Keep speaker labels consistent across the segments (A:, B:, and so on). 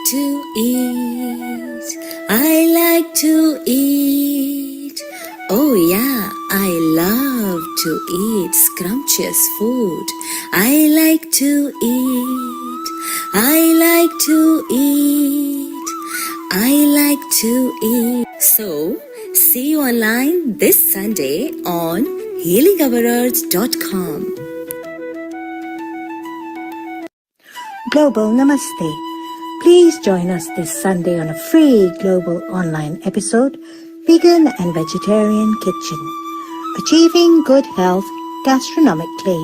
A: to eat. I like to eat. Oh yeah, I love to eat scrumptious food. I like to eat. I like to eat. I like to eat. So, see you online this Sunday on healingourearth.com.
B: Global Namaste. Please join us this Sunday on a free global online episode, Vegan and Vegetarian Kitchen, Achieving Good Health Gastronomically.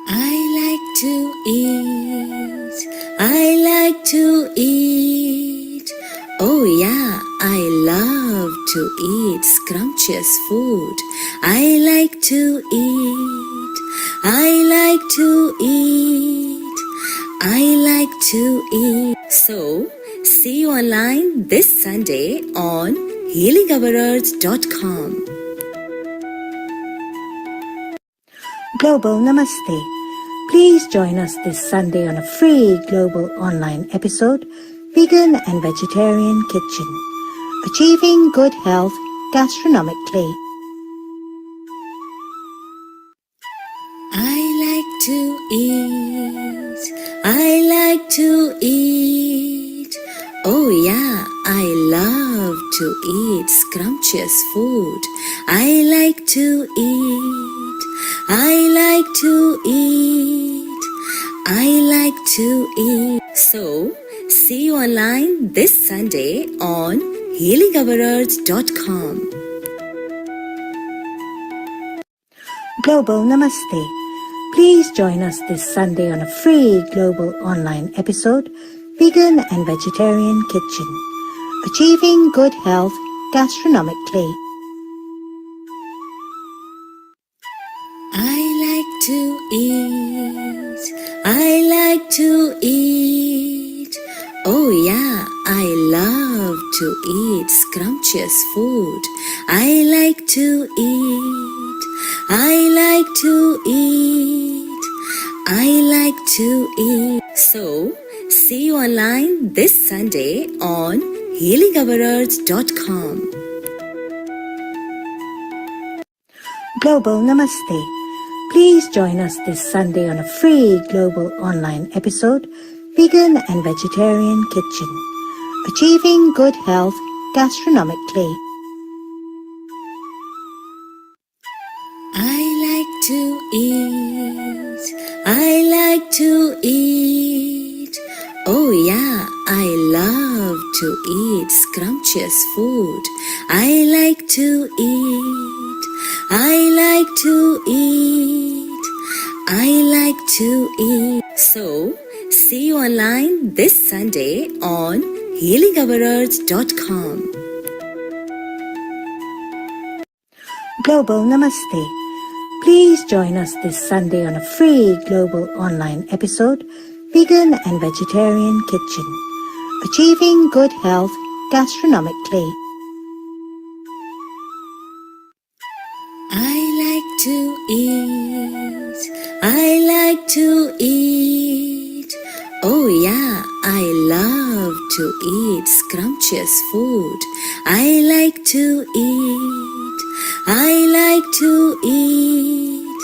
A: I like to eat. I like to eat. Oh yeah, I love to eat scrumptious food. I like to eat. I like to eat. I like to eat. So, see you online this Sunday on healingourearth.com.
B: Global Namaste. Please join us this Sunday on a free global online episode, Vegan and Vegetarian Kitchen, Achieving Good Health Gastronomically.
A: I like to eat. I like to eat. Oh yeah, I love to eat scrumptious food. I like to eat. I like to eat. I like to eat. So, see you online this Sunday on healingourearth.com.
B: Global Namaste. Please join us this Sunday on a free global online episode, Vegan and Vegetarian Kitchen, Achieving Good Health Gastronomically.
A: I like to eat. I like to eat. Oh yeah, I love to eat scrumptious food. I like to eat. I like to eat. I like to eat. So, see you online this Sunday on healingourearth.com.
B: Global Namaste. Please join us this Sunday on a free global online episode, Vegan and Vegetarian Kitchen, Achieving Good Health Gastronomically.
A: I like to eat. I like to eat. Oh yeah, I love to eat scrumptious food. I like to eat. I like to eat. I like to eat. So, see you online this Sunday on healingourearth.com.
B: Global Namaste. Please join us this Sunday on a free global online episode, Vegan and Vegetarian Kitchen, Achieving Good Health Gastronomically.
A: I like to eat. I like to eat. Oh yeah, I love to eat scrumptious food. I like to eat. I like to eat.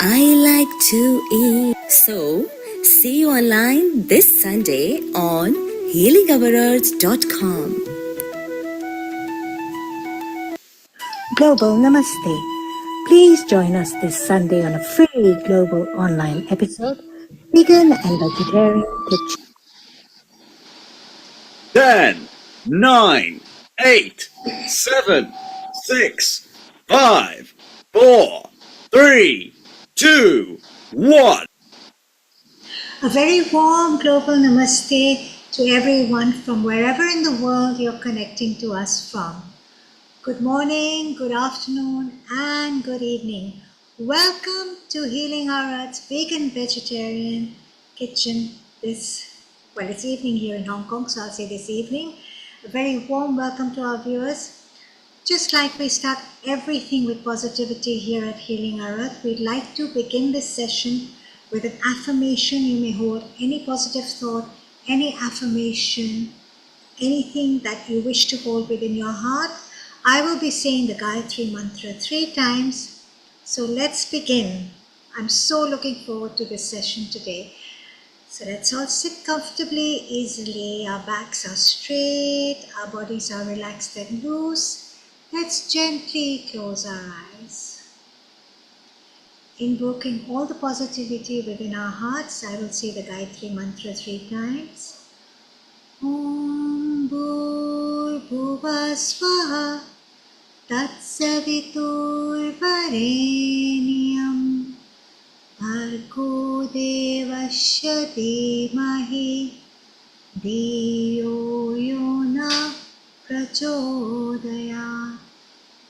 A: I like to eat. So, see you online this Sunday on healingourearth.com.
B: Global Namaste. Please join us this Sunday on a free global online episode, Vegan and Vegetarian Kitchen.
C: 10, 9, 8, 7, 6, 5, 4, 3, 2, 1.
D: A very warm global namaste to everyone from wherever in the world you're connecting to us from. Good morning, good afternoon, and good evening. Welcome to Healing Our Earth's Vegan Vegetarian Kitchen it's evening here in Hong Kong, so I'll say this evening. A very warm welcome to our viewers. Just like we start everything with positivity here at Healing Our Earth, we'd like to begin this session With an affirmation, you may hold any positive thought, any affirmation, anything that you wish to hold within your heart. I will be saying the Gayatri Mantra 3 times. So let's begin. I'm so looking forward to this session today. So let's all sit comfortably, easily. Our backs are straight, our bodies are relaxed and loose. Let's gently close our eyes. Invoking all the positivity within our hearts, I will say the Gayatri Mantra 3 times. Om Bhurбhuvah Swaha Tatsaviturvarenyam Bhargo Devasya Dhimahi Dhiyo Yona Prachodayat.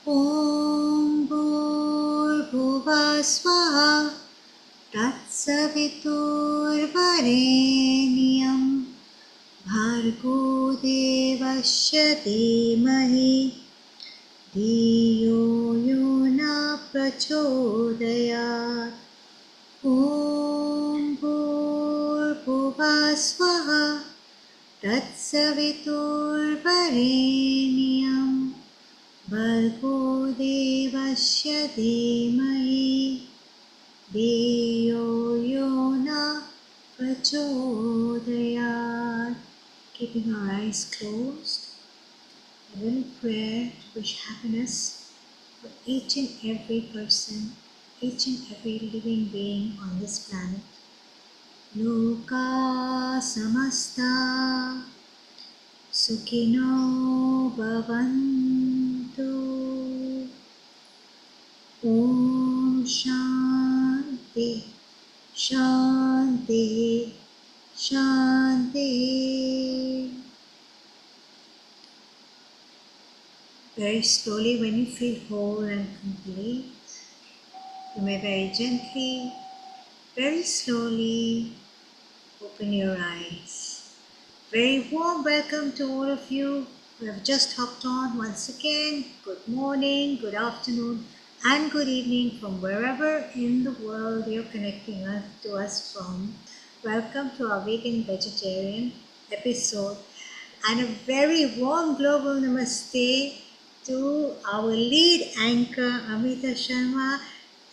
D: Om Bhurбhuvah Swaha Tatsaviturvarenyam Bhargo Devasya Dhimahi Dhiyo Yona Prachodayat. Om Bhurбhuvah Swaha Tatsaviturvarenyam Bhargo Devasya Dhimahi Dhiyo Yona Prachodayat. Keeping our eyes closed, a little prayer to wish happiness for each and every person, each and every living being on this planet. Loka samasta sukhino bhavantu. Om Shanti Shanti Shanti. Very slowly, when you feel whole and complete, you may very gently, very slowly open your eyes. Very warm welcome to all of you who have just hopped on once again. Good morning, good afternoon, and good evening from wherever in the world you're connecting to us from. Welcome to our vegan vegetarian episode, and a very warm global namaste to our lead anchor Amrita Sharma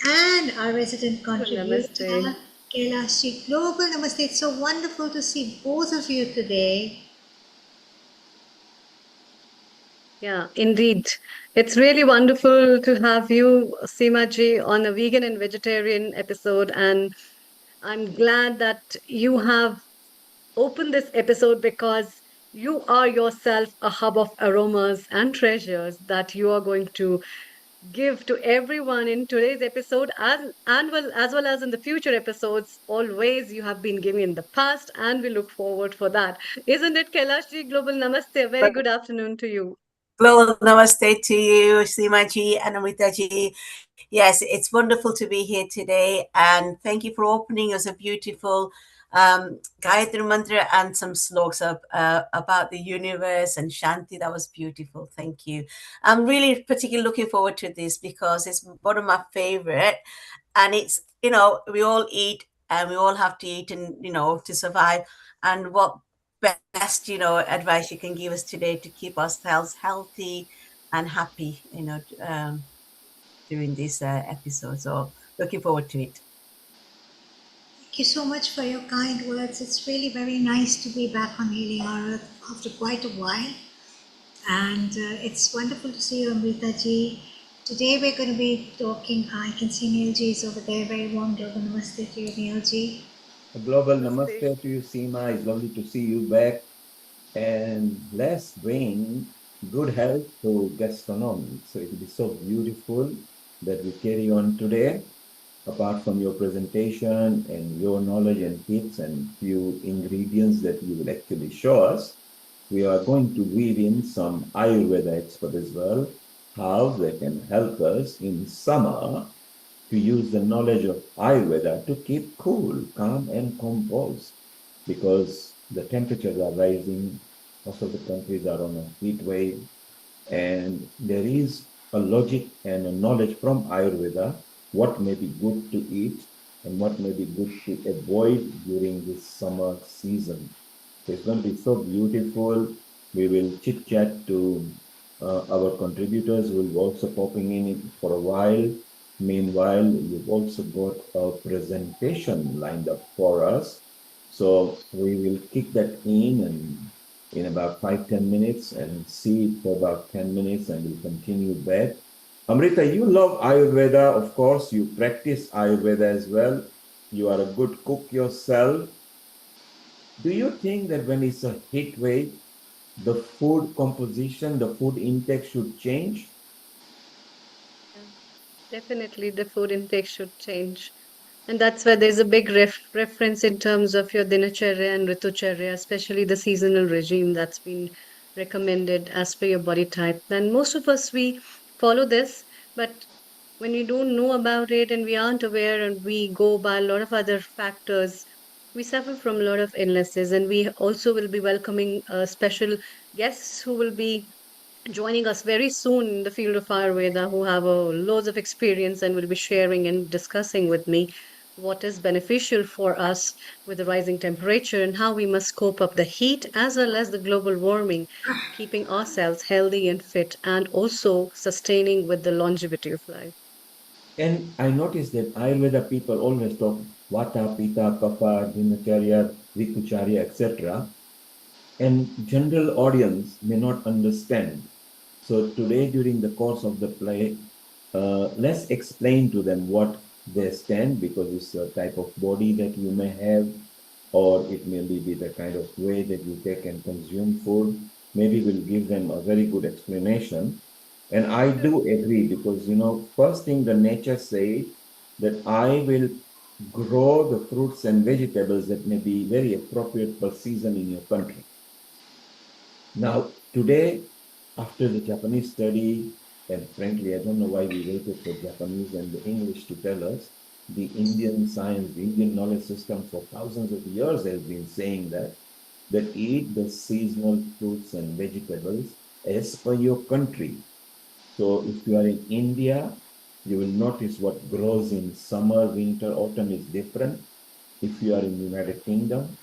D: and our resident contributor
E: Namaste.
D: Kailashi. Global namaste. It's so wonderful to see both of you today.
E: Yeah, indeed. It's really wonderful to have you, Seema ji, on a vegan and vegetarian episode. And I'm glad that you have opened this episode because you are yourself a hub of aromas and treasures that you are going to give to everyone in today's episode as well as in the future episodes. Always you have been giving in the past, and we look forward for that. Isn't it, Kailash ji? Global Namaste. A very good afternoon to you.
F: Global namaste to you, Seema ji and Amrita ji. Yes, it's wonderful to be here today, and thank you for opening us a beautiful Gayatri Mantra and some sloks about the universe and Shanti. That was beautiful. Thank you. I'm really particularly looking forward to this because it's one of my favorite, and it's, we all eat and we all have to eat and, to survive. And what best, advice you can give us today to keep ourselves healthy and happy, during this episode. So looking forward to it.
D: Thank you so much for your kind words. It's really very nice to be back on Healing Our Earth after quite a while. And it's wonderful to see you, Amrita ji. Today we're going to be talking, I can see Neil ji is over there. Very warm global namaste to you, Neil ji.
G: A global namaste to you, Seema. It's lovely to see you back. And let's bring good health to gastronomy. So it will be so beautiful that we carry on today. Apart from your presentation and your knowledge and tips and few ingredients that you will actually show us, we are going to weave in some Ayurveda expert as well, how they can help us in summer to use the knowledge of Ayurveda to keep cool, calm, and composed, because the temperatures are rising. Most of the countries are on a heat wave, and there is a logic and a knowledge from Ayurveda what may be good to eat and what may be good to avoid during this summer season. So it's going to be so beautiful. We will chit chat to our contributors who will also popping in for a while. Meanwhile, you've also got a presentation lined up for us. So we will kick that in about 5-10 minutes and see it for about 10 minutes, and we'll continue back. Amrita, you love Ayurveda, of course. You practice Ayurveda as well. You are a good cook yourself. Do you think that when it's a heat wave, the food composition, the food intake should change?
E: Yeah, definitely the food intake should change. And that's where there's a big reference in terms of your dinacharya and ritucharya, especially the seasonal regime that's been recommended as per your body type. And most of us, we follow this, but when we don't know about it and we aren't aware and we go by a lot of other factors, we suffer from a lot of illnesses. And we also will be welcoming special guests who will be joining us very soon in the field of Ayurveda, who have loads of experience and will be sharing and discussing with me what is beneficial for us with the rising temperature and how we must cope up the heat as well as the global warming, keeping ourselves healthy and fit, and also sustaining with the longevity of life.
G: And I noticed that Ayurveda people always talk Vata, Pitta, Kapha, Dinacharya, Ritucharya, etc. And general audience may not understand. So today, during the course of the play, let's explain to them what they stand, because it's a type of body that you may have, or it may be the kind of way that you take and consume food. Maybe we'll give them a very good explanation. And I do agree, because, first thing the nature say that I will grow the fruits and vegetables that may be very appropriate per season in your country. Now, today, after the Japanese study, and frankly, I don't know why we waited for Japanese and the English to tell us, the Indian science, the Indian knowledge system for thousands of years has been saying that eat the seasonal fruits and vegetables as per your country. So if you are in India, you will notice what grows in summer, winter, autumn is different. If you are in the United Kingdom,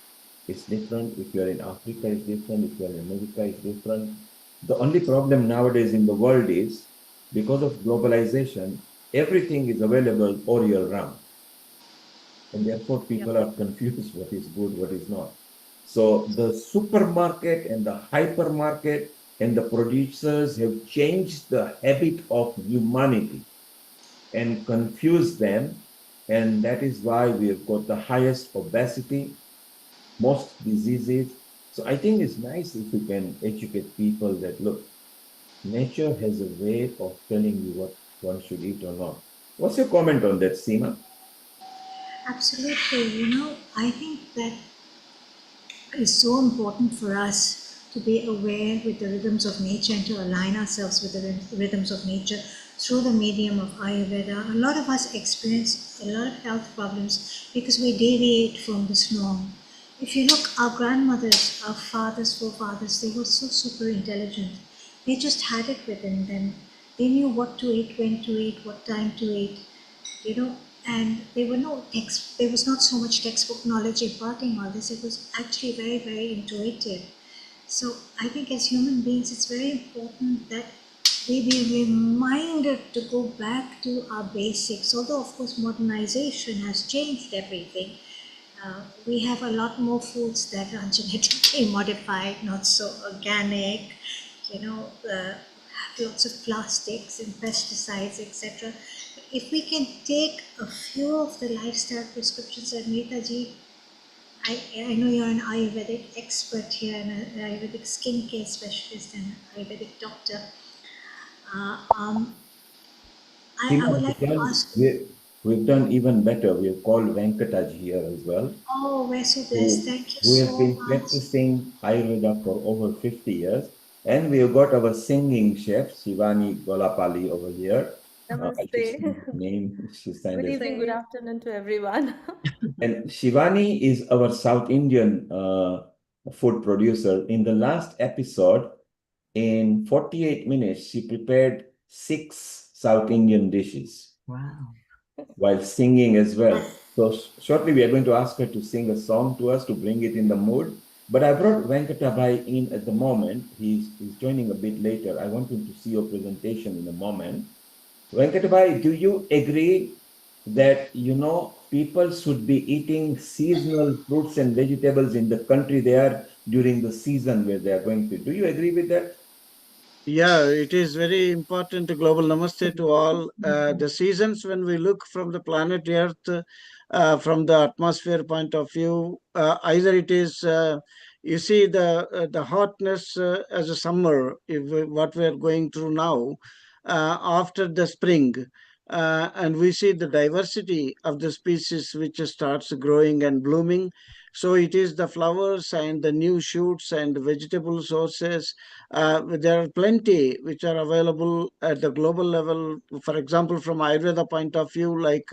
G: it's different. If you are in Africa, it's different. If you are in America, it's different. The only problem nowadays in the world is, because of globalization, everything is available all year round. And therefore, people are confused what is good, what is not. So the supermarket and the hypermarket and the producers have changed the habit of humanity and confused them. And that is why we have got the highest obesity, most diseases. So I think it's nice if we can educate people that, look, nature has a way of telling you what one should eat or not. What's your comment on that, Seema?
D: Absolutely. I think that it's so important for us to be aware with the rhythms of nature and to align ourselves with the rhythms of nature through the medium of Ayurveda. A lot of us experience a lot of health problems because we deviate from this norm. If you look, our grandmothers, our fathers, forefathers, they were so super intelligent. They just had it within them. They knew what to eat, when to eat, what time to eat, and there was not so much textbook knowledge imparting all this. It was actually very, very intuitive. So I think as human beings, it's very important that we be reminded to go back to our basics. Although, of course, modernization has changed everything. We have a lot more foods that are genetically modified, not so organic, have lots of plastics and pesticides, etc. If we can take a few of the lifestyle prescriptions, Amrita ji, I know you're an Ayurvedic expert here and an Ayurvedic skincare specialist and Ayurvedic doctor. I would like to ask.
G: We've done even better. We've called Venkataj here as well,
D: Oh, we're so blessed. Thank you
G: who has
D: so
G: been
D: much.
G: practicing Ayurveda for over 50 years. And we have got our singing chef, Shivani Golapali, over here. I just
H: Namaste.
G: name, she
H: Good
G: signed
H: evening, good afternoon to everyone.
G: And Shivani is our South Indian food producer. In the last episode, in 48 minutes, she prepared 6 South Indian dishes.
B: Wow.
G: While singing as well. So shortly we are going to ask her to sing a song to us to bring it in the mood. But I brought Venkatabai in at the moment. He's joining a bit later. I want him to see your presentation in a moment. Venkatabai, do you agree that, people should be eating seasonal fruits and vegetables in the country they are during the season where they are going to? Do you agree with that?
I: Yeah, it is very important. Global namaste to all. The seasons, when we look from the planet Earth, from the atmosphere point of view, either it is you see the hotness as a summer, what we are going through now, after the spring, and we see the diversity of the species which starts growing and blooming. So it is the flowers and the new shoots and vegetable sources. There are plenty which are available at the global level. For example, from Ayurveda point of view, like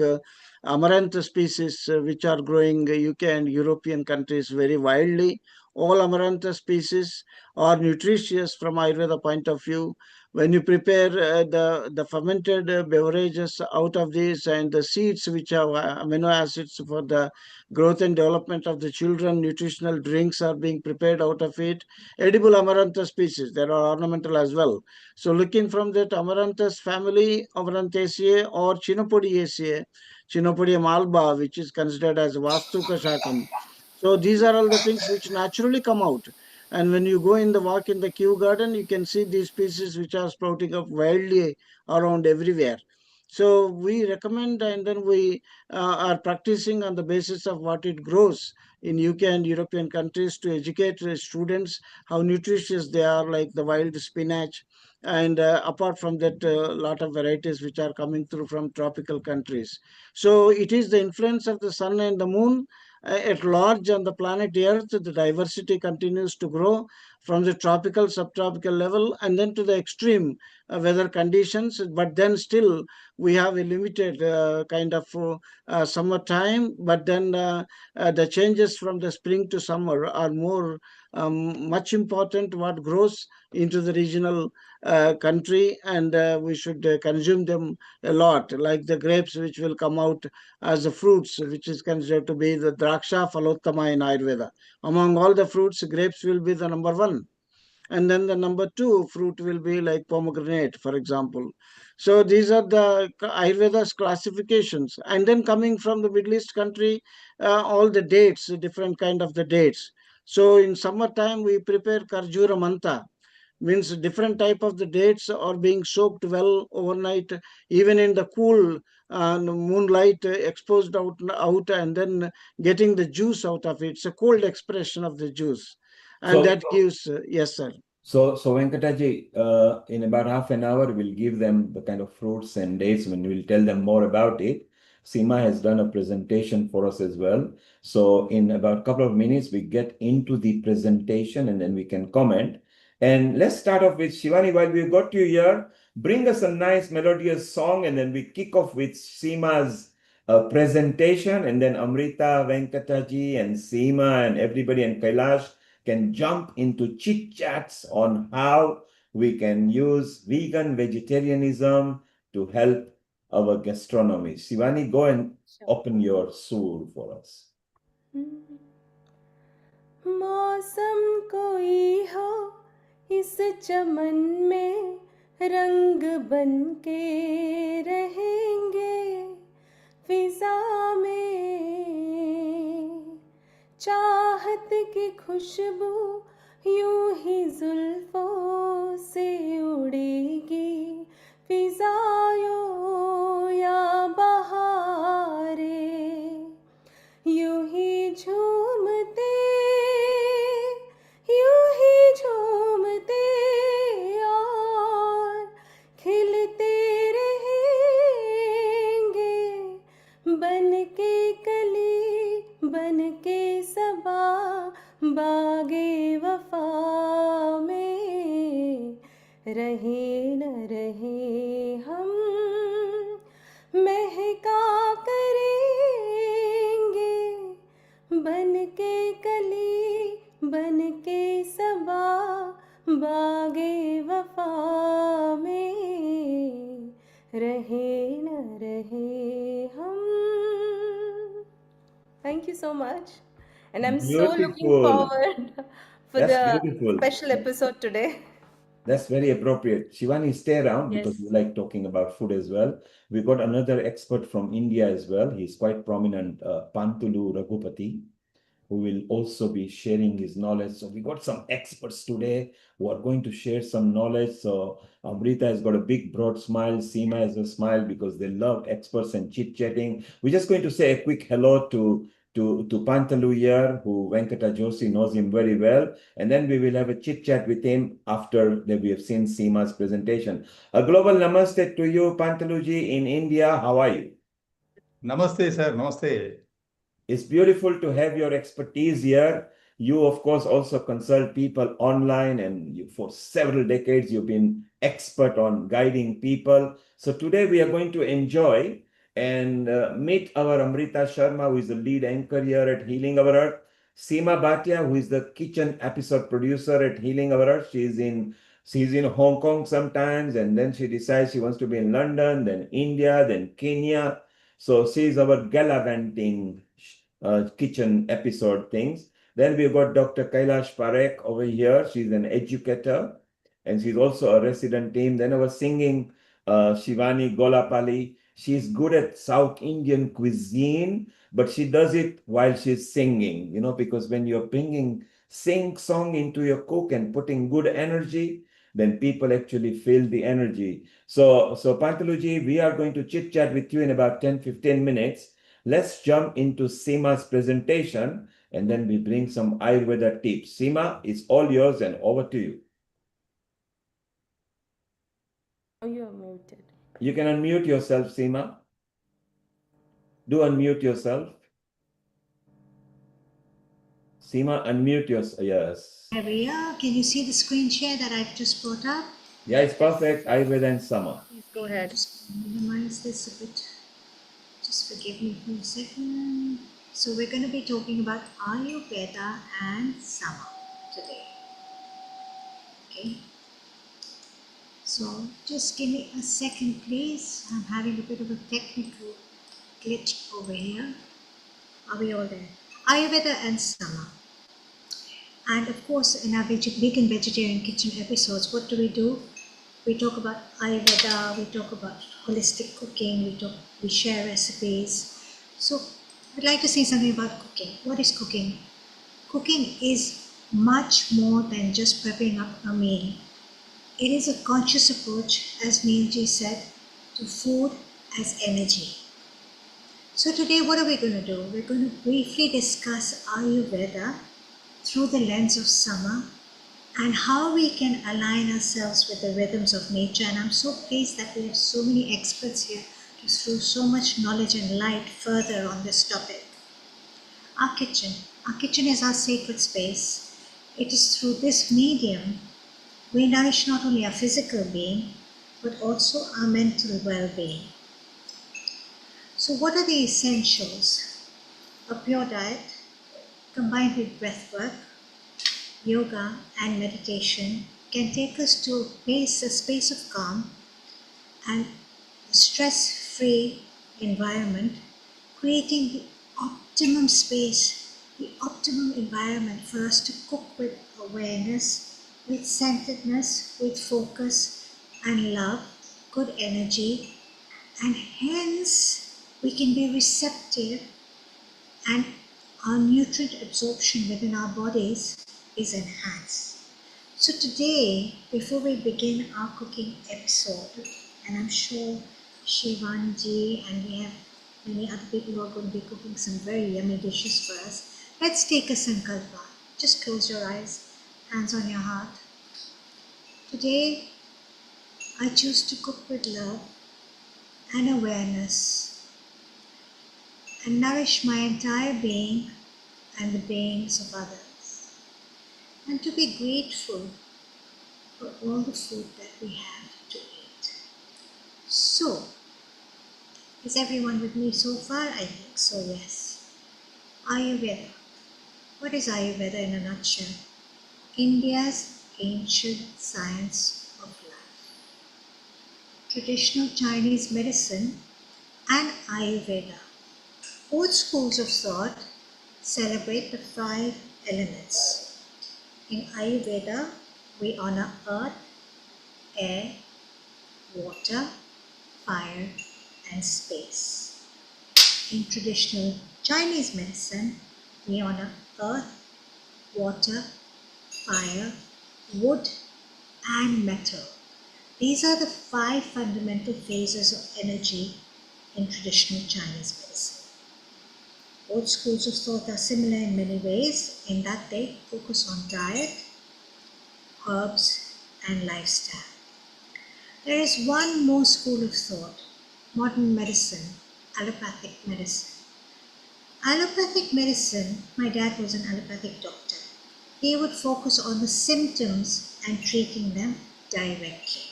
I: amaranth species which are growing UK and European countries very widely. All amaranth species are nutritious from Ayurveda point of view. When you prepare the fermented beverages out of these, and the seeds which have amino acids for the growth and development of the children, nutritional drinks are being prepared out of it. Edible amaranthus species, there are ornamental as well. So looking from that amaranthus family, Amaranthaceae or Chinopodiaceae, Chinopodium alba, which is considered as Vastuka Shakam. So these are all the things which naturally come out. And when you go in the walk in the Kew garden, you can see these species which are sprouting up wildly around everywhere. So we recommend, and then we are practicing on the basis of what it grows in UK and European countries to educate students how nutritious they are, like the wild spinach. And apart from that, a lot of varieties which are coming through from tropical countries. So it is the influence of the sun and the moon at large on the planet Earth. The diversity continues to grow from the tropical, subtropical level, and then to the extreme weather conditions. But then still, we have a limited kind of summer time. But then the changes from the spring to summer are more much important what grows into the regional country, and we should consume them a lot, like the grapes which will come out as the fruits, which is considered to be the draksha phalottama in Ayurveda. Among all the fruits, grapes will be the number one. And then the number two fruit will be like pomegranate, for example. So these are the Ayurveda's classifications. And then coming from the Middle East country, all the dates, different kind of the dates. So in summertime, we prepare Karjura Manta, means different type of the dates are being soaked well overnight, even in the cool moonlight, exposed out, and then getting the juice out of it. It's a cold expression of the juice, and
G: So
I: that gives yes, sir.
G: So Venkataji, in about half an hour, we'll give them the kind of fruits and dates when we'll tell them more about it. Seema has done a presentation for us as well. So in about a couple of minutes, we get into the presentation and then we can comment. And let's start off with Shivani. While we got you here, bring us a nice melodious song and then we kick off with Seema's presentation, and then Amrita, Venkataji and Seema and everybody and Kailash can jump into chit chats on how we can use vegan vegetarianism to help our gastronomy. Shivani, go and open your soul for us.
H: मौसम कोई हो इस चमन में रंग बन के रहेंगे फिजा में चाहत की खुशबू यूं ही जुल्फों से उड़ेगी फिजायों या बहारे यूं ही झूमते और खिलते रहेंगे बन के कली बन के सबा बागे वफा में रहे न रहे हम महका करेंगे बन के कली बन के सबा बागे वफा में रहे न रहे हम Thank you so much. And I'm so looking
G: Beautiful.
H: forward for
G: That's
H: the
G: beautiful.
H: special episode today.
G: That's very appropriate. Shivani, stay around because
H: Yes.
G: we like talking about food as well. We got another expert from India as well. He's quite prominent, Pantulu Raghupati, who will also be sharing his knowledge. So we got some experts today who are going to share some knowledge. So Amrita has got a big broad smile. Seema has a smile because they love experts and chit-chatting. We're just going to say a quick hello to Pantalu here, who Venkata Joshi knows him very well. And then we will have a chit-chat with him after that we have seen Seema's presentation. A global namaste to you, Pantaluji in India. How are you?
J: Namaste, sir. Namaste.
G: It's beautiful to have your expertise here. You, of course, also consult people online, and for several decades, you've been expert on guiding people. So today we are going to enjoy and meet our Amrita Sharma, who is the lead anchor here at Healing Our Earth. Seema Bhatia, who is the kitchen episode producer at Healing Our Earth. She's in Hong Kong sometimes, and then she decides she wants to be in London, then India, then Kenya. So she's our gallivanting kitchen episode things. Then we've got Dr. Kailash Parekh over here. She's an educator and she's also a resident team. Then our singing Shivani Golapali. She's good at South Indian cuisine, but she does it while she's singing, because when you're bringing sing song into your cook and putting good energy, then people actually feel the energy. So Pantaluji, we are going to chit chat with you in about 10-15 minutes. Let's jump into Seema's presentation and then we bring some Ayurveda tips. Seema, it's all yours and over to you.
H: Oh, you're muted.
G: You can unmute yourself, Seema. Do unmute yourself. Seema, unmute yourself. Yes.
D: There we are. Can you see the screen share that I've just brought up?
G: Yeah, it's perfect. Ayurveda and summer.
E: Please go ahead.
D: Just minimize this a bit. Just forgive me for a second. So we're going to be talking about Ayurveda and Sama today. Okay. So just give me a second, please. I'm having a bit of a technical glitch over here. Are we all there? Ayurveda and Sama. And of course, in our vegan vegetarian kitchen episodes, what do? We talk about Ayurveda, we talk about holistic cooking, we share recipes. So I'd like to say something about cooking. What is cooking? Cooking is much more than just prepping up a meal. It is a conscious approach, as Neilji said, to food as energy. So today what are we going to do? We're going to briefly discuss Ayurveda through the lens of Sama and how we can align ourselves with the rhythms of nature. And I'm so pleased that we have so many experts here to throw so much knowledge and light further on this topic. Our kitchen is our sacred space. It is through this medium we nourish not only our physical being, but also our mental well-being. So what are the essentials? A pure diet combined with breath work, yoga and meditation can take us to a space of calm and a stress-free environment, creating the optimum space, the optimum environment for us to cook with awareness, with centeredness, with focus and love, good energy, and hence we can be receptive and our nutrient absorption within our bodies is enhanced. So today, before we begin our cooking episode, and I'm sure Shivanji and we have many other people who are going to be cooking some very yummy dishes for us, let's take a sankalpa. Just close your eyes, hands on your heart. Today, I choose to cook with love and awareness and nourish my entire being and the beings of others, and to be grateful for all the food that we have to eat. So, is everyone with me so far? I think so, yes. Ayurveda. What is Ayurveda in a nutshell? India's ancient science of life. Traditional Chinese medicine and Ayurveda, both schools of thought, celebrate the 5 elements. In Ayurveda, we honor earth, air, water, fire, and space. In traditional Chinese medicine, we honor earth, water, fire, wood, and metal. These are the 5 fundamental phases of energy in traditional Chinese medicine. Both schools of thought are similar in many ways in that they focus on diet, herbs, and lifestyle. There is one more school of thought, modern medicine, allopathic medicine. Allopathic medicine, my dad was an allopathic doctor. He would focus on the symptoms and treating them directly,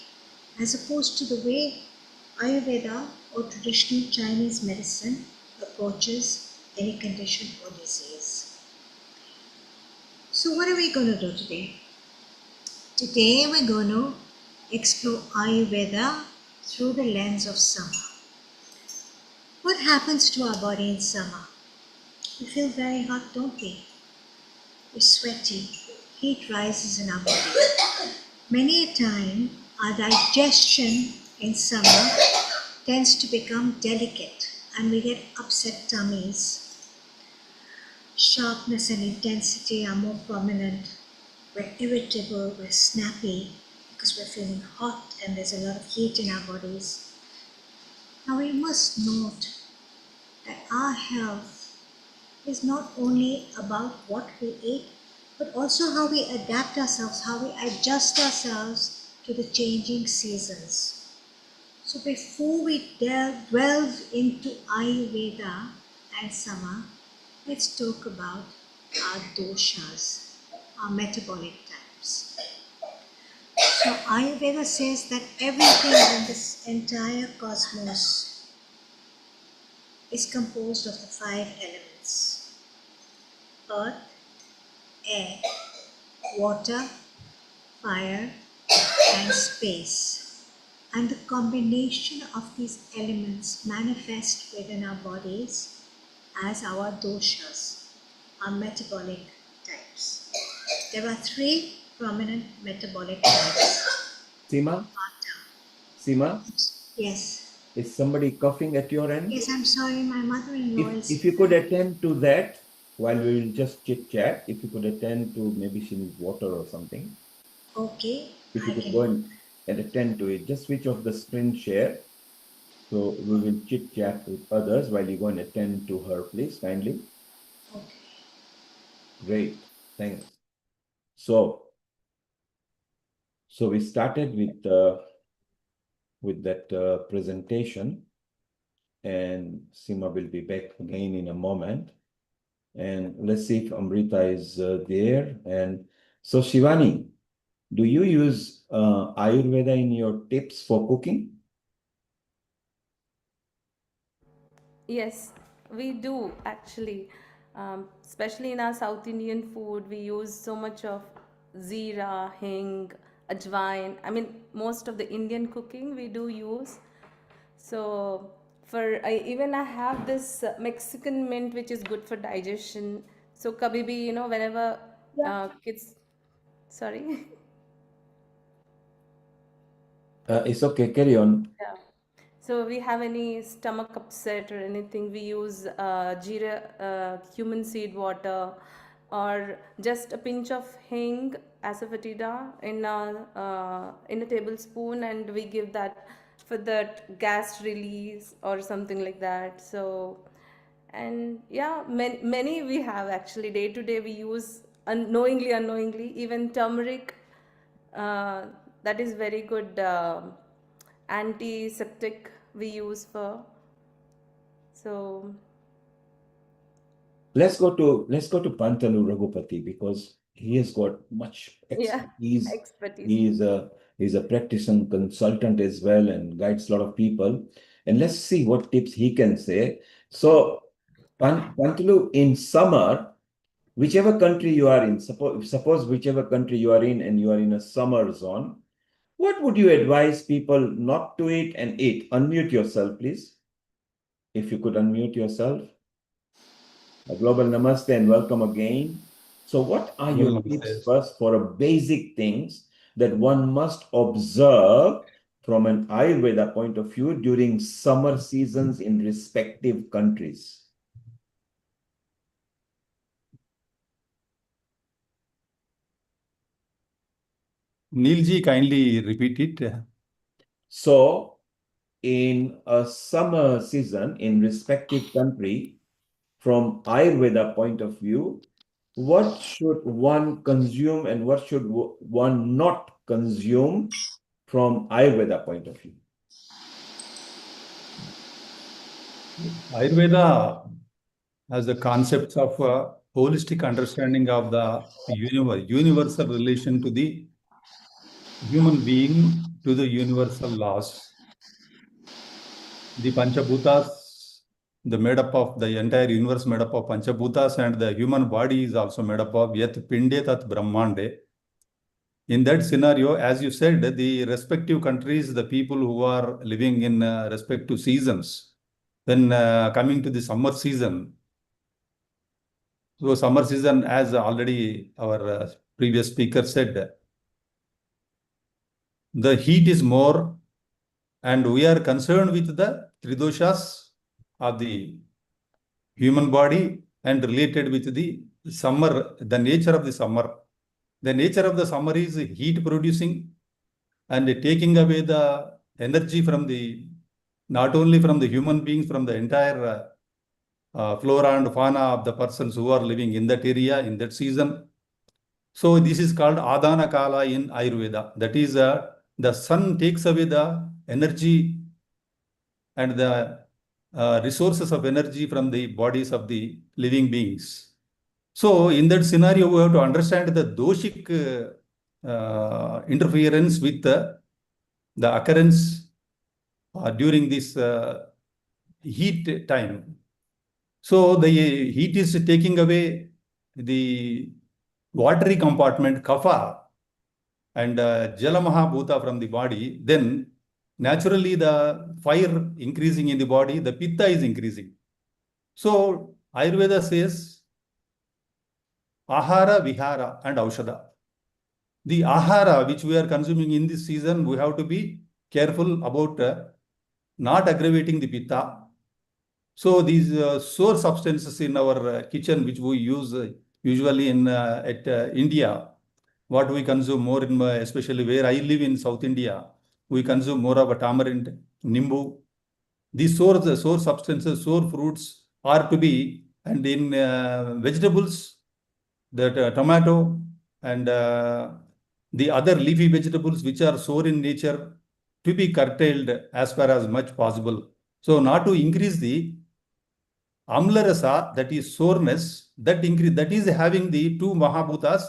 D: as opposed to the way Ayurveda or traditional Chinese medicine approaches any condition or disease. So what are we going to do today? Today we're going to explore Ayurveda through the lens of summer. What happens to our body in summer? We feel very hot, don't we? We're sweaty. Heat rises in our body. Many a time, our digestion in summer tends to become delicate and we get upset tummies. Sharpness and intensity are more prominent. We're irritable, we're snappy because we're feeling hot and there's a lot of heat in our bodies. Now we must note that our health is not only about what we eat, but also how we adapt ourselves, how we adjust ourselves to the changing seasons. So before we delve into Ayurveda and summer, let's talk about our doshas, our metabolic types. So Ayurveda says that everything in this entire cosmos is composed of the 5 elements: earth, air, water, fire, and space. And the combination of these elements manifest within our bodies as our doshas, our metabolic types. There are 3 prominent metabolic types.
G: Seema?
D: Vata.
G: Seema?
D: Yes.
G: Is somebody coughing at your end?
D: Yes, I'm sorry, my mother-in-law is...
G: If you could attend to that while we will just chit-chat, if you could attend to, maybe she needs water or something.
D: Okay.
G: If you could go and attend to it, just switch off the screen share. So we will chit-chat with others while you go and attend to her, please, kindly.
D: Okay.
G: Great, thanks. So we started with that presentation, and Seema will be back again in a moment. And let's see if Amrita is there. And so Shivani, do you use Ayurveda in your tips for cooking?
H: Yes, we do actually. Especially in our South Indian food, we use so much of zira, hing, ajwain. I mean, most of the Indian cooking we do use. So, even I have this Mexican mint which is good for digestion. So, kabhi bhi, whenever kids, sorry.
G: It's okay, carry on.
H: Yeah. So we have any stomach upset or anything, we use jeera, cumin seed water, or just a pinch of hing, asafoetida in a tablespoon, and we give that for that gas release or something like that. So, and yeah, many we have actually day to day we use unknowingly, even turmeric. That is very good antiseptic we use for. So
G: Let's go to Pantalu Raghupati, because he has got much
H: yeah,
G: expertise.
H: expertise.
G: He's a practicing consultant as well and guides a lot of people. And let's see what tips he can say. So, Pantalu, in summer, whichever country you are in, suppose whichever country you are in and you are in a summer zone, what would you advise people not to eat and eat? Unmute yourself, please. If you could unmute yourself. A global namaste and welcome again. So, what are your
J: Global
G: tips
J: namaste.
G: first for a basic things that one must observe from an Ayurveda point of view during summer seasons in respective countries?
J: Neilji, kindly repeat it.
G: So, in a summer season in respective country, from Ayurveda point of view, what should one consume and what should one not consume from Ayurveda point of view?
J: Ayurveda has the concepts of holistic understanding of the universal relation to the human being to the universal laws. The Panchabhutas, the made up of the entire universe made up of Panchabhutas, and the human body is also made up of Yat Pinde Tat Brahmande. In that scenario, as you said, the respective countries, the people who are living in respective seasons, when coming to the summer season, so summer season, as already our previous speaker said, the heat is more, and we are concerned with the tridoshas of the human body and related with the summer, the nature of the summer. The nature of the summer is heat producing and taking away the energy from the, not only from the human beings, from the entire flora and fauna of the persons who are living in that area, in that season. So this is called Adana Kala in Ayurveda. That is, the sun takes away the energy and the resources of energy from the bodies of the living beings. So in that scenario, we have to understand the doshic interference with the occurrence during this heat time. So the heat is taking away the watery compartment, kapha, and jala mahabhuta from the body. Then naturally the fire increasing in the body, the pitta is increasing. So Ayurveda says ahara, vihara, and aushadha. The ahara which we are consuming in this season, we have to be careful about not aggravating the pitta. So these sour substances in our kitchen, which we use usually in at India, what we consume more in, especially where I live in South India, we consume more of a tamarind, nimbu. These sour substances, sour fruits are to be, and in vegetables, that tomato and the other leafy vegetables which are sour in nature, to be curtailed as far as much possible. So not to increase the amla rasa, that is soreness, that is having the two mahabhutas,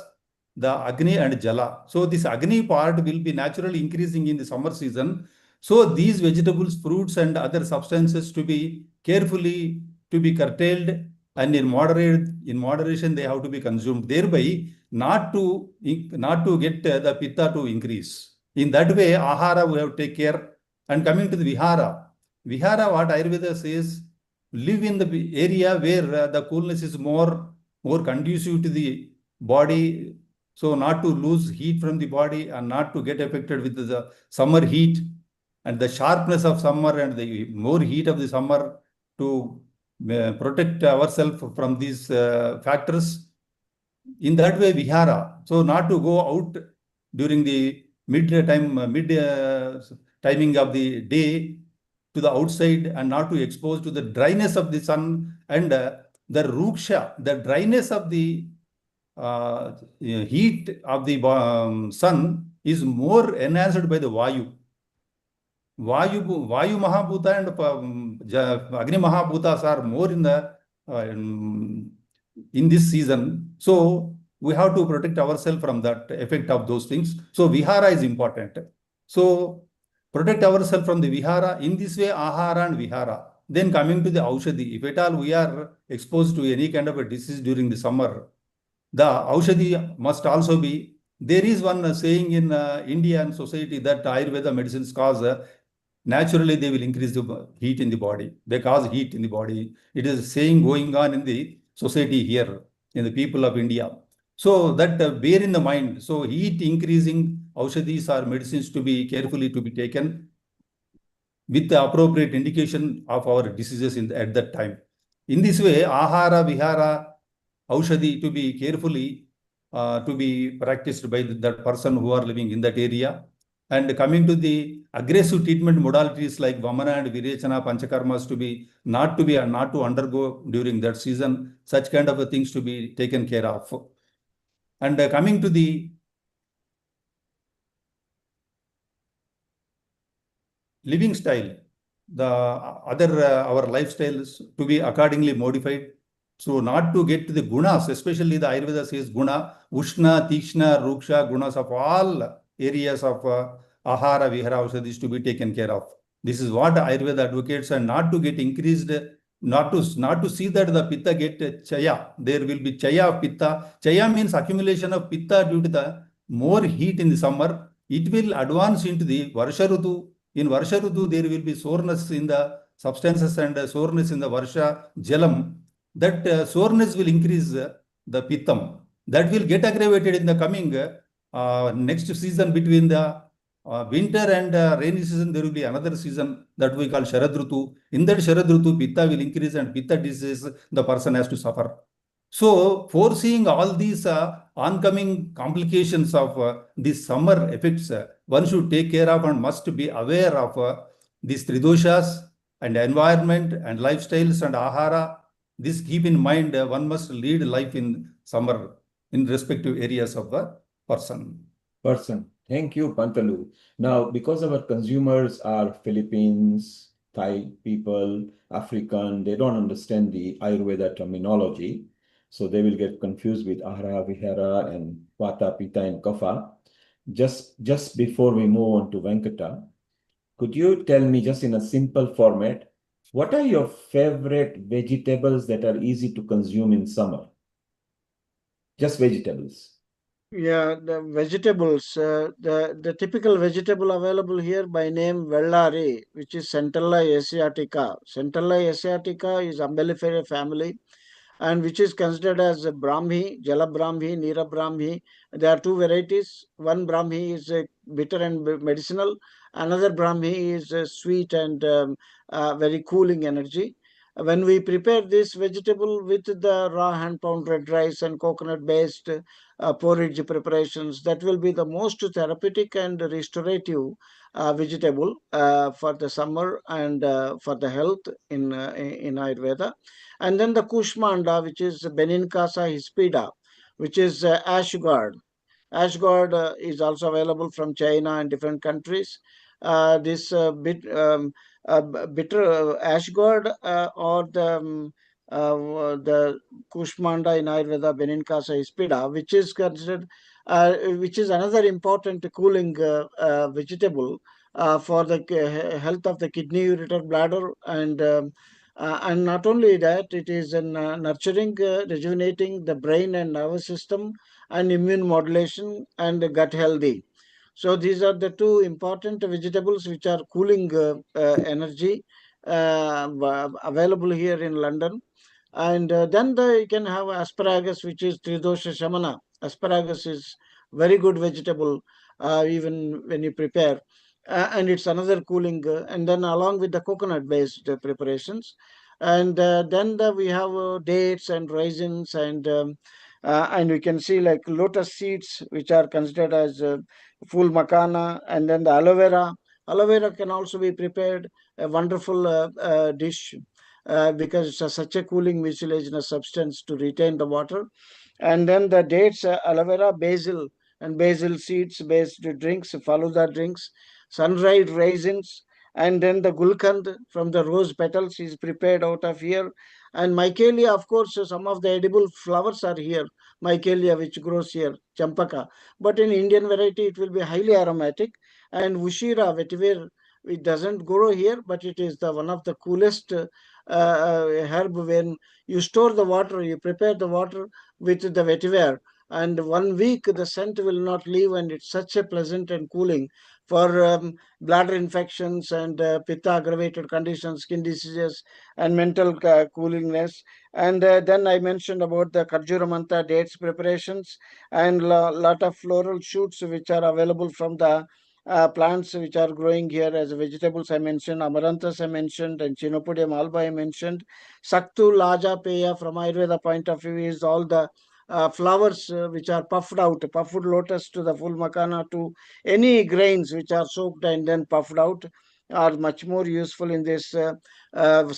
J: the Agni and Jala. So this Agni part will be naturally increasing in the summer season. So these vegetables, fruits, and other substances to be carefully to be curtailed, and in moderation they have to be consumed. Thereby not to get the pitta to increase. In that way, ahara we have to take care. And coming to the vihara, what Ayurveda says, live in the area where the coolness is more conducive to the body, so not to lose heat from the body and not to get affected with the summer heat and the sharpness of summer and the more heat of the summer, to protect ourselves from these factors. In that way, vihara. So not to go out during the mid timing of the day to the outside, and not to expose to the dryness of the sun and the ruksha, the dryness of the heat of the sun is more enhanced by the Vayu. Vayu Mahabhuta and Agni Mahabhutas are more in the in this season. So we have to protect ourselves from that effect of those things. So Vihara is important. So protect ourselves from the Vihara. In this way, Ahara and Vihara. Then coming to the Aushadhi, if at all we are exposed to any kind of a disease during the summer, the Aushadhi must also be. There is one saying in Indian society that Ayurveda medicines cause naturally they will increase the heat in the body. They cause heat in the body. It is a saying going on in the society here in the people of India. So that bear in the mind. So heat increasing aushadhis or medicines to be carefully to be taken with the appropriate indication of our diseases at that time. In this way, ahara, vihara, aushadhi to be carefully to be practiced by that person who are living in that area. And coming to the aggressive treatment modalities like Vamana and Virechana, Panchakarmas not to undergo during that season, such kind of things to be taken care of. And coming to the living style, the other our lifestyles to be accordingly modified. So not to get to the gunas, especially the Ayurveda says guna, Ushna, Tikshna, Ruksha, gunas of all areas of ahara, vihara, aushadhis to be taken care of. This is what Ayurveda advocates, and not to get increased, not to see that the pitta get chaya. There will be chaya of pitta. Chaya means accumulation of pitta due to the more heat in the summer. It will advance into the Varsha Rutu. In Varsha Rutu, there will be soreness in the substances and soreness in the Varsha Jalam. That soreness will increase the pittam. That will get aggravated in the coming next season between the winter and rainy season. There will be another season that we call Sharad Rutu. In that Sharad Rutu, pitta will increase, and pitta disease the person has to suffer. So, foreseeing all these oncoming complications of these summer effects, one should take care of and must be aware of these tridoshas and environment and lifestyles and ahara. This keep in mind, one must lead life in summer in respective areas of the person.
G: Thank you, Pantalu. Now, because our consumers are Philippines, Thai people, African, they don't understand the Ayurveda terminology. So they will get confused with ahara, vihara, and vata, pitta, and kapha. Just before we move on to Venkata, could you tell me, just in a simple format, what are your favorite vegetables that are easy to consume in summer? Just vegetables.
I: Yeah, the vegetables, the typical vegetable available here by name Vellari, which is Centella asiatica. Centella asiatica is Umbelliferae family, and which is considered as a Brahmi, Jala Brahmi, Nira Brahmi. There are two varieties. One Brahmi is bitter and medicinal. Another Brahmi is sweet and very cooling energy. When we prepare this vegetable with the raw hand pound red rice and coconut based porridge preparations, that will be the most therapeutic and restorative vegetable for the summer and for the health in Ayurveda. And then the Kushmanda, which is Benincasa hispida, which is ash gourd. Ash gourd is also available from China and different countries. This bitter ash gourd or the Kushmanda in Ayurveda, Benincasa hispida, which is considered, which is another important cooling vegetable for the health of the kidney, ureter, bladder, and not only that, it is nurturing, rejuvenating the brain and nervous system, and immune modulation and gut healthy. So these are the two important vegetables which are cooling energy available here in London. And then you can have asparagus, which is Tridosha Shamana. Asparagus is very good vegetable, even when you prepare. And it's another cooling, and then along with the coconut-based preparations. And then we have dates and raisins, and we can see like lotus seeds, which are considered as full makana, and then the aloe vera. Aloe vera can also be prepared, a wonderful dish because it's such a cooling mucilaginous substance to retain the water. And then the dates, aloe vera, basil, and basil seeds based drinks, faluda drinks, sun-dried raisins, and then the gulkand from the rose petals is prepared out of here. And Michaelia, of course, some of the edible flowers are here. Michaelia, which grows here, champaka. But in Indian variety, it will be highly aromatic. And Ushira, vetiver, it doesn't grow here, but it is the one of the coolest herb. When you store the water, you prepare the water with the vetiver, and 1 week the scent will not leave, and it's such a pleasant and cooling for bladder infections and pitta aggravated conditions, skin diseases, and mental coolingness. And then I mentioned about the Karjuramanta dates preparations and lot of floral shoots which are available from the plants which are growing here as vegetables. I mentioned amaranthus, I mentioned, and Chinopodium alba I mentioned. Saktu Laja Peya from Ayurveda point of view is all the flowers which are puffed out, puffed lotus to the full makana, to any grains which are soaked and then puffed out, are much more useful in this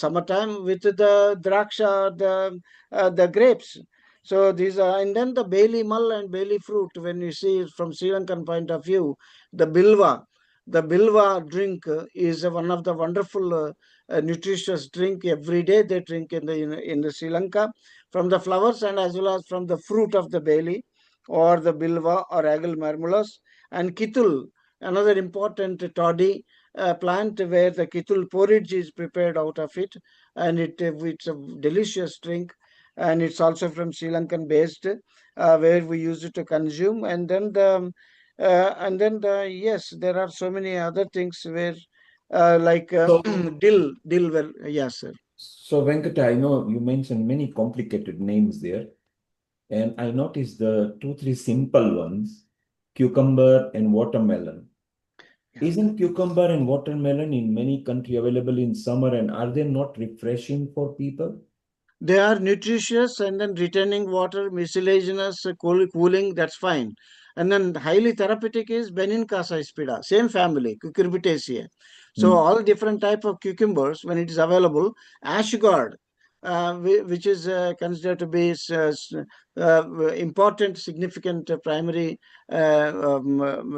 I: summertime with the draksha, the grapes. So these are, and then the Bailey mull and Bailey fruit, when you see it from Sri Lankan point of view, the bilva drink is one of the wonderful nutritious drink. Every day they drink in the Sri Lanka, from the flowers and as well as from the fruit of the Bailey or the bilva or Agal marmulus. And kitul, another important toddy plant where the kitul porridge is prepared out of it, and it's a delicious drink, and it's also from Sri Lankan based, where we use it to consume. And then yes, there are so many other things where like
G: So,
I: dill. Well, yes, sir.
G: so Venkata, I know you mentioned many complicated names there, and I noticed the two, three simple ones, cucumber and watermelon. Isn't cucumber and watermelon in many countries available in summer, and are they not refreshing for people?
I: They are nutritious, and then retaining water, mucilaginous, cooling, that's fine. And then highly therapeutic is Benincasa ispida, same family, Cucurbitaceae. So
G: Mm.
I: all different type of cucumbers, when it is available, ashgard, which is considered to be important, significant primary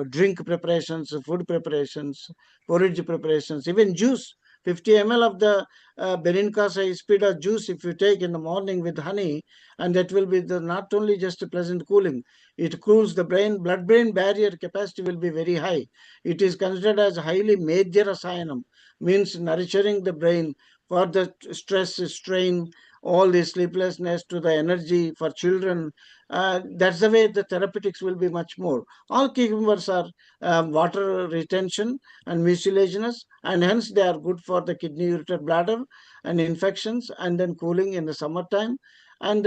I: drink preparations, food preparations, porridge preparations, even juice. 50 ml of the Benincasa ispida juice, if you take in the morning with honey, and that will be not only just a pleasant cooling, it cools the brain, blood-brain barrier capacity will be very high. It is considered as highly medhya rasayanam, means nourishing the brain for the stress, strain, all the sleeplessness, to the energy for children. That's the way the therapeutics will be much more. All cucumbers are water retention and mucilaginous, and hence they are good for the kidney, ureter, bladder, and infections, and then cooling in the summertime. And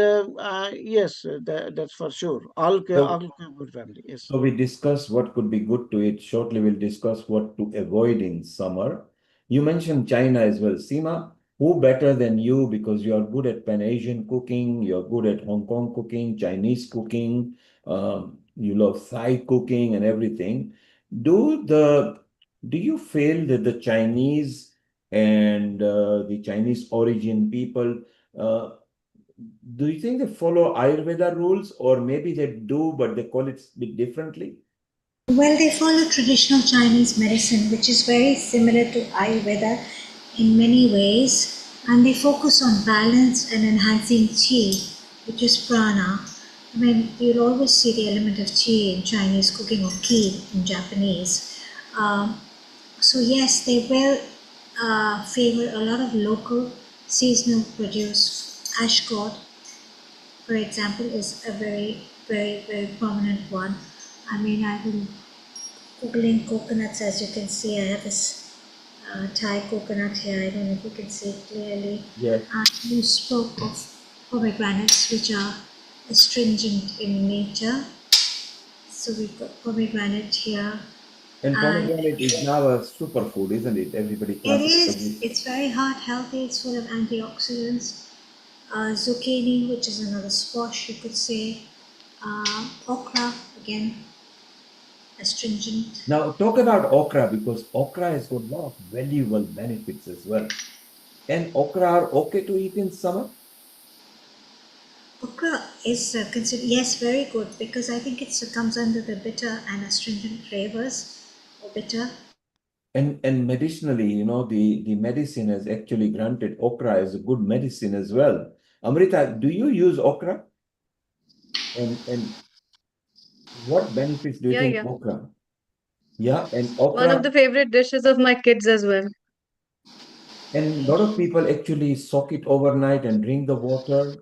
I: yes, that's for sure. All
G: So,
I: good family. Yes.
G: so we discussed what could be good to eat. Shortly, we'll discuss what to avoid in summer. You mentioned China as well. Seema, who better than you, because you are good at Pan-Asian cooking, you're good at Hong Kong cooking, Chinese cooking, you love Thai cooking and everything. Do you feel that the Chinese and the Chinese origin people, uh, do you think they follow Ayurveda rules, or maybe they do, but they call it a bit differently?
D: Well, they follow traditional Chinese medicine, which is very similar to Ayurveda in many ways, and they focus on balance and enhancing qi, which is prana. I mean, you'll always see the element of qi in Chinese cooking, or ki in Japanese. So yes, they will favor a lot of local seasonal produce. Ashgod, for example, is a very, very, very prominent one. I mean, I've been googling coconuts, as you can see. I have this Thai coconut here. I don't know if you can see it clearly.
G: Yes.
D: You spoke of pomegranates, which are astringent in nature. So we've got pomegranate here.
G: And pomegranate is now a superfood, isn't it? Everybody
D: It
G: classifies
D: is.
G: it.
D: It's very heart healthy. It's full of antioxidants. Zucchini, which is another squash, you could say. Okra, again, astringent.
G: Now, talk about okra, because okra has got a lot of valuable benefits as well. And okra are okay to eat in summer?
D: Okra is considered, yes, very good, because I think it comes under the bitter and astringent flavors, or bitter.
G: And medicinally, the medicine has actually granted okra as a good medicine as well. Amrita, do you use okra? And what benefits do you
E: Yeah,
G: think
E: yeah.
G: okra? Yeah, and
E: One of
G: okra,
E: the favorite dishes of my kids as well.
G: and a lot of people actually soak it overnight and drink the water.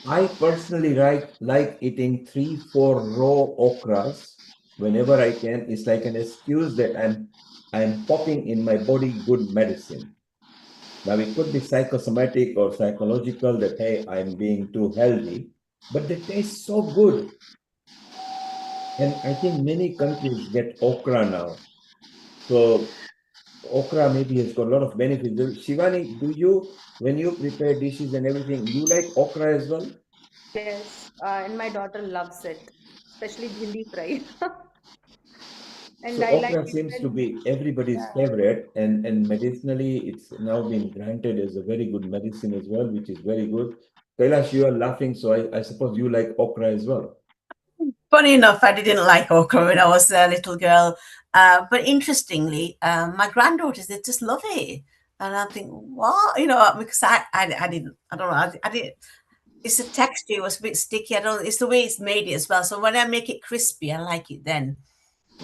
G: I personally like eating 3-4 raw okras whenever I can. It's like an excuse that I'm popping in my body good medicine. Now it could be psychosomatic or psychological that hey, I'm being too healthy, but they taste so good. And I think many countries get okra now. So okra maybe has got a lot of benefits. Shivani, do you, when you prepare dishes and everything, you like okra as well?
H: Yes, and my daughter loves it, especially bhindi fry. And
G: So
H: I like
G: okra
H: it
G: seems to
H: when,
G: be everybody's
H: yeah.
G: favorite, and medicinally, it's now been granted as a very good medicine as well, which is very good. Kailash, you are laughing, so I suppose you like okra as well.
F: Funny enough, I didn't like okra when I was a little girl. But interestingly, my granddaughters, they just love it. And I think, what? Because I didn't, I don't know, I didn't, it's the texture, it was a bit sticky. I don't, it's the way it's made it as well. So when I make it crispy, I like it then.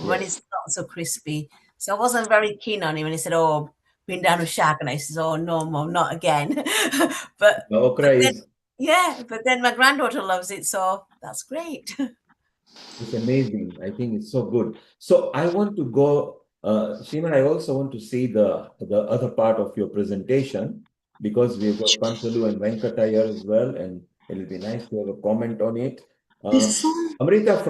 F: When
G: Yes.
F: it's not so crispy. So I wasn't very keen on it when he said, "Oh, been down with shark," and I says, "Oh no, mom, not again." but
G: The okra
F: but then
G: is
F: yeah, but then my granddaughter loves it, so that's great.
G: It's amazing. I think it's so good. So I want to go, Seema, I also want to see the other part of your presentation because we've got Panchalu and Venkata here as well, and it'll be nice to have a comment on it. Uh,
D: This song,
G: Amrita,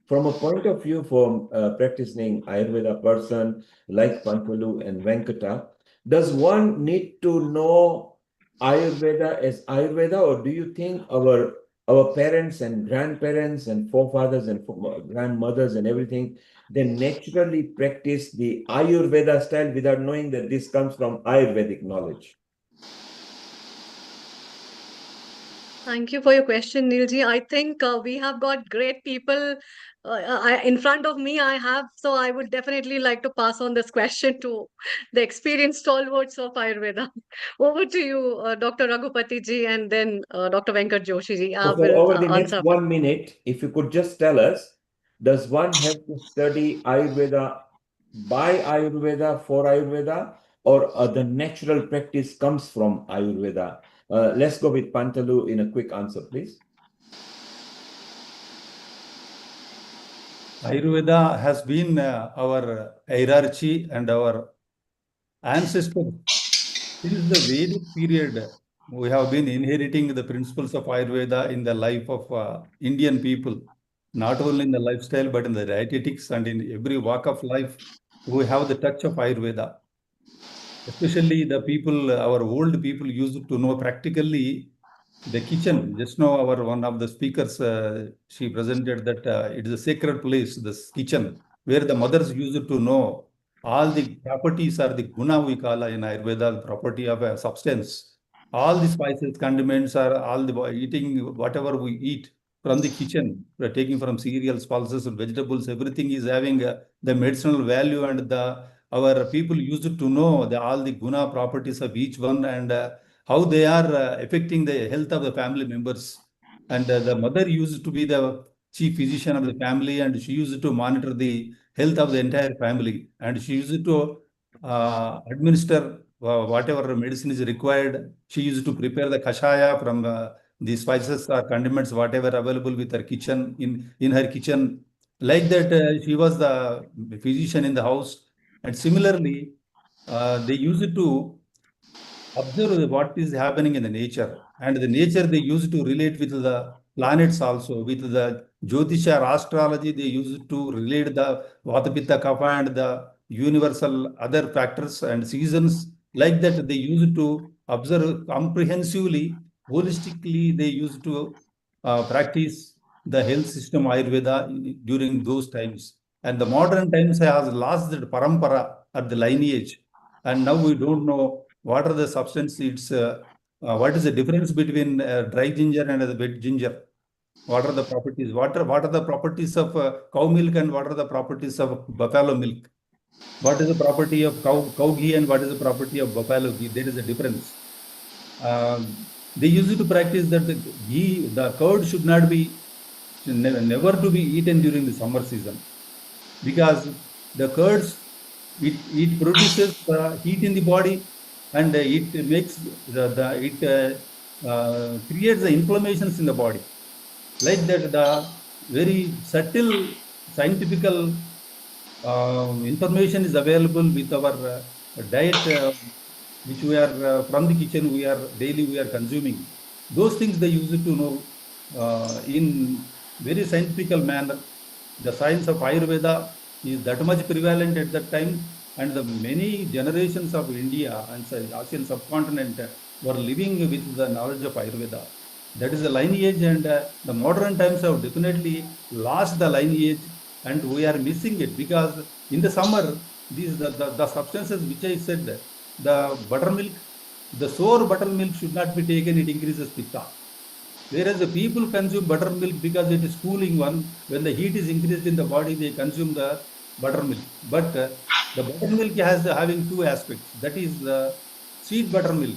G: from a point of view for practicing Ayurveda person like Panchalu and Venkata, does one need to know Ayurveda as Ayurveda, or do you think our parents and grandparents and forefathers and grandmothers and everything, they naturally practice the Ayurveda style without knowing that this comes from Ayurvedic knowledge?
E: Thank you for your question, Neilji. I think we have got great people in front of me. I have, so I would definitely like to pass on this question to the experienced stalwarts of Ayurveda. Over to you, Dr. Raghupati ji, and then Dr. Venkat Joshi ji. I
G: So for
E: will
G: over the next
E: answer.
G: 1 minute, if you could just tell us, does one have to study Ayurveda by Ayurveda for Ayurveda, or the natural practice comes from Ayurveda? Let's go with Pantalu in a quick answer, please.
J: Ayurveda has been our hierarchy and our ancestors. Since the Vedic period, we have been inheriting the principles of Ayurveda in the life of Indian people, not only in the lifestyle, but in the dietetics and in every walk of life. We have the touch of Ayurveda. Especially the people, our old people used to know practically the kitchen. Just now, our one of the speakers, she presented that it is a sacred place, this kitchen, where the mothers used to know all the properties are the guna we call in Ayurveda, the property of a substance. All the spices, condiments are all the eating, whatever we eat from the kitchen, we're taking from cereals, pulses, and vegetables, everything is having the medicinal value, and our people used to know all the guna properties of each one, and how they are affecting the health of the family members. And the mother used to be the chief physician of the family, and she used to monitor the health of the entire family. And she used to administer whatever medicine is required. She used to prepare the kashaya from the spices or condiments, whatever available with her kitchen, in her kitchen. Like that, she was the physician in the house. And similarly, they used to observe what is happening in the nature, and the nature they used to relate with the planets also, with the jyotisha or astrology. They used to relate the vata pitta kapha and the universal other factors and seasons. Like that, they used to observe comprehensively, holistically. They used to practice the health system Ayurveda during those times. And the modern times has lost the parampara or the lineage, and now we don't know what are the substance. It's what is the difference between dry ginger and the wet ginger? What are the properties? What are the properties of cow milk, and what are the properties of buffalo milk? What is the property of cow ghee, and what is the property of buffalo ghee? There is a difference. They used to practice that the ghee, the curd should not be never to be eaten during the summer season, because the curds, it produces heat in the body, and it makes the it creates the inflammations in the body. Like that, the very subtle scientific information is available with our diet, which we are from the kitchen, we are consuming. Those things they use it to know in very scientific manner. The science of Ayurveda is that much prevalent at that time, and the many generations of India and Asian subcontinent were living with the knowledge of Ayurveda. That is the lineage, and the modern times have definitely lost the lineage, and we are missing it because in the summer, these the substances which I said, the buttermilk, the sour buttermilk should not be taken, it increases pitta. Whereas the people consume buttermilk because it is cooling one. When the heat is increased in the body, they consume the buttermilk. But the buttermilk has having two aspects. That is the sweet buttermilk.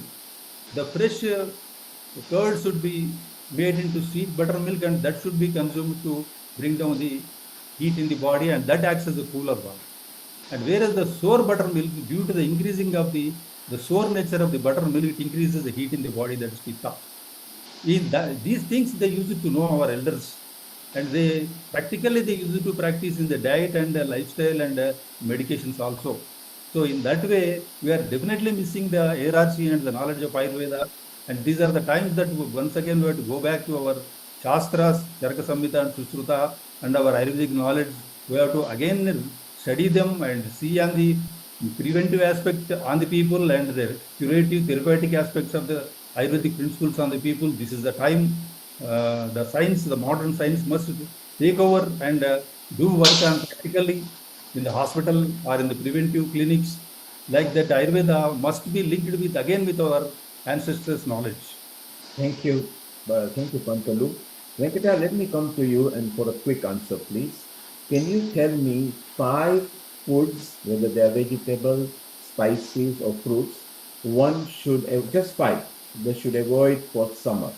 J: The fresh curd should be made into sweet buttermilk, and that should be consumed to bring down the heat in the body, and that acts as a cooler one. And whereas the sour buttermilk, due to the increasing of the sour nature of the buttermilk, it increases the heat in the body, that is pitta. These things they used to know our elders, and they practically they used to practice in the diet and lifestyle and medications also. So in that way, we are definitely missing the hierarchy and the knowledge of Ayurveda. And these are the times that once again we have to go back to our Shastras, Charaka Samhita and Sushruta, and our Ayurvedic knowledge. We have to again study them and see on the preventive aspect on the people and the curative therapeutic aspects of the Ayurvedic principles on the people. This is the time the science, the modern science must take over and do work on practically in the hospital or in the preventive clinics. Like that, Ayurveda must be linked with again with our ancestors' knowledge.
G: Thank you. Thank you, Pantalu. Venkata, let me come to you and for a quick answer, please. Can you tell me 5 foods, whether they are vegetables, spices, or fruits, one should, just 5, they should avoid for summer?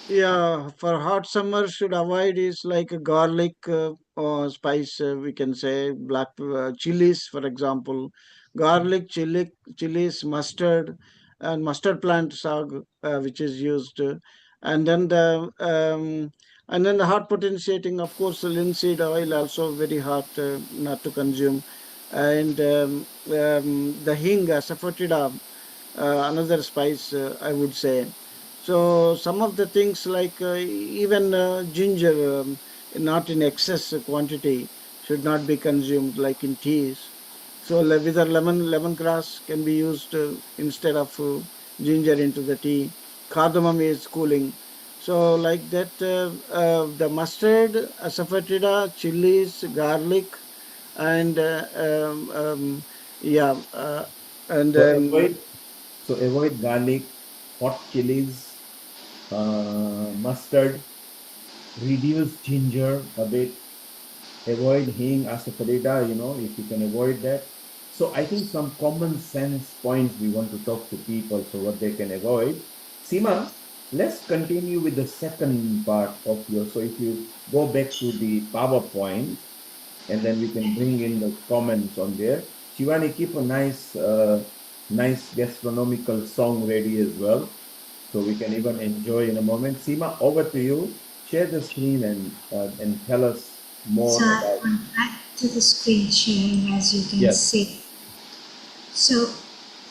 I: Yeah, for hot summer should avoid is like a garlic or spice. We can say black chilies, for example, garlic, chilies, mustard, and mustard plant sag, which is used, and then the hot potentiating, of course, the linseed oil also very hot, not to consume, and the hing, saffrotida, another spice, I would say. So some of the things like even ginger, not in excess quantity, should not be consumed like in teas. So with a lemongrass can be used instead of ginger into the tea. Cardamom is cooling. So like that, the mustard, asafoetida, chilies, garlic, and yeah, and
G: So avoid garlic, hot chilies, mustard, reduce ginger a bit, avoid hing, asafoetida, if you can avoid that. So I think some common sense points we want to talk to people so what they can avoid. Seema, let's continue with the second part of so if you go back to the PowerPoint, and then we can bring in the comments on there. Shivani, keep a nice gastronomical song ready as well, so we can even enjoy in a moment. Seema, over to you. Share the screen and tell us more
D: So I've
G: about.
D: gone back to the screen sharing, as you can
G: Yes.
D: see. So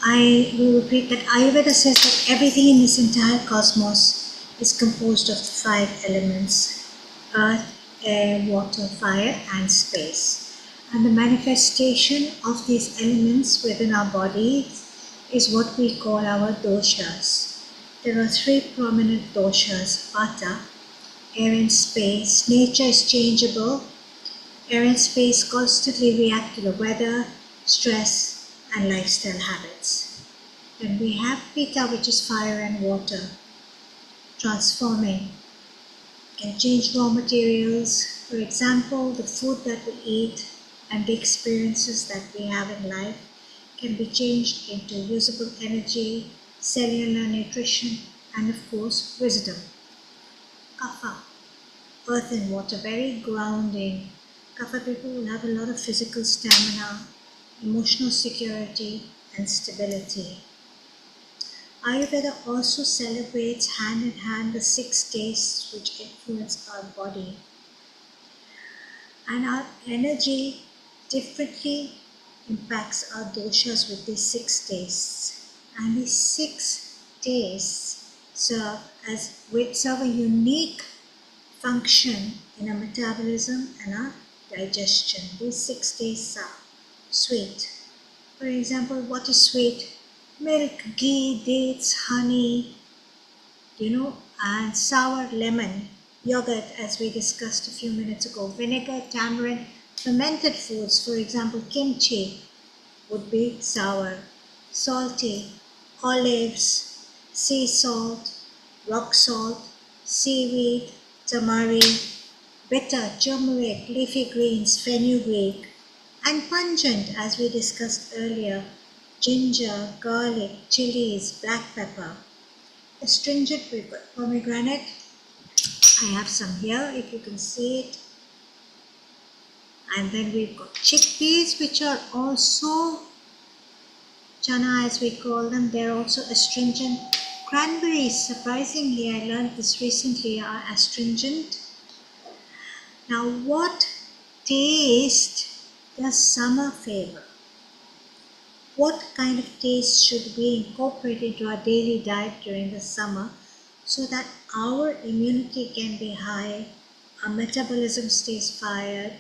D: I will repeat that Ayurveda says that everything in this entire cosmos is composed of 5 elements: earth, air, water, fire, and space. And the manifestation of these elements within our bodies is what we call our doshas. There are 3 prominent doshas: Vata, air and space. Nature is changeable. Air and space constantly react to the weather, stress, and lifestyle habits. Then we have Pitta, which is fire and water, transforming. Can change raw materials. For example, the food that we eat and the experiences that we have in life can be changed into usable energy, cellular nutrition, and of course, wisdom. Kapha, earth and water, very grounding. Kapha people will have a lot of physical stamina, emotional security, and stability. Ayurveda also celebrates hand in hand the 6 tastes which influence our body and our energy differently impacts our doshas with these 6 tastes. And these 6 tastes serve a unique function in our metabolism and our digestion. These 6 tastes are sweet. For example, what is sweet? Milk, ghee, dates, honey, and sour lemon, yogurt, as we discussed a few minutes ago, vinegar, tamarind, fermented foods, for example, kimchi would be sour, salty, olives, sea salt, rock salt, seaweed, tamari, bitter, turmeric, leafy greens, fenugreek, and pungent, as we discussed earlier, ginger, garlic, chilies, black pepper. Astringent pomegranate, I have some here if you can see it. And then we've got chickpeas, which are also chana as we call them. They're also astringent. Cranberries, surprisingly, I learned this recently, are astringent. Now, what taste does summer favor? What kind of taste should we incorporate into our daily diet during the summer so that our immunity can be high, our metabolism stays fired,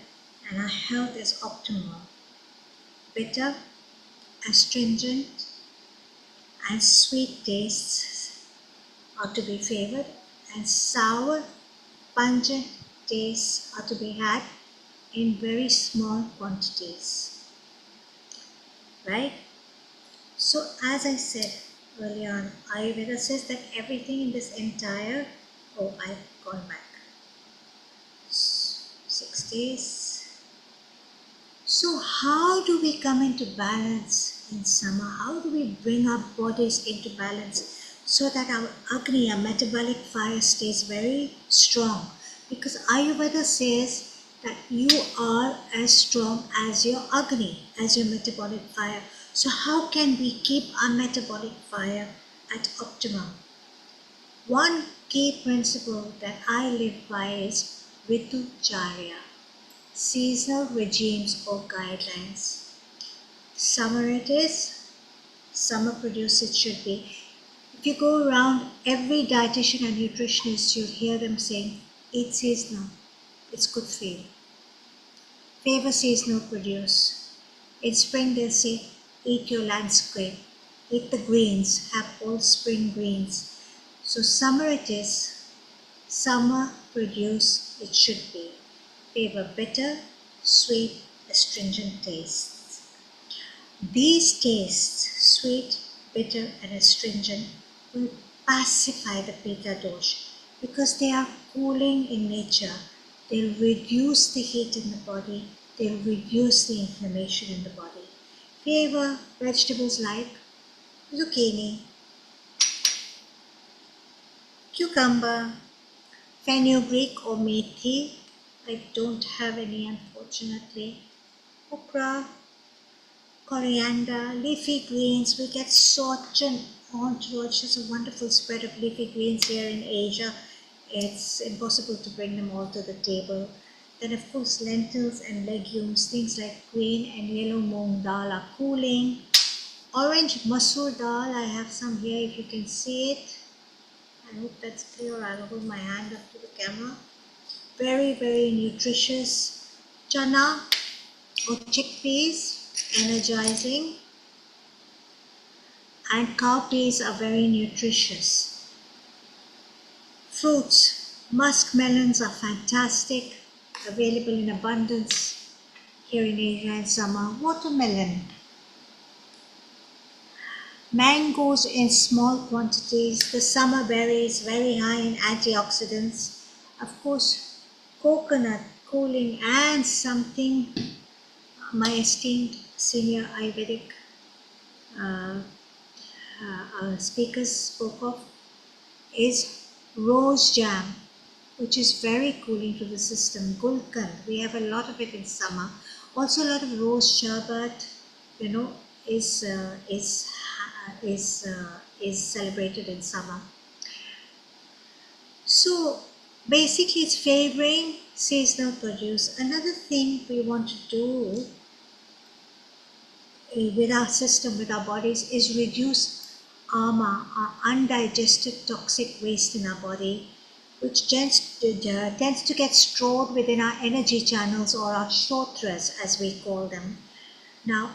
D: and our health is optimal? Bitter, astringent, and sweet tastes are to be favored, and sour, pungent tastes are to be had in very small quantities. Right? So, as I said earlier on, Ayurveda says that everything in this entire, I've gone back, 6 days. So, how do we come into balance in summer? How do we bring our bodies into balance so that our Agni, our metabolic fire, stays very strong? Because Ayurveda says that you are as strong as your Agni, as your metabolic fire. So how can we keep our metabolic fire at optimum? One key principle that I live by is Ritucharya, seasonal regimes or guidelines. Summer it is, summer produce it should be. If you go around, every dietitian and nutritionist, you'll hear them saying, eat seasonal, it's good for you. Favor seasonal produce. In spring they'll say, eat your landscape, eat the greens, have all spring greens. So summer it is, summer produce it should be. Favor bitter, sweet, astringent tastes. These tastes, sweet, bitter, and astringent, will pacify the Pitta dosh because they are cooling in nature. They'll reduce the heat in the body, they'll reduce the inflammation in the body. Favor vegetables like zucchini, cucumber, fenugreek or methi. I don't have any, unfortunately. Okra, coriander, leafy greens. We get sorghum entourage. There's a wonderful spread of leafy greens here in Asia. It's impossible to bring them all to the table. Then of course lentils and legumes, things like green and yellow moong dal are cooling. Orange masoor dal, I have some here if you can see it. I hope that's clear. I'll hold my hand up to the camera. Very, very nutritious. Chana or chickpeas, energizing. And cowpeas are very nutritious. Fruits, musk melons are fantastic, available in abundance here in Asia in summer. Watermelon. Mangoes in small quantities. The summer berries, very high in antioxidants. Of course, coconut, cooling, and something my esteemed senior Ayurvedic speakers spoke of is rose jam, which is very cooling to the system. Gulkand, we have a lot of it in summer. Also a lot of rose sharbat, is is celebrated in summer. So basically it's favoring seasonal produce. Another thing we want to do with our system, with our bodies, is reduce ama, our undigested toxic waste in our body, which tends to get stored within our energy channels, or our shotras as we call them. Now,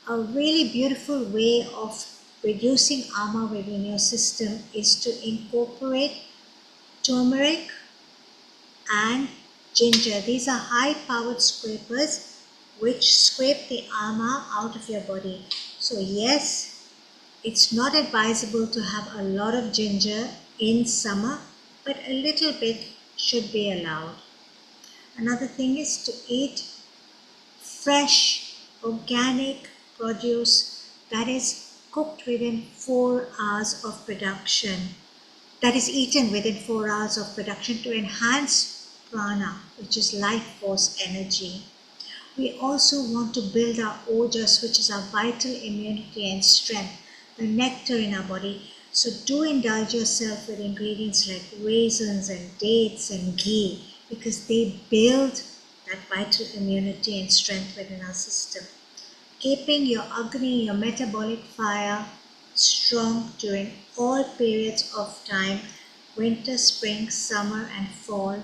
D: a really beautiful way of reducing ama within your system is to incorporate turmeric and ginger. These are high-powered scrapers which scrape the ama out of your body. So yes, it's not advisable to have a lot of ginger in summer, but a little bit should be allowed. Another thing is to eat fresh, organic produce that is cooked within 4 hours of production, that is eaten within 4 hours of production, to enhance prana, which is life force energy. We also want to build our ojas, which is our vital immunity and strength, the nectar in our body. So do indulge yourself with ingredients like raisins and dates and ghee, because they build that vital immunity and strength within our system. Keeping your agni, your metabolic fire, strong during all periods of time, winter, spring, summer and fall,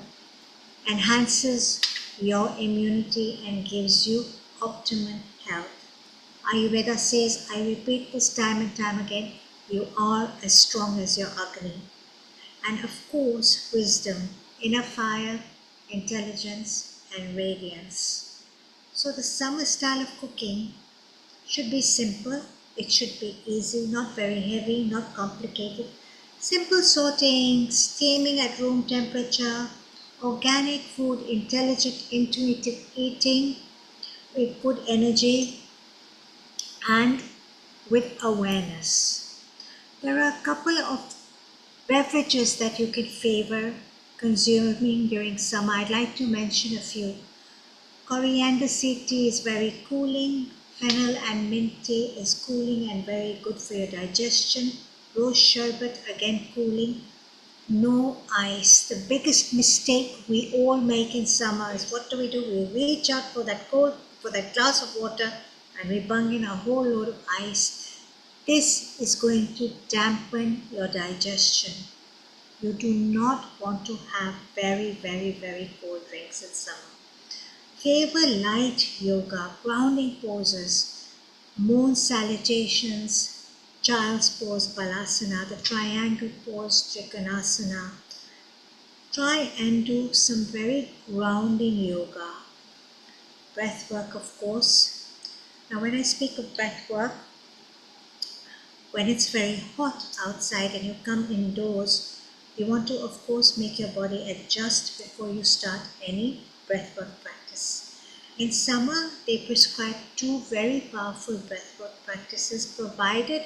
D: enhances your immunity and gives you optimum health. Ayurveda says, I repeat this time and time again, you are as strong as your agni. And of course, wisdom, inner fire, intelligence and radiance. So the summer style of cooking should be simple, it should be easy, not very heavy, not complicated. Simple sauteing, steaming at room temperature, organic food, intelligent, intuitive eating with good energy and with awareness. There are a couple of beverages that you can favor consuming during summer. I'd like to mention a few. Coriander seed tea is very cooling. Fennel and mint tea is cooling and very good for your digestion. Rose sherbet, again cooling. No ice. The biggest mistake we all make in summer is, what do? We reach out for that glass of water and we bung in a whole load of ice. This is going to dampen your digestion. You do not want to have very, very, very cold drinks in summer. Favor light yoga, grounding poses, moon salutations, child's pose, balasana, the triangle pose, trikonasana. Try and do some very grounding yoga. Breath work, of course. Now when I speak of breath work, when it's very hot outside and you come indoors, you want to, of course, make your body adjust before you start any breathwork practice. In summer, they prescribe 2 very powerful breathwork practices, provided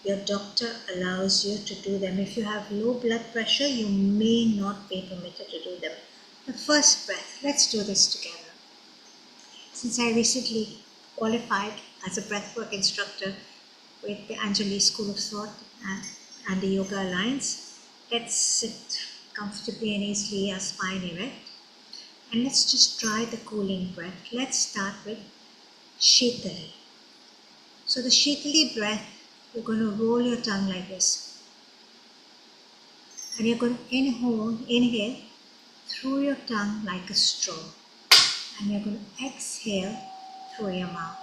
D: your doctor allows you to do them. If you have low blood pressure, you may not be permitted to do them. The first breath, let's do this together. Since I recently qualified as a breathwork instructor with the Anjali School of Thought and the Yoga Alliance, let's sit comfortably and easily, our spine erect. And let's just try the cooling breath. Let's start with Shitali. So the Shitali breath, you're going to roll your tongue like this. And you're going to inhale through your tongue like a straw. And you're going to exhale through your mouth.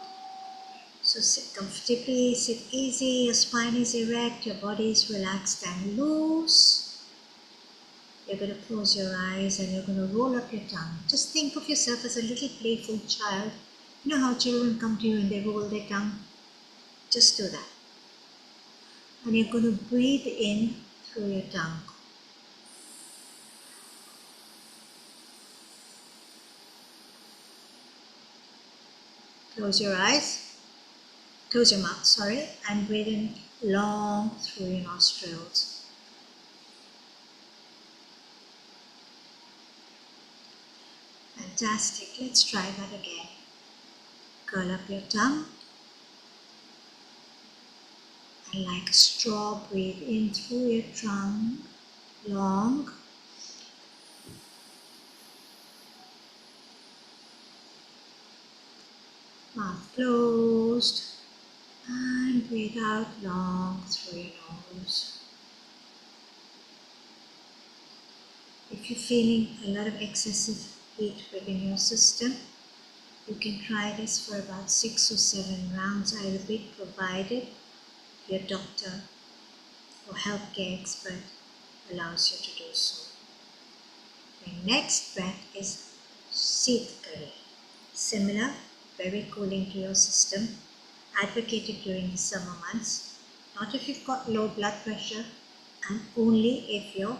D: So sit comfortably, sit easy, your spine is erect, your body is relaxed and loose. You're going to close your eyes and you're going to roll up your tongue. Just think of yourself as a little playful child. You know how children come to you and they roll their tongue? Just do that. And you're going to breathe in through your tongue. Close your eyes. Close your mouth, and breathe in long through your nostrils. Fantastic. Let's try that again. Curl up your tongue And like a straw, breathe in through your trunk, long. Mouth closed. And breathe out long through your nose. If you're feeling a lot of excessive heat within your system, you can try this for about 6 or 7 rounds. Ayurvedic provided your doctor or healthcare expert allows you to do so. The next breath is Seethkari. Similar, very cooling to your system. Advocated during the summer months. Not if you've got low blood pressure, and only if your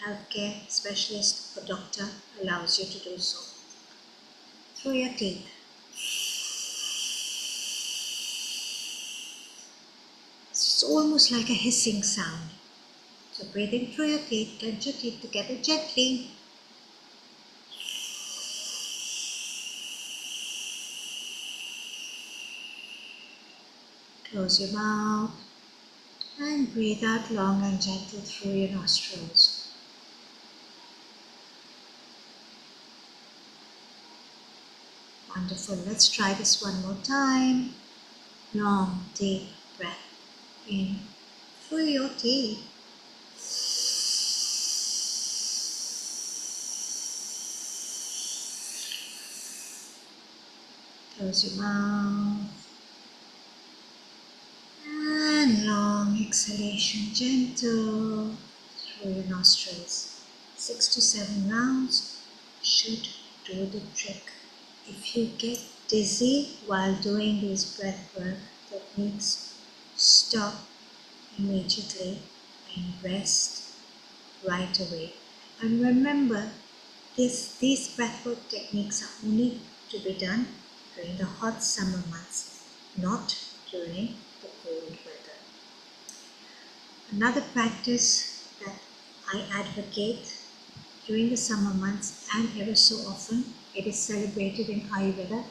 D: healthcare specialist or doctor allows you to do so. Through your teeth. It's almost like a hissing sound. So breathe in through your teeth, clench your teeth together gently. Close your mouth and breathe out long and gentle through your nostrils. Wonderful. Let's try this one more time. Long, deep breath in through your teeth. Close your mouth. And long exhalation, gentle through your nostrils. 6 to 7 rounds should do the trick. If you get dizzy while doing these breathwork techniques, stop immediately and rest right away. And remember, these breathwork techniques are only to be done during the hot summer months, not during the cold weather. Another practice that I advocate during the summer months and ever so often, it is celebrated in Ayurveda,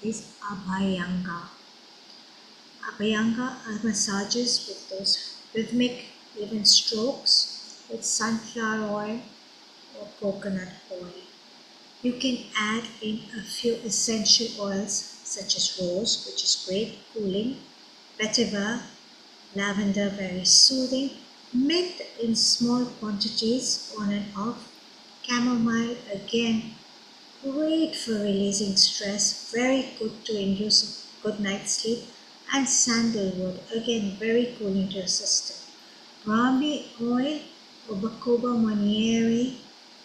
D: is Abhyanga. Abhyanga are massages with those rhythmic even strokes with sunflower oil or coconut oil. You can add in a few essential oils such as rose, which is great, cooling, vetiver, lavender, very soothing, mint in small quantities on and off, chamomile, again, great for releasing stress, very good to induce a good night's sleep, and sandalwood, again, very cooling to your system. Brahmi oil or Bacoba Monieri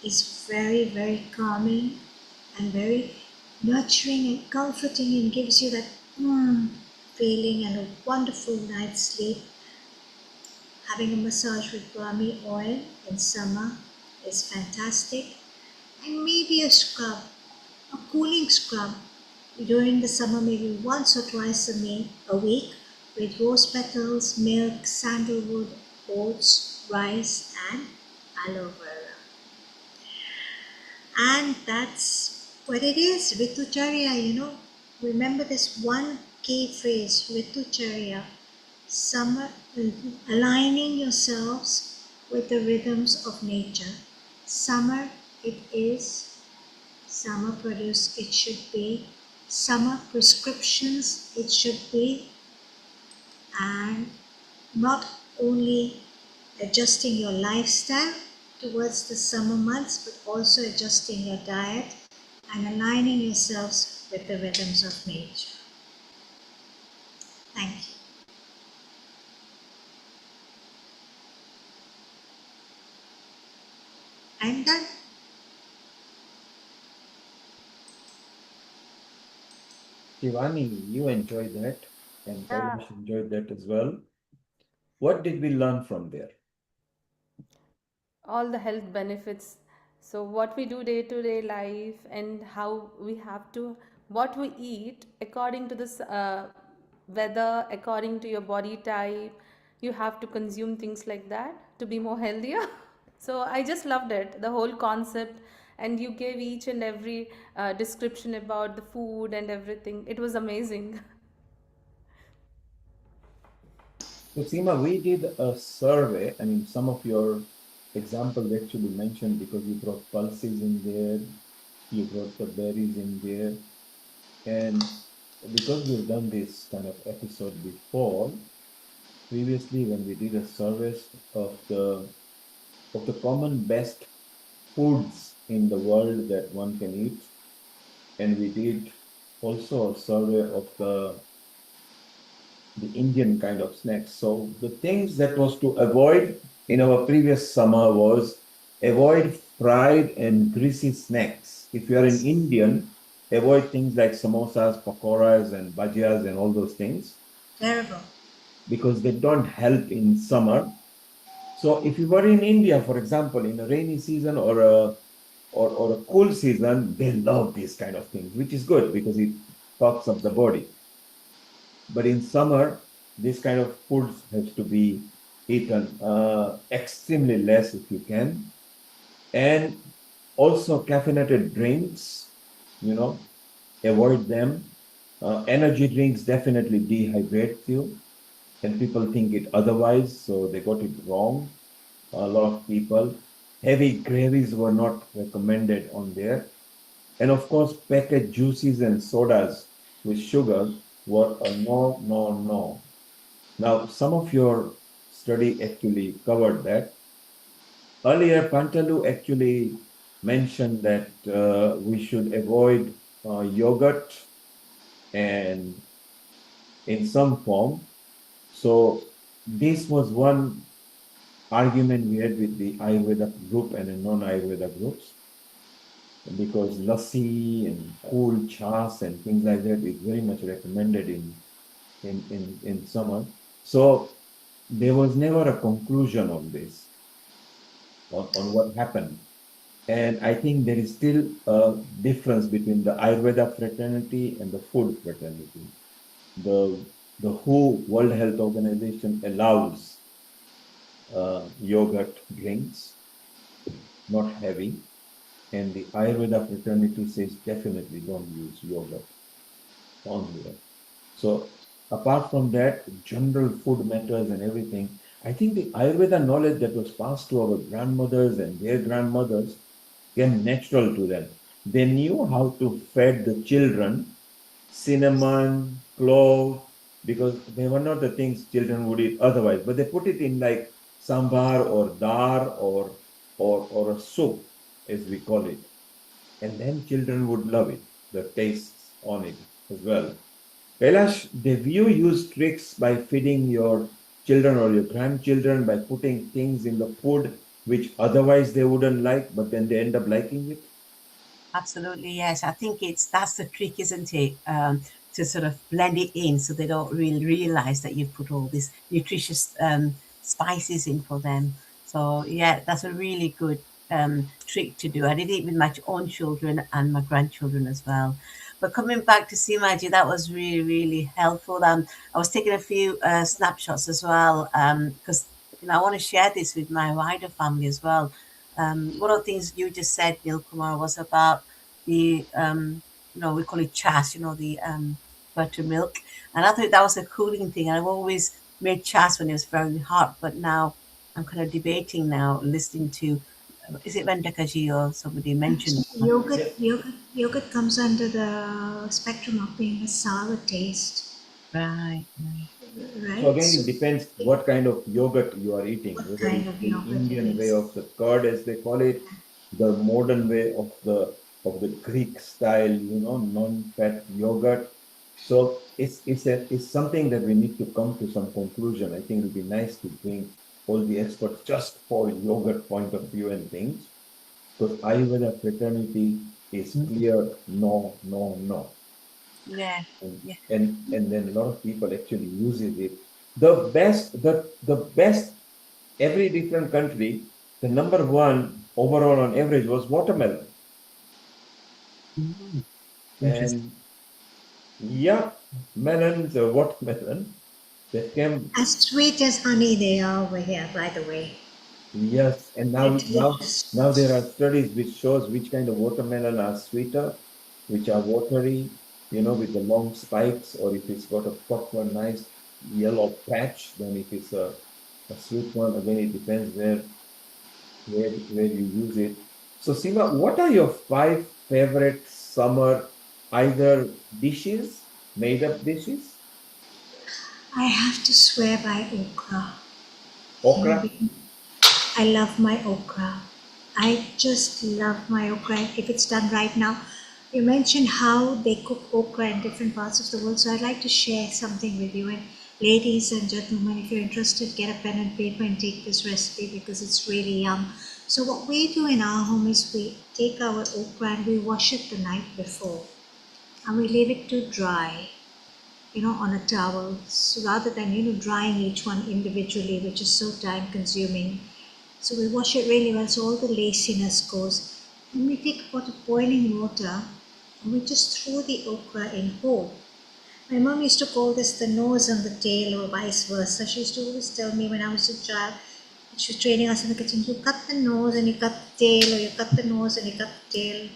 D: is very, very calming and very nurturing and comforting and gives you that feeling and a wonderful night's sleep. Having a massage with Brahmi oil in summer is fantastic. And maybe a scrub, a cooling scrub during the summer, maybe once or twice a week with rose petals, milk, sandalwood, oats, rice and aloe vera. And that's what it is, Ritucharya, Remember this one key phrase, Ritucharya, summer, aligning yourselves with the rhythms of nature. Summer it is, summer produce it should be, summer prescriptions it should be, and not only adjusting your lifestyle towards the summer months, but also adjusting your diet and aligning yourselves with the rhythms of nature. Thank you. I'm done.
G: Shivani, you enjoyed that, and
H: Yeah,
G: Kailash enjoyed that as well. What did we learn from there?
H: all the health benefits. So what we do day to day life and how we have to, what we eat according to this weather, according to your body type, you have to consume things like that to be more healthier. So I just loved it, the whole concept, and you gave each and every description about the food and everything. It was amazing.
G: So Seema, we did a survey. I mean, some of your examples actually mentioned because you brought pulses in there, you brought the berries in there. And because we've done this kind of episode before, previously when we did a survey of the common best foods in the world that one can eat, and we did also a survey of the Indian kind of snacks. So the things that was to avoid in our previous summer was avoid fried and greasy snacks. If you are an Indian, avoid things like samosas, pakoras, and bhajias and all those things
D: Terrible.
G: because they don't help in summer. So if you were in India, for example, in a rainy season or a cool season, they love these kind of things, which is good because it talks up the body. But in summer, this kind of foods has to be eaten extremely less if you can. And also caffeinated drinks, avoid them. Energy drinks definitely dehydrate you, and people think it otherwise, so they got it wrong. A lot of people. Heavy gravies were not recommended on there. And of course, packaged juices and sodas with sugar were a no, no, no. Now, some of your study actually covered that. Earlier, Pantalu actually mentioned that we should avoid yogurt and in some form. So this was one argument we had with the Ayurveda group and the non-Ayurveda groups, because lassi and cool chas and things like that is very much recommended in summer. So there was never a conclusion on this, on what happened. And I think there is still a difference between the Ayurveda fraternity and the food fraternity. The WHO, World Health Organization, allows yogurt drinks, not heavy. And the Ayurveda fraternity says definitely don't use yogurt on there. So apart from that, general food matters and everything. I think the Ayurveda knowledge that was passed to our grandmothers and their grandmothers came natural to them. They knew how to feed the children cinnamon, clove, because they were not the things children would eat otherwise. But they put it in like sambar or dar or a soup, as we call it. And then children would love it, the tastes on it as well. Kailash, have you used tricks by feeding your children or your grandchildren by putting things in the food which otherwise they wouldn't like, but then they end up liking it?
F: Absolutely, yes. I think that's the trick, isn't it? To sort of blend it in so they don't really realize that you've put all these nutritious spices in for them. So yeah, that's a really good trick to do. I did it with my own children and my grandchildren as well. But coming back to Seemaji, that was really, really helpful. I was taking a few snapshots as well because I want to share this with my wider family as well. One of the things you just said, Neil Kumar, was about the we call it chas, the buttermilk, and I thought that was a cooling thing. I've always made chas when it was very hot, but now I'm kind of debating now, listening to is it Vendakaji or somebody mentioned
D: Yogurt comes under the spectrum of being a sour taste.
F: right.
D: Right.
G: So again, it depends what kind of yogurt you are eating,
D: What
G: whether
D: kind
G: it's
D: of
G: the
D: yogurt it
G: Indian way
D: is.
G: of the curd, as they call it, the modern way of the Greek style, non-fat yogurt. So it's something that we need to come to some conclusion. I think it would be nice to bring all the experts just for yogurt point of view and things, because Ayurveda fraternity is clear, no, no, no.
F: Yeah.
G: And then a lot of people actually uses it. The best every different country, the number one overall on average was watermelon.
F: Interesting.
G: And yeah, melons or watermelon that came.
D: As sweet as honey they are over here, by the way.
G: Yes, and now there are studies which shows which kind of watermelon are sweeter, which are watery, with the long spikes, or if it's got a proper nice yellow patch than if it's a sweet one. Again, it depends where you use it. So Seema, what are your 5 favorite summer either dishes, made up dishes?
D: I have to swear by okra.
G: Okra?
D: I love my okra. I just love my okra if it's done right now. You mentioned how they cook okra in different parts of the world, so I'd like to share something with you. And ladies and gentlemen, if you're interested, get a pen and paper and take this recipe because it's really yum. So what we do in our home is we take our okra and we wash it the night before, and we leave it to dry, on a towel. So rather than drying each one individually, which is so time consuming. So we wash it really well so all the laciness goes. Then we take a pot of boiling water and we just throw the okra in whole. My mom used to call this the nose and the tail or vice versa. She used to always tell me when I was a child, she was training us in the kitchen, you cut the nose and you cut the tail, or you cut the nose and you cut the tail.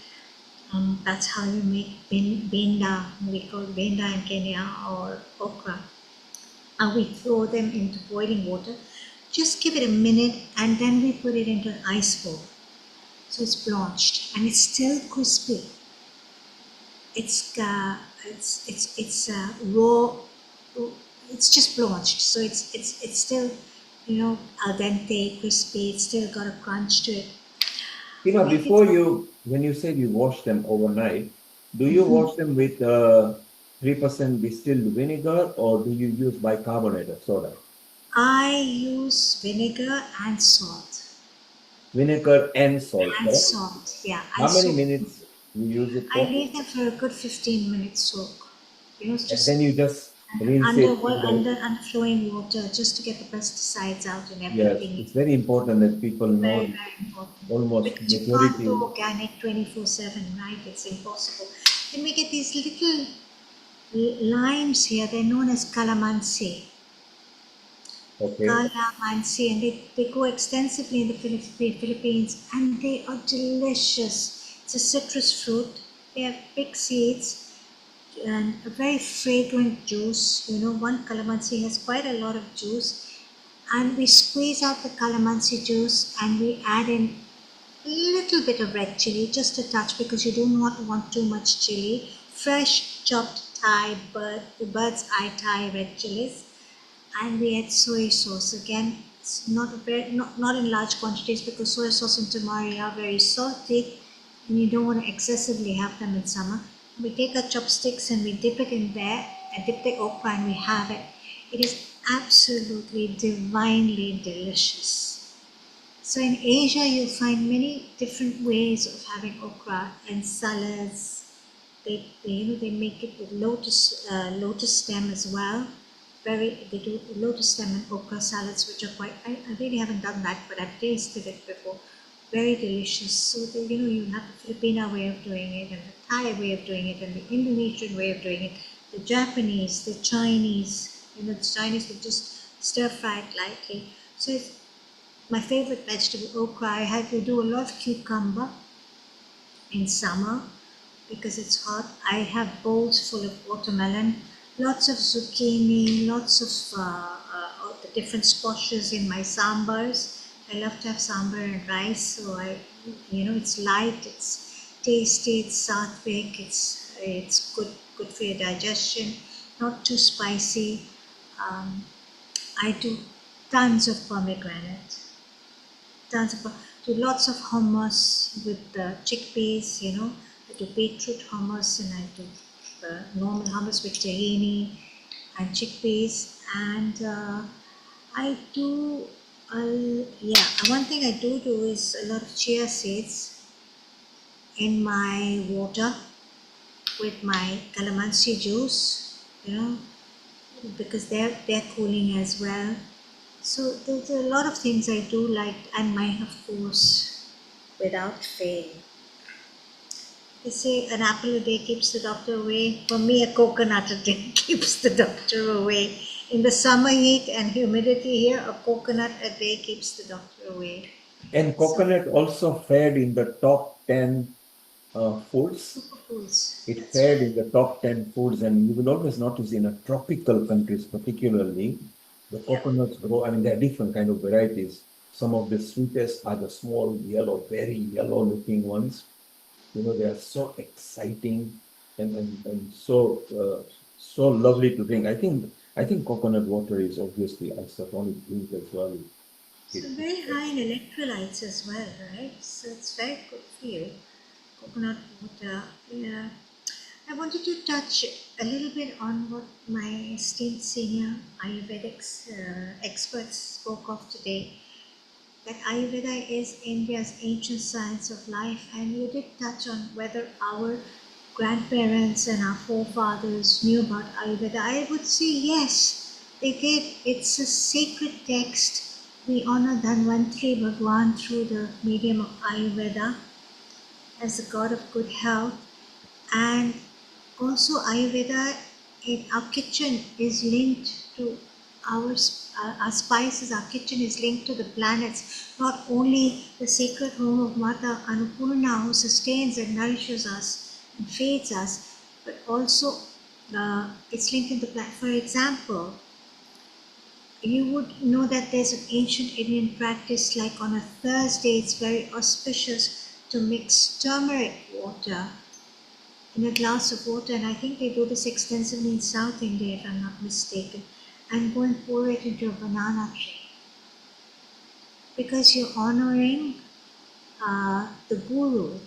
D: That's how you make benda, we call benda in Kenya, or okra. And we throw them into boiling water. Just give it a minute and then we put it into an ice bowl. So it's blanched and it's still crispy. It's raw. It's just blanched, so it's still al dente, crispy. It's still got a crunch to it.
G: Seema, when you said you wash them overnight, do you wash them with 3% distilled vinegar or do you use bicarbonate of soda?
D: I use vinegar and salt.
G: Vinegar and salt,
D: And
G: correct?
D: salt, yeah.
G: How many minutes you use it for?
D: I leave them for a good 15 minutes soak.
G: And then you just rinse it.
D: Under flowing water, just to get the pesticides out and everything.
G: Yes, it's very important that people know.
D: Very, very important.
G: Almost
D: Because you can't do organic 24/7, right? It's impossible. Then we get these little limes here. They're known as calamansi.
G: Okay.
D: Calamansi, and they grow extensively in the Philippines, and they are delicious. It's a citrus fruit. They have big seeds and a very fragrant juice. One calamansi has quite a lot of juice, and we squeeze out the calamansi juice and we add in a little bit of red chili, just a touch, because you do not want too much chili. Fresh chopped bird's eye Thai red chilies, and we add soy sauce. Again, it's not in large quantities because soy sauce and tamari are very salty, and you don't want to excessively have them in summer. We take our chopsticks and we dip it in there, and dip the okra, and we have it. It is absolutely divinely delicious. So in Asia, you'll find many different ways of having okra and salads. They make it with lotus stem as well. They do lotus stem and okra salads, which are quite. I really haven't done that, but I've tasted it before. Very delicious. So you have the Filipino way of doing it, and the Thai way of doing it, and the Indonesian way of doing it, the Japanese, the Chinese. The Chinese would just stir fry it lightly. So it's my favorite vegetable, okra. We do a lot of cucumber in summer because it's hot. I have bowls full of watermelon, lots of zucchini, lots of the different squashes in my sambars. I love to have sambar and rice, so it's light, it's tasty, it's sattvic, it's good for your digestion, not too spicy. I do tons of pomegranate, do lots of hummus with the chickpeas. I do beetroot hummus, and I do normal hummus with tahini and chickpeas, and I do. One thing I do is a lot of chia seeds in my water with my calamansi juice, because they're cooling as well. So there's a lot of things I do like, and of course, without fail. They say an apple a day keeps the doctor away. For me, a coconut a day keeps the doctor away. In the summer heat and humidity here, a coconut a day keeps the doctor away.
G: And coconut also fared in the top 10 foods.
D: Superfoods.
G: It
D: That's
G: fared
D: right.
G: in the top 10 foods, and you will always notice in a tropical countries, particularly, the
D: Yeah.
G: coconuts grow. I mean, there are different kind of varieties. Some of the sweetest are the small, yellow, very yellow-looking ones. You know, they are so exciting and so so lovely to drink. I think coconut water is obviously isotonic drink as well.
D: So very high in electrolytes as well, right? So it's very good for you. Coconut water. Yeah. I wanted to touch a little bit on what my esteemed senior Ayurvedics experts spoke of today. That Ayurveda is India's ancient science of life, and you did touch on whether our grandparents and our forefathers knew about Ayurveda. I would say yes, they did. It's a sacred text. We honor Dhanvantri Bhagwan through the medium of Ayurveda as the god of good health, and also Ayurveda in our kitchen is linked to our spices. Our kitchen is linked to the planets, not only the sacred home of Mata Annapurna who sustains and nourishes us and feeds us, but also it's linked in the planet. For example, you would know that there's an ancient Indian practice like on a Thursday it's very auspicious to mix turmeric water in a glass of water, and I think they do this extensively in South India, if I'm not mistaken, and go and pour it into a banana tree. Because you're honoring the Guru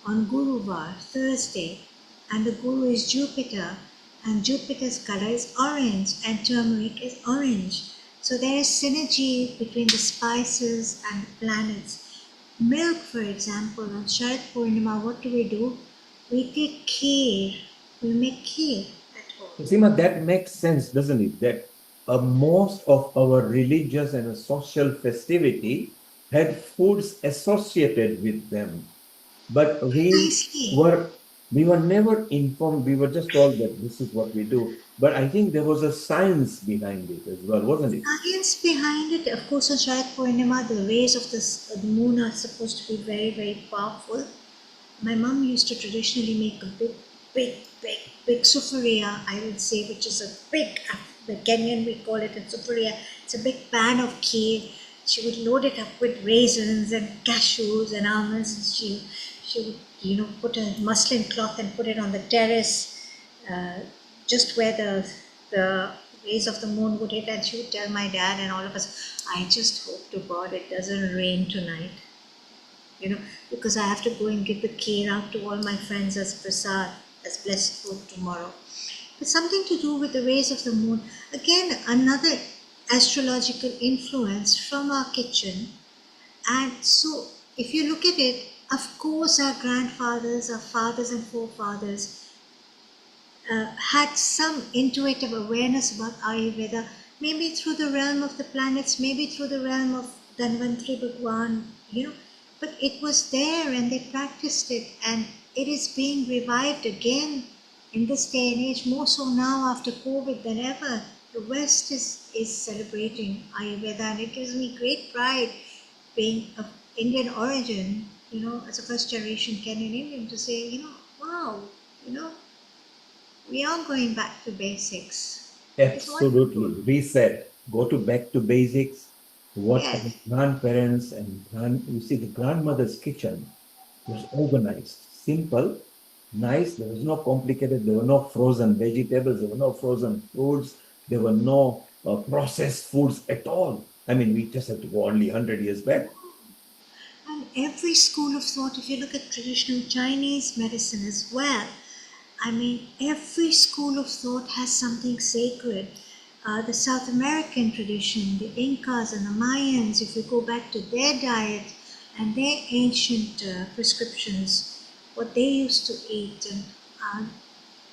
D: on Guruvar, Thursday, and the Guru is Jupiter, and Jupiter's color is orange, and turmeric is orange. So there is synergy between the spices and the planets. Milk, for example, on Sharad Purnima, what do? We take kheer. We make kheer at home.
G: Seema, that makes sense, doesn't it? That most of our religious and social festivity had foods associated with them, but
D: Precisely.
G: we were never informed. We were just told that this is what we do. But I think there was a science behind it as well, wasn't it?
D: Science behind it, of course, on Sharad Purnima, the rays of the moon are supposed to be very, very powerful. My mom used to traditionally make a big sufuria, I would say, which is a big, the Kenyan we call it a sufuria. It's a big pan of kheer. She would load it up with raisins and cashews and almonds, and she would, put a muslin cloth and put it on the terrace, just where the rays of the moon would hit, and she would tell my dad and all of us, I just hope to God it doesn't rain tonight. Because I have to go and give the kheer out to all my friends as prasad, as blessed food tomorrow. But something to do with the rays of the moon. Again, another astrological influence from our kitchen. And so, if you look at it, of course, our grandfathers, our fathers and forefathers had some intuitive awareness about Ayurveda, maybe through the realm of the planets, maybe through the realm of Dhanvantri Bhagwan, but it was there and they practiced it, and it is being revived again in this day and age, more so now after COVID than ever. The West is celebrating Ayurveda, and it gives me great pride being of Indian origin, as a first generation Kenyan Indian, to say, wow, we are going back to basics. It's
G: Absolutely.
D: wonderful.
G: Reset. Go to back to basics. What
D: Yes.
G: our grandparents and you see, the grandmother's kitchen was organized, simple, nice. There was no complicated. There were no frozen vegetables. There were no frozen fruits. There were no processed foods at all. I mean, we just have to go only 100 years back.
D: And every school of thought, if you look at traditional Chinese medicine as well, I mean, every school of thought has something sacred. The South American tradition, the Incas and the Mayans, if you go back to their diet and their ancient prescriptions, what they used to eat, and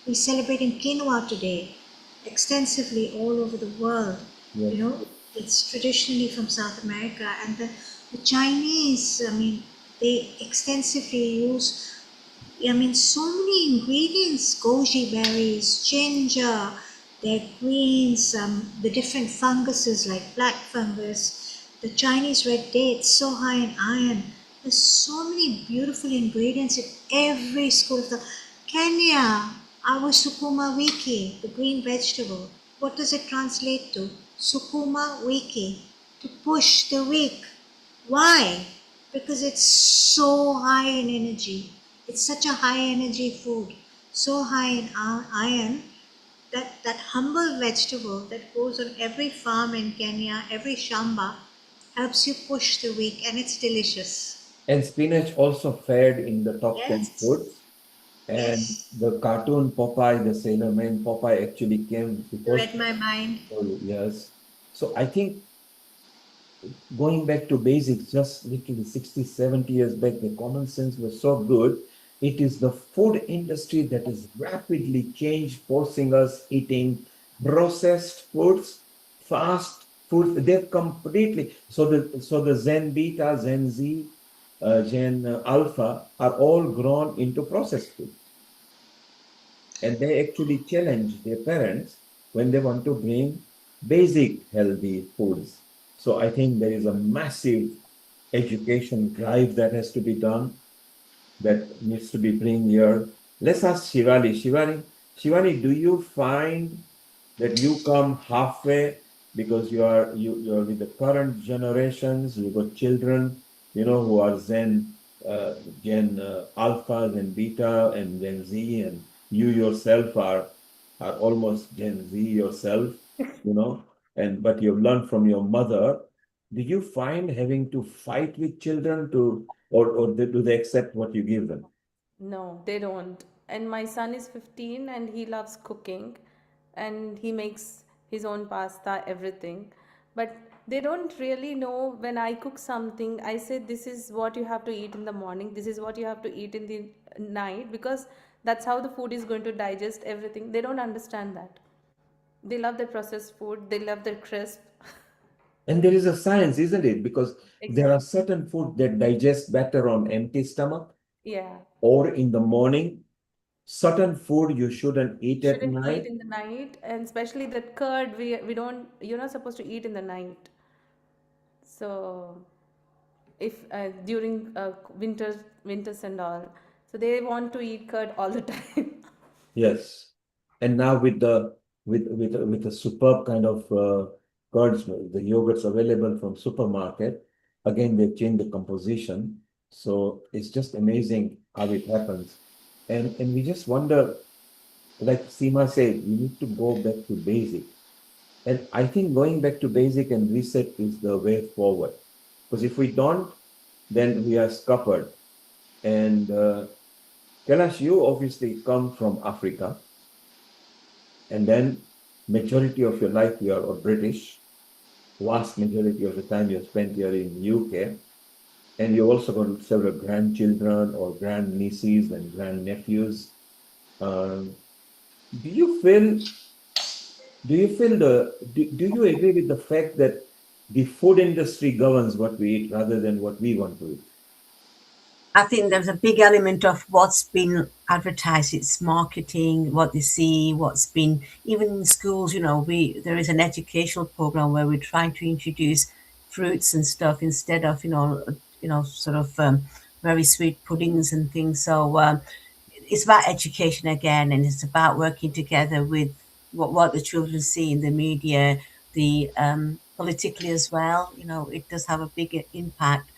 D: we're celebrating quinoa today extensively all over the world.
G: Yes.
D: It's traditionally from South America, and the Chinese, I mean, they extensively use, so many ingredients, goji berries, ginger, their greens, the different funguses like black fungus, the Chinese red dates, so high in iron. There's so many beautiful ingredients in every school of thought. Kenya, our sukuma wiki, the green vegetable. What does it translate to? Sukuma wiki, to push the weak. Why? Because it's so high in energy. It's such a high energy food, so high in iron that humble vegetable that grows on every farm in Kenya, every shamba, helps you push the weak, and it's delicious.
G: And spinach also fared in the top 10
D: Yes,
G: foods. And
D: yes.
G: the cartoon Popeye, the Sailor Man Popeye, actually came
D: You
G: before.
D: read my mind.
G: Oh, yes. So I think going back to basics, just literally 60, 70 years back, the common sense was so good. It is the food industry that has rapidly changed, forcing us eating processed foods, fast food. They've completely, so the Zen Beta, Zen Z, Gen Alpha are all grown into processed food. And they actually challenge their parents when they want to bring basic healthy foods. So I think there is a massive education drive that has to be done, that needs to be bring here. Let's ask Shivani. Shivani, do you find that you come halfway because you're with the current generations, you've got children, who are Gen Alpha, Gen Beta, and Gen Z, and you yourself are almost Gen Z yourself, but you've learned from your mother. Do you find having to fight with children or do they accept what you give them?
H: No, they don't. And my son is 15 and he loves cooking and he makes his own pasta, everything. But they don't really know when I cook something, I say this is what you have to eat in the morning, this is what you have to eat in the night, because that's how the food is going to digest everything. They don't understand that. They love their processed food, they love their crisp.
G: And there is a science, isn't it? Because there are
H: Exactly.
G: certain food that digest better on empty stomach
H: Yeah.
G: or in the morning. Certain food you shouldn't eat at
H: Shouldn't eat
G: night.
H: in the night, and especially that curd we don't, you're not supposed to eat in the night. So if during winters and all, so they want to eat curd all the time.
G: Yes. And now with the superb kind of curds, the yogurts available from supermarket, again they've changed the composition. So it's just amazing how it happens. And we just wonder, like Seema said, we need to go back to basic. And I think going back to basic and reset is the way forward. Because if we don't, then we are scuppered. And Kailash, you obviously come from Africa, and then majority of your life you are British. Vast majority of the time you spent here in UK, and you also got several grandchildren or grandnieces and grandnephews. Um, do you feel do you agree with the fact that the food industry governs what we eat rather than what we want to eat?
F: I think there's a big element of what's been advertised. It's marketing, what they see, what's been even in schools. There is an educational program where we're trying to introduce fruits and stuff instead of sort of very sweet puddings and things. So it's about education again, and it's about working together with what the children see in the media, the politically as well. It does have a big impact,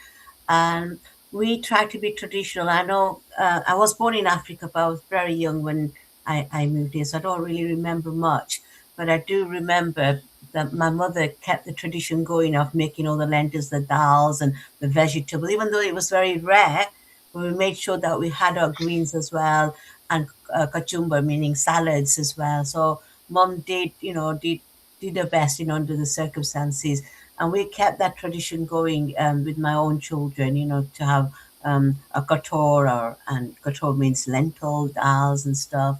F: and we try to be traditional. I know I was born in Africa, but I was very young when I moved here, so I don't really remember much. But I do remember that my mother kept the tradition going of making all the lentils, the dals, and the vegetables, even though it was very rare. But we made sure that we had our greens as well, and kachumba, meaning salads as well. So mom did her best, under the circumstances, and we kept that tradition going with my own children, to have a kator, and kator means lentil, dals and stuff.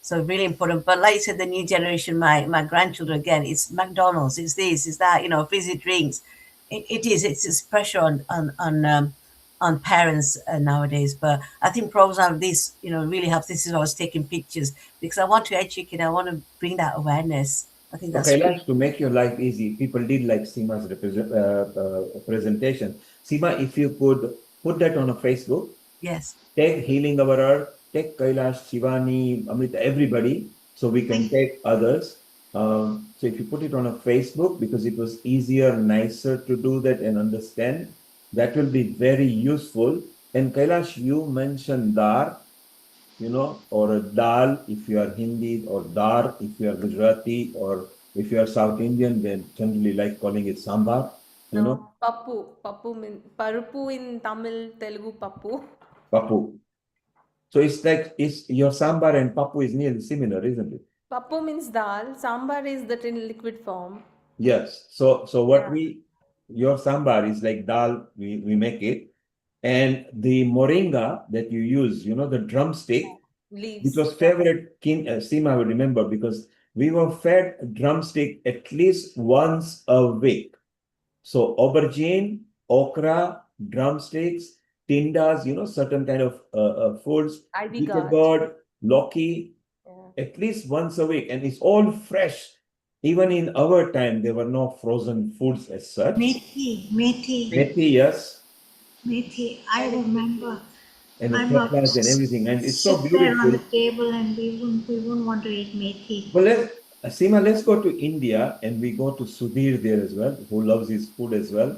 F: So really important. But like you said, the new generation, my grandchildren, again, it's McDonald's, it's this, it's that, fizzy drinks. It's just pressure on parents nowadays. But I think programs like this, really helps. This is why I was taking pictures, because I want to educate, I want to bring that awareness. I think
G: So
F: that's
G: Kailash, to make your life easy, people did like Seema's presentation. Seema, if you could put that on a Facebook,
F: Yes.
G: take Healing Our Earth, take Kailash, Shivani, Amrita, everybody, so we can take others. So if you put it on a Facebook, because it was easier, nicer to do that and understand, that will be very useful. And Kailash, you mentioned dar, or a dal if you are Hindi, or dar if you are Gujarati, or if you are South Indian, then generally like calling it sambar,
H: No, pappu. Pappu means parupu in Tamil, Telugu, pappu.
G: papu. So it's your sambar and papu is nearly similar, isn't it?
H: Pappu means dal. Sambar is that in liquid form.
G: Yes. So
H: Yeah.
G: your sambar is like dal, we make it. And the moringa that you use, the drumstick, which
H: Leaves.
G: was favorite Seema, I would remember, because we were fed drumstick at least once a week. So aubergine, okra, drumsticks, tindas, certain kind of foods,
H: Ivy
G: bitter
H: gourd.
G: gourd, loki,
H: Yeah.
G: at least once a week, and it's all fresh. Even in our time, there were no frozen foods as such.
D: Methi.
G: Methi, yes,
D: I remember.
G: and the
D: I'm not
G: chaklas and everything, and it's so
D: sit there on
G: beautiful.
D: the table and we wouldn't want to eat methi.
G: Well, Seema, let's go to India, and we go to Sudhir there as well, who loves his food as well.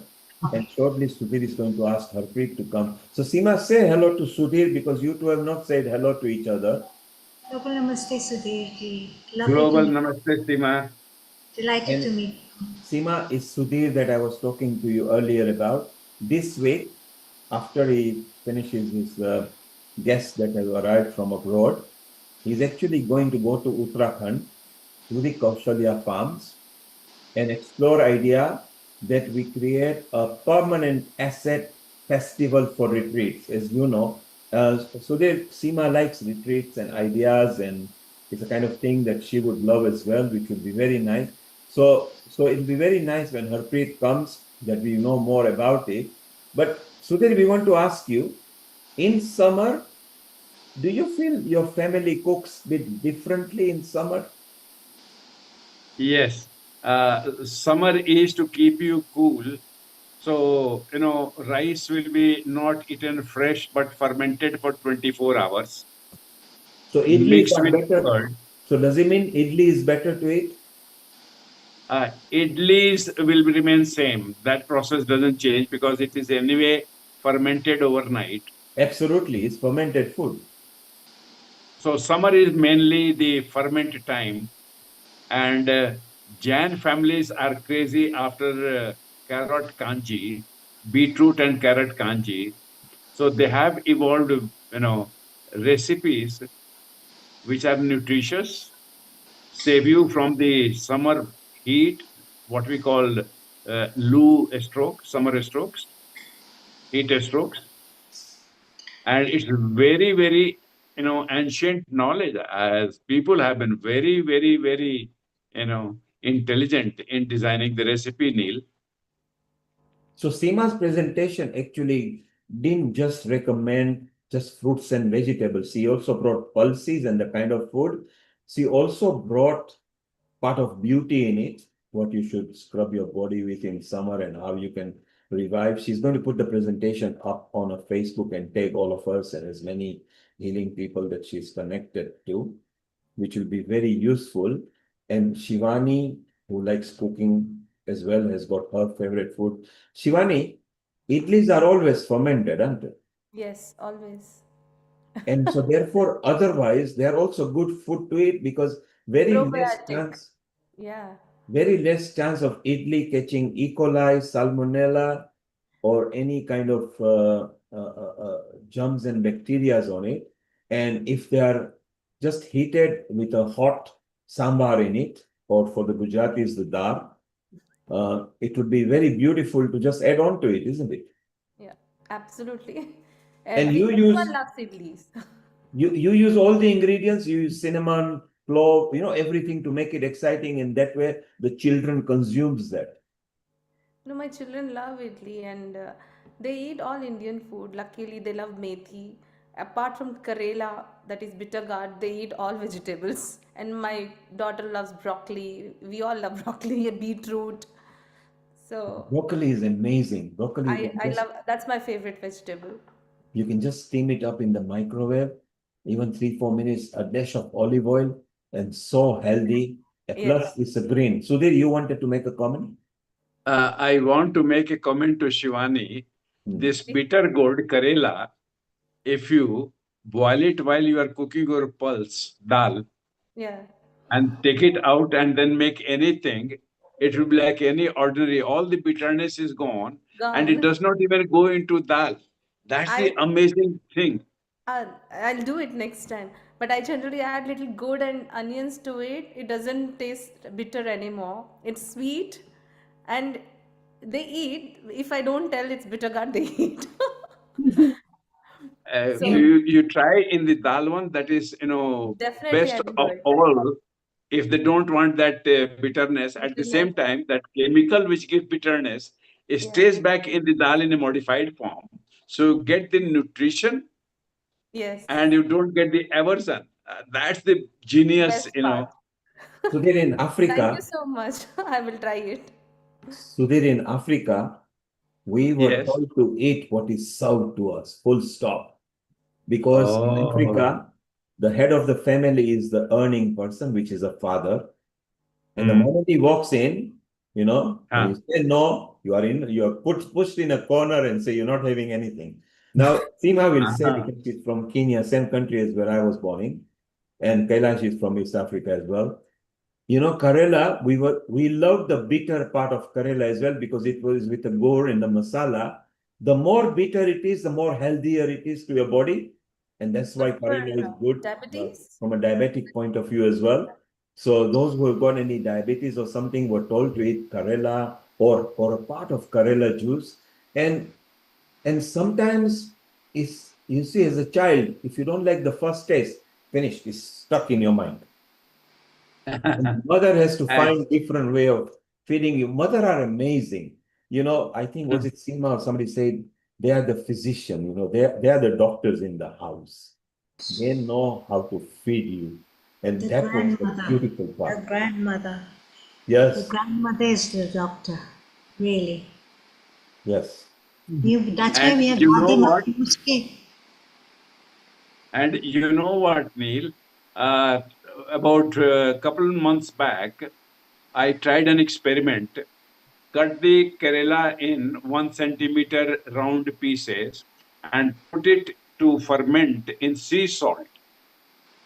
G: And shortly, Sudhir is going to ask Harpreet to come. So, Seema, say hello to Sudhir, because you two have not said hello to each other.
D: Global Namaste, Sudhir ji. Lovely
K: Global
D: to meet
K: Namaste, Seema.
D: Delighted to
G: And
D: meet you.
G: Seema is Sudhir that I was talking to you earlier about. This week, after he finishes his guests that have arrived from abroad, he's actually going to go to Uttarakhand to the Kaushalya farms and explore idea that we create a permanent asset festival for retreats. As you know, Sudhir, Seema likes retreats and ideas, and it's a kind of thing that she would love as well, which would be very nice. So it'll be very nice when Harpreet comes that we know more about it. But Sudhir, we want to ask you, in summer, do you feel your family cooks a bit differently in summer?
K: Yes. Summer is to keep you cool. So, rice will be not eaten fresh but fermented for 24 hours,
G: So idlis
K: mixed
G: are
K: with
G: better.
K: curd.
G: So does it mean idli is better to eat?
K: Idlis will remain same. That process doesn't change because it is anyway fermented overnight.
G: Absolutely, it's fermented food.
K: So summer is mainly the ferment time, and Jain families are crazy after carrot kanji, beetroot and carrot kanji. So they have evolved, recipes which are nutritious, save you from the summer heat, what we call summer strokes, heat strokes. And it's very, very, ancient knowledge, as people have been very, very, very, intelligent in designing the recipe, Neil.
G: So Seema's presentation actually didn't just recommend just fruits and vegetables. She also brought pulses and the kind of food. She also brought part of beauty in it, what you should scrub your body with in summer and how you can revive. She's going to put the presentation up on her Facebook and tag all of us and as many healing people that she's connected to, which will be very useful. And Shivani, who likes cooking as well, has got her favorite food. Shivani, idlis are always fermented, aren't they?
H: Yes, always.
G: And so therefore, otherwise, they are also good food to eat because
H: Probiotic. Yeah.
G: very less chance of idli catching E. coli, salmonella, or any kind of germs and bacteria on it. And if they are just heated with a hot sambar in it, or for the Gujaratis, the dal, it would be very beautiful to just add on to it, isn't it?
H: Yeah, absolutely.
G: And
H: Everyone loves idlis.
G: you use all the ingredients, you use cinnamon, clove, everything to make it exciting, and that way the children consumes that.
H: No, my children love idli and they eat all Indian food. Luckily, they love methi. Apart from karela, that is bitter gourd, they eat all vegetables. And my daughter loves broccoli. We all love broccoli, beetroot. So
G: Broccoli is amazing. Broccoli,
H: I love, that's my favorite vegetable.
G: you can just steam it up in the microwave, even 3-4 minutes, a dash of olive oil, and so healthy. Plus,
H: Yes.
G: it's a green. Sudhir, you wanted to make a comment?
K: I want to make a comment to Shivani. This bitter gourd Karela, if you boil it while you are cooking your pulse, dal,
H: Yeah.
K: and take it out and then make anything, it will be like any ordinary. All the bitterness is gone and it
H: Gone.
K: does not even go into dal. That's the
H: I
K: amazing thing.
H: I'll do it next time. But I generally add little gourd and onions to it. It doesn't taste bitter anymore. It's sweet, and they eat. If I don't tell it's bitter gourd, they eat. So
K: You try in the dal one, that is,
H: definitely
K: best
H: I'll do
K: of
H: it.
K: all. If they don't want that bitterness, at the
H: Bitterness.
K: same time, that chemical which gives bitterness, it
H: Yeah.
K: stays back in the dal in a modified form. So get the nutrition
H: Yes.
K: and you don't get the aversion. That's the genius,
H: Best part.
G: Sudhir, in
H: Thank you
G: Africa,
H: so much. I will try it.
G: we were
K: Yes.
G: told to eat what is served to us, full stop. Because in
K: Oh.
G: Africa, the head of the family is the earning person, which is a father. And the
K: Mm.
G: moment he walks in, when you
K: Huh.
G: say no, you're pushed in a corner and say you're not having anything. Now, Seema will say,
K: Uh-huh.
G: because she's from Kenya, same country as where I was born in, and Kailash is from East Africa as well. Karela, we loved the bitter part of Karela as well because it was with the gore and the masala. The more bitter it is, the more healthier it is to your body. And that's why
H: Good for
G: Karela is good
H: diabetes.
G: from a diabetic point of view as well. So those who have got any diabetes or something were told to eat Karela or a part of Karela juice. And sometimes you see as a child, if you don't like the first taste, finished, it's stuck in your mind. And mother has to find different way of feeding you. Mother are amazing. I think was it Seema or somebody said they are the physician, they are the doctors in the house. They know how to feed you. And
D: The
G: that was the
D: grandmother.
G: beautiful
D: The
G: part.
D: grandmother. The
G: Yes,
D: grandmother is the doctor. Really.
G: yes.
D: That's why
K: And
D: we have
K: you know
D: Gandhi
K: what?
D: Namaste.
K: And you know what, Neil? About a couple of months back, I tried an experiment. Cut the Kerala in 1 centimeter round pieces and put it to ferment in sea salt,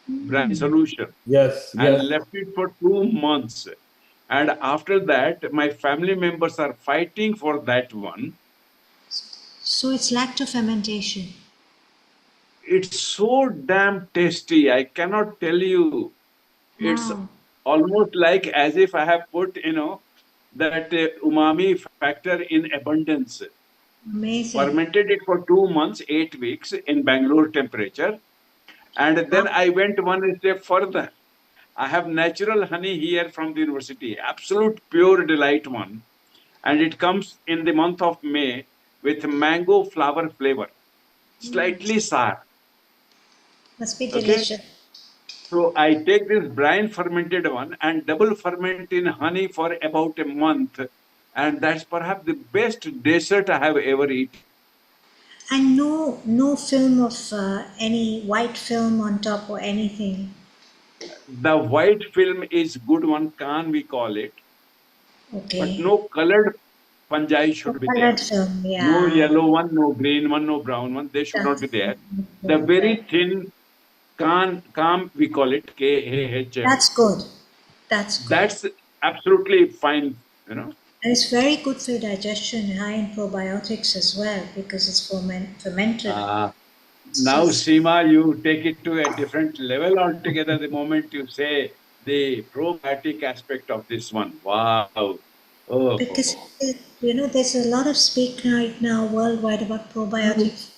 K: brine solution,
G: Yes,
K: and
G: yes.
K: left it for 2 months. And after that, my family members are fighting for that one.
D: So it's lactofermentation.
K: It's so damn tasty. I cannot tell you. It's
D: Wow.
K: almost like as if I have put, that umami factor in abundance.
D: Amazing.
K: Fermented it for 2 months, 8 weeks in Bangalore temperature. And then I went one step further. I have natural honey here from the university, absolute pure delight one. And it comes in the month of May with mango flower flavor, slightly sour.
D: Must be
K: Okay.
D: delicious.
K: So I take this brine fermented one and double ferment in honey for about a month. And that's perhaps the best dessert I have ever eaten.
D: And no film of any white film on top or anything.
K: The white film is good one, can we call it? But
D: Okay.
K: no colored fungi
D: The
K: should be
D: colored
K: there.
D: film,
K: No
D: yeah.
K: yellow one, no green one, no brown one. They should not
D: That's
K: be there. The
D: good.
K: very thin can we call it KAHM.
D: That's good. That's good.
K: That's absolutely fine.
D: And it's very good for digestion, high in probiotics as well because it's fermented.
K: Now,
D: So,
K: Seema, you take it to a different level altogether the moment you say the probiotic aspect of this one. Wow.
D: because
K: Oh.
D: there's a lot of speak right now worldwide about probiotics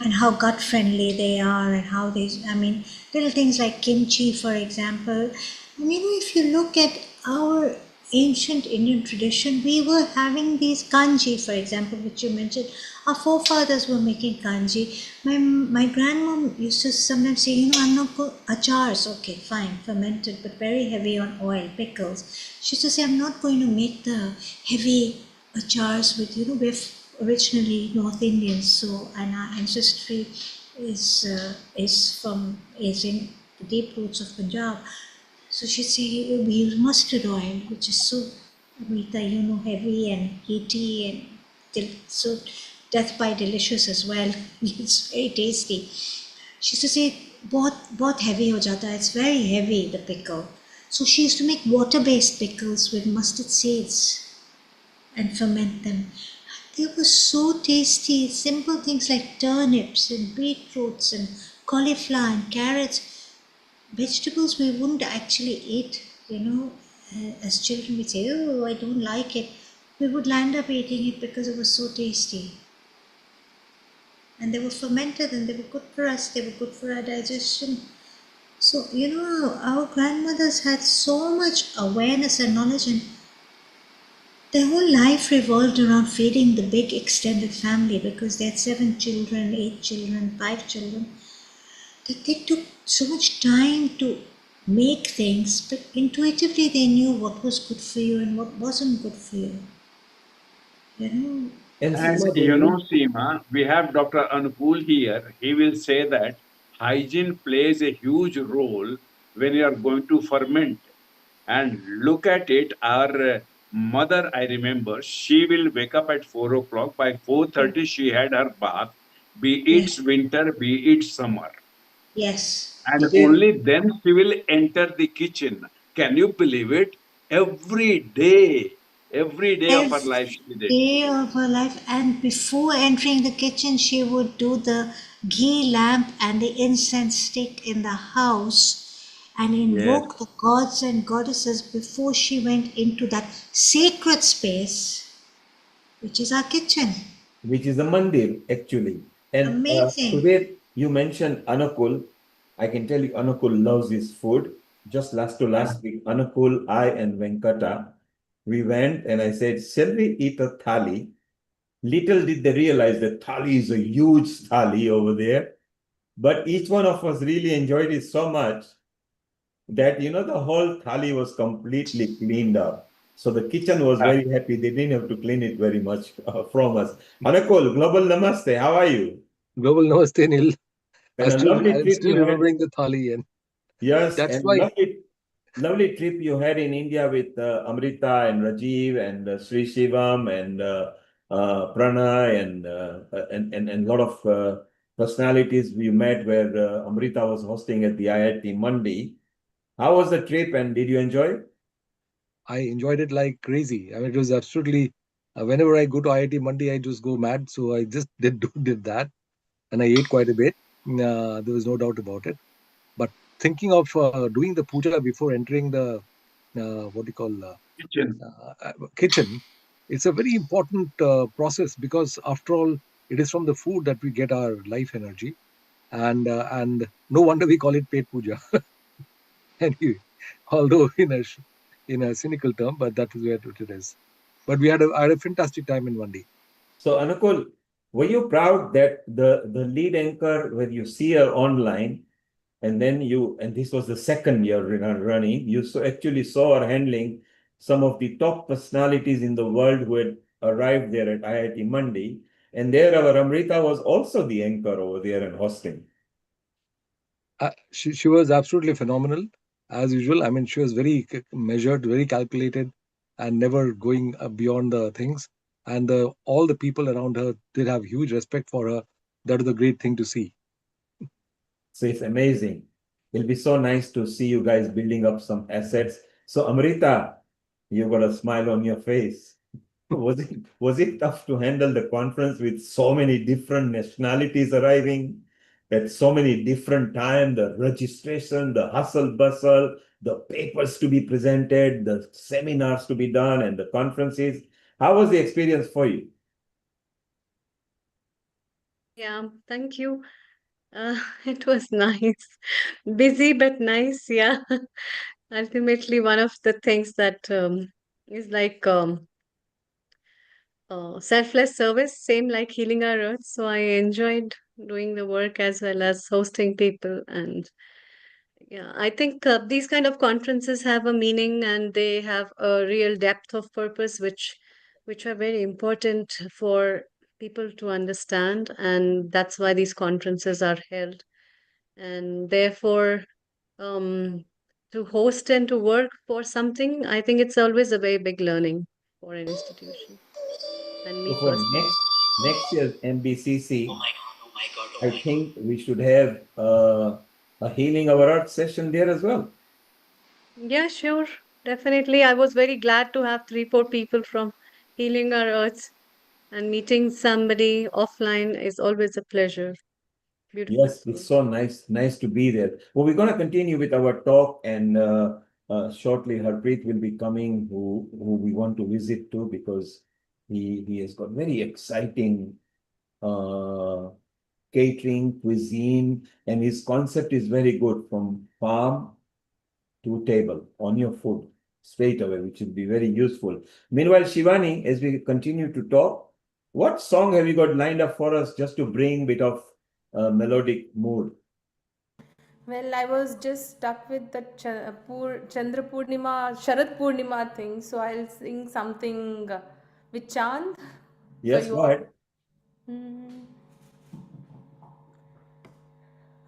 D: and how gut friendly they are and how they, I mean, little things like kimchi, for example. And if you look at our ancient Indian tradition, we were having these kanji, for example, which you mentioned. Our forefathers were making kanji. My grandmom used to sometimes say, I'm not going, achars, okay, fine, fermented, but very heavy on oil, pickles. She used to say, I'm not going to make the heavy achars with, we're originally North Indians, so, and our ancestry is in the deep roots of Punjab. So she said we use mustard oil, which is so, Amrita, heavy and heaty and so death by delicious as well. It's very tasty. She used to say, बहुत heavy हो जाता है. It's very heavy, the pickle. So she used to make water-based pickles with mustard seeds and ferment them. They were so tasty. Simple things like turnips and beetroots and cauliflower and carrots. Vegetables we wouldn't actually eat, as children we'd say, oh, I don't like it. We would land up eating it because it was so tasty. And they were fermented and they were good for us, they were good for our digestion. So, our grandmothers had so much awareness and knowledge, and their whole life revolved around feeding the big extended family because they had 7 children, 8 children, 5 children. That they took so much time to make things, but intuitively they knew what was good for you and what wasn't good for you.
G: And
K: And
G: Seema,
K: Seema, we have Dr. Anupul here. He will say that hygiene plays a huge role when you are going to ferment. And look at it, our mother, I remember, she will wake up at 4 o'clock. By 4:30, she had her bath, be
D: Yes.
K: it winter, be it summer.
D: Yes.
K: And
G: today,
K: only then she will enter the kitchen. Can you believe it? Every day of her
D: Every
K: life she did it.
D: day of her life, and before entering the kitchen, she would do the ghee lamp and the incense stick in the house and
K: Yes.
D: invoke the gods and goddesses before she went into that sacred space, which is our kitchen.
G: which is a mandir actually. And
D: Amazing.
G: today you mentioned Anukul. I can tell you Anukul loves his food. Just last week, Anukul, I and Venkata, we went and I said, shall we eat a thali? Little did they realize that thali is a huge thali over there. But each one of us really enjoyed it so much that, the whole thali was completely cleaned up. So the kitchen was very happy. They didn't have to clean it very much from us. Anakol, Global Namaste. How are you?
L: Global Namaste, Neil.
G: And a lovely
L: I'm
G: trip
L: still
G: you had.
L: remembering the thali, and
G: Yes,
L: that's
G: and
L: why
G: lovely trip you had in India with Amrita and Rajiv and Sri Shivam and Pranay and lot of personalities we met where Amrita was hosting at the IIT Mandi. How was the trip and did you enjoy it?
L: I enjoyed it like crazy. I mean, it was absolutely. Whenever I go to IIT Monday, I just go mad. So I just did that, and I ate quite a bit. There was no doubt about it. But thinking of doing the puja before entering the what do you call
K: Kitchen.
L: kitchen, it's a very important process because after all, it is from the food that we get our life energy, and no wonder we call it pet puja. Anyway, although in a cynical term, but that is what it is. But I had a fantastic time in one day.
G: So, Anukul, were you proud that the lead anchor, when you see her online, and then and this was the second year running, you actually saw her handling some of the top personalities in the world who had arrived there at IIT Mandi, and there our Amrita was also the anchor over there and hosting.
L: She was absolutely phenomenal as usual. I mean, she was very measured, very calculated, and never going beyond the things. And all the people around her did have huge respect for her. That is a great thing to see.
G: So it's amazing. It'll be so nice to see you guys building up some assets. So Amrita, you got a smile on your face. Was it tough to handle the conference with so many different nationalities arriving at so many different times, the registration, the hustle bustle, the papers to be presented, the seminars to be done, and the conferences? How was the experience for you?
E: Yeah, thank you. It was nice. Busy but nice, yeah. Ultimately, one of the things that is like selfless service, same like healing our earth. So I enjoyed doing the work as well as hosting people. And yeah, I think these kind of conferences have a meaning and they have a real depth of purpose, which which are very important for people to understand, and that's why these conferences are held. And therefore, to host and to work for something, I think it's always a very big learning for an institution. And me
G: So for
E: personally.
G: next year's MBCC, I think we should have a healing our earth session there as well.
E: Yeah, sure. Definitely. I was very glad to have 3, 4 people from Healing Our Earths, and meeting somebody offline is always a pleasure. Beautiful
G: Yes,
E: soul.
G: it's so nice to be there. Well, we're going to continue with our talk, and shortly Harpreet will be coming, who we want to visit too, because he has got very exciting catering, cuisine, and his concept is very good, from farm to table on your food straight away, which will be very useful. Meanwhile, Shivani, as we continue to talk, what song have you got lined up for us just to bring a bit of melodic mood?
H: Well, I was just stuck with the Chandra Purnima, Sharad Purnima thing, so I'll sing something with Chand for
G: Yes,
H: you
G: go
H: all.
G: ahead.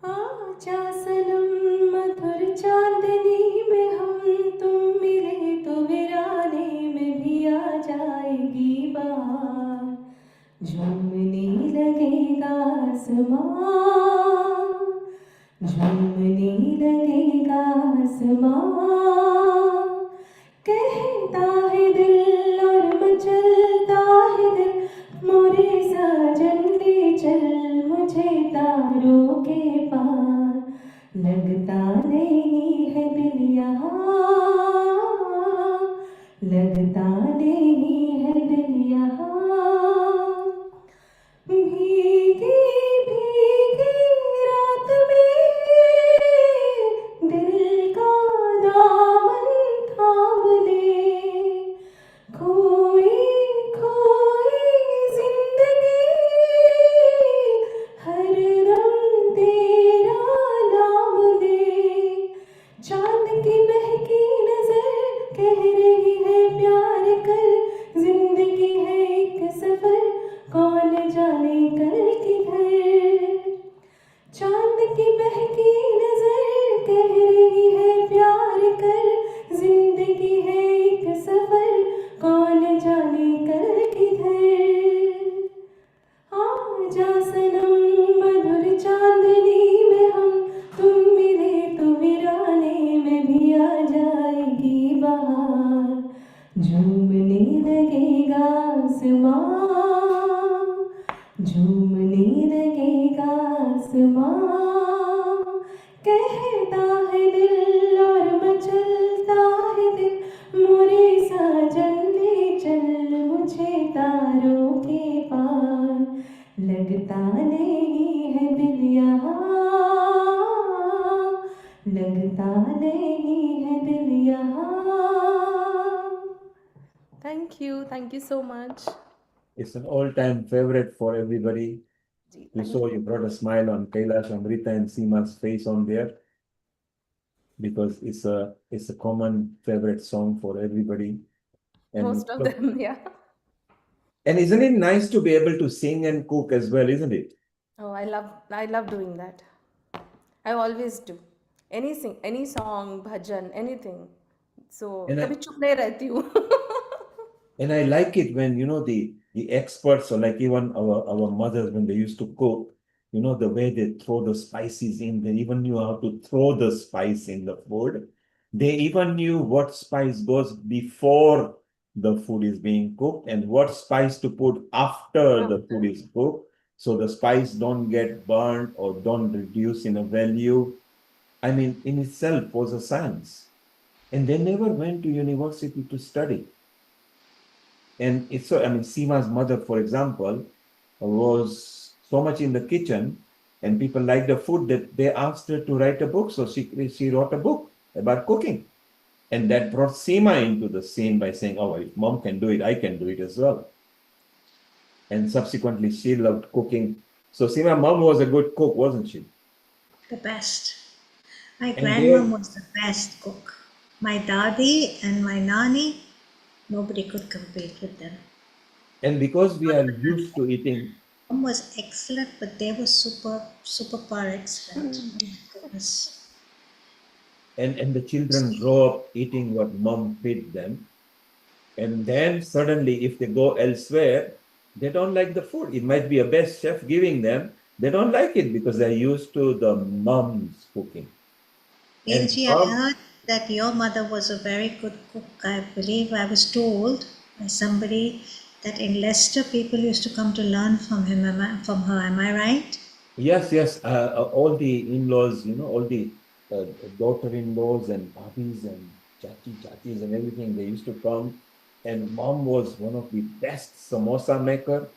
H: आजा सनम मधुर चांदनी में हम तुम मिले तो वीराने में भी आ जाएगी बाहर झूमने लगेगा आसमां झूमने लगेगा आसमां कहता है दिल और मचलता है दिल मोरे साजन ले चल मुझे तारों के पार लगता नहीं है दिल यहाँ लगता नहीं है दिल यहाँ भीगी भीगी रात में दिल का दामन थाम ले खोई खोई जिंदगी हर दम तेरा नाम ले चांद की बहकी नजर कह रही है प्यार कर जिंदगी है एक सफर कौन जाने कल किधर चांद की बहकी नजर कह रही है प्यार कर जिंदगी है एक सफर कौन जाने कल किधर आजा सनम मधुर चांदनी में हम तुम मिले तो वीराने में भी आ जाएगी बाहर झूमने लगेगा आसमां झूमने लगेगा आसमां कहता है दिल और मचलता है दिल मोरे साजन ले चल मुझे तारों के पार लगता नहीं है दिल यहाँ लगता नहीं है दिल यहाँ Thank you so much.
G: It's an all-time favorite for everybody. You saw you brought a smile on Kailash, Amrita, and Seema's face on there, because it's a common favorite song for everybody. And
H: Most of them, yeah.
G: And isn't it nice to be able to sing and cook as well, isn't it?
H: Oh, I love doing that. I always do. Any song, bhajan, anything. So,
G: And
H: kabhi chup nahi rehti hu.
G: And I like it when, the experts, or like even our mothers, when they used to cook, the way they throw the spices in, they even knew how to throw the spice in the food. They even knew what spice goes before the food is being cooked and what spice to put after the food is cooked, so the spice don't get burnt or don't reduce in a value. I mean, in itself was a science. And they never went to university to study. And it's so, Seema's mother, for example, was so much in the kitchen, and people liked the food that they asked her to write a book. So she wrote a book about cooking. And that brought Seema into the scene by saying, oh, if mom can do it, I can do it as well. And subsequently, she loved cooking. So Seema, mom was a good cook, wasn't she?
D: The best. My grandmom was the best cook. My dadi and my nani, nobody could compete with them.
G: And because we are used to eating,
D: Mom was excellent, but they were super par excellent. Oh my goodness.
G: and the children grow up eating what mom fed them, and then suddenly if they go elsewhere, they don't like the food. It might be a best chef giving them, they don't like it because they're used to the mom's cooking. And
D: Neilji, I
G: mom,
D: heard that your mother was a very good cook. I believe I was told by somebody that in Leicester people used to come to learn from from her. Am I right?
G: yes, all the in-laws, all the daughter-in-laws and bhabis and chachis and everything, they used to come. And mom was one of the best samosa maker,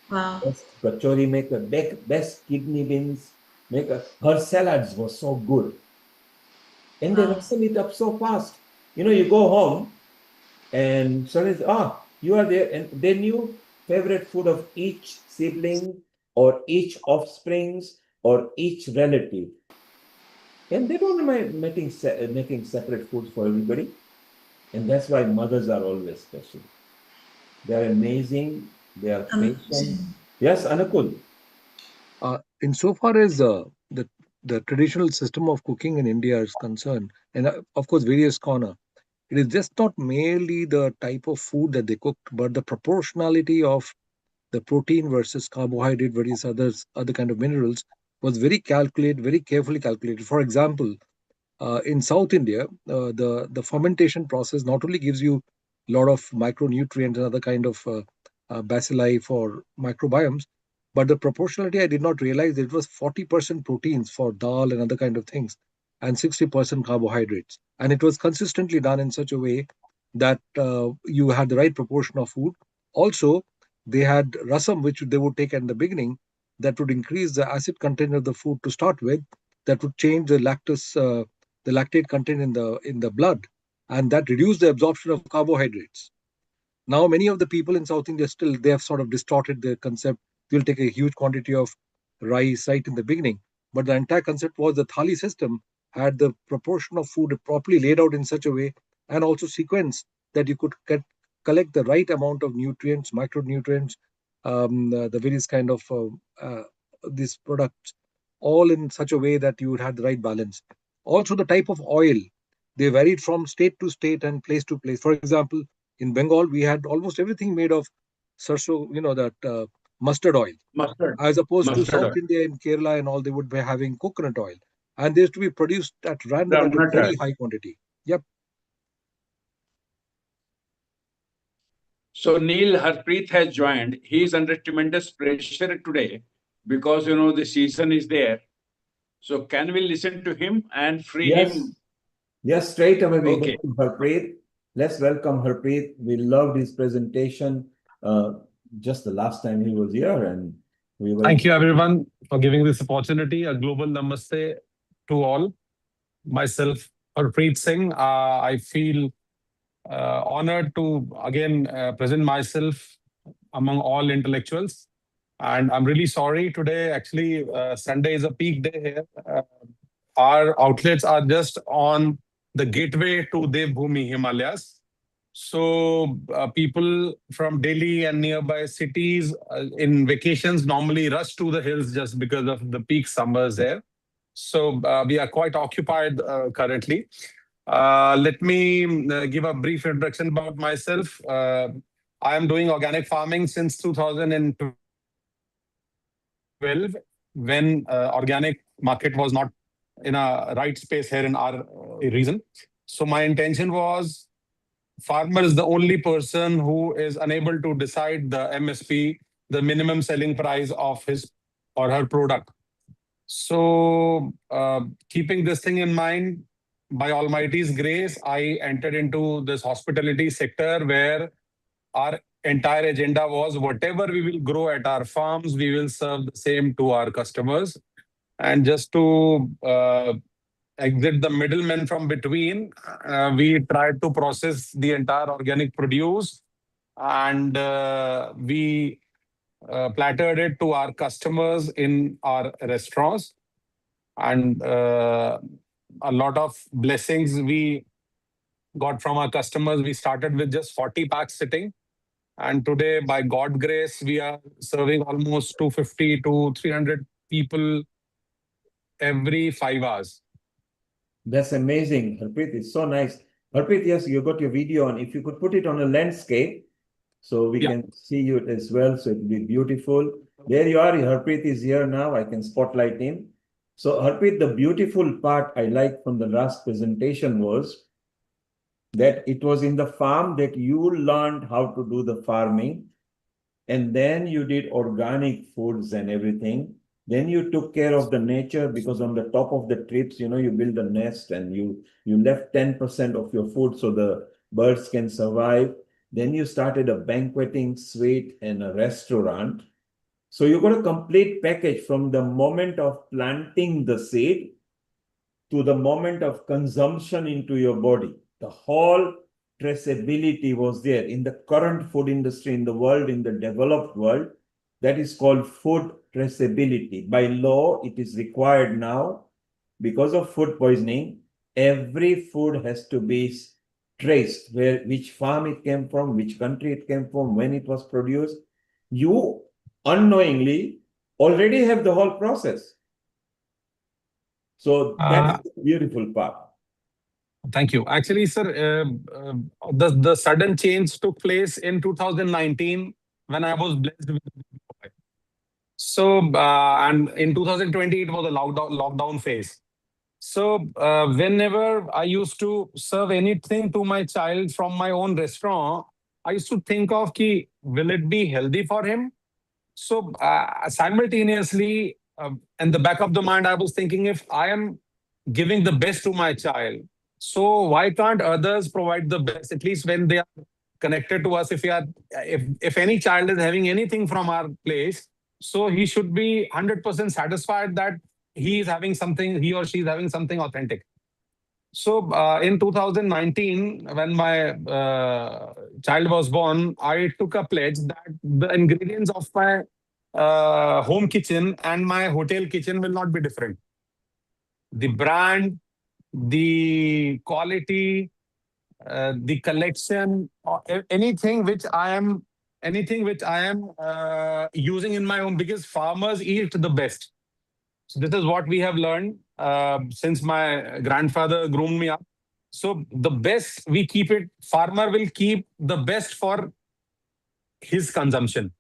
D: Wow.
G: best kachori maker, best kidney beans maker. Her salads were so good. And they
D: Wow.
G: rustle it up so fast. You go home and suddenly, you are there. And they knew favorite food of each sibling or each offsprings or each relative. And they don't mind making separate foods for everybody. And that's why mothers are always special. They're amazing. They are patient. Yes, Anukul.
L: Insofar as the traditional system of cooking in India is concerned, and of course various corner, it is just not merely the type of food that they cooked, but the proportionality of the protein versus carbohydrate, various other kind of minerals was very carefully calculated. For example, in South India, the fermentation process not only gives you a lot of micronutrients and other kind of bacilli for microbiomes, but the proportionality I did not realize it was 40% proteins for dal and other kind of things, and 60% carbohydrates, and it was consistently done in such a way that you had the right proportion of food. Also, they had rasam, which they would take at the beginning, that would increase the acid content of the food to start with, that would change the lactate content in the blood, and that reduced the absorption of carbohydrates. Now many of the people in South India still they have sort of distorted their concept. They'll take a huge quantity of rice right in the beginning, but the entire concept was the thali system had the proportion of food properly laid out in such a way, and also sequence, that you could collect the right amount of nutrients, micronutrients, the various kind of these products, all in such a way that you would have the right balance. Also, the type of oil, they varied from state to state and place to place. For example, in Bengal, we had almost everything made of sarso, that mustard oil,
K: Mustard.
L: as opposed to
K: Mustard
L: South
K: oil.
L: India and Kerala and all, they would be having coconut oil. And they used to be produced at random at a
K: Groundnut oil.
L: very high quantity. Yep.
K: So Neil Harpreet has joined. He is under tremendous pressure today because the season is there. So can we listen to him and free him?
G: Yes, straight away we go
K: Okay.
G: to Harpreet. Let's welcome Harpreet. We loved his presentation just the last time he was here, and we were.
M: Thank you, everyone, for giving this opportunity. A global namaste to all. Myself, Harpreet Singh. I feel honored to again present myself among all intellectuals. And I'm really sorry today. Actually, Sunday is a peak day here. Our outlets are just on the gateway to Devbhumi Himalayas. So people from Delhi and nearby cities in vacations normally rush to the hills just because of the peak summers there. So we are quite occupied currently. Let me give a brief introduction about myself. I am doing organic farming since 2012 when organic market was not in a right space here in our region. So my intention was farmer is the only person who is unable to decide the MSP, the minimum selling price of his or her product. So keeping this thing in mind, by Almighty's grace, I entered into this hospitality sector where our entire agenda was whatever we will grow at our farms, we will serve the same to our customers. And just to exit the middlemen from between, we tried to process the entire organic produce and we plattered it to our customers in our restaurants. And a lot of blessings we got from our customers. We started with just 40 packs sitting. And today, by God's grace, we are serving almost 250 to 300 people every 5 hours.
G: That's amazing, Harpreet. It's so nice. Harpreet, yes, you got your video on. If you could put it on a landscape so we can see you as well, so it will be beautiful. There you are. Harpreet is here now. I can spotlight him. So, Harpreet, the beautiful part I like from the last presentation was that it was in the farm that you learned how to do the farming, and then you did organic foods and everything. Then you took care of the nature, because on the top of the trips, you build a nest and you left 10% of your food so the birds can survive. Then you started a banqueting suite and a restaurant. So you got a complete package from the moment of planting the seed to the moment of consumption into your body. The whole traceability was there. In the current food industry in the world, in the developed world, that is called food traceability. By law, it is required now, because of food poisoning, every food has to be traced, which farm it came from, which country it came from, when it was produced. You unknowingly already have the whole process. So that's the beautiful part.
M: Thank you. Actually, sir, the sudden change took place in 2019 when I was blessed with. So, and in 2020, it was a lockdown phase. So, whenever I used to serve anything to my child from my own restaurant, I used to think of, will it be healthy for him? So, simultaneously, in the back of the mind, I was thinking, if I am giving the best to my child, so why can't others provide the best, at least when they are connected to us? If any child is having anything from our place, so he should be 100% satisfied that he or she is having something authentic. So in 2019, when my child was born, I took a pledge that the ingredients of my home kitchen and my hotel kitchen will not be different. The brand, the quality, the collection, anything which I am using in my home, because farmers eat the best. So this is what we have learned since my grandfather groomed me up. So the best we keep it, farmer will keep the best for his consumption.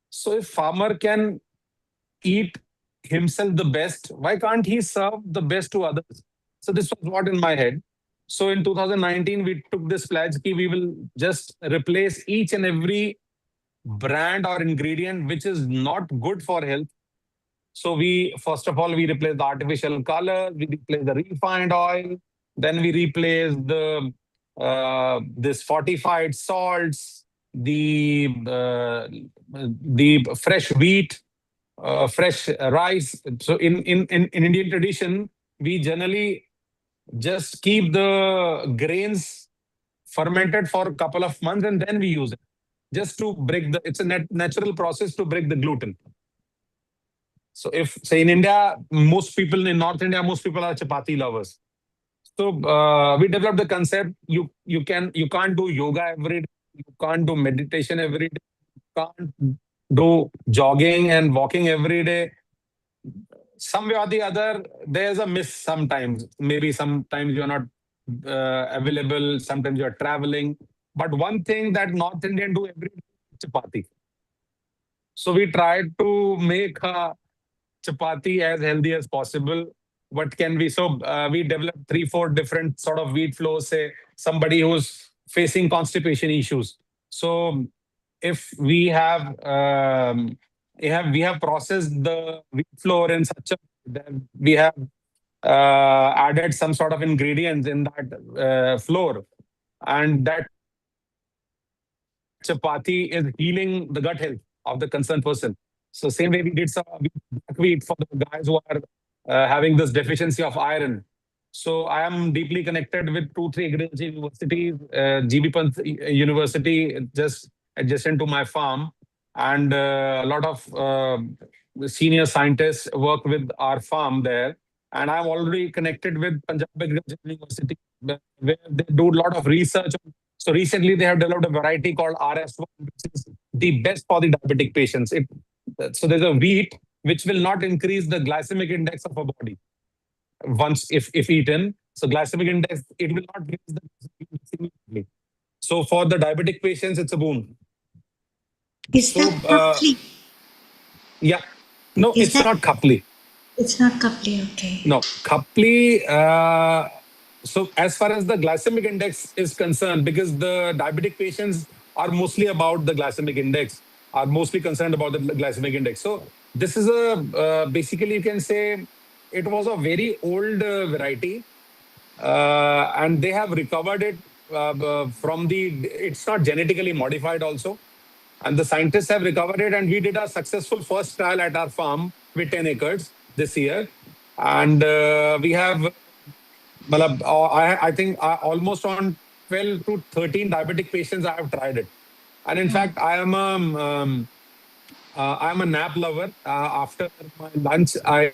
M: So if farmer can eat himself the best, why can't he serve the best to others? So this was what in my head. So in 2019, we took this pledge that we will just replace each and every brand or ingredient which is not good for health. So first of all, we replace the artificial color, we replace the refined oil, then we replace this fortified salts, the fresh wheat, fresh rice. So in Indian tradition, we generally just keep the grains fermented for a couple of months and then we use it, just to break it's a natural process to break the gluten. So if, say in India, in North India, most people are chapati lovers. So we developed the concept, you can't do yoga every day, you can't do meditation every day, you can't do jogging and walking every day. Some way or the other, there's a miss sometimes. Maybe sometimes you're not available, sometimes you're traveling. But one thing that North Indian do every day is chapati. So we tried to make chapati as healthy as possible. What can we? So we developed 3-4 different sort of wheat flours. Say somebody who's facing constipation issues. So if we have processed the wheat flour in such a that we have added some sort of ingredients in that flour, and that chapati is healing the gut health of the concerned person. So same way we did some wheat for the guys who are having this deficiency of iron. So I am deeply connected with 2-3 agriculture universities, GB Pant University just adjacent to my farm, and a lot of senior scientists work with our farm there. And I'm already connected with Punjabi Agriculture University, where they do a lot of research on So recently they have developed a variety called RS1, which is the best for the diabetic patients. So there's a wheat which will not increase the glycemic index of a body once if eaten. So glycemic index, it will not raise the glycemic index immediately. So for the diabetic patients, it's a boon.
D: Is that kapli?
M: Yeah. No, it's not kapli.
D: It's not kapli, okay.
M: No, kapli. So as far as the glycemic index is concerned, because the diabetic patients are mostly about the glycemic index, are mostly concerned about the glycemic index. So this is basically you can say it was a very old variety, and they have recovered it from it's not genetically modified also. And the scientists have recovered it, and we did a successful first trial at our farm with 10 acres this year. And we have, I think almost on 12 to 13 diabetic patients, I have tried it. And in fact, I am a nap lover. After my lunch, I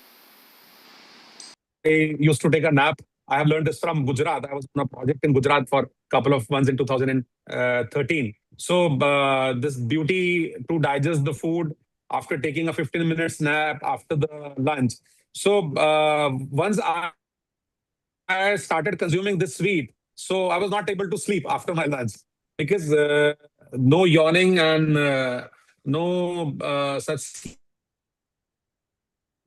M: used to take a nap. I have learned this from Gujarat. I was on a project in Gujarat for a couple of months in 2013. So this beauty to digest the food after taking a 15 minutes nap after the lunch. So once I started consuming this sweet, so I was not able to sleep after my lunch because no yawning and no such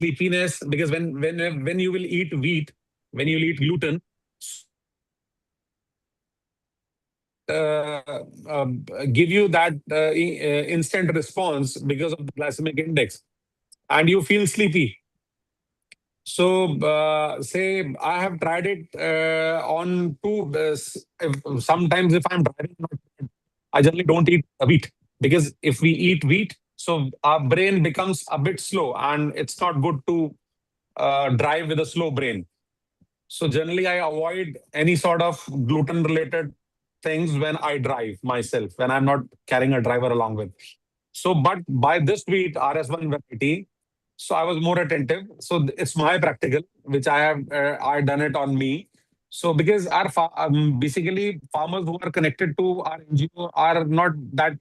M: sleepiness. Because when you will eat wheat, when you eat gluten, give you that instant response because of the glycemic index, and you feel sleepy. So say I have tried it on two. Sometimes if I'm driving, I generally don't eat wheat, because if we eat wheat, so our brain becomes a bit slow, and it's not good to drive with a slow brain. So generally, I avoid any sort of gluten-related things when I drive myself, when I'm not carrying a driver along with. So, but by this wheat, RS1 variety, so I was more attentive. So it's my practical, which I have I done it on me. So because basically farmers who are connected to our NGO are not that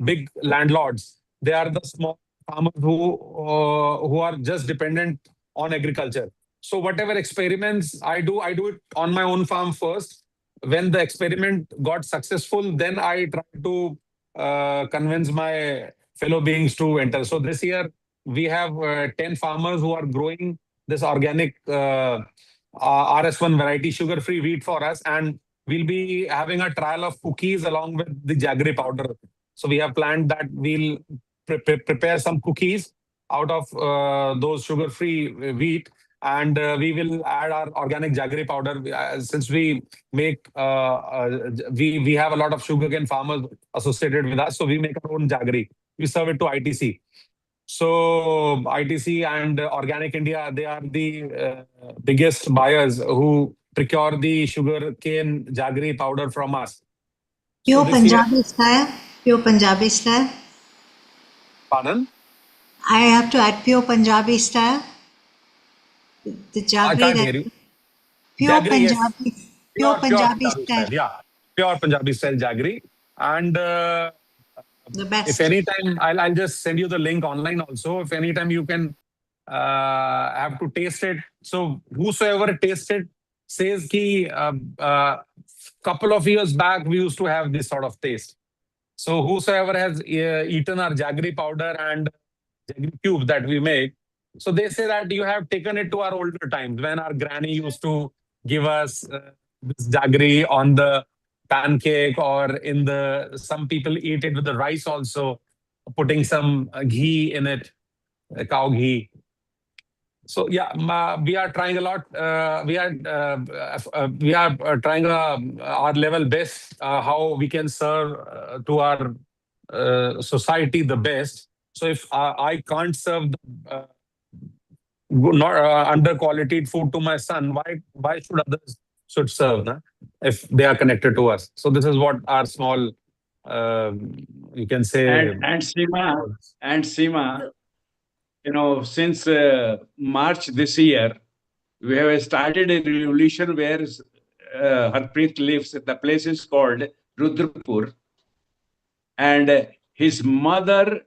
M: big landlords. They are the small farmers who are just dependent on agriculture. So whatever experiments I do it on my own farm first. When the experiment got successful, then I try to convince my fellow beings to enter. So this year we have 10 farmers who are growing this organic RS1 variety sugar-free wheat for us, and we'll be having a trial of cookies along with the jaggery powder. So we have planned that we'll prepare some cookies out of those sugar-free wheat, and we will add our organic jaggery powder. Since we make we have a lot of sugarcane farmers associated with us, so we make our own jaggery. We serve it to ITC. So ITC and Organic India, they are the biggest buyers who procure the sugarcane jaggery powder from us.
D: Pure Punjabi style? Pure Punjabi style?
M: Pardon?
D: I have to add pure Punjabi style. The jaggery.
M: I can't hear you.
D: Pure
M: Jaggery,
D: Punjabi.
M: yes.
D: Pure Punjabi style.
M: Yeah, pure Punjabi style jaggery. And
D: the best.
M: If anytime, I'll just send you the link online also. If anytime you can have to taste it. So whosoever tastes it says ki couple of years back we used to have this sort of taste. So whosoever has eaten our jaggery powder and jaggery cube that we make, so they say that you have taken it to our older times when our granny used to give us this jaggery on the pancake, or in some people eat it with the rice also, putting some ghee in it, cow ghee. So yeah, we are trying a lot. We are trying our level best how we can serve to our society the best. So if I can't serve the not under quality food to my son, why should others should serve, na? If they are connected to us? So this is what our small you can say.
K: And Seema, since March this year, we have started a revolution where Harpreet lives. The place is called Rudrapur, and his mother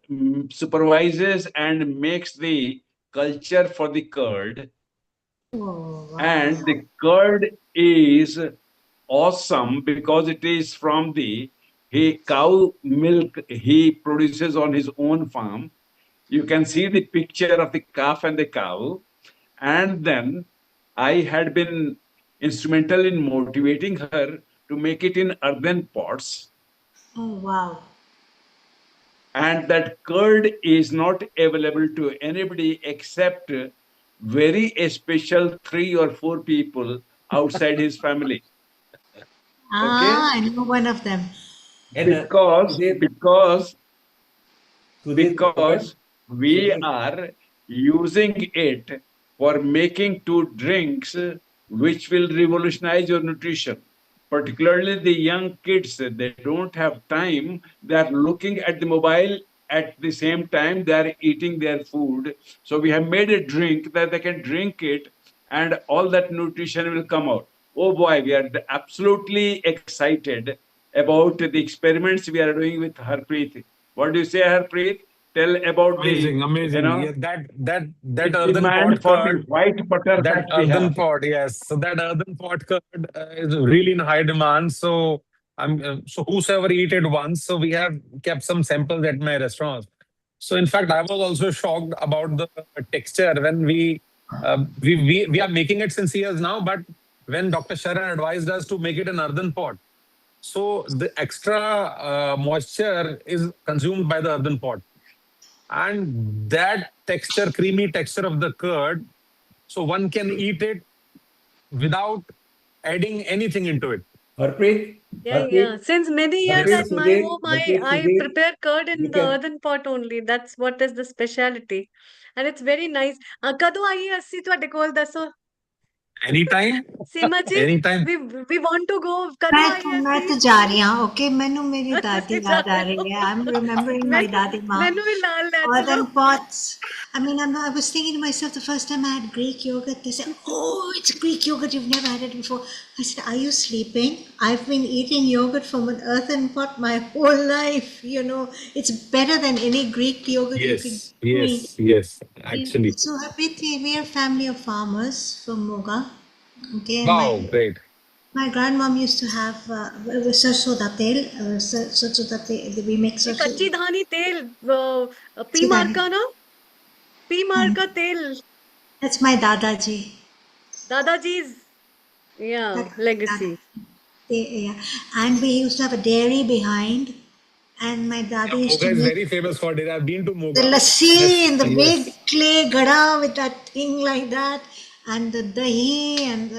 K: supervises and makes the culture for the curd.
D: Oh, wow.
K: And the curd is awesome because it is from the cow milk he produces on his own farm. You can see the picture of the calf and the cow. And then I had been instrumental in motivating her to make it in earthen pots.
D: Oh, wow.
K: And that curd is not available to anybody except very special 3 or 4 people outside his family.
D: Ah, I know one of them.
G: And
K: Because
G: Sudhir,
K: we are using it for making 2 drinks which will revolutionize your nutrition. Particularly the young kids, they don't have time. They are looking at the mobile at the same time they are eating their food. So we have made a drink that they can drink it and all that nutrition will come out. Oh boy, we are absolutely excited about the experiments we are doing with Harpreet. What do you say, Harpreet? Tell about
M: Amazing, amazing. Yeah, that
K: the
M: earthen
K: demand
M: pot
K: for the
M: curd,
K: white butter
M: that
K: that we
M: earthen
K: have.
M: pot, yes. So that earthen pot curd is really in high demand. So so whosoever eat it once, so we have kept some samples at my restaurants. So in fact, I was also shocked about the texture when we are making it since years now, but when Dr. Sharan advised us to make it an earthen pot, so the extra moisture is consumed by the earthen pot, and that texture, creamy texture of the curd, so one can eat it without adding anything into it.
G: Harpreet,
E: Yeah. Since many years
G: Harpreet,
E: at my
G: Sudhir,
E: home,
G: Harpreet,
E: I
G: Sudhir,
E: prepare curd
G: you
E: in the
G: can
E: earthen pot only. That's what is the speciality. And it's very nice. कਦੋਂ ਆਈਏ ਅਸੀਂ ਤੁਹਾਡੇ ਕੋਲ ਦੱਸੋ?
M: Anytime,
E: Seema ji,
M: anytime.
E: we want to go. कਦੋਂ आइए
D: मैं
E: ਅਸੀਂ?
D: तो जा रही हूँ ओके मैनू मेरी
E: अच्छा,
D: दादी
E: जा
D: याद आ
E: रहे
D: रही
E: हो?
D: है आई एम रिमेम्बरिंग माय दादी माँ
E: ਮੈਨੂੰ ਵੀ ਨਾਲ ਲੈ
D: और
E: चलो।
D: then pots I mean I was thinking to myself the first time I had Greek yogurt they said oh it's Greek yogurt you've never had it before I said are you sleeping I've been eating yogurt from an earthen pot my whole life you know it's better than any Greek yogurt you could
M: Yes,
D: give me
M: yes, actually.
D: so we are a family of farmers from Moga okay and
M: Wow, great.
D: my grandmom used to have sarson da tel, sarson da tel. We make
E: ये
D: sarson.
E: कच्ची धानी तेल P मार
D: Chidani.
E: का ना P मार का तेल
D: That's my dadaji.
E: दादाजी's
D: That,
E: legacy.
D: yeah. And we used to have a dairy behind, and my
M: Yeah,
D: dada used
M: Moga
D: to
M: is
D: make
M: very famous for it. I've been to
D: the
M: Moga.
D: lassi
M: Yes,
D: in the big
M: yes.
D: clay gada with that thing like that, and the dahi and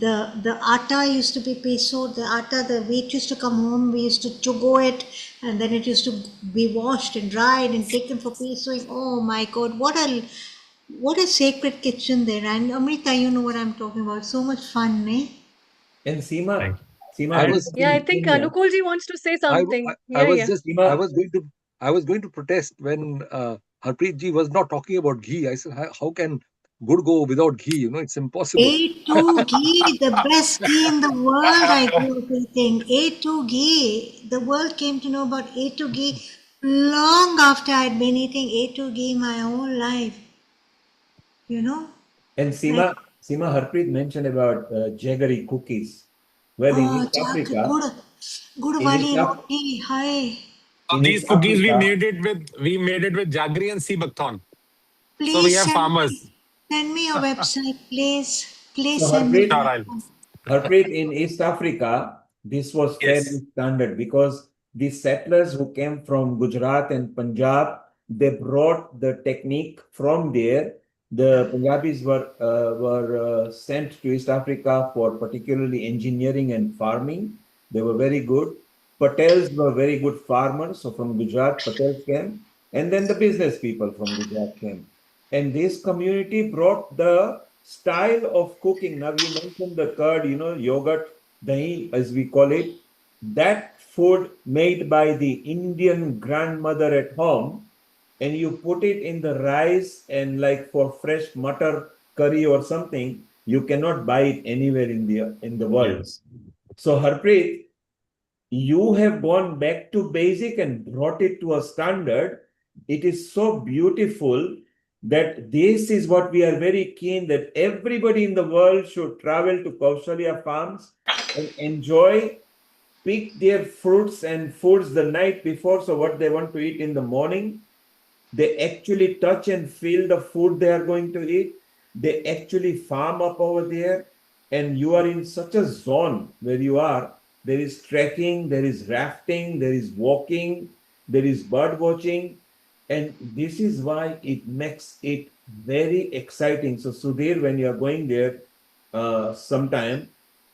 D: the atta used to be peso. The atta, the wheat used to come home. We used to chugo it, and then it used to be washed and dried and taken for pesoing. Oh my God, what a sacred kitchen there! And Amrita, you know what I'm talking about. So much fun, eh?
G: and
M: Thank you.
G: Seema,
L: I
G: I
L: was
G: was
E: Yeah, I
G: in
E: think
G: Kenya.
E: Anukulji wants to say
L: I,
E: something.
L: I was
E: Yeah.
L: just
G: Seema,
L: I was going to protest when Harpreet ji was not talking about ghee. I said, how can good go without ghee? You know, it's impossible.
D: A2 ghee, the best ghee in the world, I grew up eating. A2 ghee. The world came to know about A2 ghee long after I'd been eating A2 ghee my whole life. You know?
G: and
D: Like,
G: Seema Harpreet mentioned about jaggery cookies. Well,
D: oh, good wali roti. Hi.
M: So
G: In
M: these
G: East
M: cookies
G: Africa,
M: we made it with jaggery and sea buckthorn. So we
D: Please
M: have farmers.
D: send me your website, please. Please
G: so
D: send me
M: Sure,
D: your
M: I'll.
D: website.
G: Harpreet, in East Africa, this was
M: Yes.
G: fairly standard because the settlers who came from Gujarat and Punjab, they brought the technique from there. The Punjabis were sent to East Africa for particularly engineering and farming. They were very good. Patels were very good farmers. So from Gujarat, Patels came. And then the business people from Gujarat came. And this community brought the style of cooking. Now you mentioned the curd, yogurt, dahi, as we call it. That food made by the Indian grandmother at home, and you put it in the rice and like for fresh mutter curry or something, you cannot buy it anywhere in the world.
M: Yes.
G: So Harpreet, you have gone back to basic and brought it to a standard. It is so beautiful that this is what we are very keen that everybody in the world should travel to Kaushalya farms and enjoy, pick their fruits and foods the night before. So what they want to eat in the morning, they actually touch and feel the food they are going to eat. They actually farm up over there, and you are in such a zone where you are. There is trekking, there is rafting, there is walking, there is bird watching, and this is why it makes it very exciting. So, Sudhir, when you are going there sometime,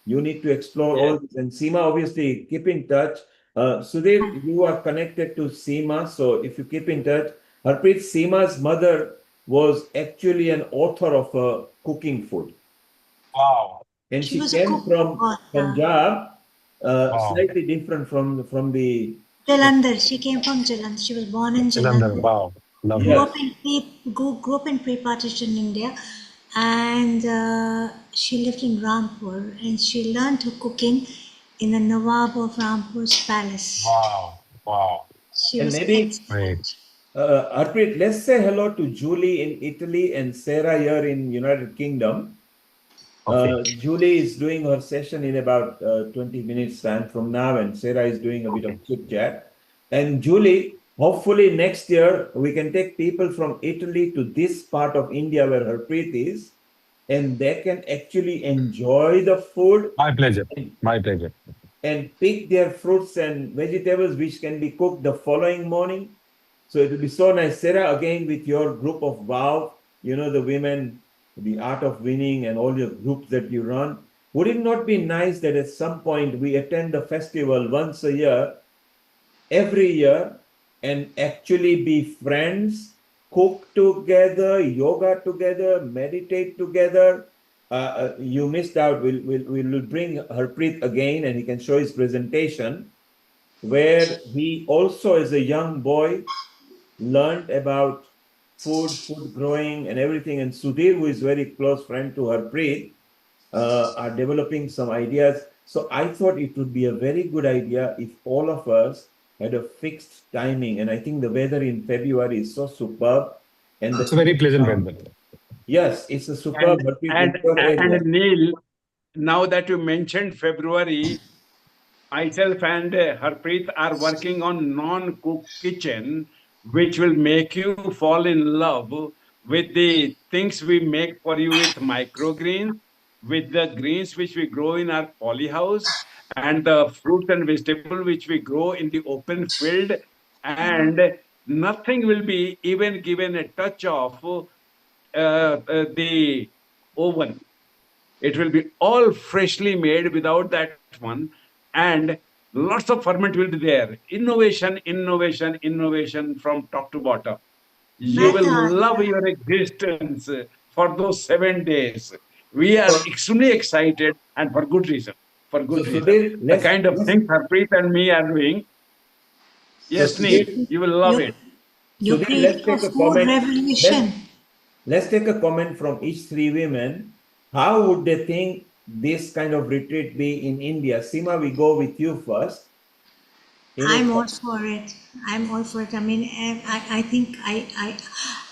G: you need to explore all this. And Seema, obviously, keep in touch. Sudhir, you are connected to Seema, so if you keep in touch, Harpreet, Seema's mother was actually an author of a cooking food.
M: Wow.
G: And
D: She
G: she
D: was a
G: came
D: cook.
G: from Punjab,
M: Wow.
G: slightly different from the
D: Jalandhar. She came from Jalandhar. She was born in Jalandhar.
M: Wow. Lovely.
D: Grew
G: yes.
D: up in grew up in pre-partition India, and she lived in Rampur, and she learned her cooking in the Nawab of Rampur's palace.
M: Wow. Wow.
D: She
G: And
D: was
G: maybe
M: Great.
G: Harpreet, let's say hello to Juli in Italy and Sarah here in United Kingdom. Juli is doing her session in about 20 minutes time from now, and Sarah is doing a bit of chit chat. And Juli, hopefully next year we can take people from Italy to this part of India where Harpreet is, and they can actually enjoy the food.
M: My pleasure. My pleasure.
G: And pick their fruits and vegetables which can be cooked the following morning. So it will be so nice. Sarah, again with your group of WOW, the women, the art of winning, and all your groups that you run. Would it not be nice that at some point we attend the festival once a year, every year, and actually be friends, cook together, yoga together, meditate together? You missed out. We'll bring Harpreet again, and he can show his presentation, where he also, as a young boy, learned about food growing and everything. And Sudhir, who is very close friend to Harpreet, are developing some ideas. So I thought it would be a very good idea if all of us had a fixed timing. And I think the weather in February is so superb. And
M: It's a very pleasant weather.
G: yes, it's a superb.
K: And Neil, now that you mentioned February, myself and Harpreet are working on non-cook kitchen, which will make you fall in love with the things we make for you with microgreens, with the greens which we grow in our polyhouse, and the fruits and vegetable which we grow in the open field, and nothing will be even given a touch of the oven. It will be all freshly made without that one, and lots of ferment will be there. Innovation, innovation, innovation from top to bottom. You will love your existence for those 7 days. We are extremely excited, and for good reason. For good reason. The kind of things Harpreet and me are doing. Yes, Neil, you will love it.
D: You create a food revolution.
G: Let's take a comment from each three women. How would they think this kind of retreat be in India? Seema, we go with you first.
D: I'm all for it. I'm all for it. I mean, I think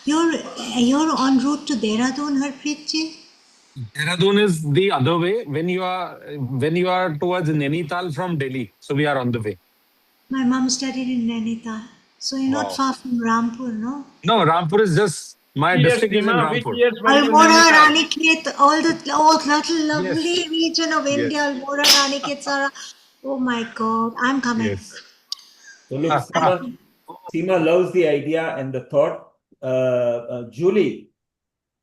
D: you're en route to Dehradun, Harpreet ji?
M: Dehradun is the other way when you are towards Nainital from Delhi. So we are on the way.
D: My mom studied in Nainital, so you're not far from Rampur, no?
M: No, Rampur is just my district is in Rampur.
D: Almora, Ranikhet, all that lovely region of India, Almora, Ranikhet, Sara. Oh my God, I'm coming.
M: Yes.
G: So look, Seema loves the idea and the thought. Juli,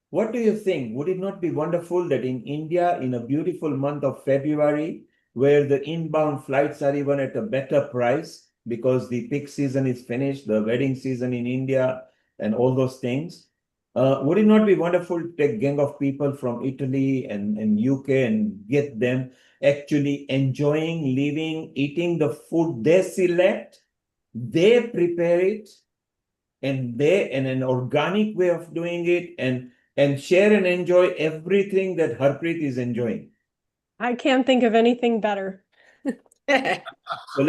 G: what do you think? Would it not be wonderful that in India, in a beautiful month of February, where the inbound flights are even at a better price because the peak season is finished, the wedding season in India, and all those things, would it not be wonderful to take a gang of people from Italy and UK and get them actually enjoying, living, eating the food they select, they prepare it, and they in an organic way of doing it, and share and enjoy everything that Harpreet is enjoying?
N: I can't think of anything better.
G: So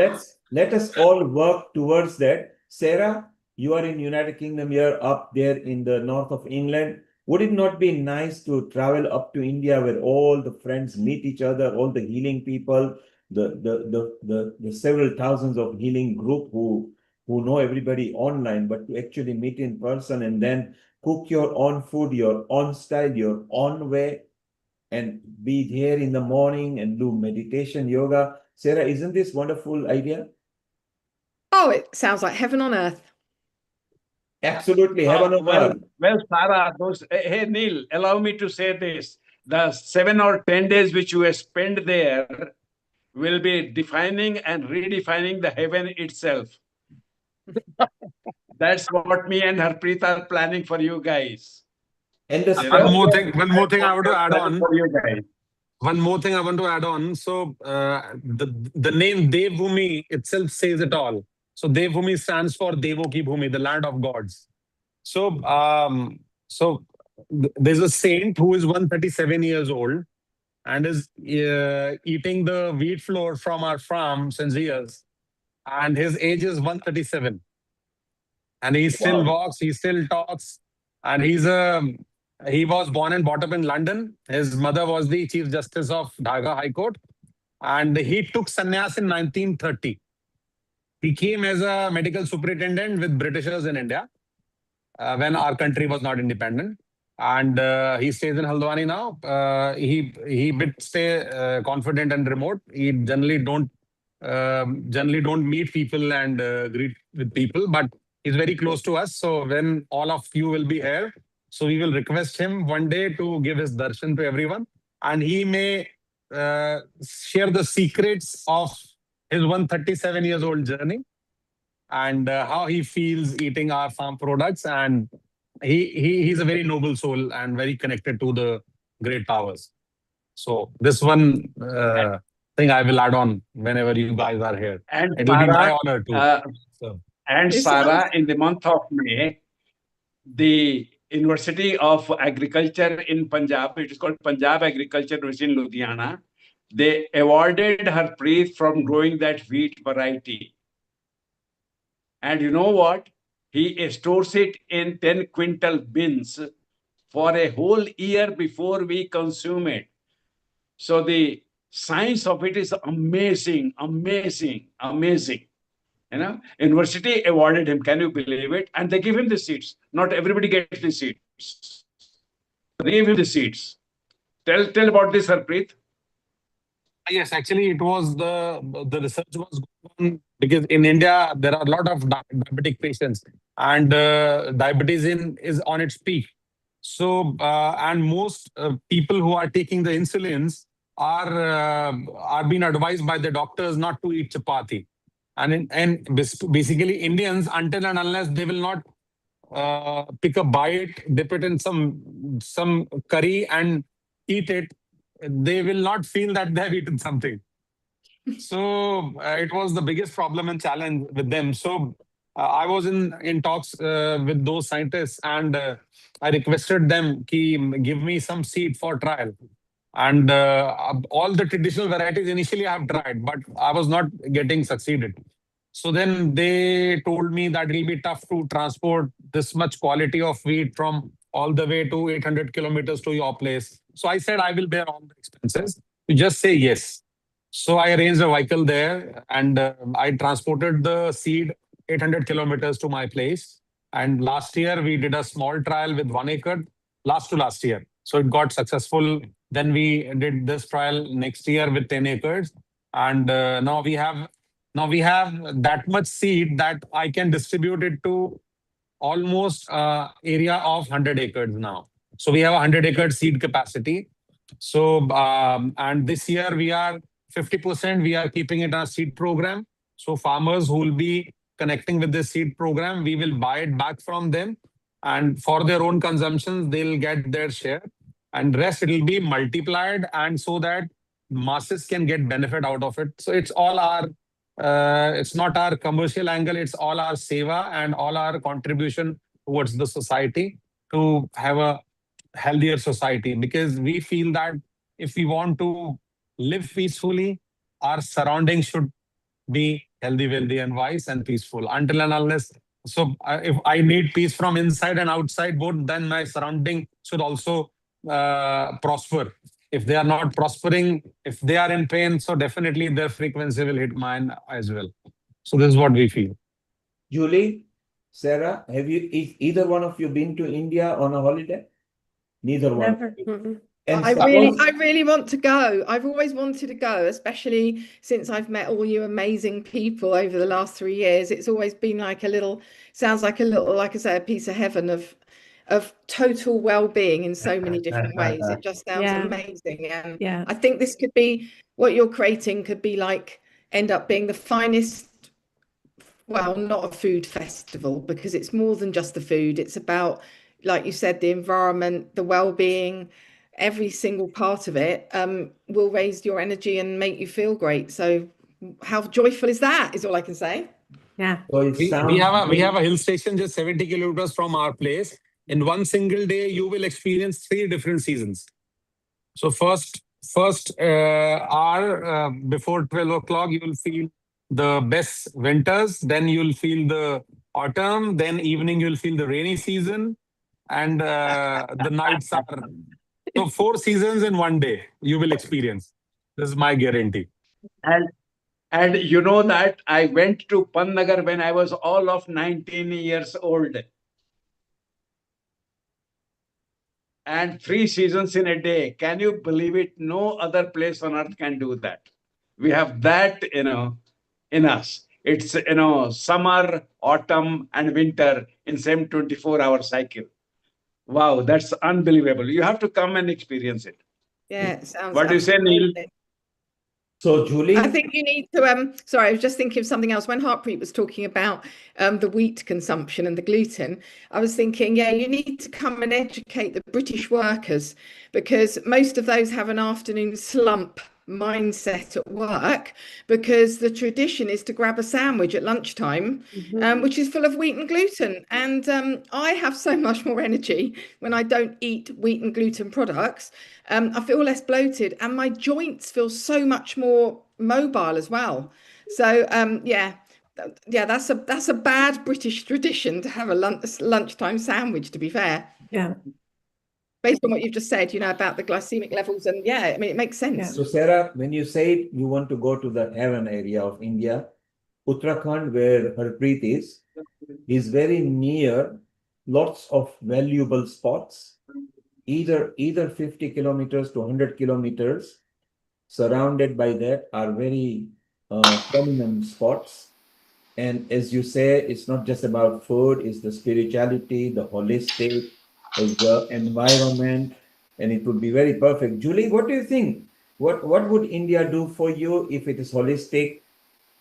G: let us all work towards that. Sarah, you are in United Kingdom, you're up there in the north of England. Would it not be nice to travel up to India where all the friends meet each other, all the healing people, the several thousands of healing group who know everybody online, but to actually meet in person and then cook your own food, your own style, your own way, and be here in the morning and do meditation, yoga. Sarah, isn't this wonderful idea?
N: Oh, it sounds like heaven on earth.
G: Absolutely, heaven on earth.
K: Well, Sarah, hey, Neil, allow me to say this. The 7 or 10 days which you spend there will be defining and redefining the heaven itself. That's what me and Harpreet are planning for you guys.
G: And the
M: One more thing I want to add on.
K: For you guys.
M: One more thing I want to add on. So the name Devbhumi itself says it all. So Devbhumi stands for Devo Ki Bhumi, the land of gods. So there's a saint who is 137 years old and is eating the wheat flour from our farm since years. And his age is 137. And he still walks, he still talks, and he was born and brought up in London. His mother was the Chief Justice of Dhaka High Court, and he took sannyas in 1930. He came as a medical superintendent with Britishers in India when our country was not independent. And he stays in Haldwani now. He bit stay confident and remote. He generally don't meet people and greet with people, but he's very close to us. So when all of you will be here, so we will request him one day to give his darshan to everyone, and he may share the secrets of his 137 years old journey and how he feels eating our farm products. And he's a very noble soul and very connected to the great powers. So this one thing I will add on whenever you guys are here.
K: And
M: it will be my honor to.
K: And Sarah, in the month of May, the University of Agriculture in Punjab, it is called Punjab Agriculture University in Ludhiana, they awarded Harpreet from growing that wheat variety. And you know what? He stores it in 10 quintal bins for a whole year before we consume it. So the science of it is amazing, amazing, amazing. You know, university awarded him. Can you believe it? And they give him the seeds. Not everybody gets the seeds. They gave him the seeds. Tell about this, Harpreet.
M: Yes, actually, it was the research was going on because in India there are a lot of diabetic patients, and diabetes is on its peak. So and most people who are taking the insulins are being advised by the doctors not to eat chapati. And basically Indians, until and unless they will not pick a bite, dip it in some curry and eat it, they will not feel that they have eaten something. So it was the biggest problem and challenge with them. So I was in talks with those scientists, and I requested them to give me some seed for trial. And all the traditional varieties initially I have tried, but I was not getting succeeded. So then they told me that it will be tough to transport this much quality of wheat from all the way to 800 kilometers to your place. So I said, I will bear all the expenses. You just say yes. So I arranged a vehicle there, and I transported the seed 800 kilometers to my place. And last year we did a small trial with 1 acre, last year. So it got successful. Then we did this trial next year with 10 acres. And now we have that much seed that I can distribute it to almost area of 100 acres now. So we have a 100-acre seed capacity. So and this year we are 50%. We are keeping it in our seed program. So farmers who will be connecting with this seed program, we will buy it back from them, and for their own consumptions, they'll get their share, and rest it will be multiplied, and so that masses can get benefit out of it. So it's all our it's not our commercial angle, it's all our seva and all our contribution towards the society to have a healthier society, because we feel that if we want to live peacefully, our surroundings should be healthy, wealthy, and wise and peaceful. Until and unless, so if I need peace from inside and outside both, then my surrounding should also prosper. If they are not prospering, if they are in pain, so definitely their frequency will hit mine as well. So this is what we feel.
G: Julie, Sarah, have you either one of you been to India on a holiday? Neither one.
N: Never. Mm-mm.
G: And
N: I
G: suppose
N: really want to go. I've always wanted to go, especially since I've met all you amazing people over the last 3 years. It's always been like a little, sounds like a little, like I say, a piece of heaven of total well-being in so many different ways. It just sounds
E: Yeah.
N: amazing. And
E: Yeah.
N: I think this could be what you're creating could be like end up being the finest, well, not a food festival because it's more than just the food. It's about, like you said, the environment, the well-being, every single part of it will raise your energy and make you feel great. So how joyful is that, is all I can say.
E: Yeah.
G: so it
M: We
G: sounds
M: have a hill station just 70 kilometers from our place. In one single day, you will experience 3 different seasons. So first hour before 12 o'clock, you will feel the best winters. Then you'll feel the autumn. Then evening, you'll feel the rainy season. And the nights are... So 4 seasons in one day you will experience. This is my guarantee.
K: And you know that I went to Pannagar when I was all of 19 years old. And 3 seasons in a day. Can you believe it? No other place on earth can do that. We have that, in us. It's, summer, autumn, and winter in same 24-hour cycle. Wow, that's unbelievable. You have to come and experience it.
N: Yeah, it sounds
K: What do you say, Neil?
N: amazing.
G: so Julie.
N: I think you need to, sorry, I was just thinking of something else. When Harpreet was talking about the wheat consumption and the gluten, I was thinking, yeah, you need to come and educate the British workers because most of those have an afternoon slump mindset at work because the tradition is to grab a sandwich at lunchtime, which is full of wheat and gluten. And I have so much more energy when I don't eat wheat and gluten products. I feel less bloated and my joints feel so much more mobile as well. So yeah, that's a bad British tradition to have a lunchtime sandwich, to be fair.
E: Yeah.
N: Based on what you've just said, about the glycemic levels, and yeah, I mean, it makes sense.
G: So Sarah, when you say you want to go to the heaven area of India, Uttarakhand, where Harpreet is very near lots of valuable spots, either 50 kilometers to 100 kilometers, surrounded by that are very prominent spots. And as you say, it's not just about food, it's the spirituality, the holistic, it's the environment, and it would be very perfect. Julie, what do you think? What would India do for you if it is holistic,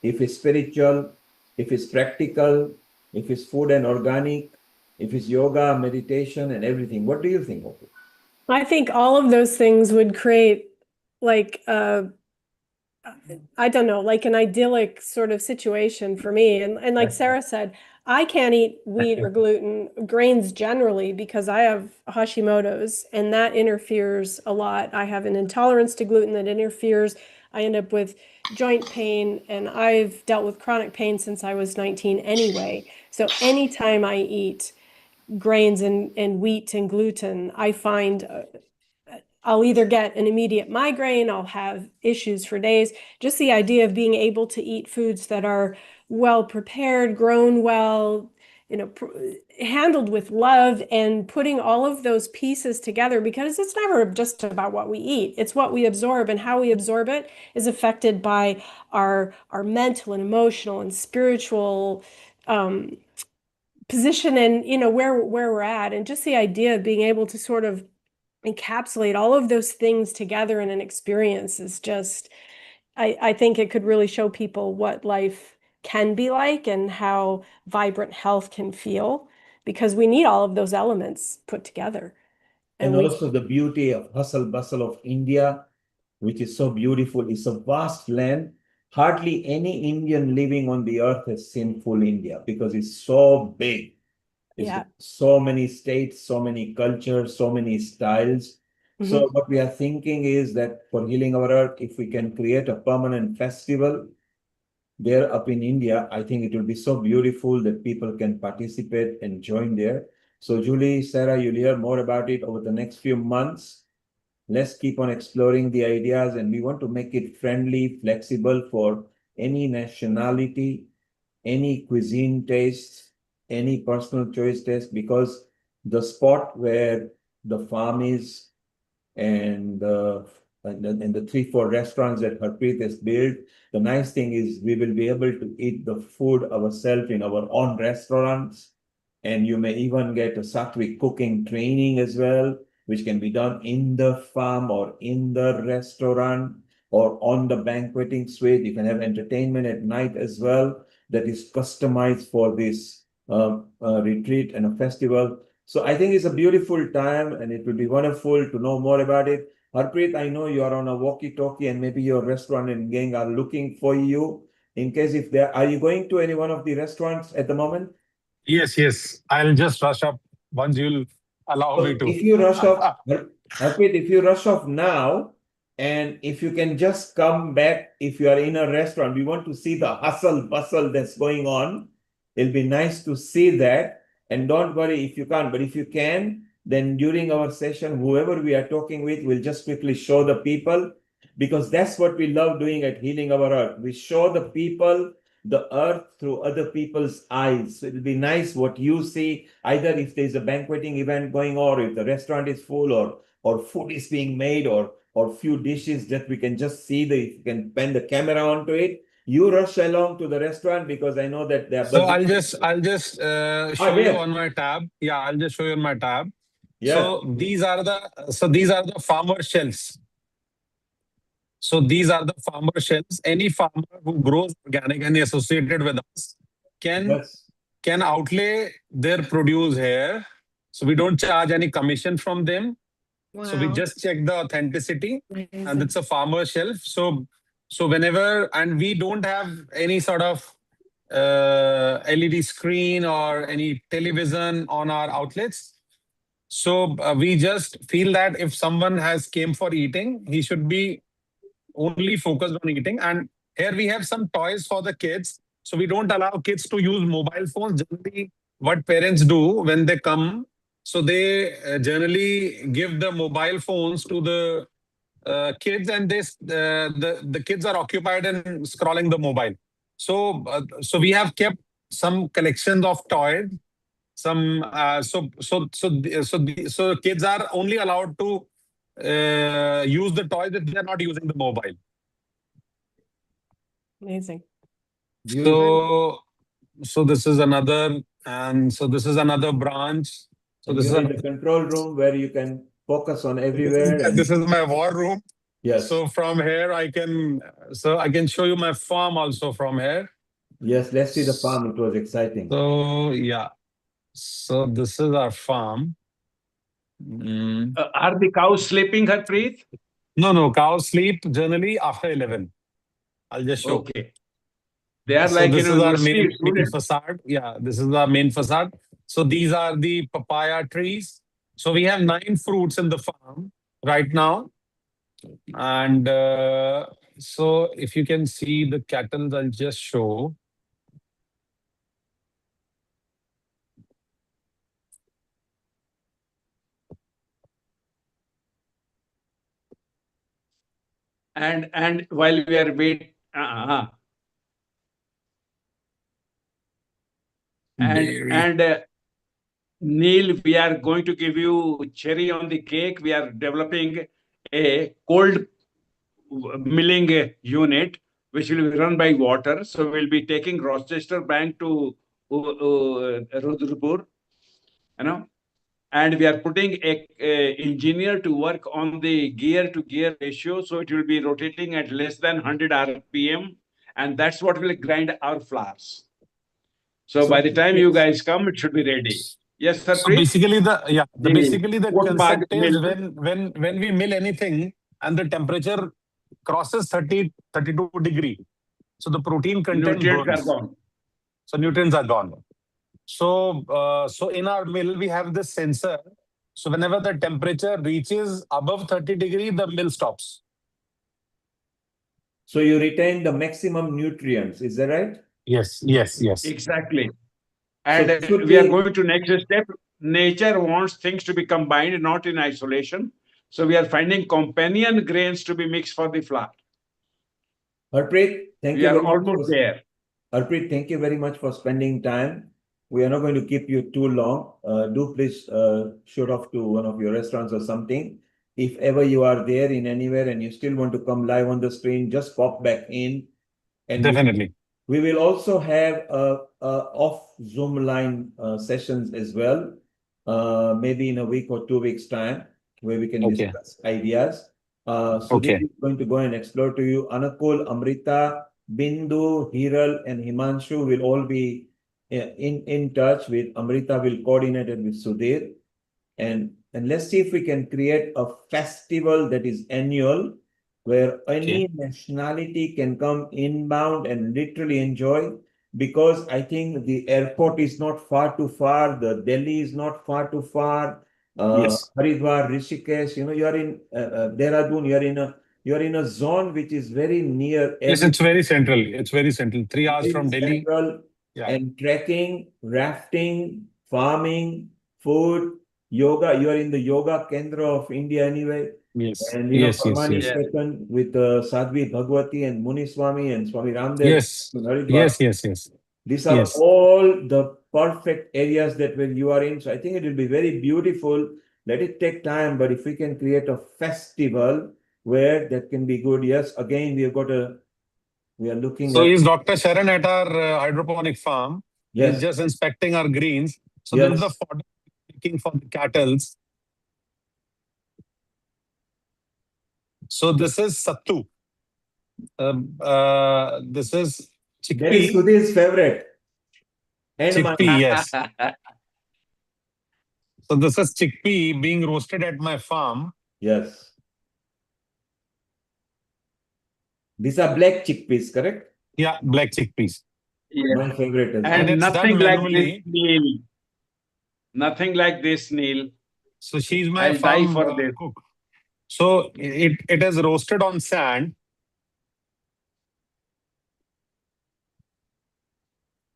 G: if it's spiritual, if it's practical, if it's food and organic, if it's yoga, meditation, and everything? What do you think of it?
O: I think all of those things would create like I don't know, like an idyllic sort of situation for me. And like Sarah said, I can't eat wheat or gluten, grains generally, because I have Hashimoto's and that interferes a lot. I have an intolerance to gluten that interferes. I end up with joint pain, and I've dealt with chronic pain since I was 19 anyway. So anytime I eat grains and wheat and gluten, I find I'll either get an immediate migraine, I'll have issues for days. Just the idea of being able to eat foods that are well prepared, grown well, handled with love, and putting all of those pieces together, because it's never just about what we eat. It's what we absorb, and how we absorb it is affected by our mental and emotional and spiritual position, and where we're at. And just the idea of being able to sort of encapsulate all of those things together in an experience is just, I think it could really show people what life can be like and how vibrant health can feel, because we need all of those elements put together.
G: And also the beauty of hustle bustle of India, which is so beautiful. It's a vast land. Hardly any Indian living on the earth has seen full India because it's so big. It's so many states, so many cultures, so many styles. So what we are thinking is that for Healing Our Earth, if we can create a permanent festival there up in India. I think it will be so beautiful that people can participate and join there. So Julie, Sarah, you'll hear more about it over the next few months. Let's keep on exploring the ideas, and we want to make it friendly, flexible for any nationality, any cuisine taste, any personal choice taste, because the spot where the farm is and the 3-4 restaurants that Harpreet has built, the nice thing is we will be able to eat the food ourselves in our own restaurants, and you may even get a sattvic cooking training as well, which can be done in the farm or in the restaurant or on the banqueting suite. You can have entertainment at night as well that is customized for this retreat and a festival. So I think it's a beautiful time, and it will be wonderful to know more about it. Harpreet, I know you are on a walkie-talkie, and maybe your restaurant and gang are looking for you. In case if there, are you going to any one of the restaurants at the moment?
M: Yes. I'll just rush up once you'll allow me to.
G: If you rush off, Harpreet, if you rush off now, and if you can just come back, if you are in a restaurant, we want to see the hustle bustle that's going on. It'll be nice to see that. And don't worry if you can't, but if you can, then during our session, whoever we are talking with, we'll just quickly show the people, because that's what we love doing at Healing Our Earth. We show the people the earth through other people's eyes. So it'll be nice what you see, either if there's a banqueting event going on, or if the restaurant is full, or food is being made, or few dishes that we can just see, if you can pan the camera onto it. You rush along to the restaurant, because I know that they're
M: So
G: busy.
M: I'll just show you on my tab. Yeah, I'll just show you on my tab.
G: Yeah.
M: So these are the farmer shelves. So these are the farmer shelves. Any farmer who grows organic and is associated with us can outlay their produce here. So we don't charge any commission from them.
N: Wow.
M: So we just check the authenticity. Amazing. And it's a farmer shelf. So whenever, and we don't have any sort of LED screen or any television on our outlets. So we just feel that if someone has came for eating, he should be only focused on eating. And here we have some toys for the kids. So we don't allow kids to use mobile phones. Generally, what parents do when they come, so they generally give the mobile phones to the kids, and the kids are occupied in scrolling the mobile. So we have kept some collections of toys. So kids are only allowed to use the toys if they are not using the mobile.
O: Amazing.
M: So this is another, and so this is another branch. So this is
G: in the control room where you can focus on everywhere.
M: This is my war room.
G: Yes.
M: So from here I can show you my farm also from here.
G: Yes, let's see the farm. It was exciting.
M: So yeah. So this is our farm.
K: Are the cows sleeping, Harpreet?
M: No, cows sleep generally after 11. I'll just show.
K: Okay. They are like,
M: this is our main
K: students.
M: facade. Yeah, this is our main facade. So these are the papaya trees. So we have 9 fruits in the farm right now. And so if you can see the cattle, I'll just show.
K: And while we are waiting, and Neil, we are going to give you cherry on the cake. We are developing a cold milling unit, which will be run by water. So we'll be taking Rochester Bank to Rudrapur, and we are putting a engineer to work on the gear to gear ratio. So it will be rotating at less than 100 RPM, and that's what will grind our flours. So by the time you guys come, it should be ready. Yes, sir.
M: So basically the concept is when we mill anything and the temperature crosses 32 degree, so the protein content
K: nutrients
M: burns.
K: are gone.
M: So nutrients are gone. So in our mill we have this sensor. So whenever the temperature reaches above 30 degree, the mill stops.
G: So you retain the maximum nutrients. Is that right?
M: Yes.
K: Exactly. And
G: So
K: we are going to next step. Nature wants things to be combined, not in isolation. So we are finding companion grains to be mixed for the flour.
G: Harpreet, thank
K: We
G: you
K: are
G: very much.
K: almost there.
G: Harpreet, thank you very much for spending time. We are not going to keep you too long. Do please shoot off to one of your restaurants or something. If ever you are there in anywhere and you still want to come live on the screen, just pop back in. And
M: Definitely.
G: we will also have off Zoom line sessions as well, maybe in a week or 2 weeks' time, where we can discuss ideas. So this is going to go and explore to you. Anakul, Amrita, Bindu, Hiral, and Himanshu will all be in touch with Amrita. Will coordinate it with Sudhir, and let's see if we can create a festival that is annual, where any nationality can come inbound and literally enjoy. Because I think the airport is not far too far, the Delhi is not far too far. Haridwar, Rishikesh, you are in Dehradun, you are in a zone which is very near.
M: Yes, it's very central. It's very central. 3 hours from Delhi.
G: And trekking, rafting, farming, food, yoga. You are in the yoga kendra of India anyway.
M: Yes.
G: And
M: Yes.
G: Parmani with Sadhvi Bhagwati and Muni Swami and Swami Ramdev.
M: Yes. Yes.
G: These are all the perfect areas that when you are in. So I think it will be very beautiful. Let it take time, but if we can create a festival where that can be good. Yes, again, we are looking
M: So
G: at.
M: is Dr. Sharan at our hydroponic farm?
G: Yes.
M: He's just inspecting our greens. So this is the fodder making for the cattle. So this is sattu. This is chickpea.
G: That is Sudhir's favorite. And
M: chickpea, yes. So this is chickpea being roasted at my farm.
G: Yes. These are black chickpeas, correct?
M: Yeah, black chickpeas.
K: Yeah.
G: My favorite as well.
K: And
M: it's
K: nothing
M: done
K: like this,
M: manually.
K: Neil. Nothing like this, Neil.
M: So she's my
K: I'll
M: farm
K: die for this.
M: cook. So it is roasted on sand.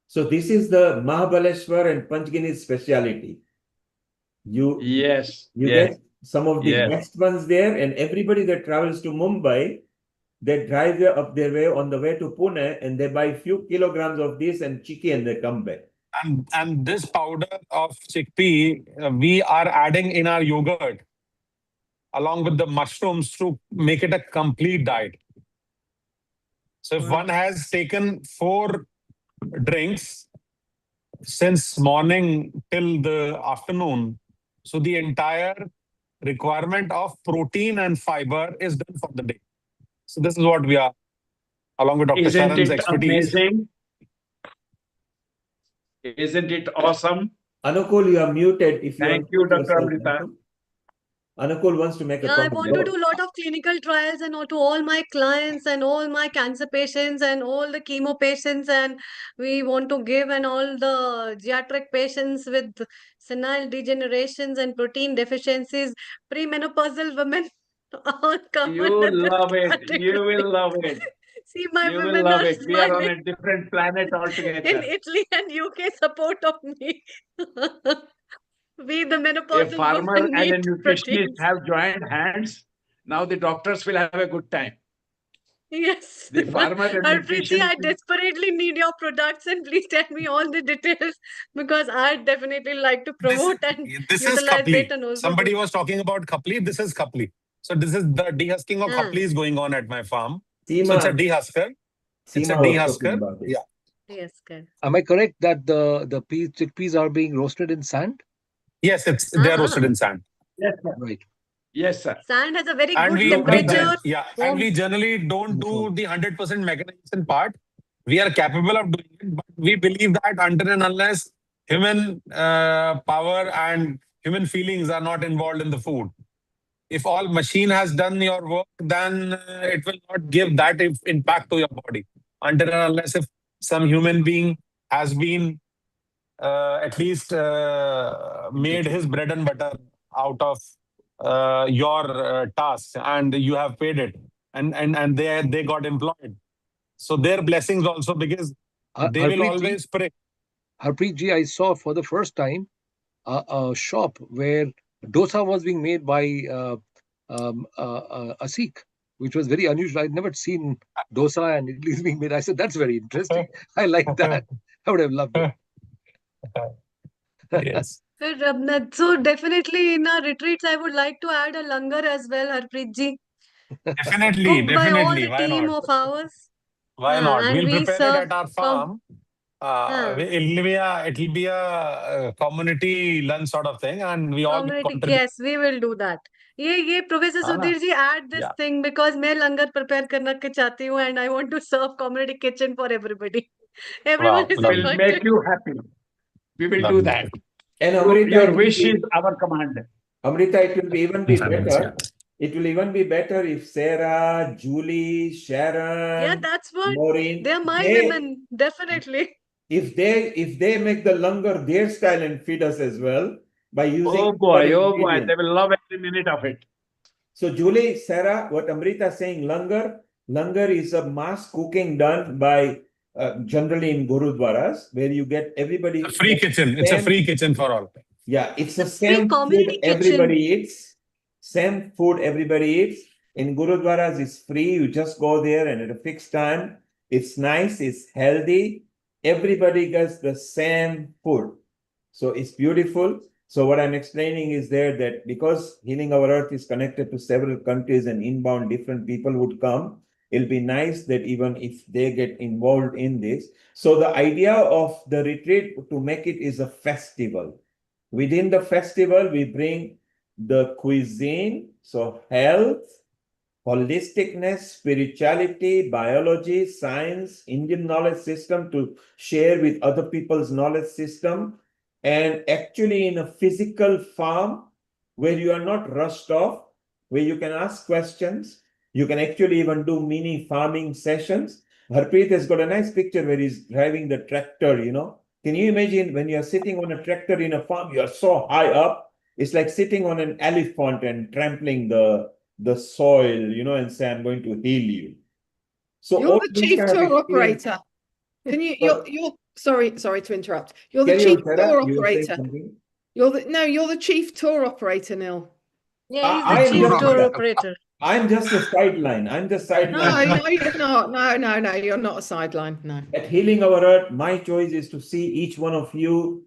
G: So this is the Mahabaleshwar and Panchgini's speciality. You get some of the best ones there, and everybody that travels to Mumbai, they drive up their way on the way to Pune, and they buy a few kilograms of this and chicky, and they come back.
M: And this powder of chickpea, we are adding in our yogurt along with the mushrooms to make it a complete diet. So if one has taken 4 drinks since morning till the afternoon, so the entire requirement of protein and fiber is done for the day. So this is what we are, along with Dr. Sharan's expertise.
K: Amazing? Isn't it awesome?
G: Anukul, you are muted. If you
K: Thank you, Dr. Amrita.
G: Anukul wants to make a comment.
E: I want to do a lot of clinical trials and to all my clients and all my cancer patients and all the chemo patients, and we want to give and all the geriatric patients with senile degenerations and protein deficiencies, premenopausal women. All come
K: You
E: under
K: love
E: this
K: it.
E: category.
K: You will love it.
E: See, my
K: You will
E: women
K: love
E: are
K: it. We are on
E: smiling
K: a different planet
E: in
K: altogether.
E: Italy and UK support of me. We, the
K: A
E: menopausal
K: farmer
E: women,
K: and a
E: need
K: nutritionist
E: proteins.
K: have joined hands. Now the doctors will have a good time.
E: Yes.
K: The farmer and
E: Harpreet, I
K: nutritionist.
E: desperately need your products, and please tell me all the details, because I definitely like to promote and
M: This is
E: utilize
M: kapli.
E: it and also
M: Somebody
E: do.
M: was talking about kapli. This is kapli. So this is the dehusking of kapli is going on at my farm. So it's a dehusker. It's a dehusker. Yeah.
E: Yes, good.
L: Am I correct that the chickpeas are being roasted in sand?
M: Yes, they are roasted in sand.
K: Yes, sir.
L: Right.
K: Yes, sir.
E: Sand has a very
M: And
E: good temperature.
M: and we generally don't do the 100% mechanization part. We are capable of doing it, but we believe that until and unless human power and human feelings are not involved in the food, if all machine has done your work, then it will not give that impact to your body. Until and unless if some human being has been at least made his bread and butter out of your task, and you have paid it, and they got employed. So their blessings also, because they will always pray.
L: Harpreet ji, I saw for the first time a shop where dosa was being made by a Sikh, which was very unusual. I'd never seen dosa and idlis being made. I said, that's very interesting. I like that. I would have loved it.
M: Yes.
E: So definitely in our retreats, I would like to add a langar as well, Harpreet ji.
M: Definitely,
E: Cooked by all
M: definitely.
E: the
M: Why
E: team
M: not?
E: of ours.
M: Why not?
E: And
M: We'll
E: we
M: prepare it
E: serve
M: at our farm. It'll be a community lunch sort of thing, and we all will
E: community.
M: contribute.
E: Yes, we will do that. ये Professor Sudhir ji, add this thing because मैं लंगर prepare करना के चाहती हूँ and I want to serve community kitchen for everybody. Everyone is
K: We'll
E: invited.
K: make you happy. We will do that.
G: And Amrita,
K: your wish is our command.
G: Amrita, it will even be better. It will even be better if Sarah, Julie, Sharon,
E: Yeah, that's what.
G: Maureen,
E: They are my women, definitely.
G: If they make the langar their style and feed us as well by using
K: Oh boy, they will love every minute of it.
G: So Julie, Sarah, what Amrita is saying, langar is a mass cooking done by generally in gurudwaras where you get everybody.
M: It's a free kitchen. It's a free kitchen for all.
G: Yeah, it's the same food everybody eats. Same food everybody eats. In gurudwaras, it's free. You just go there and at a fixed time. It's nice. It's healthy. Everybody gets the same food. So it's beautiful. So what I'm explaining is there that because Healing Our Earth is connected to several countries and inbound different people would come, it'll be nice that even if they get involved in this. So the idea of the retreat to make it is a festival. Within the festival, we bring the cuisine, so health, holisticness, spirituality, biology, science, Indian knowledge system to share with other people's knowledge system. And actually in a physical farm where you are not rushed off, where you can ask questions, you can actually even do mini farming sessions. Harpreet has got a nice picture where he's driving the tractor, Can you imagine when you're sitting on a tractor in a farm, you're so high up, it's like sitting on an elephant and trampling the soil, and say, I'm going to heal you. So
N: you're the chief tour operator. Can you're sorry to interrupt. You're the chief tour operator. You're the chief tour operator, Neil.
E: Yeah, he's the chief tour operator.
G: I'm just a sideline. I'm the sideline.
N: No, you're not. No, you're not a sideline. No.
G: At Healing Our Earth, my choice is to see each one of you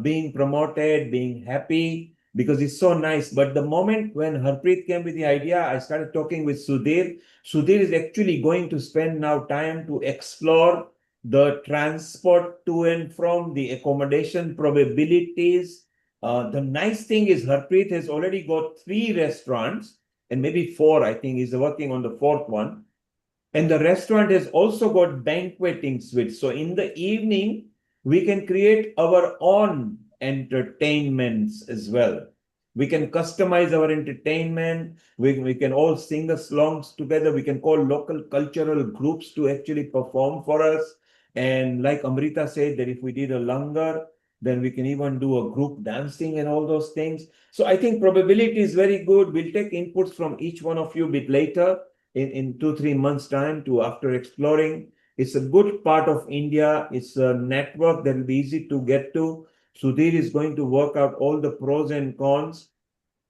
G: being promoted, being happy, because it's so nice. But the moment when Harpreet came with the idea, I started talking with Sudhir. Sudhir is actually going to spend now time to explore the transport to and from, the accommodation probabilities. The nice thing is Harpreet has already got 3 restaurants and maybe 4, I think he's working on the 4th one. And the restaurant has also got banqueting suites. So in the evening, we can create our own entertainments as well. We can customize our entertainment. We can all sing the songs together. We can call local cultural groups to actually perform for us. And like Amrita said, that if we did a langar, then we can even do a group dancing and all those things. So I think probability is very good. We'll take inputs from each one of you a bit later in 2-3 months' time to after exploring. It's a good part of India. It's a network that will be easy to get to. Sudhir is going to work out all the pros and cons.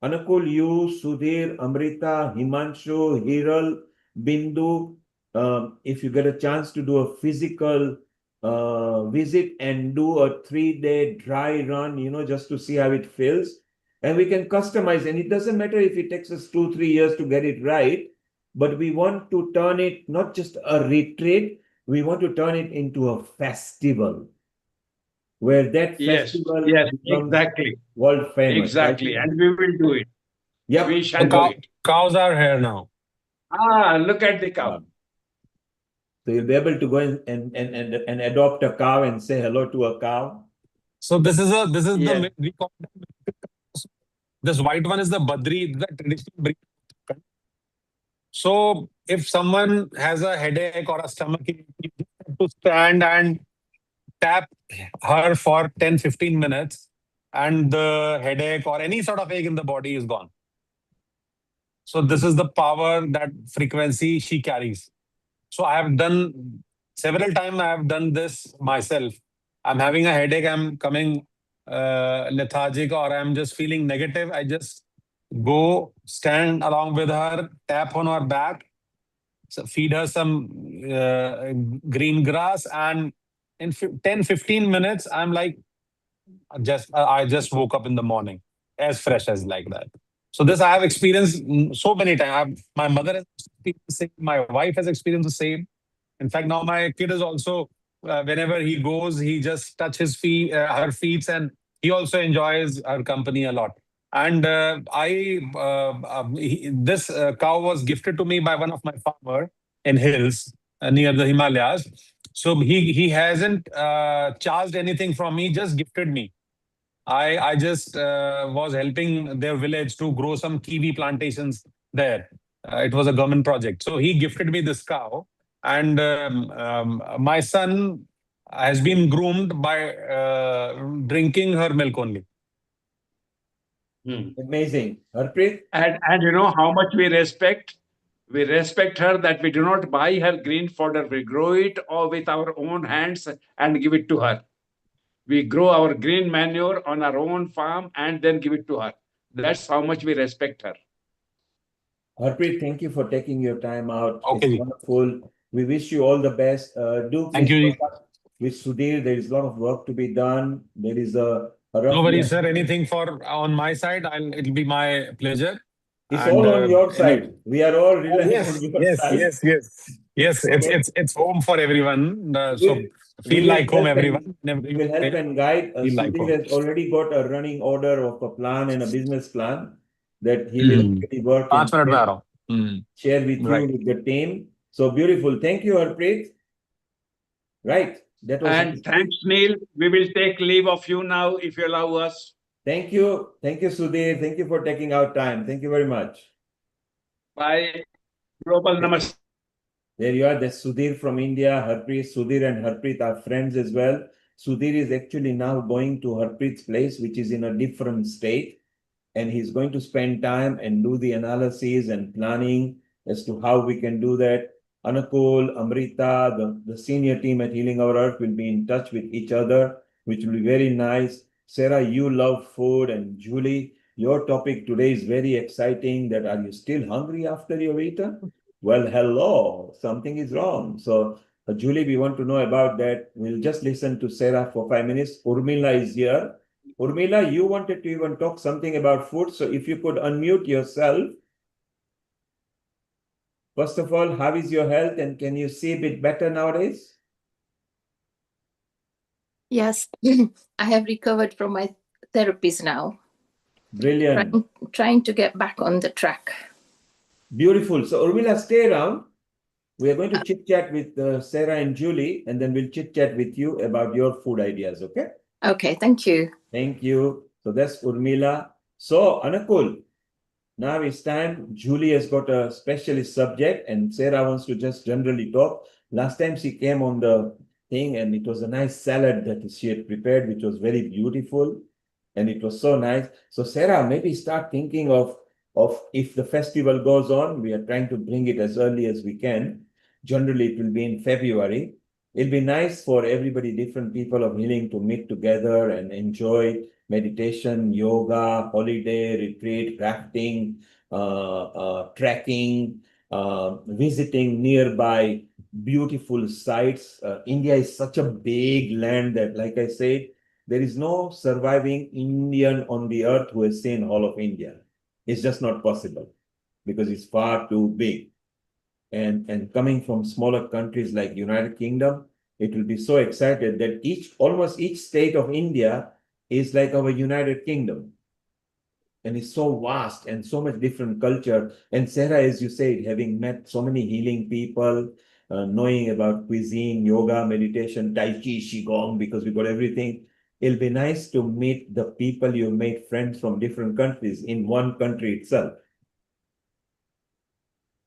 G: Anukul, you, Sudhir, Amrita, Himanshu, Hiral, Bindu, if you get a chance to do a physical visit and do a 3-day dry run, just to see how it feels. And we can customize. And it doesn't matter if it takes us 2-3 years to get it right, but we want to turn it not just a retreat, we want to turn it into a festival where that festival becomes
K: exactly
G: world famous.
K: Exactly, and we will do it.
G: Yeah,
K: we shall do it.
M: Cows are here now.
K: Look at the cow.
G: So you'll be able to go and adopt a cow and say hello to a cow.
M: So this is the we call this white one is the Badri, the traditional breed. So if someone has a headache or a stomach ache, you have to stand and tap her for 10-15 minutes and the headache or any sort of ache in the body is gone. So this is the power, that frequency she carries. So I have done several times. I have done this myself. I'm having a headache. I'm coming lethargic, or I'm just feeling negative. I just go stand along with her, tap on her back, feed her some green grass, and in 10-15 minutes, I'm like, I just woke up in the morning as fresh as like that. So this I have experienced so many times. My mother has experienced the same. My wife has experienced the same. In fact, now my kid is also, whenever he goes, he just touch his feet, her feet, and he also enjoys her company a lot. And this cow was gifted to me by one of my farmer in hills near the Himalayas. So he hasn't charged anything from me, just gifted me. I just was helping their village to grow some kiwi plantations there. It was a government project. So he gifted me this cow, and my son has been groomed by drinking her milk only.
G: Amazing. Harpreet?
K: And you know how much we respect? We respect her that we do not buy her green fodder. We grow it or with our own hands and give it to her. We grow our green manure on our own farm and then give it to her. That's how much we respect her.
G: Harpreet, thank you for taking your time out.
M: Okay.
G: It's wonderful. We wish you all the best. Do
M: Thank
G: please
M: you.
G: contact with Sudhir. There is a lot of work to be done. There is a rough.
M: No worries, sir. Anything on my side, it'll be my pleasure.
G: It's all on your side. We are all relying on your side.
M: Yes.
G: Okay.
M: It's home for everyone. So feel like home, everyone.
G: We will help and guide. Sudhir has already got a running order of a plan and a business plan that he will actually work and share with you, with the team. So beautiful. Thank you, Harpreet. Right. That was
K: thanks, Neil. We will take leave of you now if you allow us.
G: Thank you. Thank you, Sudhir. Thank you for taking out time. Thank you very much.
K: Bye. Global Namaste.
G: There you are. That's Sudhir from India. Harpreet, Sudhir and Harpreet are friends as well. Sudhir is actually now going to Harpreet's place, which is in a different state. And he's going to spend time and do the analysis and planning as to how we can do that. Anukul, Amrita, the senior team at Healing Our Earth will be in touch with each other, which will be very nice. Sarah, you love food, and Juli, your topic today is very exciting. That are you still hungry after you've eaten? Well, hello, something is wrong. So, Juli, we want to know about that. We'll just listen to Sarah for 5 minutes. Urmila is here. Urmila, you wanted to even talk something about food. So if you could unmute yourself. First of all, how is your health, and can you see a bit better nowadays?
P: Yes, I have recovered from my therapies now.
G: Brilliant.
P: Trying to get back on the track.
G: Beautiful. So Urmila, stay around. We are going to chit-chat with Sarah and Juli, and then we'll chit-chat with you about your food ideas, okay?
P: Okay, thank you.
G: Thank you. So that's Urmila. So, Anukul, now it's time. Juli has got a specialist subject, and Sarah wants to just generally talk. Last time she came on the thing, and it was a nice salad that she had prepared, which was very beautiful, and it was so nice. So, Sarah, maybe start thinking of if the festival goes on. We are trying to bring it as early as we can. Generally, it will be in February. It'll be nice for everybody, different people of healing, to meet together and enjoy meditation, yoga, holiday, retreat, crafting, trekking, visiting nearby beautiful sites. India is such a big land that, like I said, there is no surviving Indian on the earth who has seen all of India. It's just not possible because it's far too big. And coming from smaller countries like United Kingdom, it will be so excited that almost each state of India is like our United Kingdom. And it's so vast and so much different culture. And Sarah, as you said, having met so many healing people, knowing about cuisine, yoga, meditation, Tai Chi, Qigong, because we got everything. It'll be nice to meet the people you made friends from different countries in one country itself.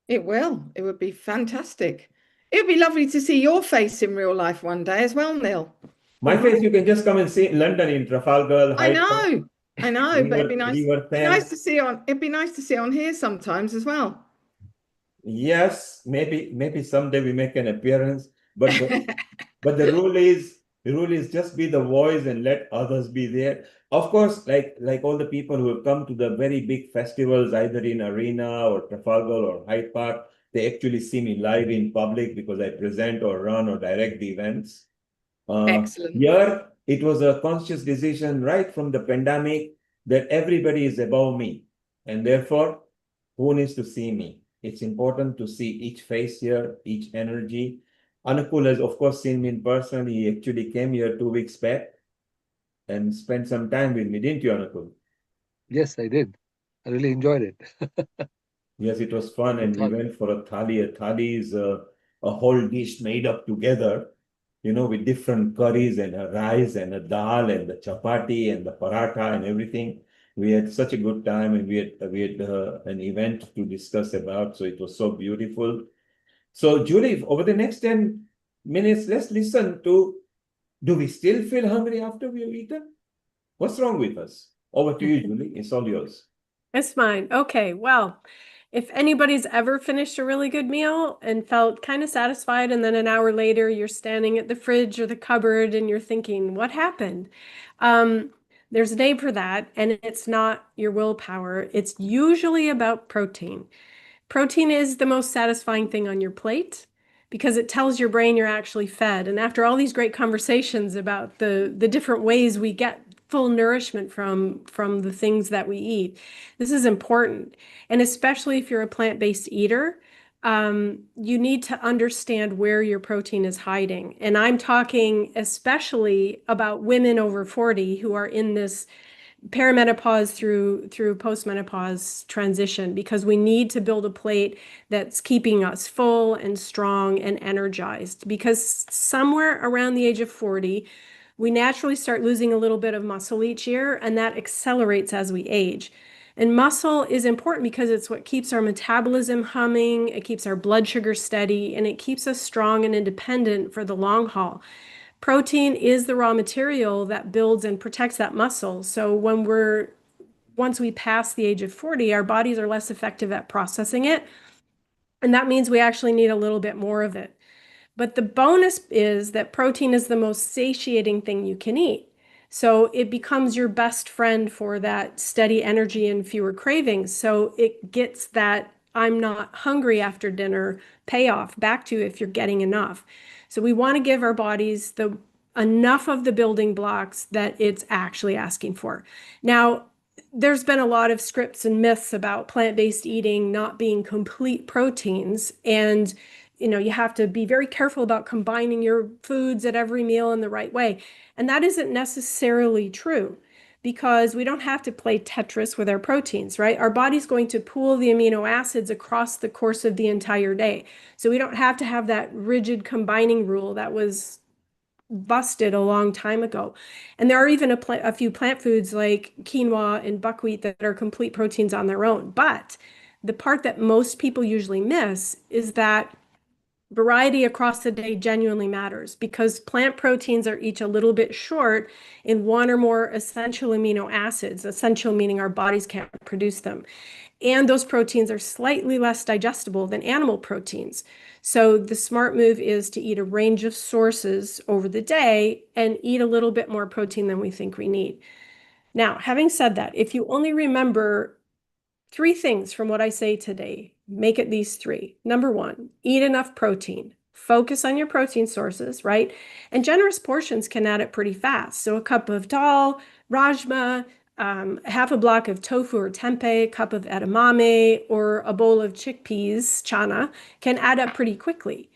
N: It will. It would be fantastic. It would be lovely to see your face in real life one day as well, Neil.
G: My face, you can just come and see in London in Trafalgar.
N: I know. I know, but it'd be nice to see on. It'd be nice to see on here sometimes as well.
G: Yes, maybe someday we make an appearance, but the rule is just be the voice and let others be there. Of course, like all the people who have come to the very big festivals, either in Arena or Trafalgar or Hyde Park, they actually see me live in public because I present or run or direct the events.
N: Excellent.
G: Here, it was a conscious decision right from the pandemic that everybody is above me, and therefore, who needs to see me? It's important to see each face here, each energy. Anukul has, of course, seen me in person. He actually came here 2 weeks back and spent some time with me, didn't you, Anukul?
L: Yes, I did. I really enjoyed it.
G: Yes, it was fun, and we went for a thali. A thali is a whole dish made up together, with different curries and a rice and a dal and the chapati and the paratha and everything. We had such a good time, and we had an event to discuss about. So it was so beautiful. So Julie, over the next 10 minutes, let's listen to, do we still feel hungry after we have eaten? What's wrong with us? Over to you, Julie. It's all yours.
O: It's mine. Okay, well, if anybody's ever finished a really good meal and felt kind of satisfied, and then an hour later you're standing at the fridge or the cupboard and you're thinking, what happened? There's a name for that, and it's not your willpower. It's usually about protein. Protein is the most satisfying thing on your plate because it tells your brain you're actually fed. And after all these great conversations about the different ways we get full nourishment from the things that we eat, this is important. And especially if you're a plant-based eater, you need to understand where your protein is hiding. And I'm talking especially about women over 40 who are in this perimenopause through postmenopause transition, because we need to build a plate that's keeping us full and strong and energized, because somewhere around the age of 40 we naturally start losing a little bit of muscle each year, and that accelerates as we age. And muscle is important because it's what keeps our metabolism humming, it keeps our blood sugar steady, and it keeps us strong and independent for the long haul. Protein is the raw material that builds and protects that muscle. So once we pass the age of 40, our bodies are less effective at processing it. And that means we actually need a little bit more of it. But the bonus is that protein is the most satiating thing you can eat. So it becomes your best friend for that steady energy and fewer cravings. So it gets that I'm not hungry after dinner payoff back to you if you're getting enough. So we want to give our bodies enough of the building blocks that it's actually asking for. Now, there's been a lot of scripts and myths about plant-based eating not being complete proteins, and you have to be very careful about combining your foods at every meal in the right way. And that isn't necessarily true, because we don't have to play Tetris with our proteins, right? Our body's going to pool the amino acids across the course of the entire day. So we don't have to have that rigid combining rule that was busted a long time ago. And there are even a few plant foods like quinoa and buckwheat that are complete proteins on their own. But the part that most people usually miss is that variety across the day genuinely matters, because plant proteins are each a little bit short in one or more essential amino acids, essential meaning our bodies can't produce them. And those proteins are slightly less digestible than animal proteins. So the smart move is to eat a range of sources over the day and eat a little bit more protein than we think we need. Now, having said that, if you only remember 3 things from what I say today, make it these 3. Number 1, eat enough protein. Focus on your protein sources, right? And generous portions can add it pretty fast. So a cup of dal, rajma, half a block of tofu or tempeh, a cup of edamame, or a bowl of chickpeas, chana, can add up pretty quickly.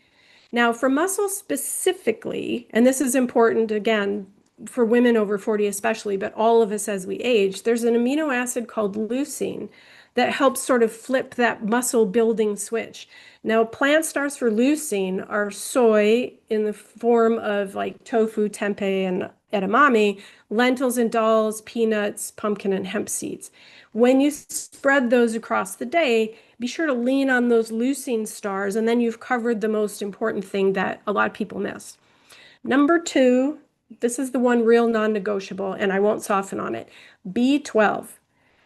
O: Now, for muscle specifically, and this is important again for women over 40 especially, but all of us as we age, there's an amino acid called leucine that helps sort of flip that muscle building switch. Now, plant stars for leucine are soy in the form of like tofu, tempeh, and edamame, lentils and dals, peanuts, pumpkin, and hemp seeds. When you spread those across the day, be sure to lean on those leucine stars, and then you've covered the most important thing that a lot of people miss. Number 2, this is the one real non-negotiable, and I won't soften on it. B12.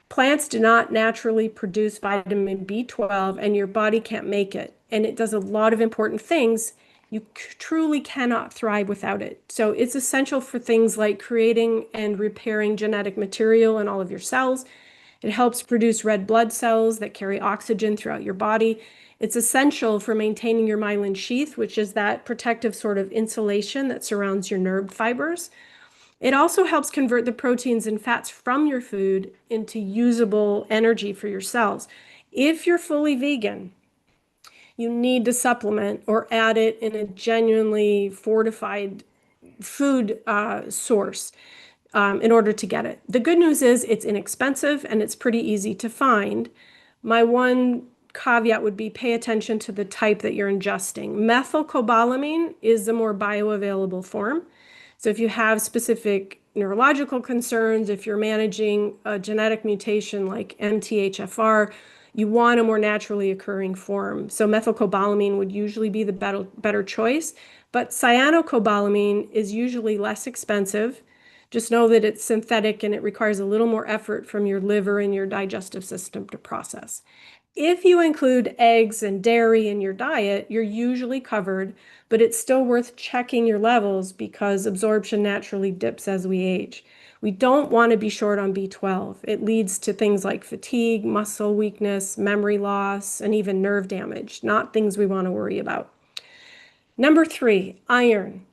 O: Plants do not naturally produce vitamin B12, and your body can't make it. And it does a lot of important things. You truly cannot thrive without it. So it's essential for things like creating and repairing genetic material in all of your cells. It helps produce red blood cells that carry oxygen throughout your body. It's essential for maintaining your myelin sheath, which is that protective sort of insulation that surrounds your nerve fibers. It also helps convert the proteins and fats from your food into usable energy for your cells. If you're fully vegan, you need to supplement or add it in a genuinely fortified food source in order to get it. The good news is it's inexpensive and it's pretty easy to find. My one caveat would be pay attention to the type that you're ingesting. Methylcobalamin is the more bioavailable form. So if you have specific neurological concerns, if you're managing a genetic mutation like MTHFR, you want a more naturally occurring form. So methylcobalamin would usually be the better choice, but cyanocobalamin is usually less expensive. Just know that it's synthetic and it requires a little more effort from your liver and your digestive system to process. If you include eggs and dairy in your diet, you're usually covered, but it's still worth checking your levels because absorption naturally dips as we age. We don't want to be short on B12. It leads to things like fatigue, muscle weakness, memory loss, and even nerve damage, not things we want to worry about. Number 3, iron.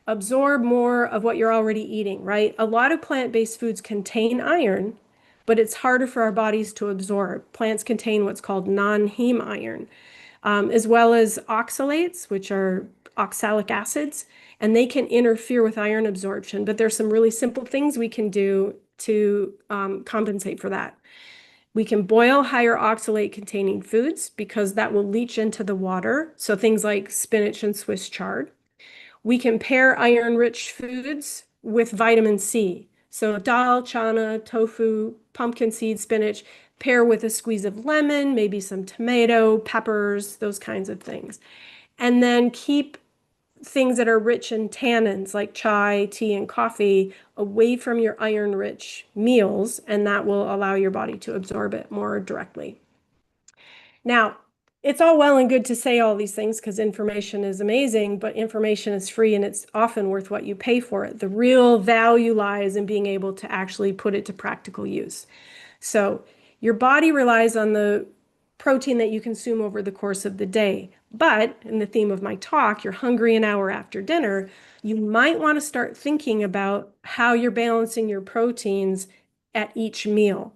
O: Absorb more of what you're already eating, right? A lot of plant-based foods contain iron, but it's harder for our bodies to absorb. Plants contain what's called non-heme iron, as well as oxalates, which are oxalic acids, and they can interfere with iron absorption. But there's some really simple things we can do to compensate for that. We can boil higher oxalate containing foods because that will leach into the water. So things like spinach and Swiss chard. We can pair iron-rich foods with vitamin C. So dal, chana, tofu, pumpkin seed, spinach, pair with a squeeze of lemon, maybe some tomato, peppers, those kinds of things. And then keep things that are rich in tannins like chai, tea, and coffee away from your iron-rich meals, and that will allow your body to absorb it more directly. Now, it's all well and good to say all these things because information is amazing, but information is free and it's often worth what you pay for it. The real value lies in being able to actually put it to practical use. So your body relies on the protein that you consume over the course of the day. But in the theme of my talk, you're hungry an hour after dinner, you might want to start thinking about how you're balancing your proteins at each meal.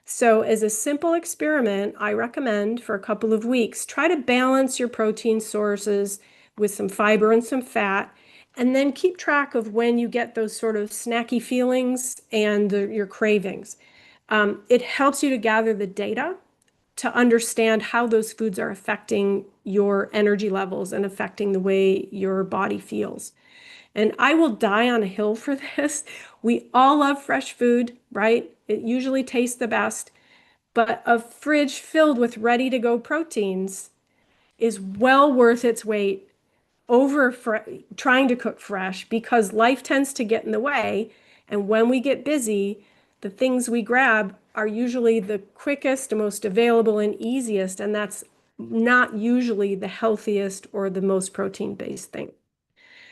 O: So as a simple experiment, I recommend for a couple of weeks, try to balance your protein sources with some fiber and some fat, and then keep track of when you get those sort of snacky feelings and your cravings. It helps you to gather the data to understand how those foods are affecting your energy levels and affecting the way your body feels. And I will die on a hill for this. We all love fresh food, right? It usually tastes the best, but a fridge filled with ready-to-go proteins is well worth its weight over trying to cook fresh because life tends to get in the way. And when we get busy, the things we grab are usually the quickest, most available, and easiest, and that's not usually the healthiest or the most protein-based thing.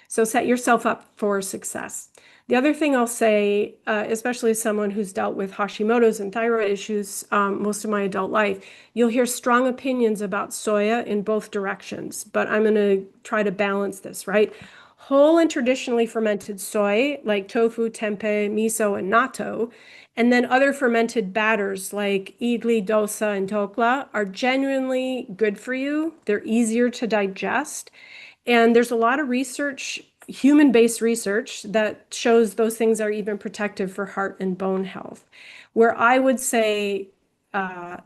O: So set yourself up for success. The other thing I'll say, especially as someone who's dealt with Hashimoto's and thyroid issues most of my adult life, you'll hear strong opinions about soya in both directions, but I'm going to try to balance this, right? Whole and traditionally fermented soy, like tofu, tempeh, miso, and natto, and then other fermented batters like idli, dosa, and dhokla are genuinely good for you. They're easier to digest. And there's a lot of research, human-based research, that shows those things are even protective for heart and bone health. Where I would say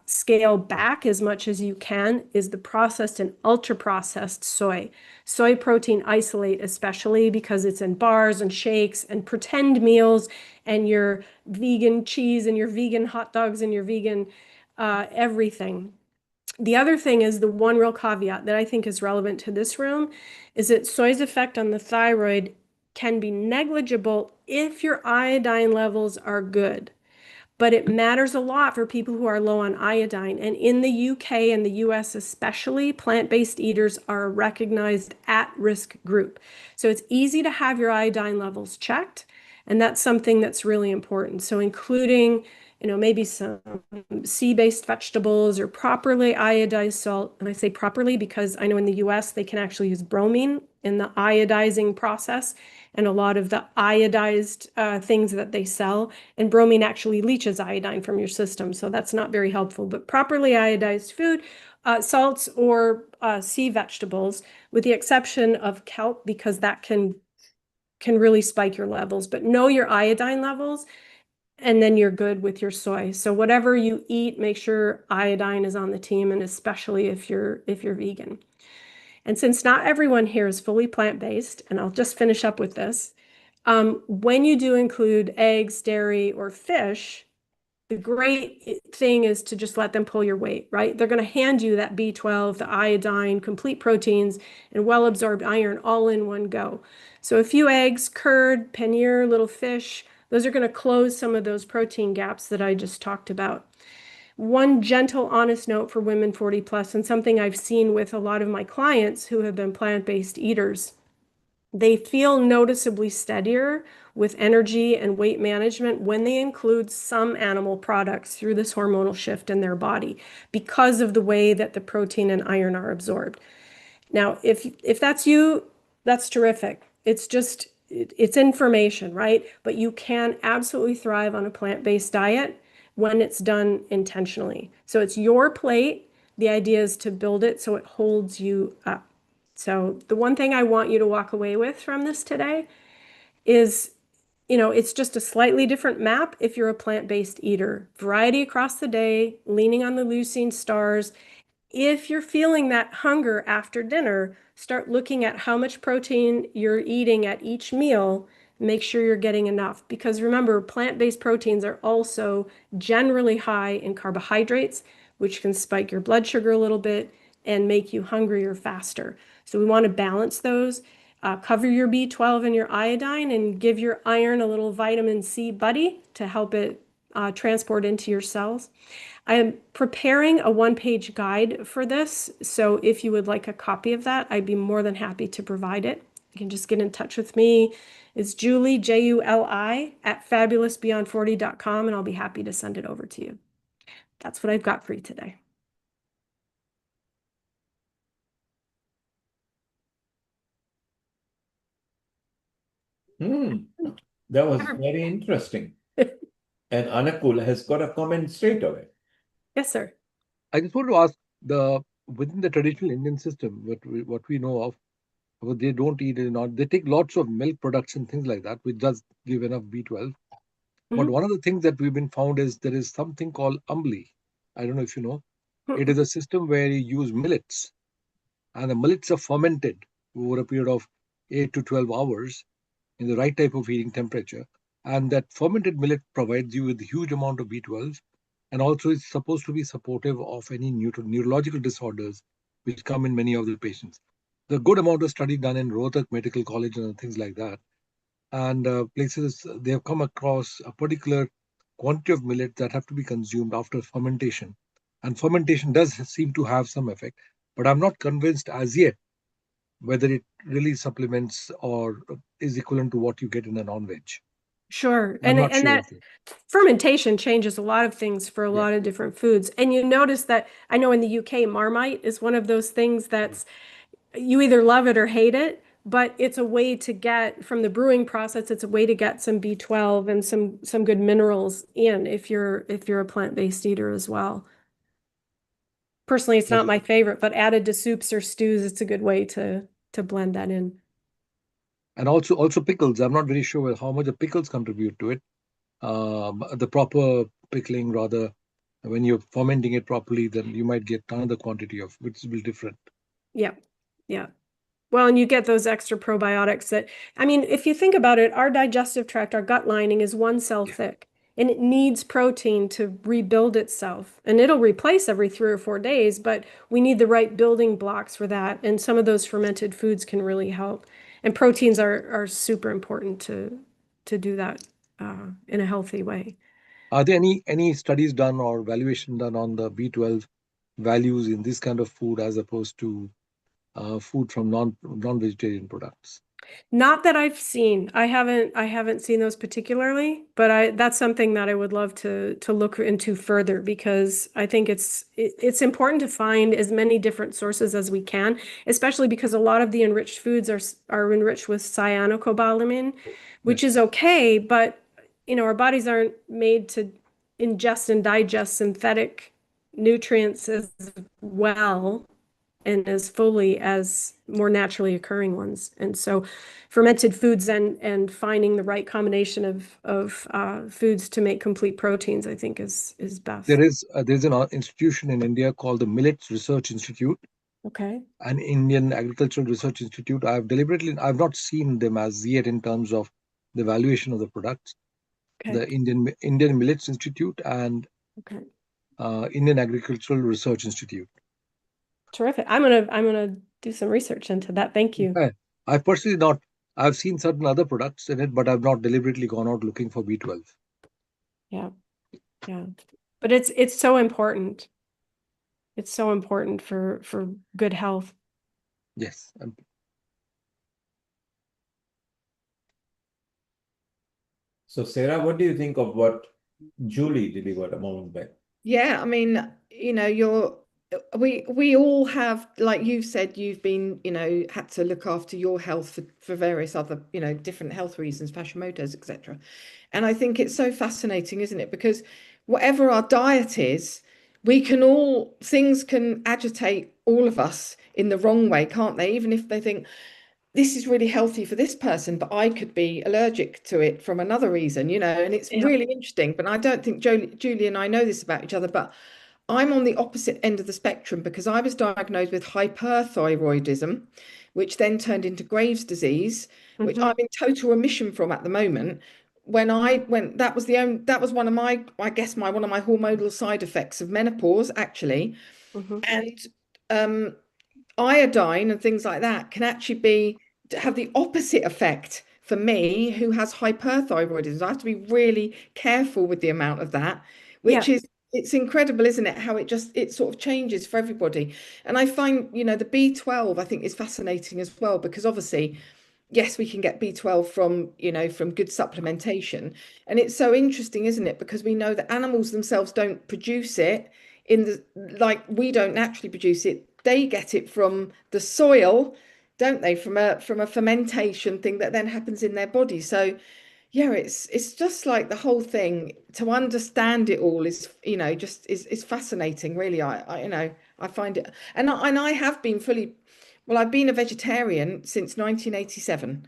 O: scale back as much as you can is the processed and ultra-processed soy. Soy protein isolate especially because it's in bars and shakes and pretend meals and your vegan cheese and your vegan hot dogs and your vegan everything. The other thing is the one real caveat that I think is relevant to this room is that soy's effect on the thyroid can be negligible if your iodine levels are good. But it matters a lot for people who are low on iodine. And in the UK and the US especially, plant-based eaters are a recognized at-risk group. So it's easy to have your iodine levels checked, and that's something that's really important. So including, maybe some sea-based vegetables or properly iodized salt. And I say properly because I know in the US they can actually use bromine in the iodizing process, and a lot of the iodized things that they sell, and bromine actually leaches iodine from your system, so that's not very helpful. But properly iodized food, salts or sea vegetables, with the exception of kelp, because that can really spike your levels. But know your iodine levels, and then you're good with your soy. So whatever you eat, make sure iodine is on the team, and especially if you're vegan. And since not everyone here is fully plant-based, and I'll just finish up with this, when you do include eggs, dairy, or fish, the great thing is to just let them pull your weight, right? They're going to hand you that B12, the iodine, complete proteins, and well-absorbed iron all in one go. So a few eggs, curd, paneer, little fish, those are going to close some of those protein gaps that I just talked about. One gentle, honest note for women 40 plus, and something I've seen with a lot of my clients who have been plant-based eaters, they feel noticeably steadier with energy and weight management when they include some animal products through this hormonal shift in their body because of the way that the protein and iron are absorbed. Now, if that's you, that's terrific. It's information, right? But you can absolutely thrive on a plant-based diet when it's done intentionally. So it's your plate. The idea is to build it so it holds you up. So the one thing I want you to walk away with from this today is, it's just a slightly different map if you're a plant-based eater. Variety across the day, leaning on the leucine stars. If you're feeling that hunger after dinner, start looking at how much protein you're eating at each meal. Make sure you're getting enough, because remember, plant-based proteins are also generally high in carbohydrates, which can spike your blood sugar a little bit and make you hungrier faster. So we want to balance those. Cover your B12 and your iodine, and give your iron a little vitamin C buddy to help it transport into your cells. I am preparing a one-page guide for this, so if you would like a copy of that, I'd be more than happy to provide it. You can just get in touch with me. It's Juli, Juli, at fabulousbeyond40.com, and I'll be happy to send it over to you. That's what I've got for you today.
G: That was very interesting. And Anakul has got a comment straight away.
O: Yes, sir.
L: I just want to ask, within the traditional Indian system, what we know of, they don't eat it, not they take lots of milk products and things like that, which does give enough B12. But one of the things that we've been found is there is something called Ambli. I don't know if you know. It is a system where you use millets, and the millets are fermented over a period of 8 to 12 hours in the right type of heating temperature. And that fermented millet provides you with a huge amount of B12, and also it's supposed to be supportive of any neurological disorders which come in many of the patients. There's a good amount of study done in Rohtak Medical College and things like that. And places, they have come across a particular quantity of millet that have to be consumed after fermentation. And fermentation does seem to have some effect, but I'm not convinced as yet whether it really supplements or is equivalent to what you get in a non-veg.
O: Sure. And that fermentation changes a lot of things for a lot of different foods. And you notice that, I know in the UK, Marmite is one of those things that's, you either love it or hate it, but it's a way to get, from the brewing process, it's a way to get some B12 and some good minerals in if you're a plant-based eater as well. Personally, it's not my favorite, but added to soups or stews, it's a good way to blend that in.
L: And also pickles. I'm not very sure how much the pickles contribute to it. The proper pickling, rather, when you're fermenting it properly, then you might get another quantity of, which will be different.
O: Yeah. Well, and you get those extra probiotics that, I mean, if you think about it, our digestive tract, our gut lining is one cell thick, and it needs protein to rebuild itself. And it'll replace every 3 or 4 days, but we need the right building blocks for that. And some of those fermented foods can really help. And proteins are super important to do that in a healthy way.
L: Are there any studies done or valuation done on the B12 values in this kind of food as opposed to food from non-vegetarian products?
O: Not that I've seen. I haven't seen those particularly, but that's something that I would love to look into further, because I think it's important to find as many different sources as we can, especially because a lot of the enriched foods are enriched with cyanocobalamin, which is okay, but our bodies aren't made to ingest and digest synthetic nutrients as well and as fully as more naturally occurring ones. And so fermented foods and finding the right combination of foods to make complete proteins, I think is best.
L: There's an institution in India called the Millets Research Institute,
O: Okay.
L: an Indian Agricultural Research Institute. I've not seen them as yet in terms of the valuation of the products.
O: Okay.
L: The Indian Millets Institute and
O: Okay.
L: Indian Agricultural Research Institute.
O: Terrific. I'm gonna do some research into that. Thank you.
L: Okay. I've seen certain other products in it, but I've not deliberately gone out looking for B12.
O: Yeah. But it's so important. It's so important for good health.
L: Yes.
G: So, Sarah, what do you think of what Julie delivered a moment back?
N: Yeah, I mean, we all have, like you've said, you've been, had to look after your health for various other, different health reasons, Hashimoto's, etc. And I think it's so fascinating, isn't it? Because whatever our diet is, things can agitate all of us in the wrong way, can't they? Even if they think this is really healthy for this person, but I could be allergic to it from another reason, and it's really interesting. But I don't think Julie and I know this about each other, but I'm on the opposite end of the spectrum because I was diagnosed with hyperthyroidism, which then turned into Graves' disease, which I'm in total remission from at the moment. That was one of my hormonal side effects of menopause, actually. And iodine and things like that can actually have the opposite effect for me, who has hyperthyroidism. I have to be really careful with the amount of that, which it's incredible, isn't it? How it sort of changes for everybody. And I find, the B12, I think, is fascinating as well, because obviously, yes, we can get B12 from good supplementation. And it's so interesting, isn't it? Because we know that animals themselves don't produce it like we don't naturally produce it. They get it from the soil, don't they? From a fermentation thing that then happens in their body. So yeah, it's just like the whole thing, to understand it all is, is fascinating, really. I find it, and I have been I've been a vegetarian since 1987,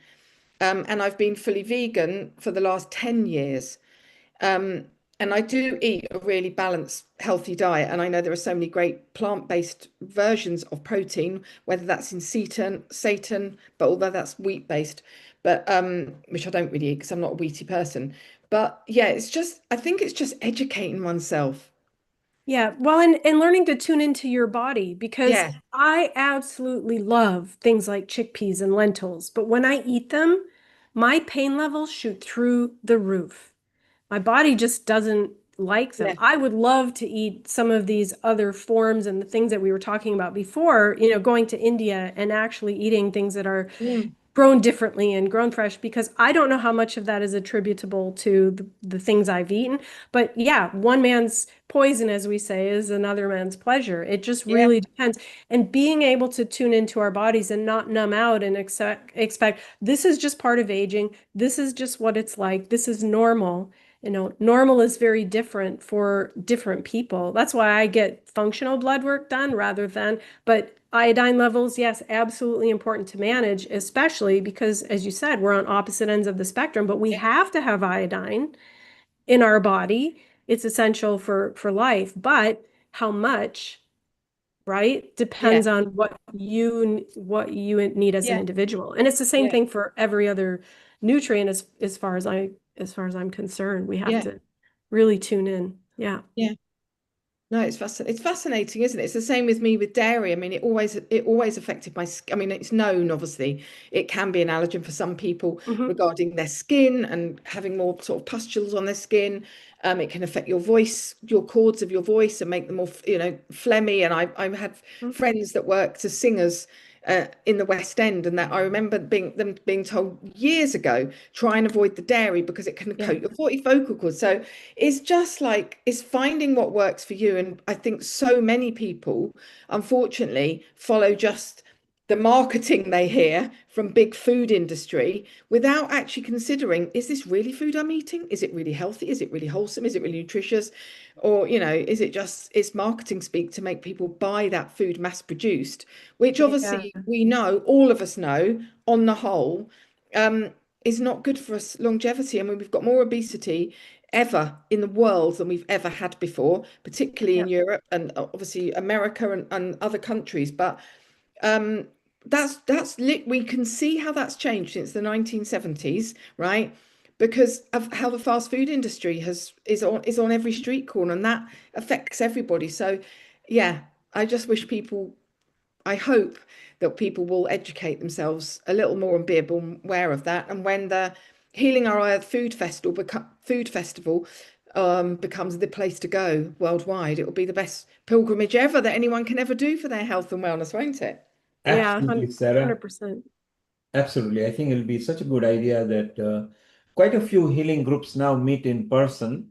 N: and I've been fully vegan for the last 10 years. And I do eat a really balanced, healthy diet. And I know there are so many great plant-based versions of protein, whether that's in seitan, but although that's wheat-based, but which I don't really eat because I'm not a wheaty person. But yeah, I think it's just educating oneself.
O: Yeah, well, and learning to tune into your body, because I absolutely love things like chickpeas and lentils, but when I eat them, my pain levels shoot through the roof. My body just doesn't like them. I would love to eat some of these other forms and the things that we were talking about before, going to India and actually eating things that are grown differently and grown fresh, because I don't know how much of that is attributable to the things I've eaten. But yeah, one man's poison, as we say, is another man's pleasure. It just really depends. And being able to tune into our bodies and not numb out and expect this is just part of aging. This is just what it's like. This is normal. Normal is very different for different people. That's why I get functional blood work done but iodine levels, yes, absolutely important to manage, especially because, as you said, we're on opposite ends of the spectrum, but we have to have iodine in our body. It's essential for life, but how much, right, depends on what you need as an individual. And it's the same thing for every other nutrient, as far as I'm concerned. We have to really tune in. Yeah.
N: Yeah. No, it's fascinating, isn't it? It's the same with me with dairy. I mean, it always affected my skin. I mean, it's known, obviously, it can be an allergen for some people regarding their skin and having more sort of pustules on their skin. It can affect your voice, your cords of your voice, and make them more, phlegmy. And I had friends that worked as singers in the West End, and that I remember them being told years ago, try and avoid the dairy because it can coat your vocal cords. So it's just like, it's finding what works for you. And I think so many people, unfortunately, follow just the marketing they hear from big food industry without actually considering, is this really food I'm eating? Is it really healthy? Is it really wholesome? Is it really nutritious? Or, is it just, it's marketing speak to make people buy that food mass produced, which obviously we know, all of us know, on the whole, is not good for us longevity. I mean, we've got more obesity ever in the world than we've ever had before, particularly in Europe and obviously America and other countries. But we can see how that's changed since the 1970s, right? Because of how the fast food industry is on every street corner, and that affects everybody. So yeah, I just wish I hope that people will educate themselves a little more and be aware of that. And when the Healing Our Earth Food Festival becomes the place to go worldwide, it will be the best pilgrimage ever that anyone can ever do for their health and wellness, won't it?
G: Absolutely, Sarah.
O: 100%.
G: Absolutely. I think it'll be such a good idea that quite a few healing groups now meet in person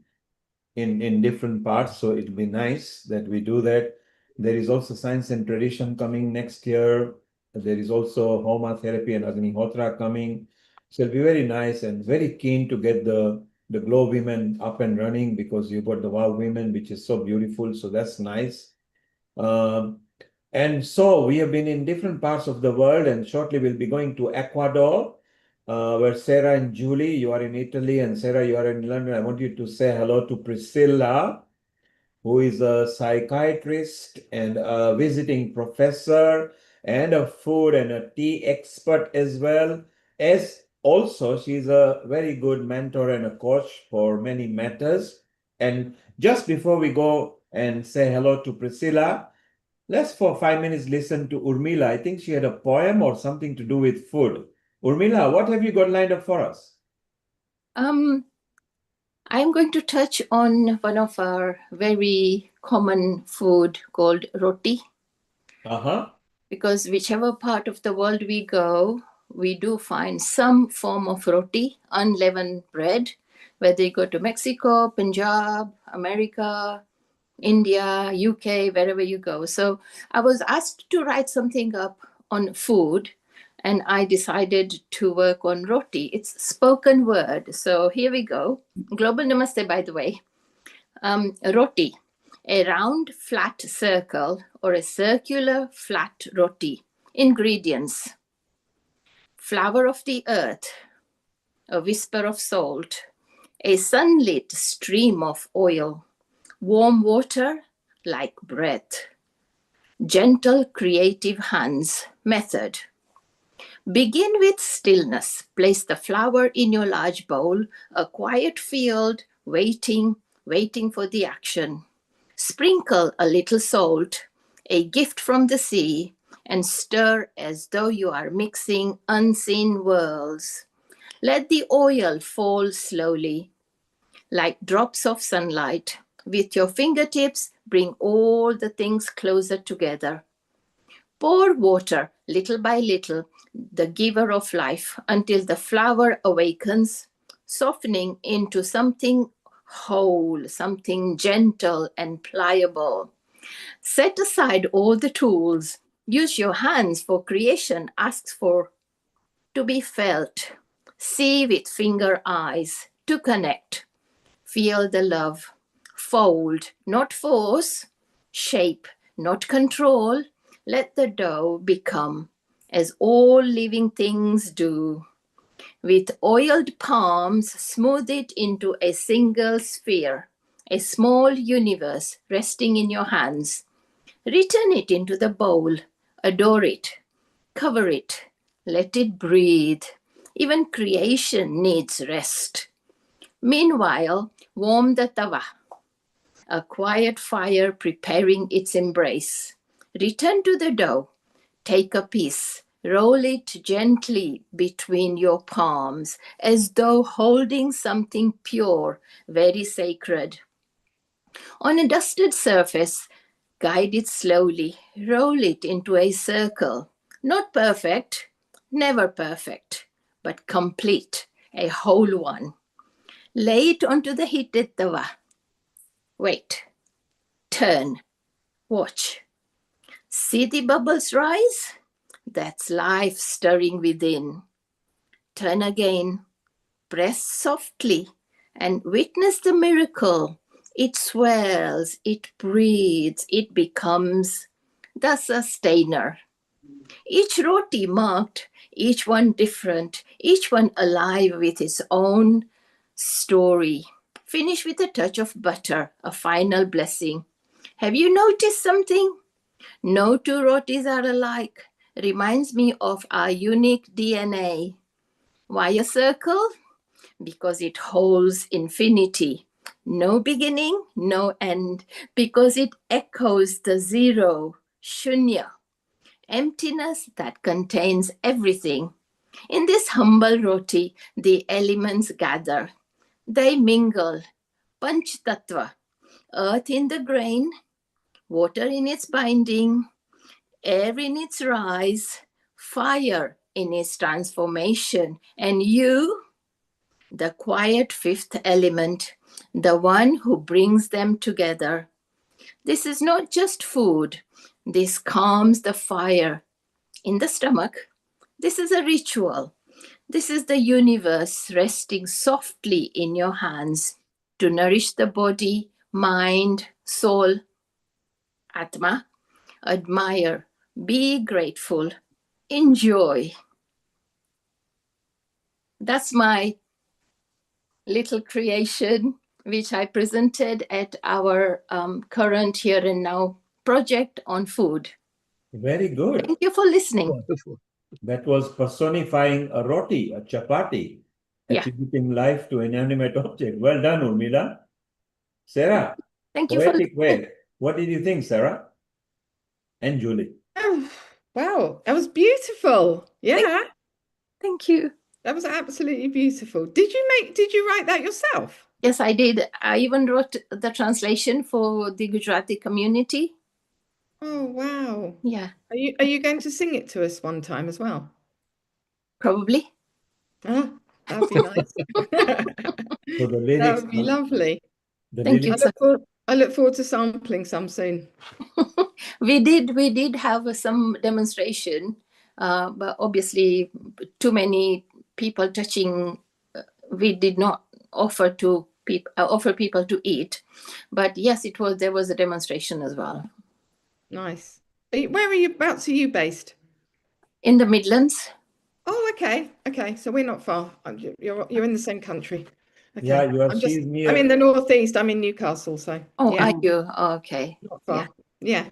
G: in different parts. So it'll be nice that we do that. There is also Science and Tradition coming next year. There is also Homa Therapy and Agnihotra coming. So it'll be very nice and very keen to get the Glow Women up and running, because you've got the Wow Women, which is so beautiful. So that's nice. And so we have been in different parts of the world, and shortly we'll be going to Ecuador, where Sarah and Julie, you are in Italy, and Sarah, you are in London. I want you to say hello to Priscilla, who is a psychiatrist and a visiting professor and a food and a tea expert as well. As also, she's a very good mentor and a coach for many matters. And just before we go and say hello to Priscilla, let's for 5 minutes listen to Urmila. I think she had a poem or something to do with food. Urmila, what have you got lined up for us?
P: I'm going to touch on one of our very common food called roti. Because whichever part of the world we go, we do find some form of roti, unleavened bread, whether you go to Mexico, Punjab, America, India, UK, wherever you go. So I was asked to write something up on food, and I decided to work on roti. It's spoken word. So here we go. Global Namaste, by the way. Roti, a round flat circle or a circular flat roti. Ingredients: flour of the earth, a whisper of salt, a sunlit stream of oil, warm water like breath, gentle creative hands. Method: begin with stillness. Place the flour in your large bowl, a quiet field, waiting for the action. Sprinkle a little salt, a gift from the sea, and stir as though you are mixing unseen worlds. Let the oil fall slowly, like drops of sunlight. With your fingertips, bring all the things closer together. Pour water little by little, the giver of life, until the flour awakens, softening into something whole, something gentle and pliable. Set aside all the tools. Use your hands for creation. Ask for to be felt. See with finger eyes, to connect. Feel the love. Fold, not force. Shape, not control. Let the dough become, as all living things do. With oiled palms, smooth it into a single sphere, a small universe resting in your hands. Return it into the bowl. Adore it. Cover it. Let it breathe. Even creation needs rest. Meanwhile, warm the tawa. a quiet fire preparing its embrace. Return to the dough. Take a piece. Roll it gently between your palms as though holding something pure, very sacred. On a dusted surface, guide it slowly. Roll it into a circle. Not perfect, never perfect, but complete, a whole one. Lay it onto the heated tawa. Wait. Turn. Watch. See the bubbles rise? That's life stirring within. Turn again. Press softly and witness the miracle. It swells, it breathes, it becomes the sustainer. Each roti marked, each one different, each one alive with its own story. Finish with a touch of butter, a final blessing. Have you noticed something? No two rotis are alike. Reminds me of our unique DNA. Why a circle? Because it holds infinity. No beginning, no end. Because it echoes the zero, shunya, emptiness that contains everything. In this humble roti, the elements gather. They mingle. Panch tattva, earth in the grain, water in its binding, air in its rise, fire in its transformation, and you, the quiet fifth element, the one who brings them together. This is not just food. This calms the fire in the stomach. This is a ritual. This is the universe resting softly in your hands to nourish the body, mind, soul. Atma, admire, be grateful, enjoy. That's my little creation, which I presented at our current Here and Now project on food.
G: Very good.
P: Thank you for listening.
L: Wonderful.
G: That was personifying a roti, a chapati, attributing life to an inanimate object. Well done, Urmila. Sarah,
P: thank you for
G: poetic
P: listening.
G: way. What did you think, Sarah? And Julie.
N: Oh, wow, that was beautiful. Yeah.
P: Thank you.
N: That was absolutely beautiful. Did you write that yourself?
P: Yes, I did. I even wrote the translation for the Gujarati community.
N: Oh, wow.
P: Yeah.
N: Are you going to sing it to us one time as well?
P: Probably.
N: Oh, that would be nice.
G: So the lyrics,
N: that would be lovely.
P: Thank you.
N: I look forward to sampling some soon.
P: We did have some demonstration, but obviously too many people touching. We did not offer people to eat, but yes, there was a demonstration as well.
N: Nice. Where are you based?
P: In the Midlands.
N: Oh, okay. So we're not far. You're in the same country. Okay.
G: Yeah,
N: I'm in the northeast. I'm in Newcastle, so.
P: Oh,
N: yeah.
P: are you? Oh, okay.
N: Not far. Yeah.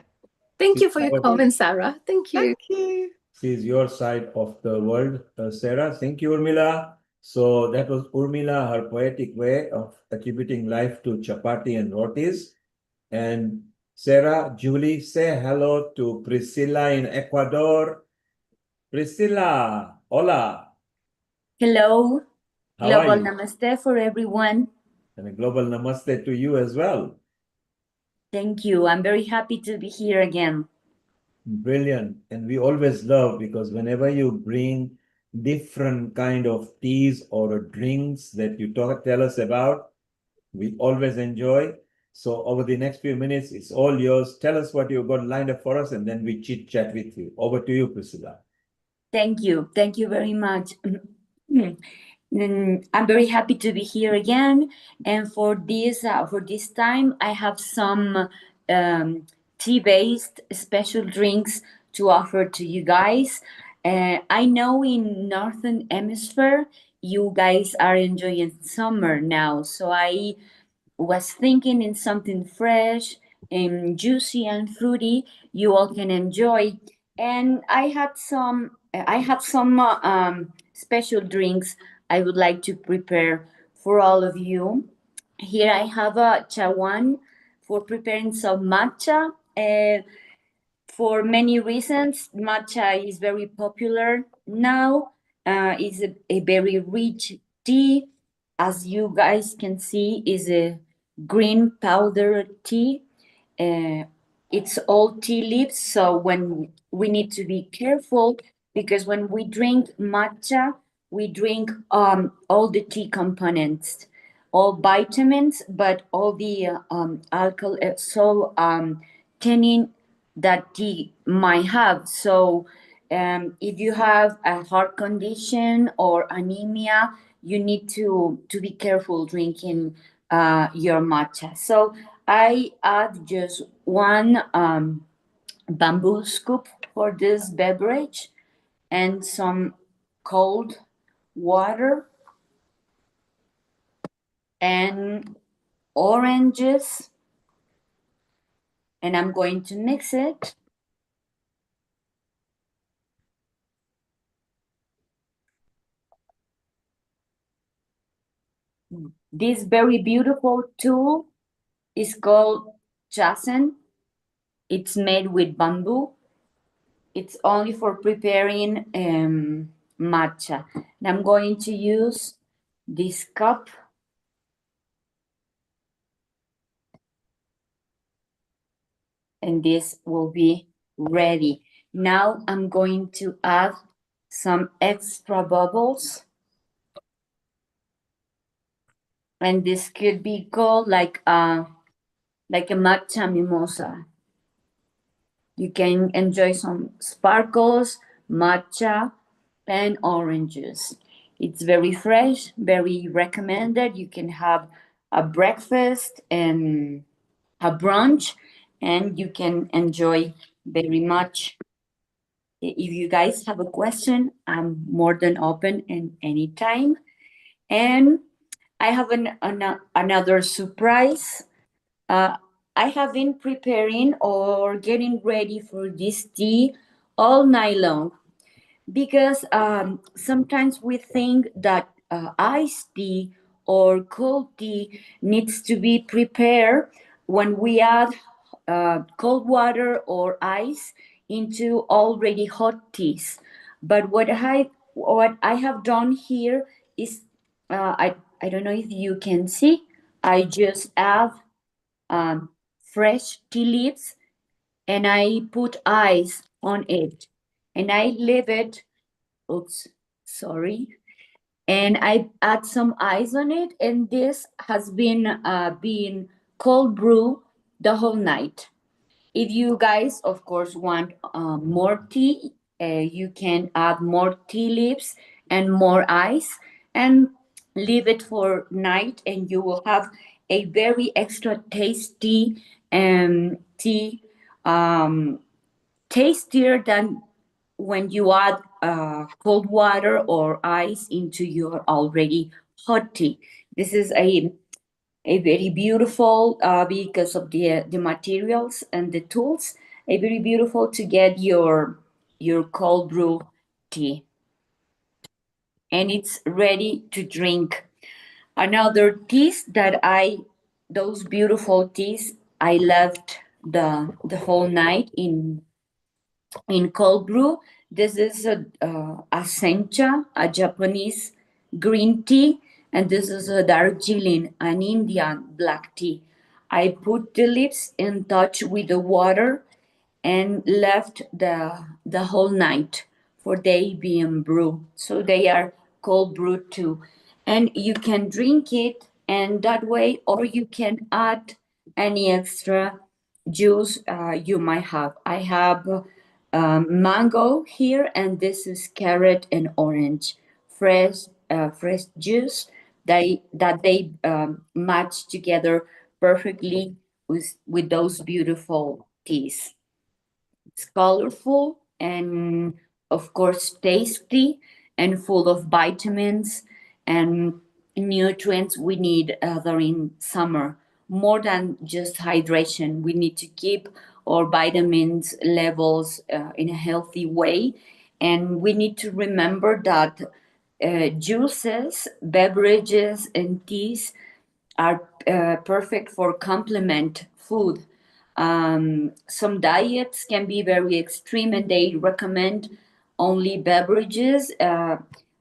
P: Thank you for your comment, Sarah. Thank you.
N: Thank you.
G: She's your side of the world, Sarah. Thank you, Urmila. So that was Urmila, her poetic way of attributing life to chapati and rotis. And Sarah, Julie, say hello to Priscilla in Ecuador. Priscilla, hola.
A: Hello.
G: How
A: Global
G: are you?
A: Namaste for everyone.
G: And a global namaste to you as well.
A: Thank you. I'm very happy to be here again.
G: Brilliant. And we always love, because whenever you bring different kind of teas or drinks that you tell us about, we always enjoy. So over the next few minutes, it's all yours. Tell us what you've got lined up for us, and then we chit chat with you. Over to you, Priscilla.
A: Thank you. Thank you very much. I'm very happy to be here again. And for this time, I have some tea-based special drinks to offer to you guys. I know in Northern Hemisphere, you guys are enjoying summer now. So I was thinking in something fresh and juicy and fruity you all can enjoy. And I had some special drinks I would like to prepare for all of you. Here I have a chawan
Q: for preparing some matcha. For many reasons, matcha is very popular now. It's a very rich tea. As you guys can see, is a green powder tea. It's all tea leaves, so when we need to be careful, because when we drink matcha, we drink all the tea components, all vitamins, but all the alcohol, tannin that tea might have. So if you have a heart condition or anemia, you need to be careful drinking your matcha. So I add just one bamboo scoop for this beverage and some cold water and oranges, and I'm going to mix it. This very beautiful tool is called chasen. It's made with bamboo. It's only for preparing matcha. And I'm going to use this cup. And this will be ready. Now I'm going to add some extra bubbles. And this could be called like a matcha mimosa. You can enjoy some sparkles, matcha, and oranges. It's very fresh, very recommended. You can have a breakfast and a brunch, and you can enjoy very much. If you guys have a question, I'm more than open in any time. And I have another surprise. I have been preparing or getting ready for this tea all night long, because sometimes we think that iced tea or cold tea needs to be prepared when we add cold water or ice into already hot teas. But what I have done here is, I don't know if you can see, I just add fresh tea leaves and I put ice on it and I leave it. Oops, sorry. And I add some ice on it, and this has been being cold brew the whole night. If you guys, of course, want more tea, you can add more tea leaves and more ice and leave it for night, and you will have a very extra tasty tea, tastier than when you add cold water or ice into your already hot tea. This is a very beautiful, because of the materials and the tools, a very beautiful to get your cold brew tea, and it's ready to drink. Another teas that those beautiful teas I left the whole night in cold brew. This is a sencha, a Japanese green tea, and this is a Darjeeling, an Indian black tea. I put the leaves in touch with the water and left the whole night for they being brewed. So they are cold brewed too. And you can drink it and that way, or you can add any extra juice you might have. I have mango here, and this is carrot and orange, fresh juice. They match together perfectly with those beautiful teas. It's colorful and, of course, tasty and full of vitamins and nutrients we need during summer. More than just hydration, we need to keep our vitamins levels in a healthy way. And we need to remember that juices, beverages, and teas are perfect for complement food. Some diets can be very extreme and they recommend only beverages.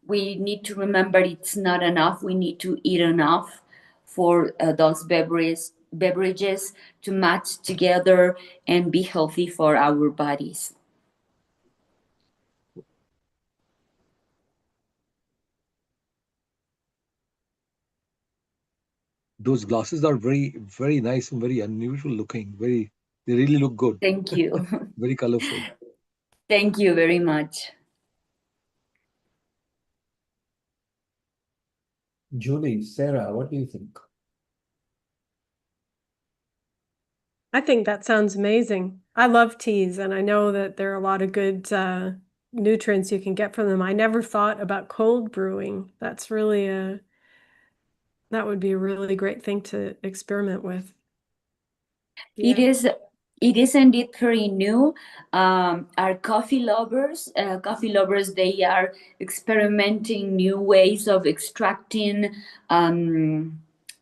Q: We need to remember it's not enough. We need to eat enough for those beverages to match together and be healthy for our bodies.
L: Those glasses are very, very nice and very unusual looking. They really look good.
Q: Thank you.
L: Very colorful.
Q: Thank you very much.
G: Julie, Sarah, what do you think?
O: I think that sounds amazing. I love teas, and I know that there are a lot of good nutrients you can get from them. I never thought about cold brewing. That's really that would be a really great thing to experiment with.
Q: Yeah. It is indeed very new. Our coffee lovers, they are experimenting new ways of extracting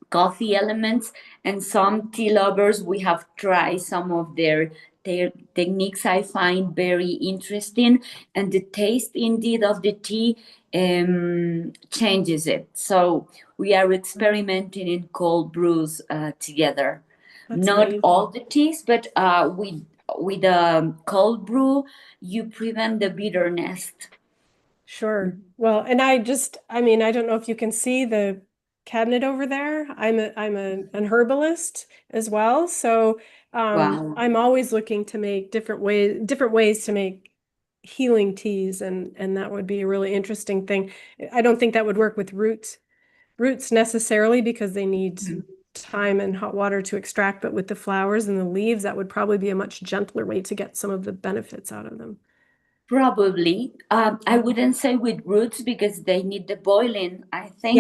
Q: coffee elements, and some tea lovers, we have tried some of their techniques. I find very interesting, and the taste indeed of the tea changes it. So we are experimenting in cold brews together.
O: That's
Q: Not
O: amazing.
Q: all the teas, but with cold brew, you prevent the bitterness.
O: Sure. Well, and I mean, I don't know if you can see the cabinet over there. I'm an herbalist as well. So
Q: Wow.
O: I'm always looking to make different ways to make healing teas, and that would be a really interesting thing. I don't think that would work with roots necessarily because they need time and hot water to extract, but with the flowers and the leaves, that would probably be a much gentler way to get some of the benefits out of them.
Q: Probably. I wouldn't say with roots because they need the boiling. I think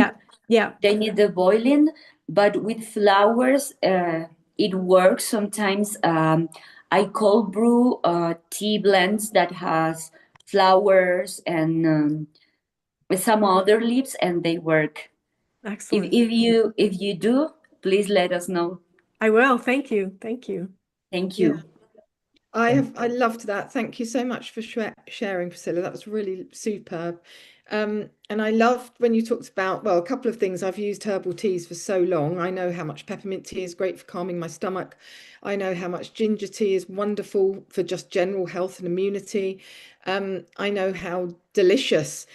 O: Yeah.
Q: they need the boiling, but with flowers, it works. Sometimes I cold brew tea blends that has flowers and some other leaves, and they work.
O: Excellent.
Q: If you do, please let us know.
O: I will. Thank you. Thank you.
Q: Thank you.
N: I loved that. Thank you so much for sharing, Priscilla. That was really superb. And I loved when you talked about, well, a couple of things. I've used herbal teas for so long. I know how much peppermint tea is great for calming my stomach. I know how much ginger tea is wonderful for just general health and immunity. I know how delicious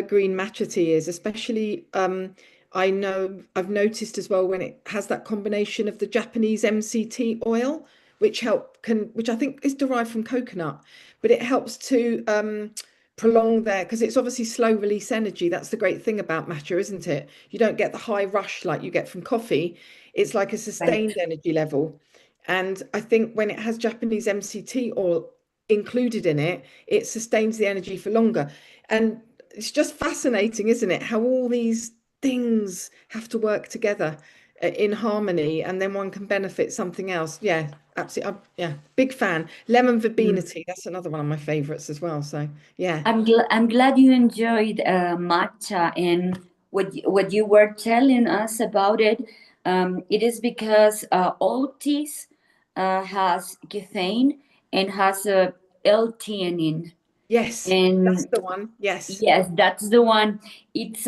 N: green matcha tea is, especially I've noticed as well when it has that combination of the Japanese MCT oil, which I think is derived from coconut, but it helps to prolong because it's obviously slow release energy. That's the great thing about matcha, isn't it? You don't get the high rush like you get from coffee. It's like a sustained energy level. And I think when it has Japanese MCT oil included in it, it sustains the energy for longer. And it's just fascinating, isn't it? How all these things have to work together in harmony, and then one can benefit something else. Yeah, absolutely. Yeah, big fan. Lemon verbena tea, that's another one of my favorites as well. So yeah,
Q: I'm glad you enjoyed matcha, and what you were telling us about it. It is because all teas has caffeine and has a L-theanine.
N: yes,
Q: And
N: that's the one. Yes,
Q: that's the one. It's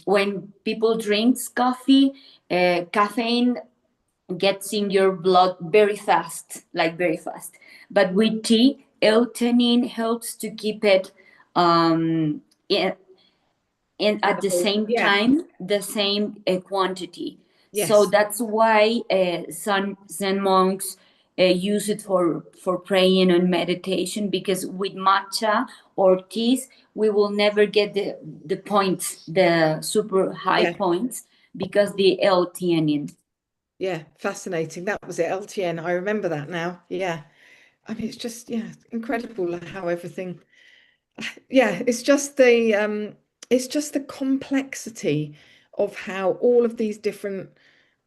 Q: when people drinks coffee, caffeine gets in your blood very fast, like very fast. But with tea, L-theanine helps to keep it in at the same time, the same quantity. So that's why some Zen monks use it for praying and meditation, because with matcha or teas, we will never get the points, the super high points, because the L-theanine.
N: Yeah, fascinating. That was it, LTN. I remember that now. Yeah. I mean, it's just, incredible how everything, it's just the complexity of how all of these different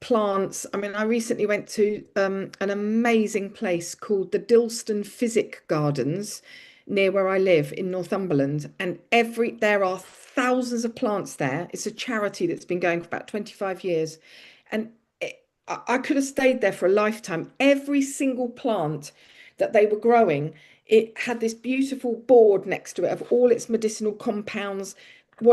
N: plants. I mean, I recently went to an amazing place called the Dilston Physic Gardens near where I live in Northumberland, and there are thousands of plants there. It's a charity that's been going for about 25 years. And I could have stayed there for a lifetime. Every single plant that they were growing, it had this beautiful board next to it of all its medicinal compounds, how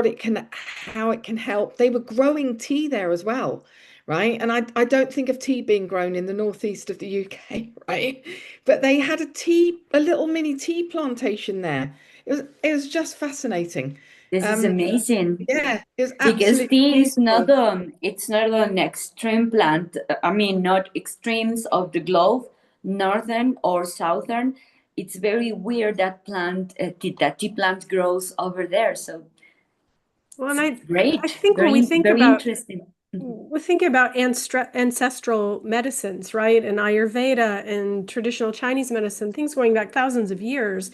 N: it can help. They were growing tea there as well, right? And I don't think of tea being grown in the northeast of the UK, right? But they had a little mini tea plantation there. It was just fascinating.
Q: This is amazing.
N: Yeah, it was
Q: Because
N: absolutely
Q: tea is
N: beautiful.
Q: it's not an extreme plant. I mean, not extremes of the globe, northern or southern. It's very weird that that tea plant grows over there. So
O: Well, and
Q: great,
O: I think when we think
Q: very
O: about
Q: interesting.
O: we think about ancestral medicines, right? And Ayurveda and traditional Chinese medicine, things going back thousands of years.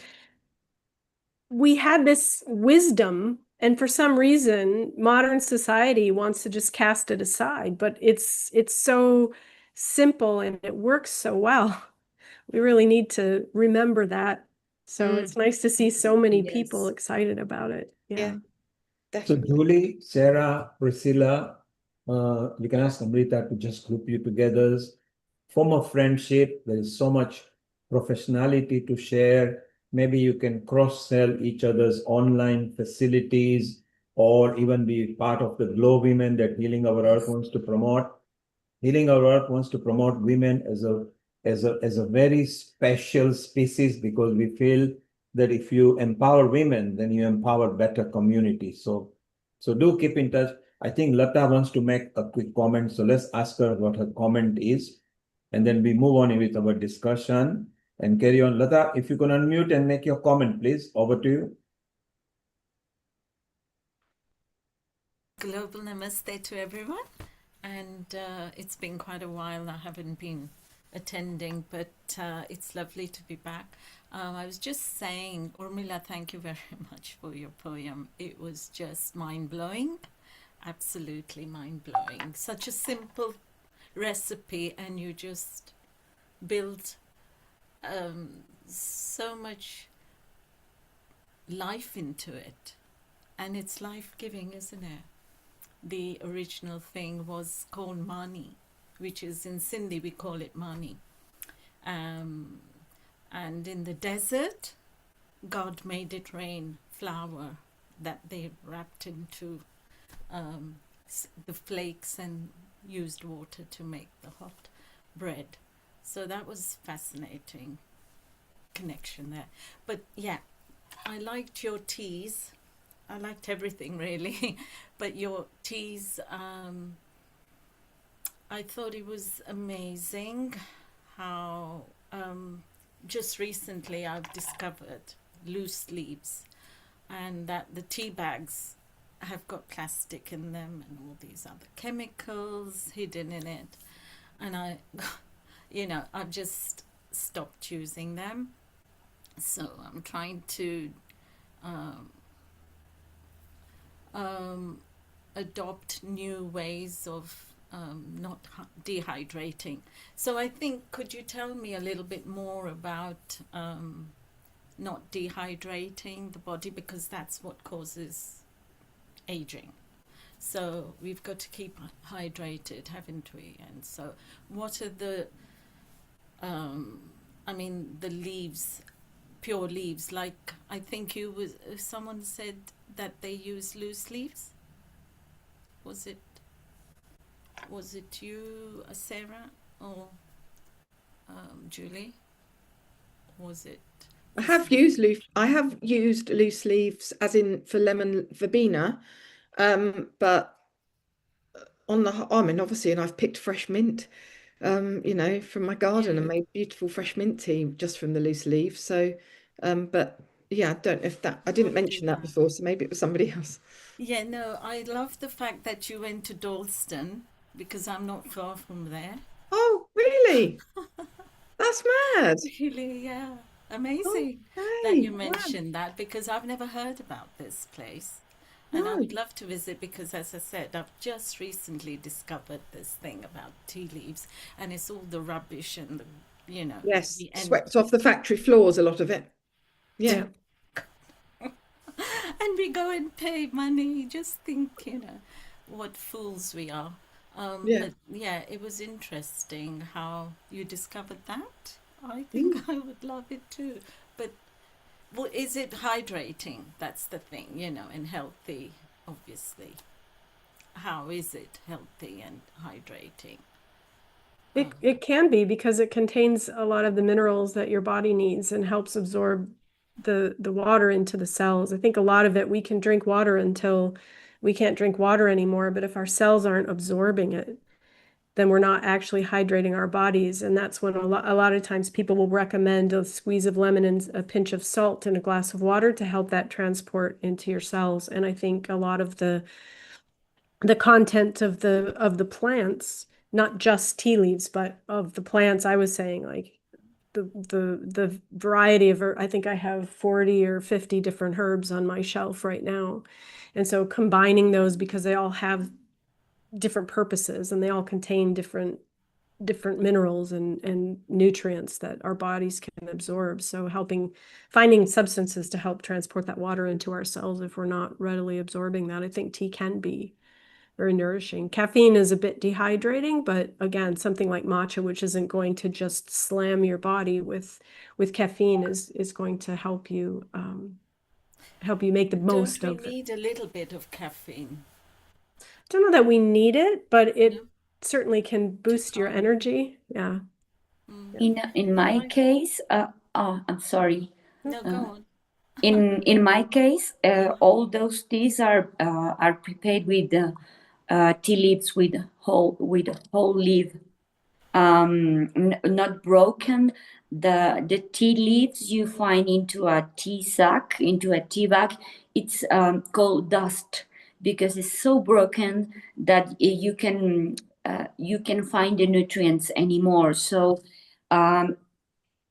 O: We had this wisdom, and for some reason, modern society wants to just cast it aside, but it's so simple and it works so well. We really need to remember that. So it's nice to see so many people excited about it. Yeah.
G: So Julie, Sarah, Priscilla, we can ask Amrita to just group you together. Form of friendship, there is so much professionality to share. Maybe you can cross-sell each other's online facilities or even be part of the Glow Women that Healing Our Earth wants to promote. Healing Our Earth wants to promote women as a very special species because we feel that if you empower women, then you empower better communities. So do keep in touch. I think Lata wants to make a quick comment. So let's ask her what her comment is. And then we move on with our discussion and carry on. Lata, if you can unmute and make your comment, please. Over to you.
R: Global Namaste to everyone. And it's been quite a while. I haven't been attending, but it's lovely to be back. I was just saying, Urmila, thank you very much for your poem. It was just mind-blowing, absolutely mind-blowing. Such a simple recipe, and you just build so much life into it, and it's life-giving, isn't it? The original thing was called mani, which is in Sindhi we call it mani. And in the desert, God made it rain flour that they wrapped into the flakes and used water to make the hot bread. So that was fascinating connection there. But yeah, I liked your teas. I liked everything really, but your teas, I thought it was amazing how just recently I've discovered loose leaves, and that the tea bags have got plastic in them and all these other chemicals hidden in it, and I've just stopped using them. So I'm trying to adopt new ways of not dehydrating. So I think, could you tell me a little bit more about not dehydrating the body, because that's what causes aging. So we've got to keep hydrated, haven't we? And so what are the the leaves, pure leaves, like I think someone said that they use loose leaves. Was it you, Sarah, or Julie? Was it?
N: I have used loose leaves, as in for lemon verbena, but obviously, and I've picked fresh mint, from my garden and made beautiful fresh mint tea just from the loose leaves. So, but yeah, I don't know if I didn't mention that before, so maybe it was somebody else.
R: Yeah, no, I love the fact that you went to Dalston, because I'm not far from there.
N: Oh, really? That's mad.
R: Really, yeah. Amazing that you mentioned that, because I've never heard about this place. And I would love to visit, because, as I said, I've just recently discovered this thing about tea leaves, and it's all the rubbish and
N: Yes, swept off the factory floors, a lot of it. Yeah.
R: And we go and pay money. Just think, what fools we are. But yeah, it was interesting how you discovered that. I think I would love it too. But well, is it hydrating? That's the thing, and healthy, obviously. How is it healthy and hydrating?
O: It can be, because it contains a lot of the minerals that your body needs and helps absorb the water into the cells. I think a lot of it, we can drink water until we can't drink water anymore, but if our cells aren't absorbing it, then we're not actually hydrating our bodies. And that's when a lot of times people will recommend a squeeze of lemon and a pinch of salt in a glass of water to help that transport into your cells. And I think a lot of the content of the plants, not just tea leaves, but of the plants, I was saying, like the variety of, I think I have 40 or 50 different herbs on my shelf right now. And so combining those, because they all have different purposes and they all contain different minerals and nutrients that our bodies can absorb. So finding substances to help transport that water into our cells if we're not readily absorbing that. I think tea can be very nourishing. Caffeine is a bit dehydrating, but again, something like matcha, which isn't going to just slam your body with caffeine, is going to help you make the most
R: Don't
O: of
R: we
O: it.
R: need a little bit of caffeine?
O: I don't know that we need it, but it certainly can boost your energy. Yeah.
Q: In my case, I'm sorry.
R: No, go on.
Q: In my case, all those teas are prepared with tea leaves with whole leaf, not broken. The tea leaves you find into a tea sack, into a tea bag. It's called dust because it's so broken that you can find the nutrients anymore. So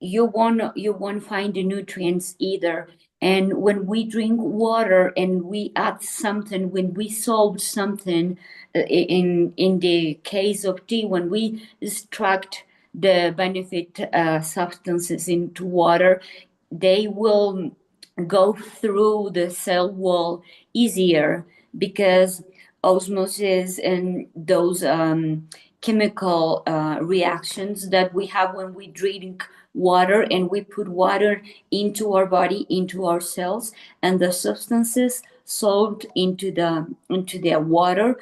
Q: you won't find the nutrients either. And when we drink water and we add something, when we solve something, in the case of tea, when we extract the benefit substances into water, they will go through the cell wall easier, because osmosis and those chemical reactions that we have when we drink water and we put water into our body, into our cells, and the substances solved into the water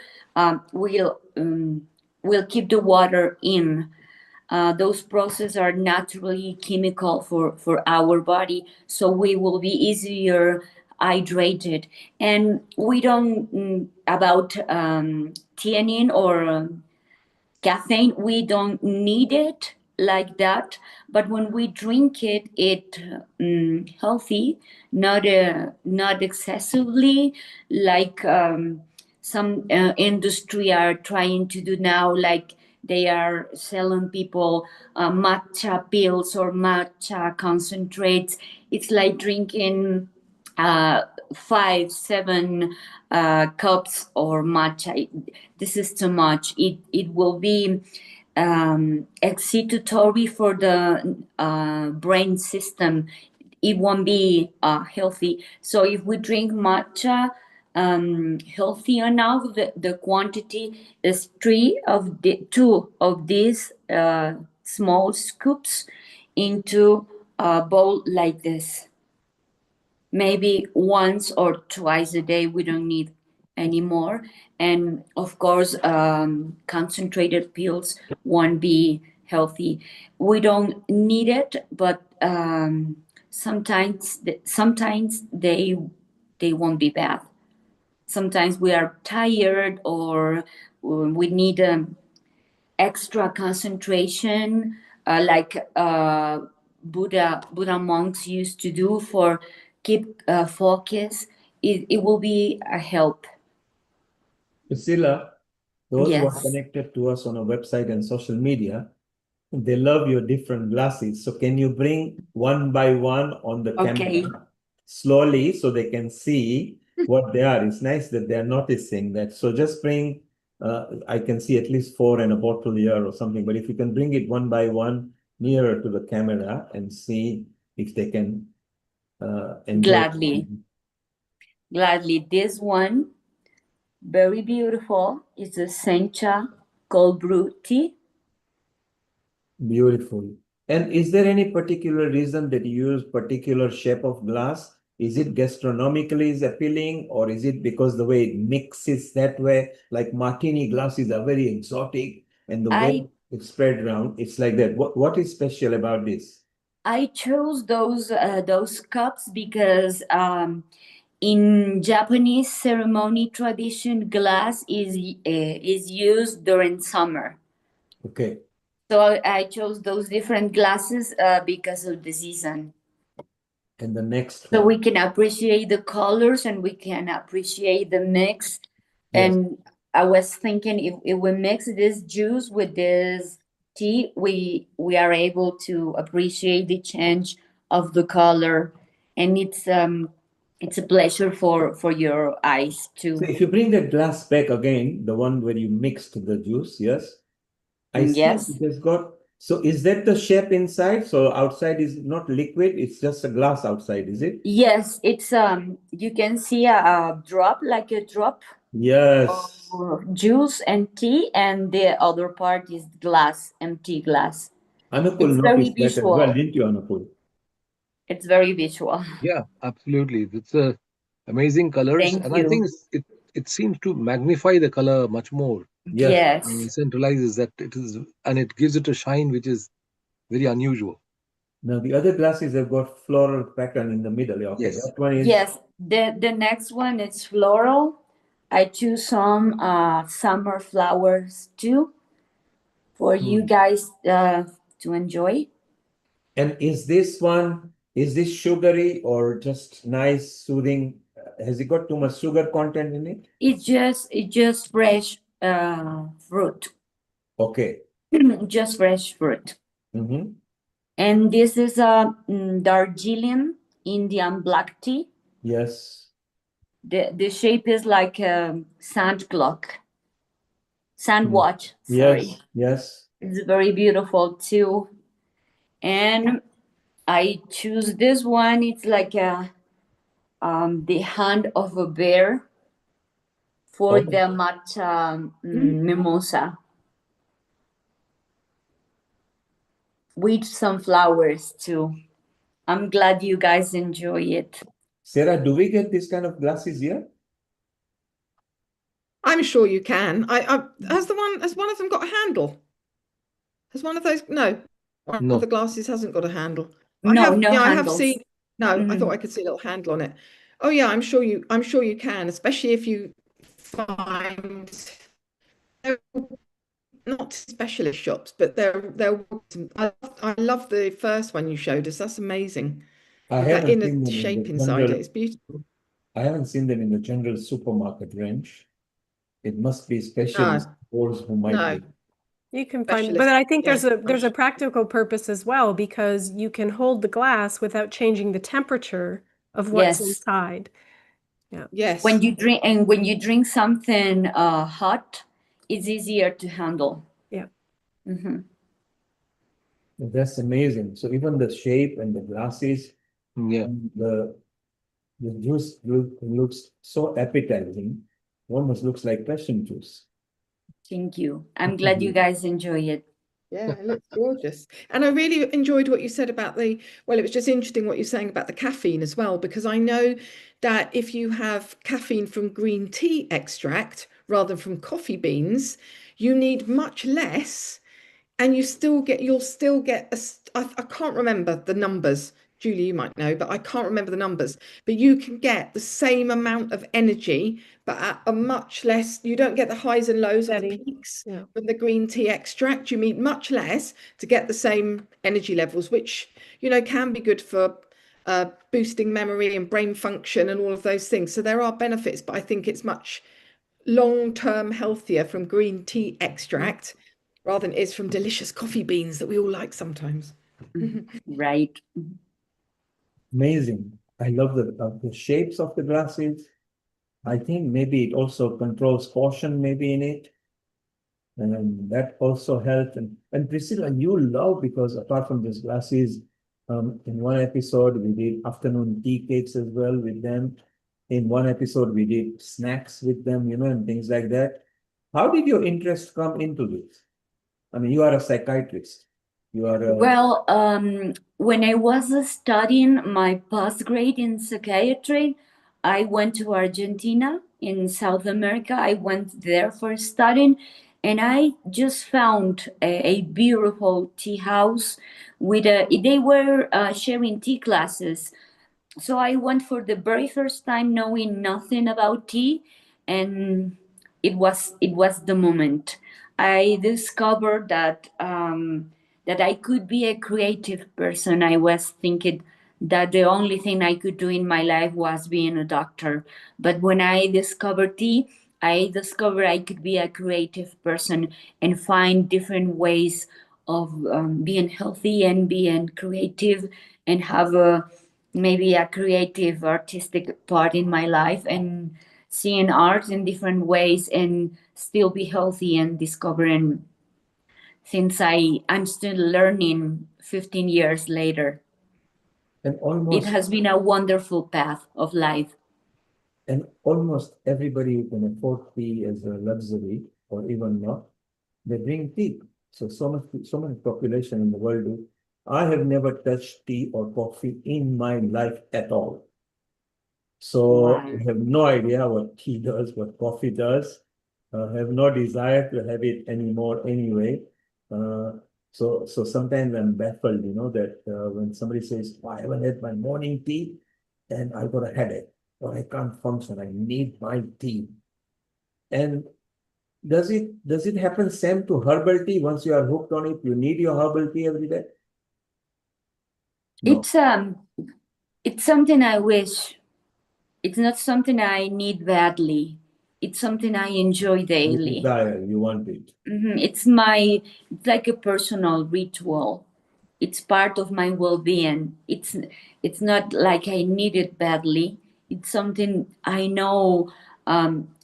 Q: will keep the water in. Those processes are naturally chemical for our body, so we will be easier hydrated. And we don't about theanine or caffeine, we don't need it like that, but when we drink it, healthy, not excessively, like some industry are trying to do now, like they are selling people matcha pills or matcha concentrates. It's like drinking 5-7 cups or matcha. This is too much. It will be excitatory for the brain system. It won't be healthy. So if we drink matcha healthy enough, the quantity is 2 of these small scoops into a bowl like this. Maybe once or twice a day. We don't need any more. And of course, concentrated pills won't be healthy. We don't need it, but sometimes they won't be bad. Sometimes we are tired or we need extra concentration, like Buddha monks used to do for keep focus. It will be a help.
G: Priscilla, those who are
Q: Yes.
G: connected to us on our website and social media, they love your different glasses. So can you bring one by one on the camera slowly so they can see what they are? It's nice that they're noticing that. So just bring, I can see at least 4 and a bottle here or something, but if you can bring it one by one nearer to the camera and see if they can enjoy.
Q: Gladly. This one, very beautiful. It's a sencha cold brew tea.
G: Beautiful. And is there any particular reason that you use particular shape of glass? Is it gastronomically is appealing, or is it because the way it mixes that way? Like martini glasses are very exotic, and the way it's spread around, it's like that. What is special about this?
Q: I chose those cups because in Japanese ceremony tradition, glass is used during summer.
G: Okay.
Q: So I chose those different glasses because of the season.
G: And the next
Q: So
G: one.
Q: we can appreciate the colors and we can appreciate the mix.
G: Yes.
Q: And I was thinking if we mix this juice with this tea, we are able to appreciate the change of the color, and it's a pleasure for your eyes too.
G: So if you bring that glass back again, the one where you mixed the juice, yes? I see
Q: Yes.
G: it has got, so is that the shape inside? So outside is not liquid, it's just a glass outside, is it?
Q: Yes, it's you can see a drop, like a drop
G: Yes.
Q: of juice and tea, and the other part is glass, empty glass.
G: Anupul
Q: It's very
G: noticed that as well,
Q: visual.
G: didn't you, Anupul?
Q: It's very visual.
L: Yeah, absolutely. It's amazing colors,
Q: Thank
L: and I
Q: you.
L: think it seems to magnify the color much more.
G: Yes.
L: Centralizes that it is, and it gives it a shine which is very unusual.
G: Now the other glasses have got floral pattern in the middle. Okay,
L: Yes.
G: that one is.
Q: Yes, the next one is floral. I choose some summer flowers too for you guys to enjoy.
G: And is this sugary or just nice, soothing? Has it got too much sugar content in it?
Q: It's just fresh fruit.
G: Okay.
Q: Just fresh fruit.
G: Mm-hmm.
Q: And this is a Darjeeling Indian black tea.
G: Yes.
Q: The shape is like a sand clock. Sand watch, sorry.
G: Yes, yes.
Q: It's very beautiful too. And I choose this one. It's like the hand of a bear for the matcha mimosa with some flowers too. I'm glad you guys enjoy it.
G: Sarah, do we get this kind of glasses here?
N: I'm sure you can. Has one of them got a handle? Has one of those? No, one
L: No.
N: of the glasses hasn't got a handle.
Q: No,
N: I have,
Q: no
N: yeah, I have
Q: handles.
N: seen. No, I thought I could see a little handle on it. Oh yeah, I'm sure you can, especially if you find not specialist shops, but they're. I love the first one you showed us. That's amazing.
G: I
N: With that
G: haven't
N: inner
G: seen them in
N: shape
G: the
N: inside it,
G: general.
N: it's beautiful.
G: I haven't seen them in the general supermarket range. It must be specialist stores who might
N: No.
G: be.
O: You can find, but
N: Specialist,
O: I think
N: yeah.
O: there's a practical purpose as well, because you can hold the glass without changing the temperature of what's
Q: Yes.
O: inside. Yeah.
N: Yes.
Q: When you drink something hot, it's easier to handle.
O: Yeah.
Q: Mm-hmm.
G: That's amazing. So even the shape and the glasses,
L: Yeah,
G: the juice looks so appetizing. Almost looks like passion juice.
Q: Thank you. I'm glad you guys enjoy it.
N: Yeah, it looks gorgeous. And I really enjoyed what you said about it was just interesting what you're saying about the caffeine as well, because I know that if you have caffeine from green tea extract rather than from coffee beans, you need much less, and you'll still get I can't remember the numbers. Julie, you might know, but I can't remember the numbers. But you can get the same amount of energy, but at a much less, you don't get the highs and lows or the peaks from the green tea extract. You need much less to get the same energy levels, which, can be good for boosting memory and brain function and all of those things. So there are benefits, but I think it's much long-term healthier from green tea extract rather than it is from delicious coffee beans that we all like sometimes.
Q: Right.
G: Amazing. I love the shapes of the glasses. I think maybe it also controls portion maybe in it. And that also helped. And Priscilla, you love, because apart from these glasses, in one episode we did afternoon tea cakes as well with them. In one episode we did snacks with them, and things like that. How did your interest come into this? I mean, you are a psychiatrist. You are a...
Q: Well, when I was studying my postgrad in psychiatry, I went to Argentina in South America. I went there for studying, and I just found a beautiful tea house with they were sharing tea classes. So I went for the very first time knowing nothing about tea, and it was the moment I discovered that I could be a creative person. I was thinking that the only thing I could do in my life was being a doctor. But when I discovered tea, I discovered I could be a creative person and find different ways of being healthy and being creative and have maybe a creative artistic part in my life and seeing art in different ways and still be healthy and discovering since I'm still learning 15 years later.
G: And
Q: It
G: almost,
Q: has been a wonderful path of life.
G: and almost everybody who can afford tea as a luxury or even not, they drink tea. So much population in the world do. I have never touched tea or coffee in my life at all. So
Q: Wow.
G: I have no idea what tea does, what coffee does. I have no desire to have it anymore anyway. So sometimes I'm baffled, that when somebody says, "Oh, I haven't had my morning tea and I got a headache or I can't function, I need my tea." And does it happen same to herbal tea? Once you are hooked on it, you need your herbal tea every day? No.
Q: It's something I wish. It's not something I need badly. It's something I enjoy
G: You
Q: daily.
G: desire, you want it.
Q: It's like a personal ritual. It's part of my well-being. It's not like I need it badly. It's something I know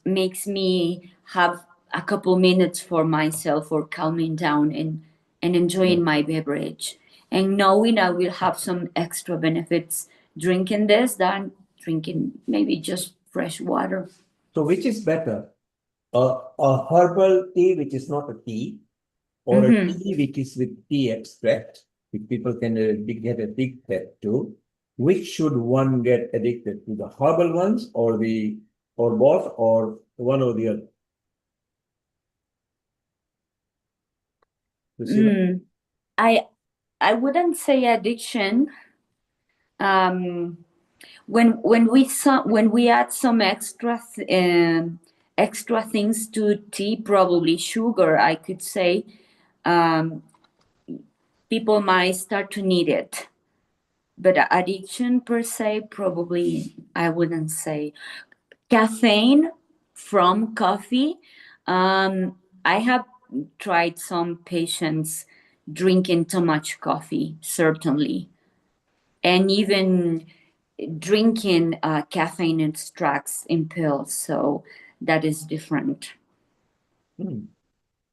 Q: makes me have a couple minutes for myself for calming down and enjoying my beverage. And knowing I will have some extra benefits drinking this than drinking maybe just fresh water.
G: So which is better? A herbal tea which is not a tea, or a tea which is with tea extract, which people can get addicted to. Which should one get addicted to? The herbal ones or both, or one or the other?
Q: I wouldn't say addiction. When we add some extra things to tea, probably sugar, I could say, people might start to need it. But addiction per se, probably I wouldn't say. Caffeine from coffee, I have tried some patients drinking too much coffee, certainly, and even drinking caffeine extracts in pills. So that is different.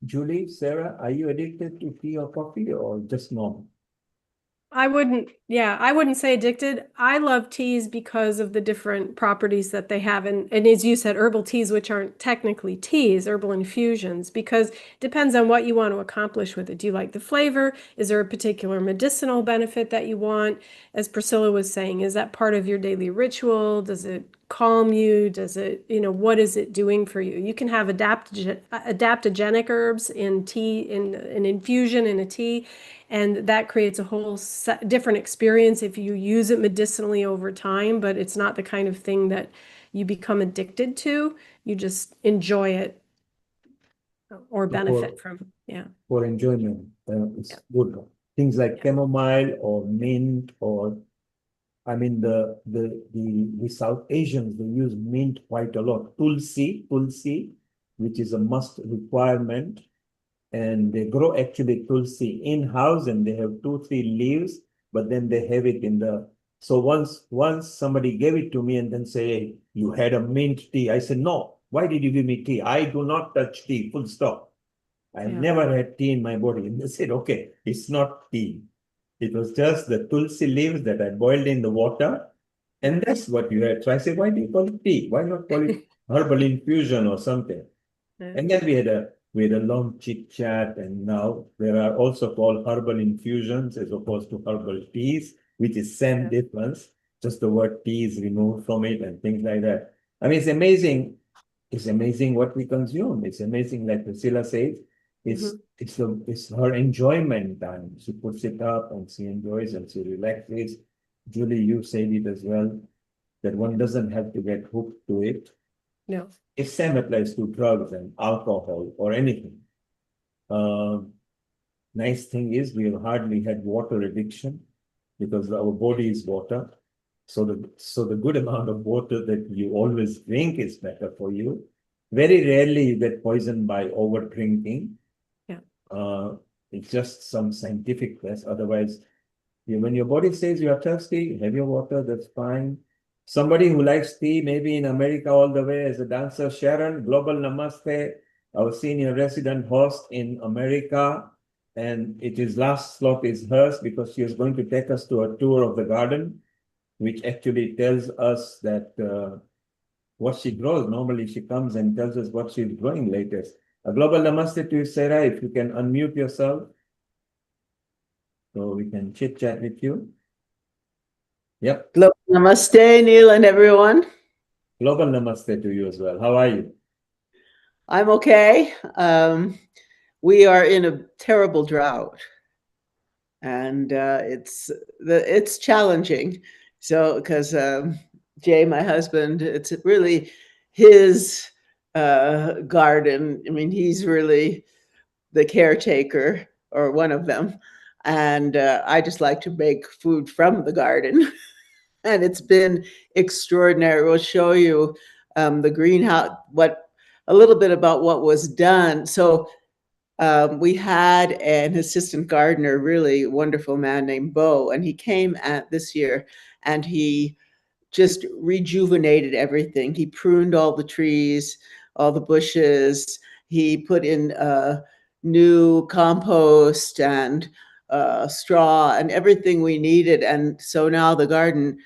G: Julie, Sarah, are you addicted to tea or coffee or just normal?
O: I wouldn't say addicted. I love teas because of the different properties that they have. And as you said, herbal teas, which aren't technically teas, herbal infusions, because it depends on what you want to accomplish with it. Do you like the flavor? Is there a particular medicinal benefit that you want? As Priscilla was saying, is that part of your daily ritual? Does it calm you? Does it, what is it doing for you? You can have adaptogenic herbs in tea, in an infusion in a tea, and that creates a whole different experience if you use it medicinally over time, but it's not the kind of thing that you become addicted to. You just enjoy it or benefit from.
G: For enjoyment, it's good. Things like chamomile or mint, or I mean the South Asians, they use mint quite a lot. Tulsi, which is a must requirement. And they grow actually tulsi in-house, and they have 2-3 leaves, but then they have it in the... So once somebody gave it to me and then say, "Hey, you had a mint tea." I said, "No, why did you give me tea? I do not touch tea, full stop. I've never had tea in my body." And they said, "Okay, it's not tea. It was just the tulsi leaves that I boiled in the water, and that's what you had." So I said, "Why do you call it tea? Why not call it herbal infusion or something?" And then we had a long chit chat, and now there are also called herbal infusions as opposed to herbal teas, which is same difference. Just the word tea is removed from it and things like that. I mean, it's amazing. It's amazing what we consume. It's amazing, like Priscilla says. It's her enjoyment time. She puts it up and she enjoys and she relaxes. Julie, you said it as well, that one doesn't have to get hooked to it.
O: No.
G: It same applies to drugs and alcohol or anything. Nice thing is we have hardly had water addiction because our body is water. So the good amount of water that you always drink is better for you. Very rarely you get poisoned by over drinking.
O: Yeah.
G: It's just some scientific test. Otherwise, when your body says you are thirsty, have your water, that's fine. Somebody who likes tea, maybe in America all the way as a dancer, Sharon, Global Namaste, our senior resident host in America. And it is last slot is hers because she is going to take us to a tour of the garden, which actually tells us that what she grows. Normally she comes and tells us what she's growing latest. A global namaste to you, Sarah, if you can unmute yourself so we can chit chat with you. Yep.
S: Global namaste, Neil and everyone.
G: Global namaste to you as well. How are you?
S: I'm okay. We are in a terrible drought, and it's challenging. So, because Jay, my husband, it's really his garden. I mean, he's really the caretaker or one of them, and I just like to make food from the garden. And it's been extraordinary. We'll show you the greenhouse, a little bit about what was done. So we had an assistant gardener, really wonderful man named Bo, and he came this year and he just rejuvenated everything. He pruned all the trees, all the bushes. He put in new compost and straw and everything we needed. And so now the garden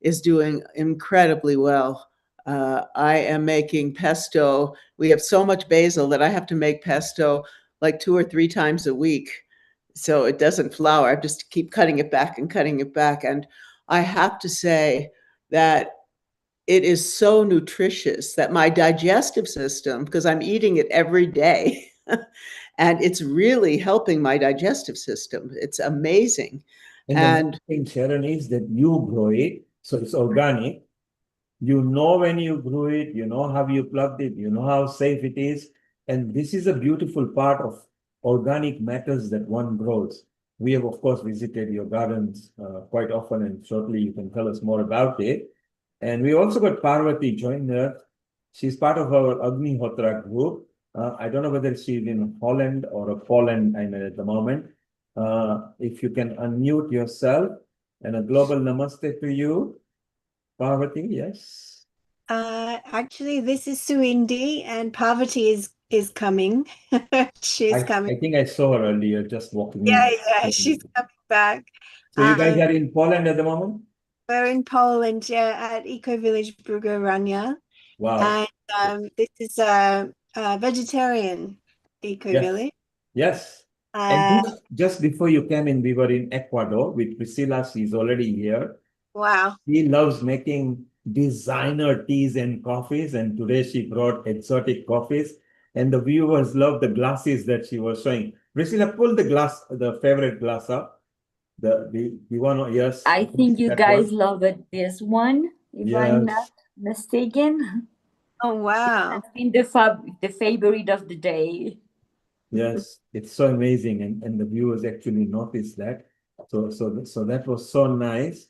S: is doing incredibly well. I am making pesto. We have so much basil that I have to make pesto like 2 or 3 times a week. So it doesn't flour. I just keep cutting it back and cutting it back. And I have to say that it is so nutritious that my digestive system, because I'm eating it every day, and it's really helping my digestive system. It's amazing.
G: And the thing, Sharon, is that you grow it, so it's organic. You know when you grew it, you know how you plucked it, you know how safe it is. And this is a beautiful part of organic matters that one grows. We have, of course, visited your gardens quite often, and shortly you can tell us more about it. And we also got Parvati join her. She's part of our Agnihotra group. I don't know whether she's in Holland or Poland at the moment. If you can unmute yourself, and a global namaste to you. Parvati, yes.
T: Actually, this is Suindi, and Parvati is coming. She's coming.
G: I think I saw her earlier, just walking in.
T: Yeah, she's coming back.
G: So you guys are in Poland at the moment?
T: We're in Poland, at Eco Village Brugorania.
G: Wow.
T: And this is a vegetarian eco village.
G: Yes. And just before you came in, we were in Ecuador with Priscilla. She's already here.
T: Wow.
G: She loves making designer teas and coffees, and today she brought exotic coffees. And the viewers love the glasses that she was showing. Priscilla, pull the favorite glass up. The one, yes.
Q: I think you guys love it. This one, if I'm not mistaken.
T: Oh wow!
Q: It's been the favorite of the day.
G: Yes, it's so amazing, and the viewers actually noticed that. So that was so nice.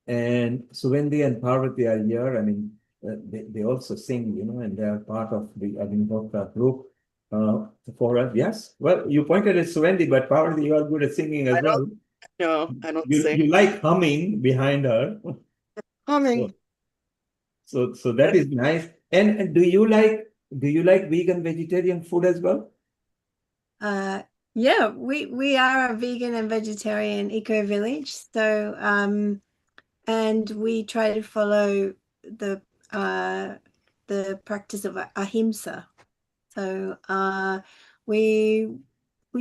G: And Suvendi and Parvati are here. I mean, they also sing, and they are part of the Agnihotra group. For us, yes. Well, you pointed at Suvendi, but Parvati, you are good at singing as well.
T: No, I don't
G: sing. You like humming behind her.
T: Humming.
G: So that is nice. And do you like vegan, vegetarian food as well?
T: Yeah, we are a vegan and vegetarian eco village. So and we try to follow the practice of ahimsa. So we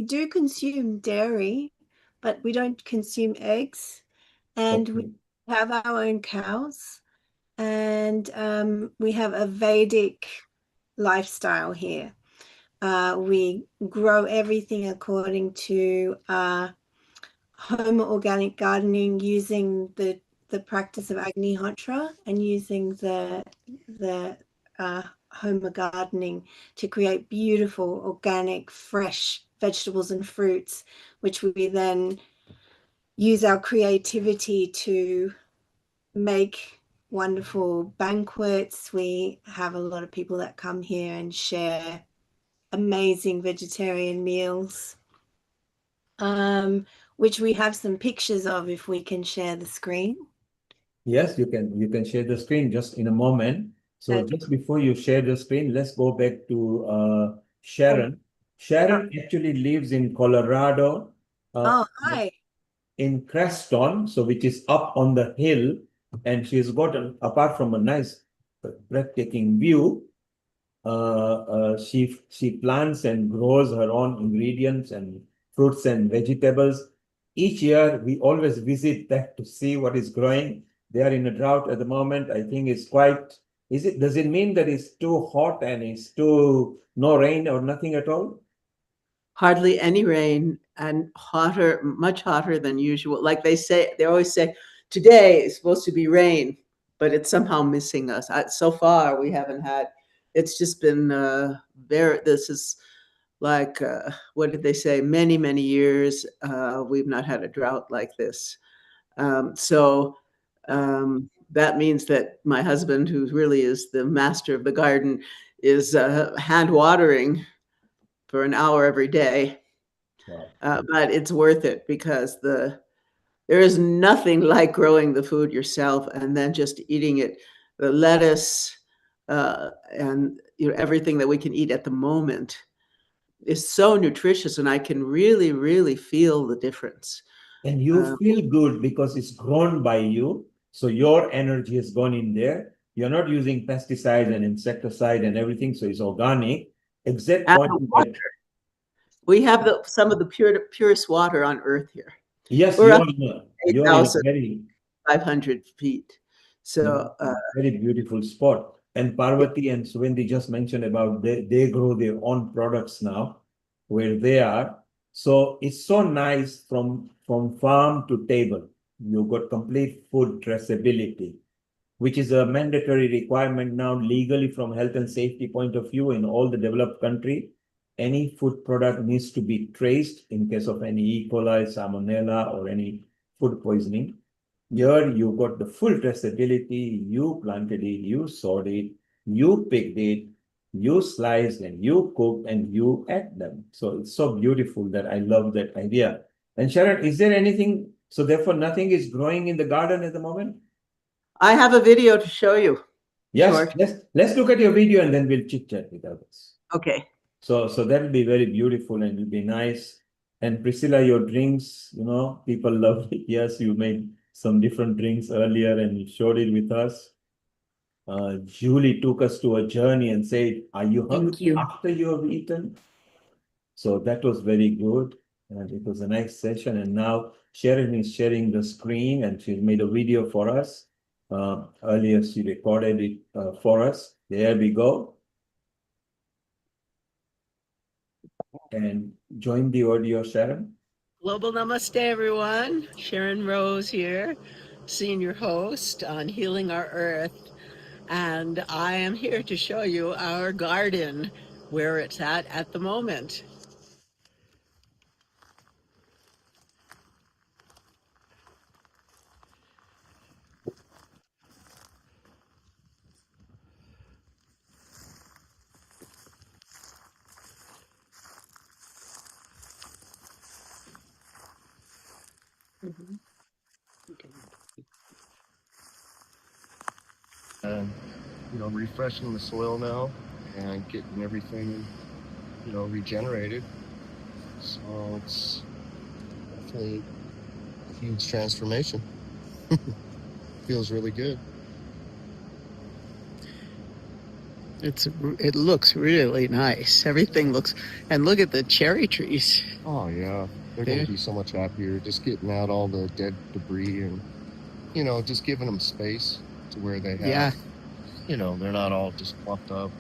T: do consume dairy, but we don't consume eggs, and we have our own cows, and we have a Vedic lifestyle here. We grow everything according to home organic gardening, using the practice of Agnihotra and using the home gardening to create beautiful, organic, fresh vegetables and fruits, which we then use our creativity to make wonderful banquets. We have a lot of people that come here and share amazing vegetarian meals, which we have some pictures of if we can share the screen.
G: Yes, you can share the screen just in a moment. So just before you share the screen, let's go back to Sharon. Sharon actually lives in Colorado.
T: Hi.
G: In Creston, so which is up on the hill, and she's got apart from a nice breathtaking view, she plants and grows her own ingredients and fruits and vegetables. Each year we always visit that to see what is growing. They are in a drought at the moment. I think it's quite. Does it mean that it's too hot and it's too no rain or nothing at all?
S: Hardly any rain, and hotter, much hotter than usual. Like they always say, today is supposed to be rain, but it's somehow missing us. So far, we haven't had. It's just been this is like what did they say? Many, many years we've not had a drought like this. So that means that my husband, who really is the master of the garden, is hand watering for an hour every day.
G: Wow.
S: But it's worth it, because there is nothing like growing the food yourself and then just eating it. The lettuce and everything that we can eat at the moment is so nutritious, and I can really, really feel the difference.
G: And you feel good because it's grown by you. So your energy has gone in there. You're not using pesticides and insecticide and everything. So it's organic. Except
S: water. We have some of the purest water on earth here.
G: Yes,
S: we're
G: you're in a very
S: 500 feet. So
G: very beautiful spot. And Parvati and Suvendi just mentioned about they grow their own products now where they are. So it's so nice from farm to table. You've got complete food traceability, which is a mandatory requirement now legally from health and safety point of view in all the developed country. Any food product needs to be traced in case of any E. coli, salmonella, or any food poisoning. Here you got the full traceability. You planted it, you sowed it, you picked it, you sliced and you cooked and you ate them. So it's so beautiful that I love that idea. And Sharon, is there anything? So therefore, nothing is growing in the garden at the moment?
S: I have a video to show you.
G: Yes, let's look at your video and then we'll chit chat with others.
S: Okay.
G: So that'll be very beautiful and it'll be nice. And Priscilla, your drinks, people love it. Yes, you made some different drinks earlier and you showed it with us. Julie took us to a journey and said, are you hungry after you have eaten? So that was very good. And it was a nice session. And now Sharon is sharing the screen and she made a video for us. Earlier, she recorded it for us. There we go. And join the audio, Sharon.
U: Global Namaste, everyone. Sharon Rose here, senior host on Healing Our Earth. And I am here to show you our garden, where it's at the moment.
V: And refreshing the soil now and getting everything regenerated. So it's definitely a huge transformation. Feels really good.
U: It looks really nice. Everything looks, and look at the cherry trees.
V: Oh yeah, they're going to be so much happier just getting out all the dead debris and, you know, just giving them space to where they have,
U: Yeah.
V: you know, they're not all just plucked up.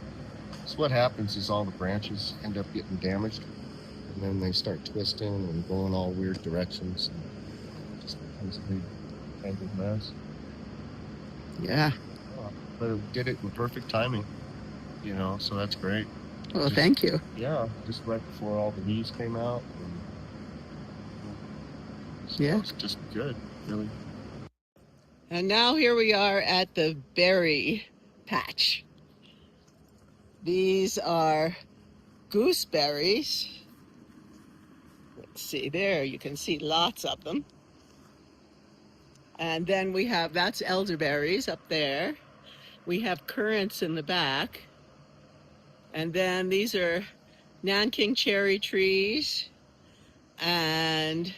V: So what happens is all the branches end up getting damaged, and then they start twisting and going all weird directions, and it just becomes a big tangled mess.
U: Yeah.
V: But it did it in perfect timing, you know, so that's great.
U: Well, thank you.
V: Yeah, just right before all the leaves came out. And, so
U: Yeah.
V: it's just good, really.
U: And now here we are at the berry patch. These are gooseberries. Let's see, there you can see lots of them. And then we have, that's elderberries up there. We have currants in the back. And then these are Nanking cherry trees. And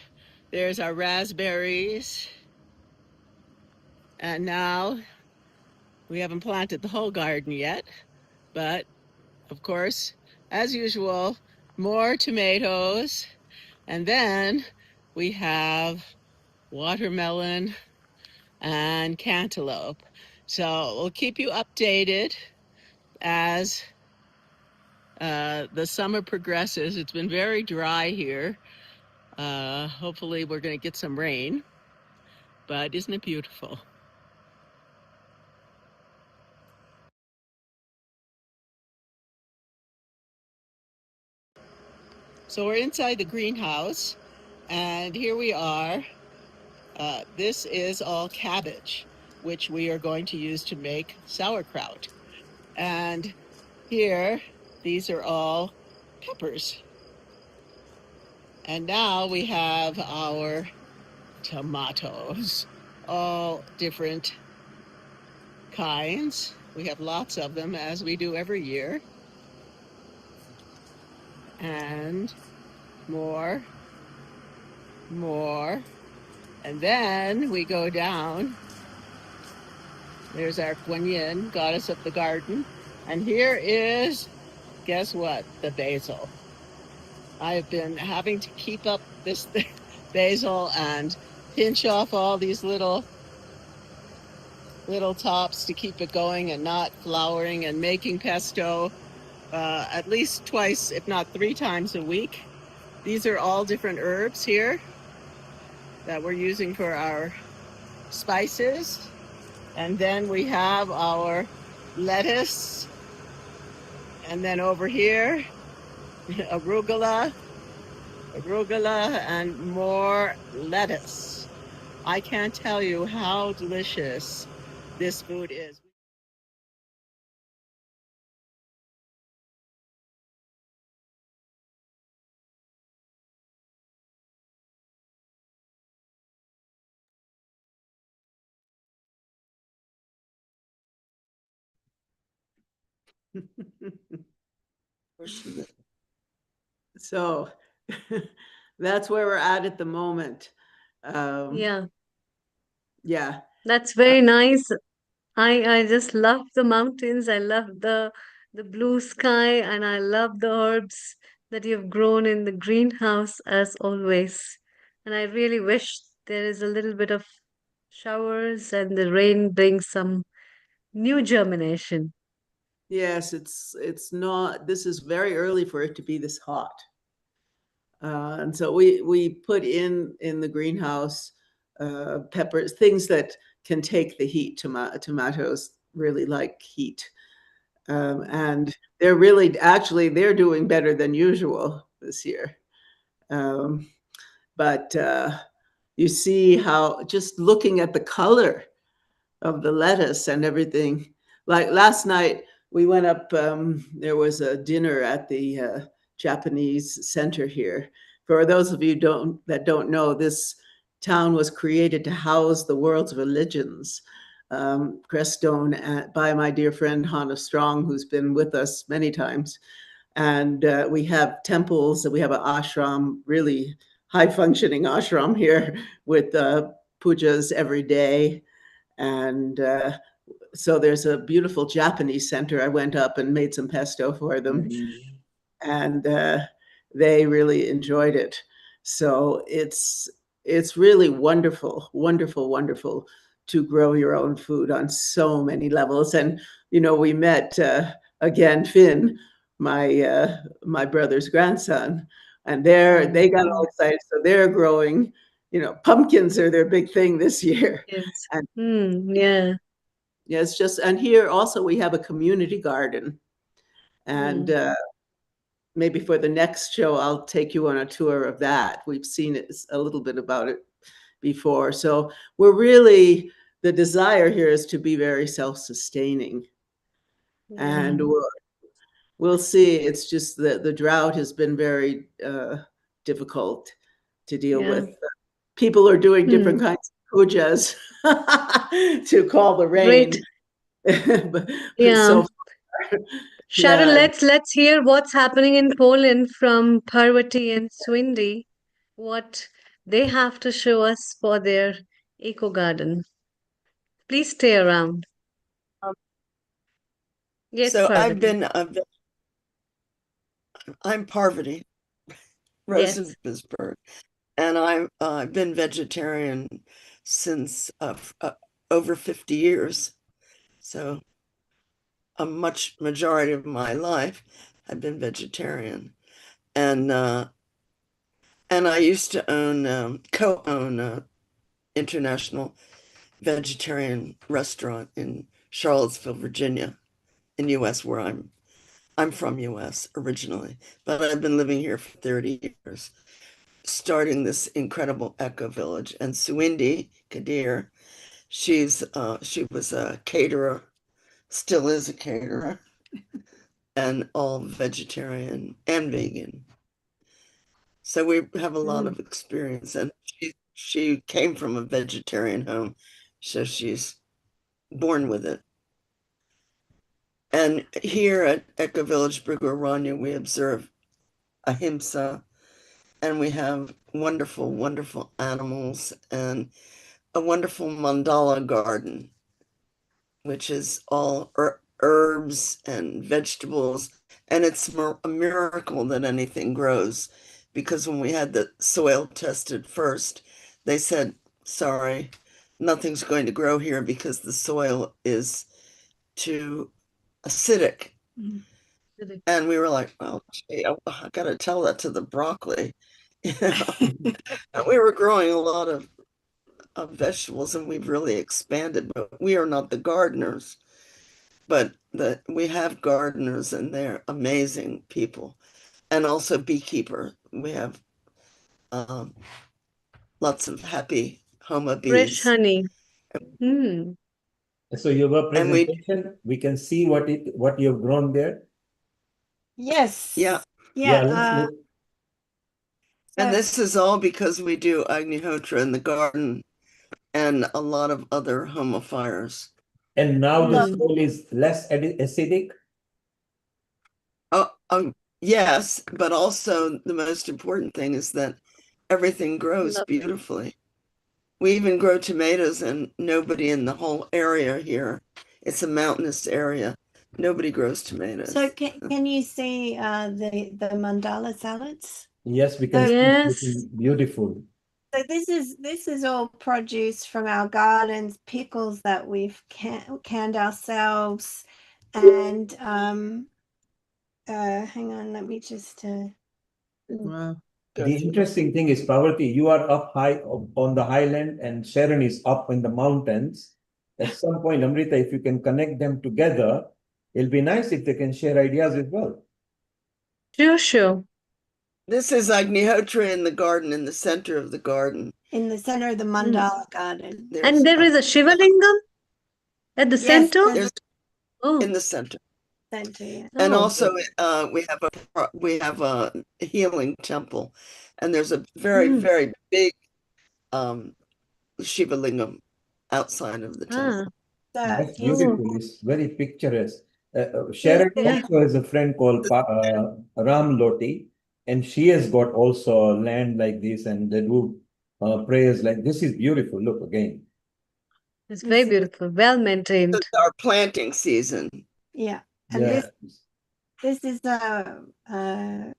U: there's our raspberries. And now we haven't planted the whole garden yet, but of course, as usual, more tomatoes. And then we have watermelon and cantaloupe. So we'll keep you updated as the summer progresses. It's been very dry here. Hopefully we're going to get some rain, but isn't it beautiful? So we're inside the greenhouse, and here we are. This is all cabbage, which we are going to use to make sauerkraut. And here, these are all peppers. And now we have our tomatoes, all different kinds. We have lots of them, as we do every year. And more. And then we go down. There's our Guanyin, goddess of the garden. And here is, guess what? The basil. I've been having to keep up this basil and pinch off all these little tops to keep it going and not flowering, and making pesto at least twice, if not 3 times a week. These are all different herbs here that we're using for our spices. And then we have our lettuce. And then over here, arugula, and more lettuce. I can't tell you how delicious this food is.
S: So that's where we're at the moment.
E: Yeah,
S: Yeah.
E: that's very nice. I just love the mountains. I love the blue sky, and I love the herbs that you've grown in the greenhouse as always. And I really wish there is a little bit of showers and the rain brings some new germination.
S: Yes, it's not, this is very early for it to be this hot. And so we put in the greenhouse peppers, things that can take the heat. Tomatoes really like heat. And they're really, actually, they're doing better than usual this year. But you see how, just looking at the color of the lettuce and everything, like last night we went up, there was a dinner at the Japanese center here. For those of you that don't know, this town was created to house the world's religions. Crestone, by my dear friend Hannah Strong, who's been with us many times. And we have temples, we have an ashram, really high functioning ashram here with pujas every day. And so there's a beautiful Japanese center. I went up and made some pesto for them, and they really enjoyed it. So it's really wonderful, wonderful, wonderful to grow your own food on so many levels. And we met again, Finn, my brother's grandson, and they got all excited. So they're growing. Pumpkins are their big thing this year.
E: Yes.
S: And
E: Yeah.
S: yeah, it's just, and here also we have a community garden, and maybe for the next show, I'll take you on a tour of that. We've seen it a little bit about it before. So the desire here is to be very self-sustaining. And we'll see. It's just that the drought has been very difficult to deal with. People are doing different kinds of pujas to call the rain.
E: Great.
S: but
E: Yeah.
S: so
E: Sharon,
S: yeah.
E: let's hear what's happening in Poland from Parvati and Swindy, what they have to show us for their eco garden. Please stay around. Yes,
B: So
E: Parvati.
B: I'm Parvati,
E: Yes.
B: Rosenberg, and I've been vegetarian since over 50 years. So a majority of my life I've been vegetarian, and I used to co-own a international vegetarian restaurant in Charlottesville, Virginia, in U.S., where I'm from U.S. originally, but I've been living here for 30 years, starting this incredible eco village. And Suindi Kadir, she was a caterer, still is a caterer, and all vegetarian and vegan. So we have a lot of experience, and she came from a vegetarian home, so she's born with it. And here at Eco Village Brigoranya, we observe ahimsa, and we have wonderful, wonderful animals and a wonderful mandala garden, which is all herbs and vegetables. And it's a miracle that anything grows, because when we had the soil tested first, they said, sorry, nothing's going to grow here because the soil is too acidic. And we were like, well, gee, I got to tell that to the broccoli. And we were growing a lot of vegetables, and we've really expanded, but we are not the gardeners. But we have gardeners, and they're amazing people. And also beekeeper. We have lots of happy Homa bees.
E: Fresh honey. Mm.
G: So your presentation, we can see what you've grown there.
T: Yes.
B: Yeah.
T: Yeah.
B: And this is all because we do Agnihotra in the garden and a lot of other Homa fires.
G: And now the soil is less acidic?
B: Yes, but also the most important thing is that everything grows beautifully. We even grow tomatoes, and nobody in the whole area here, it's a mountainous area, nobody grows tomatoes.
T: So can you see the mandala salads?
G: Yes, we can see it's beautiful.
T: So this is all produce from our gardens, pickles that we've canned ourselves, and hang on, let me just
S: Wow.
G: The interesting thing is, Parvati, you are up high on the highland, and Sharon is up in the mountains. At some point, Amrita, if you can connect them together, it'll be nice if they can share ideas as well.
E: Sure.
B: This is Agnihotra in the garden, in the center of the garden.
T: In the center of the mandala garden.
E: And there is a Shiva Lingam at the center?
B: In the center.
T: Yeah.
B: And also we have a healing temple, and there's a very, very big Shiva Lingam outside of the temple.
G: That's beautiful. It's very picturesque. Sharon also has a friend called Ram Loti, and she has got also land like this, and they do prayers like this. Is beautiful. Look again.
E: It's very beautiful, well maintained.
B: It's our planting season.
T: Yeah. And this is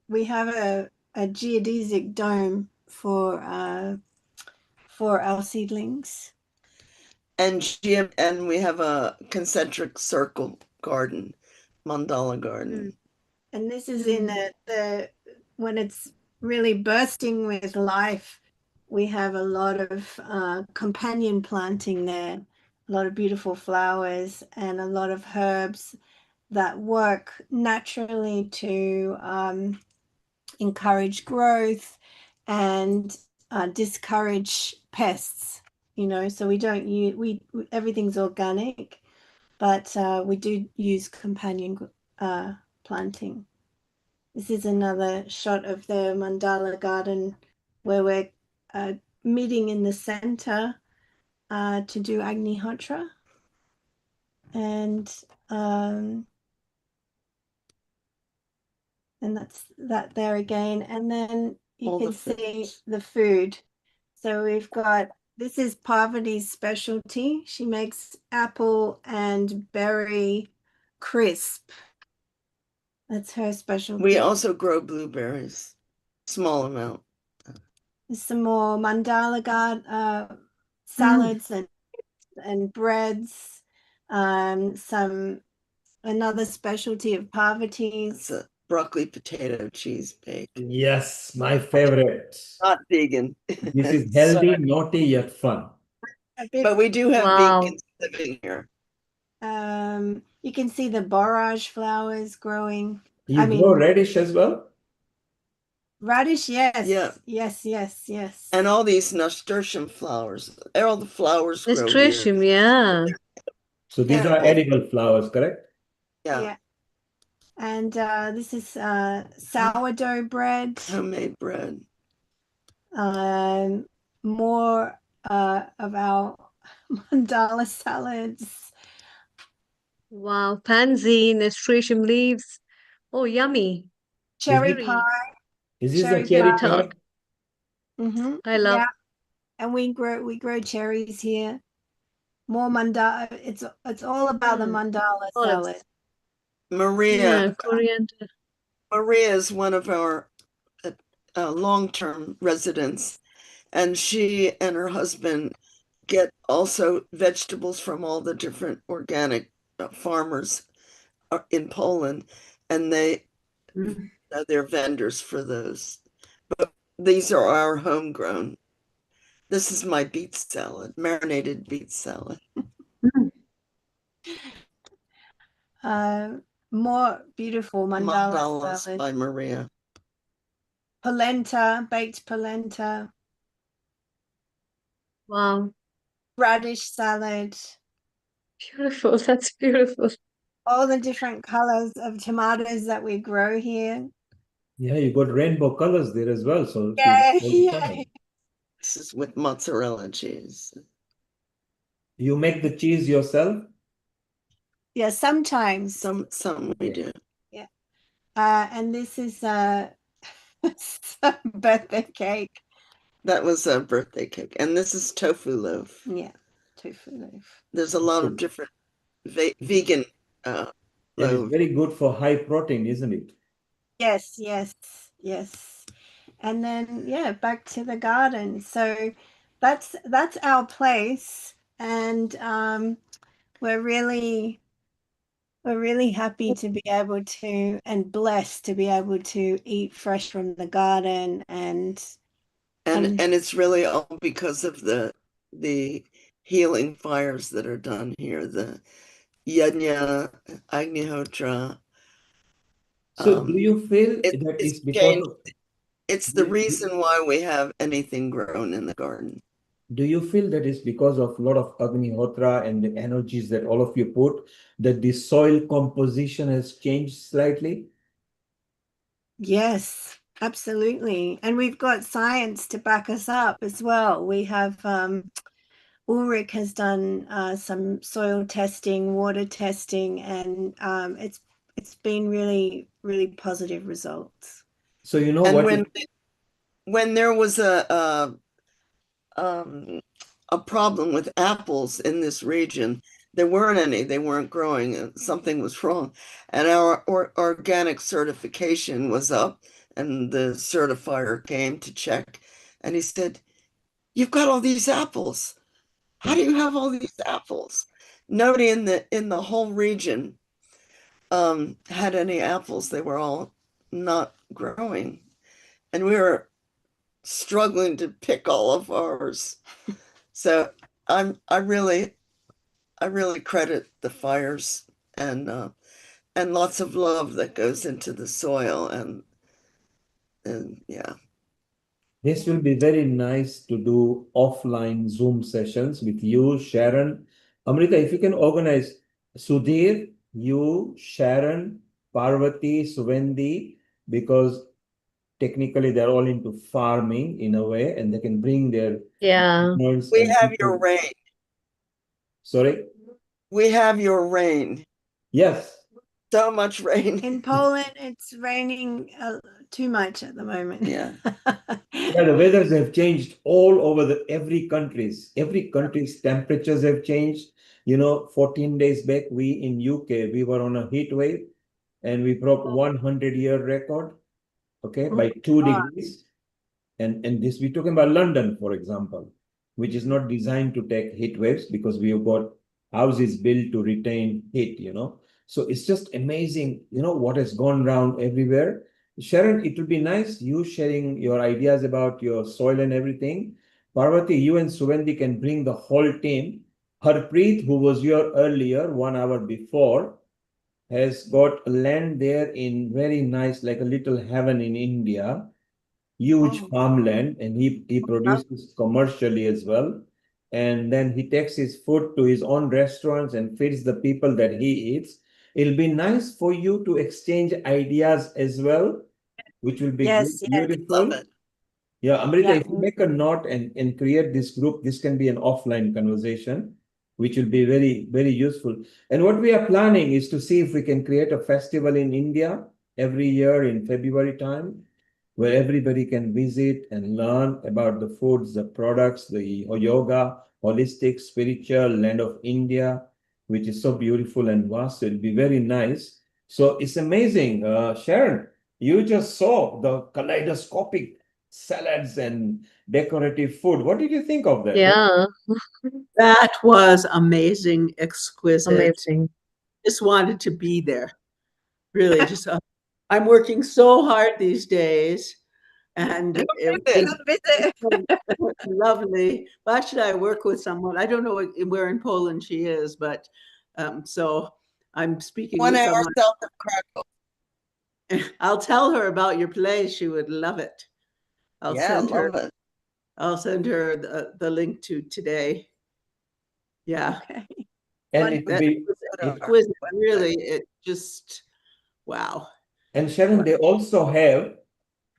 T: we have a geodesic dome for our seedlings.
B: And we have a concentric circle garden, mandala garden.
T: And this is in the when it's really bursting with life, we have a lot of companion planting there, a lot of beautiful flowers and a lot of herbs that work naturally to encourage growth and discourage pests. So we don't use everything's organic, but we do use companion planting. This is another shot of the mandala garden where we're meeting in the center to do Agnihotra. And that's that there again. And then you can see the food. So we've got, this is Parvati's specialty. She makes apple and berry crisp. That's her specialty.
B: We also grow blueberries, small amount.
T: Some more mandala salads and breads. Another specialty of Parvati's.
B: Broccoli potato cheese bake.
G: Yes, my favorite.
B: Not vegan.
G: This is healthy, naughty, yet fun.
B: But we do have vegans living here.
T: You can see the borage flowers growing.
G: You grow radish as well?
T: Radish, yes.
B: Yeah.
T: Yes.
B: And all these nasturtium flowers. All the flowers grow
E: Nasturtium,
B: here.
E: yeah.
G: So these are edible flowers, correct?
T: Yeah. And this is sourdough bread.
B: Homemade bread.
T: More of our mandala salads.
E: Wow, pansy, nasturtium leaves. Oh, yummy.
T: Cherry pie.
G: Is this a cherry pie?
E: I love.
T: Yeah. And we grow cherries here. More mandala. It's all about the mandala salad.
B: Maria.
E: Yeah, coriander.
B: Maria is one of our long-term residents, and she and her husband get also vegetables from all the different organic farmers in Poland, and they're vendors for those. But these are our homegrown. This is my beet salad, marinated beet salad.
T: More beautiful mandala
B: Mandalas
T: salad.
B: by Maria.
T: Polenta, baked polenta.
E: Wow.
T: Radish salad.
E: Beautiful. That's beautiful.
T: All the different colors of tomatoes that we grow here.
G: Yeah, you got rainbow colors there as well. So
T: Yeah.
B: This is with mozzarella cheese.
G: You make the cheese yourself?
T: Yeah, sometimes.
B: Some we do.
T: Yeah. And this is some birthday cake.
B: That was a birthday cake. And this is tofu loaf.
T: Yeah, tofu loaf.
B: There's a lot of different vegan
G: And it's very good for high protein, isn't it?
T: Yes. And then back to the garden. So that's our place, and we're really happy to be able to, and blessed to be able to eat fresh from the garden, and
B: it's really all because of the healing fires that are done here, the Yajna, Agnihotra.
G: So do you feel that it's because of...
B: It's the reason why we have anything grown in the garden.
G: Do you feel that it's because of a lot of Agnihotra and the energies that all of you put, that the soil composition has changed slightly?
T: Yes, absolutely. And we've got science to back us up as well. We have Ulrich has done some soil testing, water testing, and it's been really, really positive results.
G: So you know
B: and when there was a a problem with apples in this region. There weren't any, they weren't growing, and something was wrong. And our organic certification was up, and the certifier came to check, and he said, "You've got all these apples. How do you have all these apples?" Nobody in the whole region had any apples. They were all not growing. And we were struggling to pick all of ours. So I really credit the fires and lots of love that goes into the soil and yeah.
G: This will be very nice to do offline Zoom sessions with you, Sharon. Amrita, if you can organize Sudhir, you, Sharon, Parvati, Suvendi, because technically they're all into farming in a way, and they can bring their
E: Yeah.
B: We have your rain.
G: Sorry?
B: We have your rain.
G: Yes.
B: So much rain.
T: In Poland, it's raining too much at the moment.
B: Yeah.
G: Yeah, the weathers have changed all over every country's temperatures have changed. 14 days back, we in UK, we were on a heat wave and we broke 100-year record, okay, by 2 degrees. And this, we're talking about London, for example, which is not designed to take heat waves because we have got houses built to retain heat, So it's just amazing, what has gone around everywhere. Sharon, it would be nice you sharing your ideas about your soil and everything. Parvati, you and Suvendi can bring the whole team. Harpreet, who was here earlier, 1 hour before, has got land there in very nice, like a little heaven in India, huge farmland, and he produces commercially as well. And then he takes his food to his own restaurants and feeds the people that he eats. It'll be nice for you to exchange ideas as well, which will be beautiful. Yeah, Amrita, if you make a note and create this group, this can be an offline conversation, which will be very, very useful. And what we are planning is to see if we can create a festival in India every year in February time, where everybody can visit and learn about the foods, the products, the yoga, holistic, spiritual land of India, which is so beautiful and vast. So it'll be very nice. So it's amazing. Sharon, you just saw the kaleidoscopic salads and decorative food. What did you think of that?
E: Yeah.
S: That was amazing, exquisite.
E: Amazing.
S: Just wanted to be there. Really, just I'm working so hard these days, and it was lovely. Why should I work with someone? I don't know where in Poland she is, but so I'm speaking
B: 1
S: with
B: hour
S: someone.
B: south of Krakow.
S: I'll tell her about your place. She would love it. I'll send her the link to today. Yeah.
T: Okay.
G: And it will be
S: exquisite. Really, it just wow.
G: And Sharon, they also have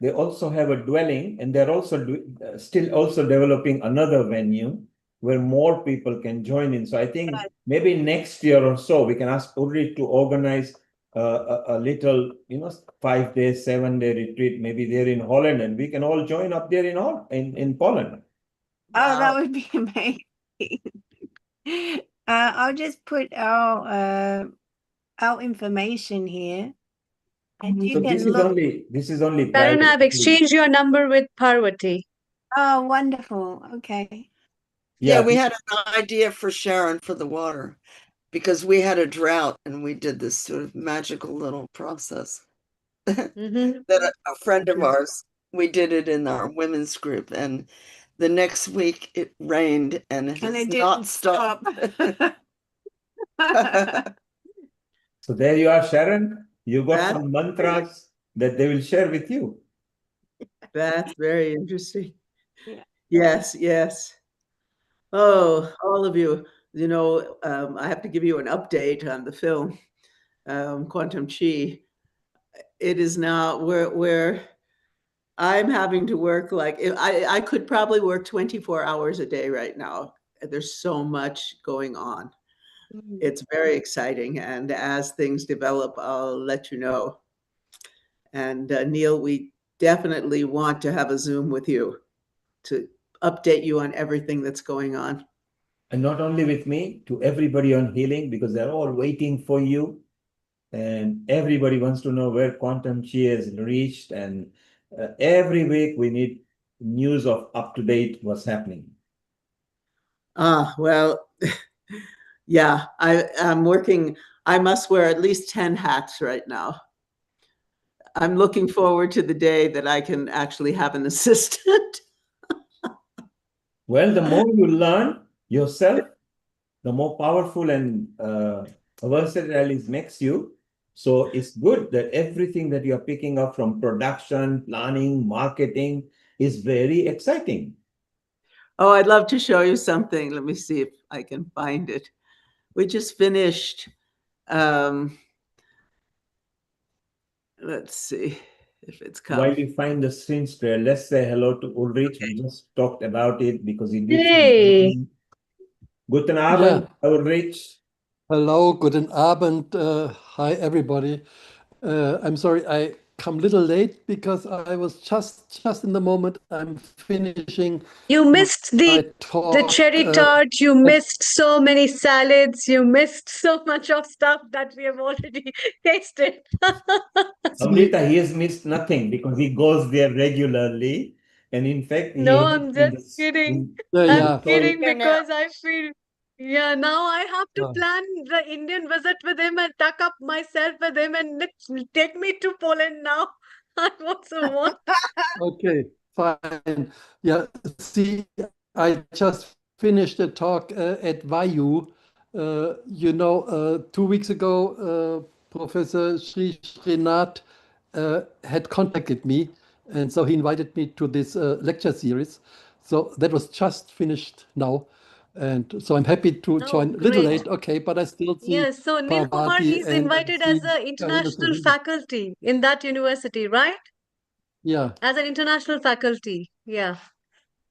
G: a dwelling, and they're also still also developing another venue where more people can join in. So I think maybe next year or so we can ask Ulrich to organize a little, 5-day, 7-day retreat, maybe there in Holland, and we can all join up there in Poland.
T: Oh, that would be amazing. I'll just put our information here. And you
G: So
T: can
G: this is only
E: Sharon,
G: private.
E: I've exchanged your number with Parvati.
T: Oh, wonderful. Okay.
B: Yeah, we had an idea for Sharon for the water because we had a drought and we did this sort of magical little process. That a friend of ours, we did it in our women's group, and the next week it rained and it has not stopped.
G: So there you are, Sharon. You got some mantras that they will share with you.
S: That's very interesting. Yes, yes. Oh, all of you. I have to give you an update on the film, Quantum Chi. It is now where I'm having to work like I could probably work 24 hours a day right now. There's so much going on. It's very exciting, and as things develop, I'll let you know. And Neil, we definitely want to have a Zoom with you to update you on everything that's going on.
G: And not only with me, to everybody on healing, because they're all waiting for you. And everybody wants to know where Quantum Chi has reached. And every week we need news of up-to-date what's happening.
S: Well, yeah, I'm working. I must wear at least 10 hats right now. I'm looking forward to the day that I can actually have an assistant.
G: Well, the more you learn yourself, the more powerful and versatile it makes you. So it's good that everything that you're picking up from production, planning, marketing is very exciting.
S: Oh, I'd love to show you something. Let me see if I can find it. We just finished, let's see if it's coming.
G: While you find the screen spare, let's say hello to Ulrich. We just talked about it because he did
E: Hey.
G: some. Guten Abend, Ulrich.
C: Hello, guten Abend. Hi, everybody. I'm sorry I come a little late because I was just in the moment I'm finishing.
E: You missed the
C: talk,
E: cherry tart, you missed so many salads, you missed so much of stuff that we have already tasted.
G: Amrita, he has missed nothing because he goes there regularly. And in fact, he
E: No,
G: has
E: I'm just kidding.
C: Yeah.
E: Kidding because I feel, now I have to
C: Yeah.
E: plan the Indian visit with him and tuck up myself with him and take me to Poland now. I also want.
C: Okay, fine. Yeah, see, I just finished a talk at Vayu. 2 weeks ago, Professor Sri Srinath had contacted me, and so he invited me to this lecture series. So that was just finished now. And so I'm happy to join a little
E: great.
C: late, okay, but I still see
E: Yes, so Nilkumar,
C: Parvati
E: he's
C: and
E: invited
C: see
E: as an international faculty in that university, right?
C: Yeah.
E: As an international faculty, yeah.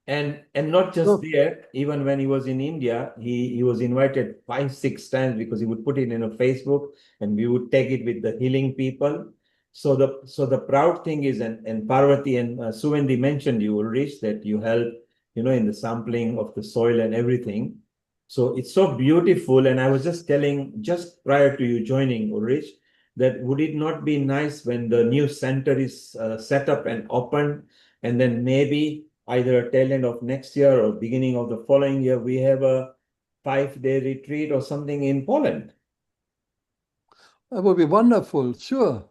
G: And not just there, even when he was in India, he was invited 5, 6 times because he would put it in a Facebook and we would take it with the healing people. So the proud thing is, and Parvati and Suvendi mentioned you, Ulrich, that you help, in the sampling of the soil and everything. So it's so beautiful. And I was just telling, just prior to you joining, Ulrich, that would it not be nice when the new center is set up and opened, and then maybe either a tail end of next year or beginning of the following year, we have a 5-day retreat or something in Poland.
C: That would be wonderful, sure.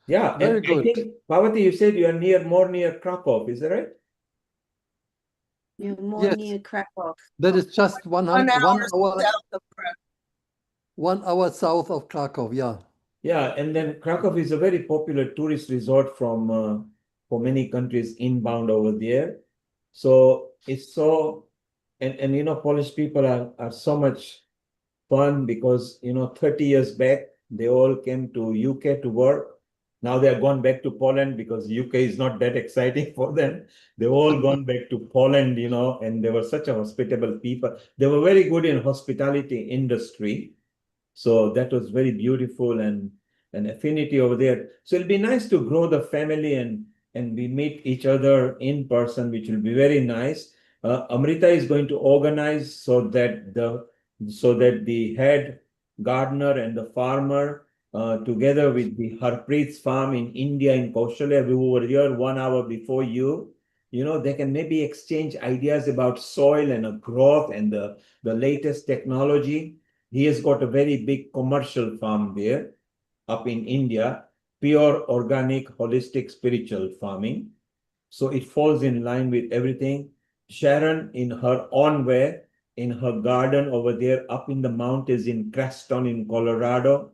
G: Yeah,
C: Very
G: and
C: good.
G: I think, Parvati, you said you are more near Krakow, is that right?
P: You're more
C: Yes.
P: near Krakow.
C: That is just 1 hour
F: south of Krakow.
C: 1 hour south of Krakow, yeah.
G: Yeah, and then Krakow is a very popular tourist resort for many countries inbound over there. So it's so, and Polish people are so much fun because 30 years back they all came to UK to work. Now they are gone back to Poland because UK is not that exciting for them. They've all gone back to Poland, and they were such a hospitable people. They were very good in hospitality industry. So that was very beautiful and an affinity over there. So it'll be nice to grow the family and we meet each other in person, which will be very nice. Amrita is going to organize so that the head gardener and the farmer, together with the Harpreet's farm in India, in Kaushalya, who were here 1 hour before you, they can maybe exchange ideas about soil and growth and the latest technology. He has got a very big commercial farm there up in India, pure organic, holistic, spiritual farming. So it falls in line with everything. Sharon, in her own way, in her garden over there up in the mountains in Creston in Colorado,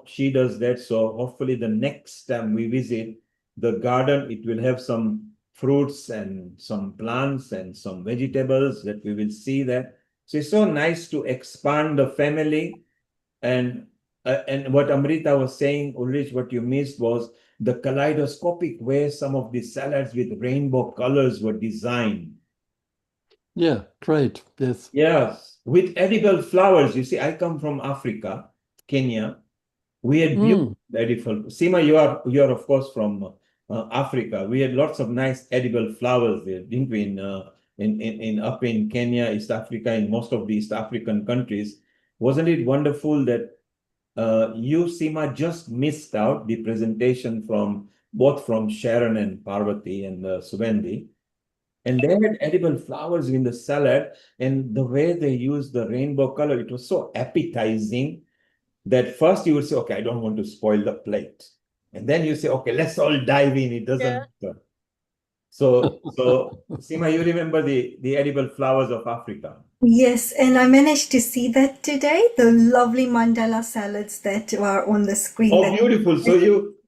G: she does that. So hopefully the next time we visit the garden, it will have some fruits and some plants and some vegetables that we will see there. So it's so nice to expand the family. And what Amrita was saying, Ulrich, what you missed was the kaleidoscopic way some of the salads with rainbow colors were designed.
C: Yeah, great. Yes.
G: Yes, with edible flowers. You see, I come from Africa, Kenya. We had beautiful edible. Seema, you are of course from Africa. We had lots of nice edible flowers there, didn't we, up in Kenya, East Africa, in most of the East African countries. Wasn't it wonderful that you, Seema, just missed out the presentation from both from Sharon and Parvati and Suvendi. And they had edible flowers in the salad, and the way they used the rainbow color, it was so appetizing that first you would say, okay, I don't want to spoil the plate. And then you say, okay, let's all dive in. It doesn't matter. So Seema, you remember the edible flowers of Africa?
D: Yes, and I managed to see that today, the lovely mandala salads that are on the screen.
G: Oh, beautiful. So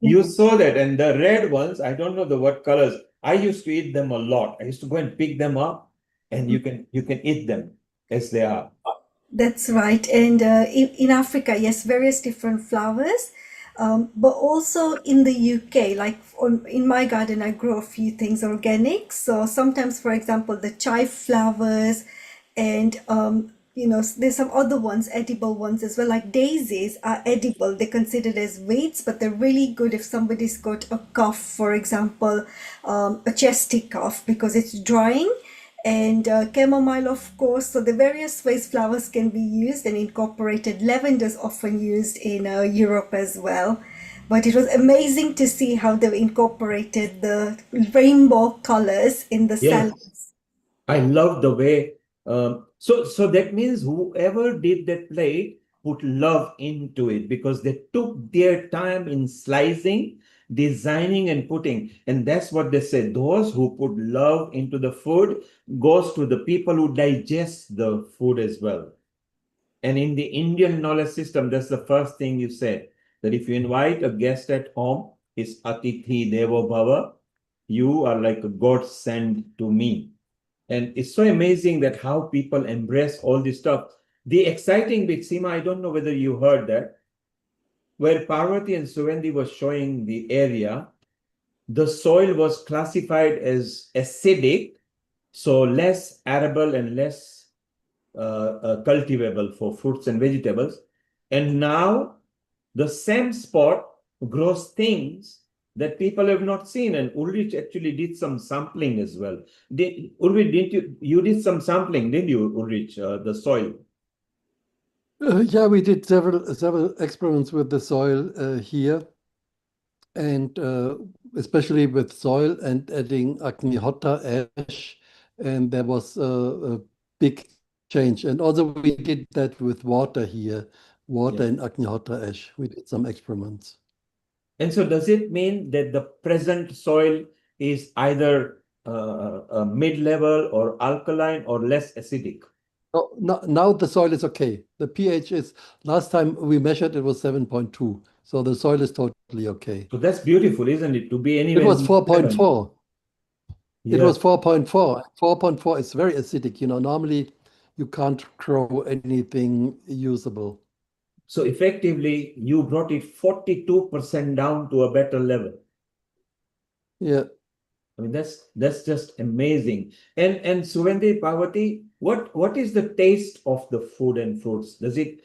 G: you saw that, and the red ones, I don't know what colors. I used to eat them a lot. I used to go and pick them up, and you can eat them as they are.
D: That's right. And in Africa, yes, various different flowers. But also in the UK, like in my garden, I grow a few things organic. So sometimes, for example, the chive flowers and, there's some other ones, edible ones as well, like daisies are edible. They're considered as weights, but they're really good if somebody's got a cough, for example, a chesty cough, because it's drying. And chamomile, of course. So the various ways flowers can be used and incorporated. Lavender is often used in Europe as well. But it was amazing to see how they incorporated the rainbow colors in the salads.
G: I love the way. So that means whoever did that plate put love into it, because they took their time in slicing, designing, and putting. And that's what they say. Those who put love into the food goes to the people who digest the food as well. And in the Indian knowledge system, that's the first thing you said, that if you invite a guest at home, it's Atithi Devo Bhava. You are like a God sent to me. And it's so amazing that how people embrace all this stuff. The exciting bit, Seema, I don't know whether you heard that, where Parvati and Suvendi was showing the area, the soil was classified as acidic, so less arable and less cultivable for fruits and vegetables. And now the same spot grows things that people have not seen. And Ulrich actually did some sampling as well. Ulrich, you did some sampling, didn't you, Ulrich, the soil?
C: Yeah, we did several experiments with the soil here, and especially with soil and adding Agnihotra ash, and there was a big change. And also we did that with water here, water and Agnihotra ash. We did some experiments.
G: And so does it mean that the present soil is either mid-level or alkaline or less acidic?
C: No, now the soil is okay. The pH is, last time we measured, it was 7.2. So the soil is totally okay.
G: So that's beautiful, isn't it? To be anywhere.
C: It was 4.4.
G: Yeah.
C: It was 4.4. 4.4 is very acidic. Normally you can't grow anything usable.
G: So effectively, you brought it 42% down to a better level.
C: Yeah.
G: I mean, that's just amazing. And Suvendi, Parvati, what is the taste of the food and fruits? Does it,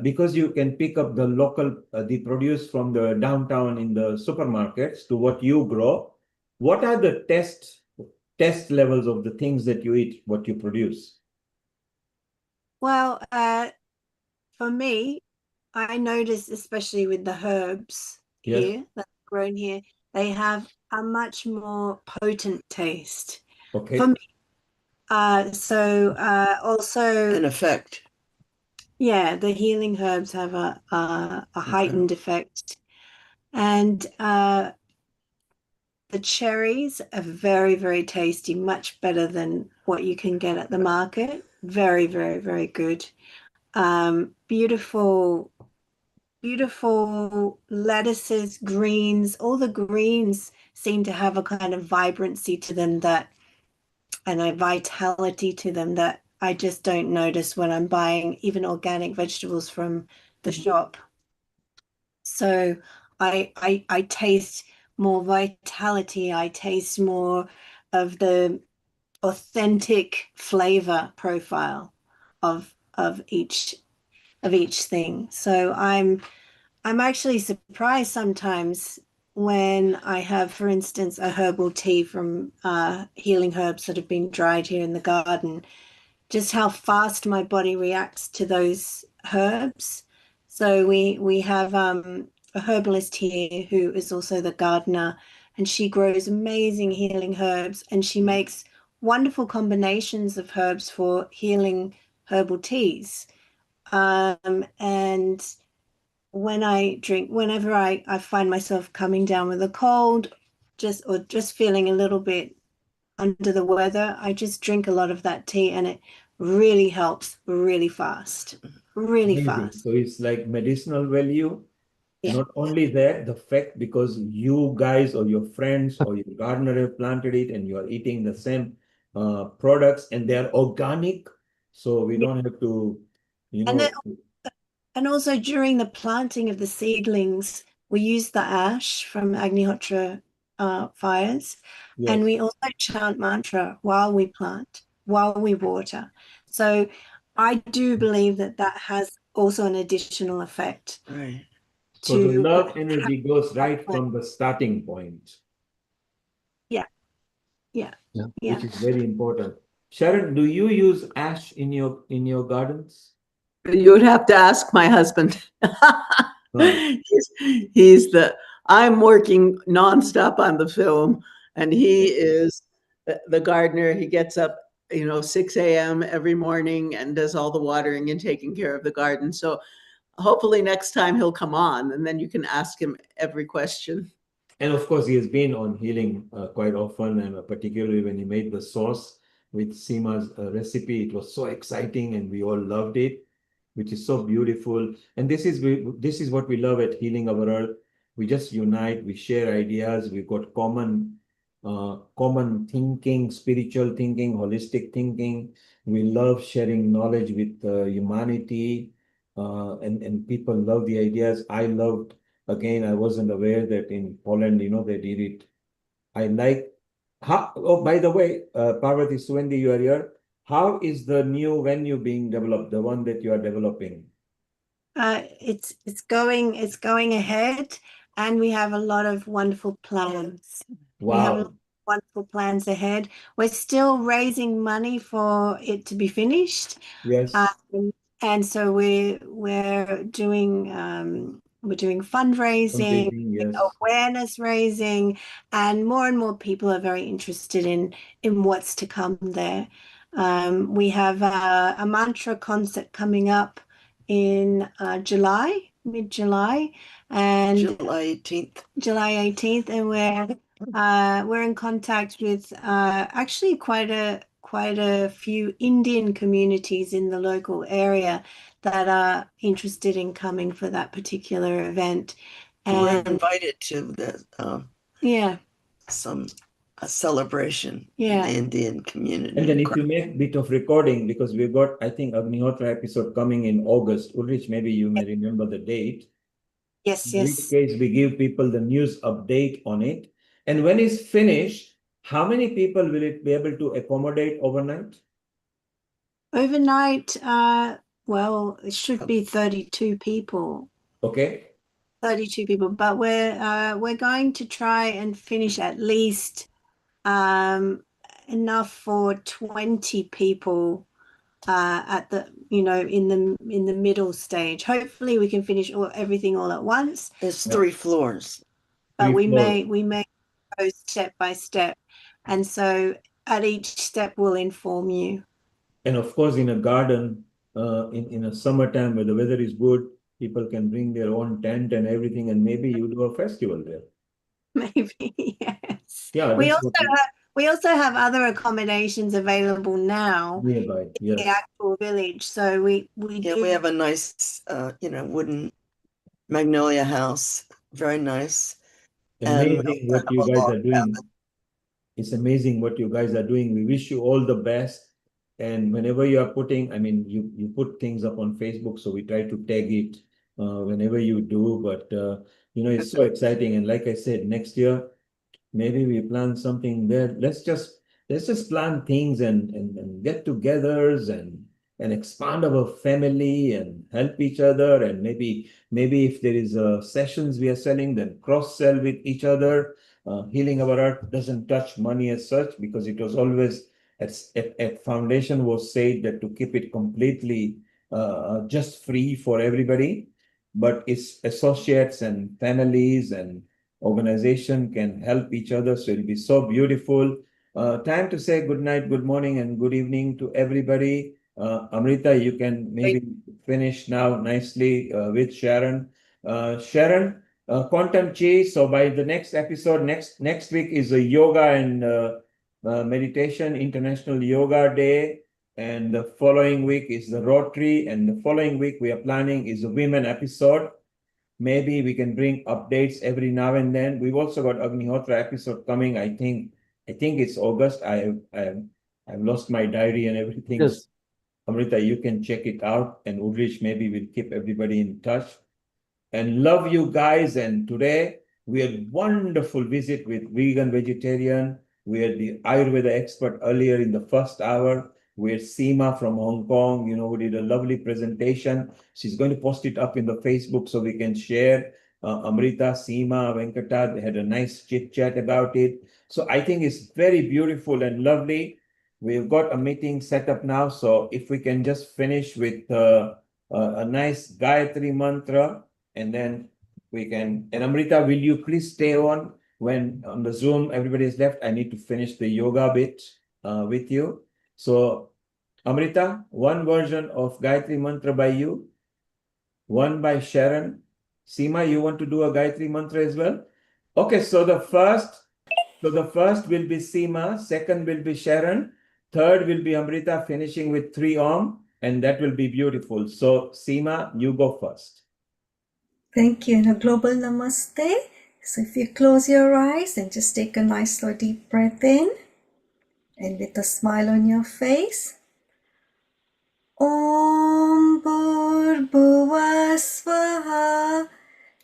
G: because you can pick up the local, the produce from the downtown in the supermarkets to what you grow, what are the test levels of the things that you eat, what you produce?
T: Well, for me, I noticed, especially with the herbs here that's grown here, they have a much more potent taste.
G: Okay.
T: For me. Also
B: an effect.
T: Yeah, the healing herbs have a heightened effect. And the cherries are very, very tasty, much better than what you can get at the market. Very, very, very good. Beautiful lettuces, greens. All the greens seem to have a kind of vibrancy to them and a vitality to them that I just don't notice when I'm buying even organic vegetables from the shop. So I taste more vitality. I taste more of the authentic flavor profile of each thing. So I'm actually surprised sometimes when I have, for instance, a herbal tea from healing herbs that have been dried here in the garden, just how fast my body reacts to those herbs. So we have a herbalist here who is also the gardener, and she grows amazing healing herbs, and she makes wonderful combinations of herbs for healing herbal teas. And whenever I find myself coming down with a cold, just feeling a little bit under the weather, I just drink a lot of that tea, and it really helps really fast, really
G: Amazing.
T: fast.
G: So it's like medicinal value.
T: Yeah.
G: Not only that, the fact because you guys or your friends or your gardener have planted it and you are eating the same products and they are organic, so we don't have to,
T: And then, and also during the planting of the seedlings, we use the ash from Agnihotra fires, and we also chant mantra while we plant, while we water. So I do believe that that has also an additional effect.
B: Right.
G: So the love energy goes right from the starting point.
T: Yeah.
G: Which is very important. Sharon, do you use ash in your gardens?
S: You would have to ask my husband. I'm working nonstop on the film, and he is the gardener. He gets up, 6 a.m. every morning and does all the watering and taking care of the garden. So hopefully next time he'll come on, and then you can ask him every question.
G: And of course, he has been on healing quite often, and particularly when he made the sauce with Seema's recipe, it was so exciting, and we all loved it, which is so beautiful. And this is what we love at Healing Our Earth. We just unite, we share ideas, we've got common thinking, spiritual thinking, holistic thinking. We love sharing knowledge with humanity, and people love the ideas. I loved. Again, I wasn't aware that in Poland, they did it. I like oh, by the way, Parvati Suvendi, you are here. How is the new venue being developed, the one that you are developing?
T: It's going ahead, and we have a lot of wonderful plans.
G: Wow.
T: We have a lot of wonderful plans ahead. We're still raising money for it to be finished.
G: Yes.
T: And so we're doing fundraising,
G: Yes.
T: awareness raising, and more people are very interested in what's to come there. We have a mantra concert coming up in July, mid-July, and
B: July 18th.
T: And we're in contact with actually quite a few Indian communities in the local area that are interested in coming for that particular event. And
B: we're invited to a celebration in the Indian community.
G: And then if you make a bit of recording, because we've got, I think, Agnihotra episode coming in August. Ulrich, maybe you may remember the date.
T: Yes.
G: In which case we give people the news update on it. And when it's finished, how many people will it be able to accommodate overnight?
T: Overnight, well, it should be 32 people.
G: Okay.
T: 32 people, but we're going to try and finish at least enough for 20 people at the in the middle stage. Hopefully we can finish everything all at once.
B: There's 3 floors,
T: but we may go step by step, and so at each step we'll inform you.
G: And of course, in a garden, in a summertime where the weather is good, people can bring their own tent and everything, and maybe you do a festival there.
T: Maybe, yes.
G: Yeah.
T: We also have other accommodations available now
G: nearby. Yes.
T: In the actual village. So we
B: have a nice wooden magnolia house. Very nice.
G: Amazing what you guys are doing. It's amazing what you guys are doing. We wish you all the best. And whenever you are putting, you put things up on Facebook, so we try to tag it whenever you do. But it's so exciting. And like I said, next year maybe we plan something there. Let's just plan things and get-togethers and and expand our family and help each other. And maybe if there is sessions we are selling, then cross-sell with each other. Healing Our Earth doesn't touch money as such, because it was always at foundation was said that to keep it completely just free for everybody, but its associates and families and organization can help each other. So it'll be so beautiful. Time to say good night, good morning, and good evening to everybody. Amrita, you can maybe finish now nicely with Sharon. Sharon, Quantum Chi. So by the next episode, next week is a yoga and meditation, International Yoga Day. And the following week is the Rotary. And the following week we are planning is a women episode. Maybe we can bring updates every now and then. We've also got Agnihotra episode coming. I think it's August. I've lost my diary and everything.
C: Yes.
G: Amrita, you can check it out, and Ulrich, maybe we'll keep everybody in touch. And love you guys. And today we had wonderful visit with vegan vegetarian. We had the Ayurveda expert earlier in the first hour. We had Seema from Hong Kong, who did a lovely presentation. She's going to post it up in the Facebook so we can share. Amrita, Seema, Venkata, they had a nice chit chat about it. So I think it's very beautiful and lovely. We've got a meeting set up now. So if we can just finish with a nice Gayatri mantra, and then we can. And Amrita, will you please stay on when on the Zoom everybody is left? I need to finish the yoga bit with you. So Amrita, one version of Gayatri mantra by you, one by Sharon. Seema, you want to do a Gayatri mantra as well? Okay, so the first will be Seema, second will be Sharon, third will be Amrita, finishing with 3 Om, and that will be beautiful. So Seema, you go first.
D: Thank you. And a global namaste. So if you close your eyes and just take a nice slow deep breath in, and with a smile on your face. Om Bhurбhuvah Swaha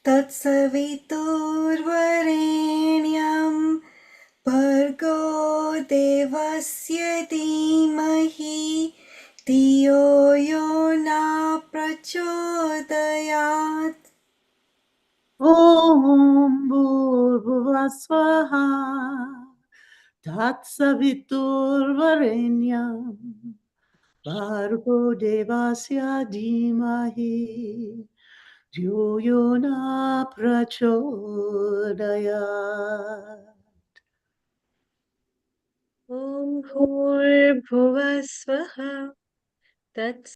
D: Tatsaviturvarenyam Bhargo Devasya Dhimahi Dhiyo Yo Na Prachodayat.
S: Om Bhurбhuvah Swaha Tatsaviturvarenyam Bhargo Devasya Dhimahi Dhiyo Yo Na Prachodayat.
E: Om Bhurбhuvah Swaha Tat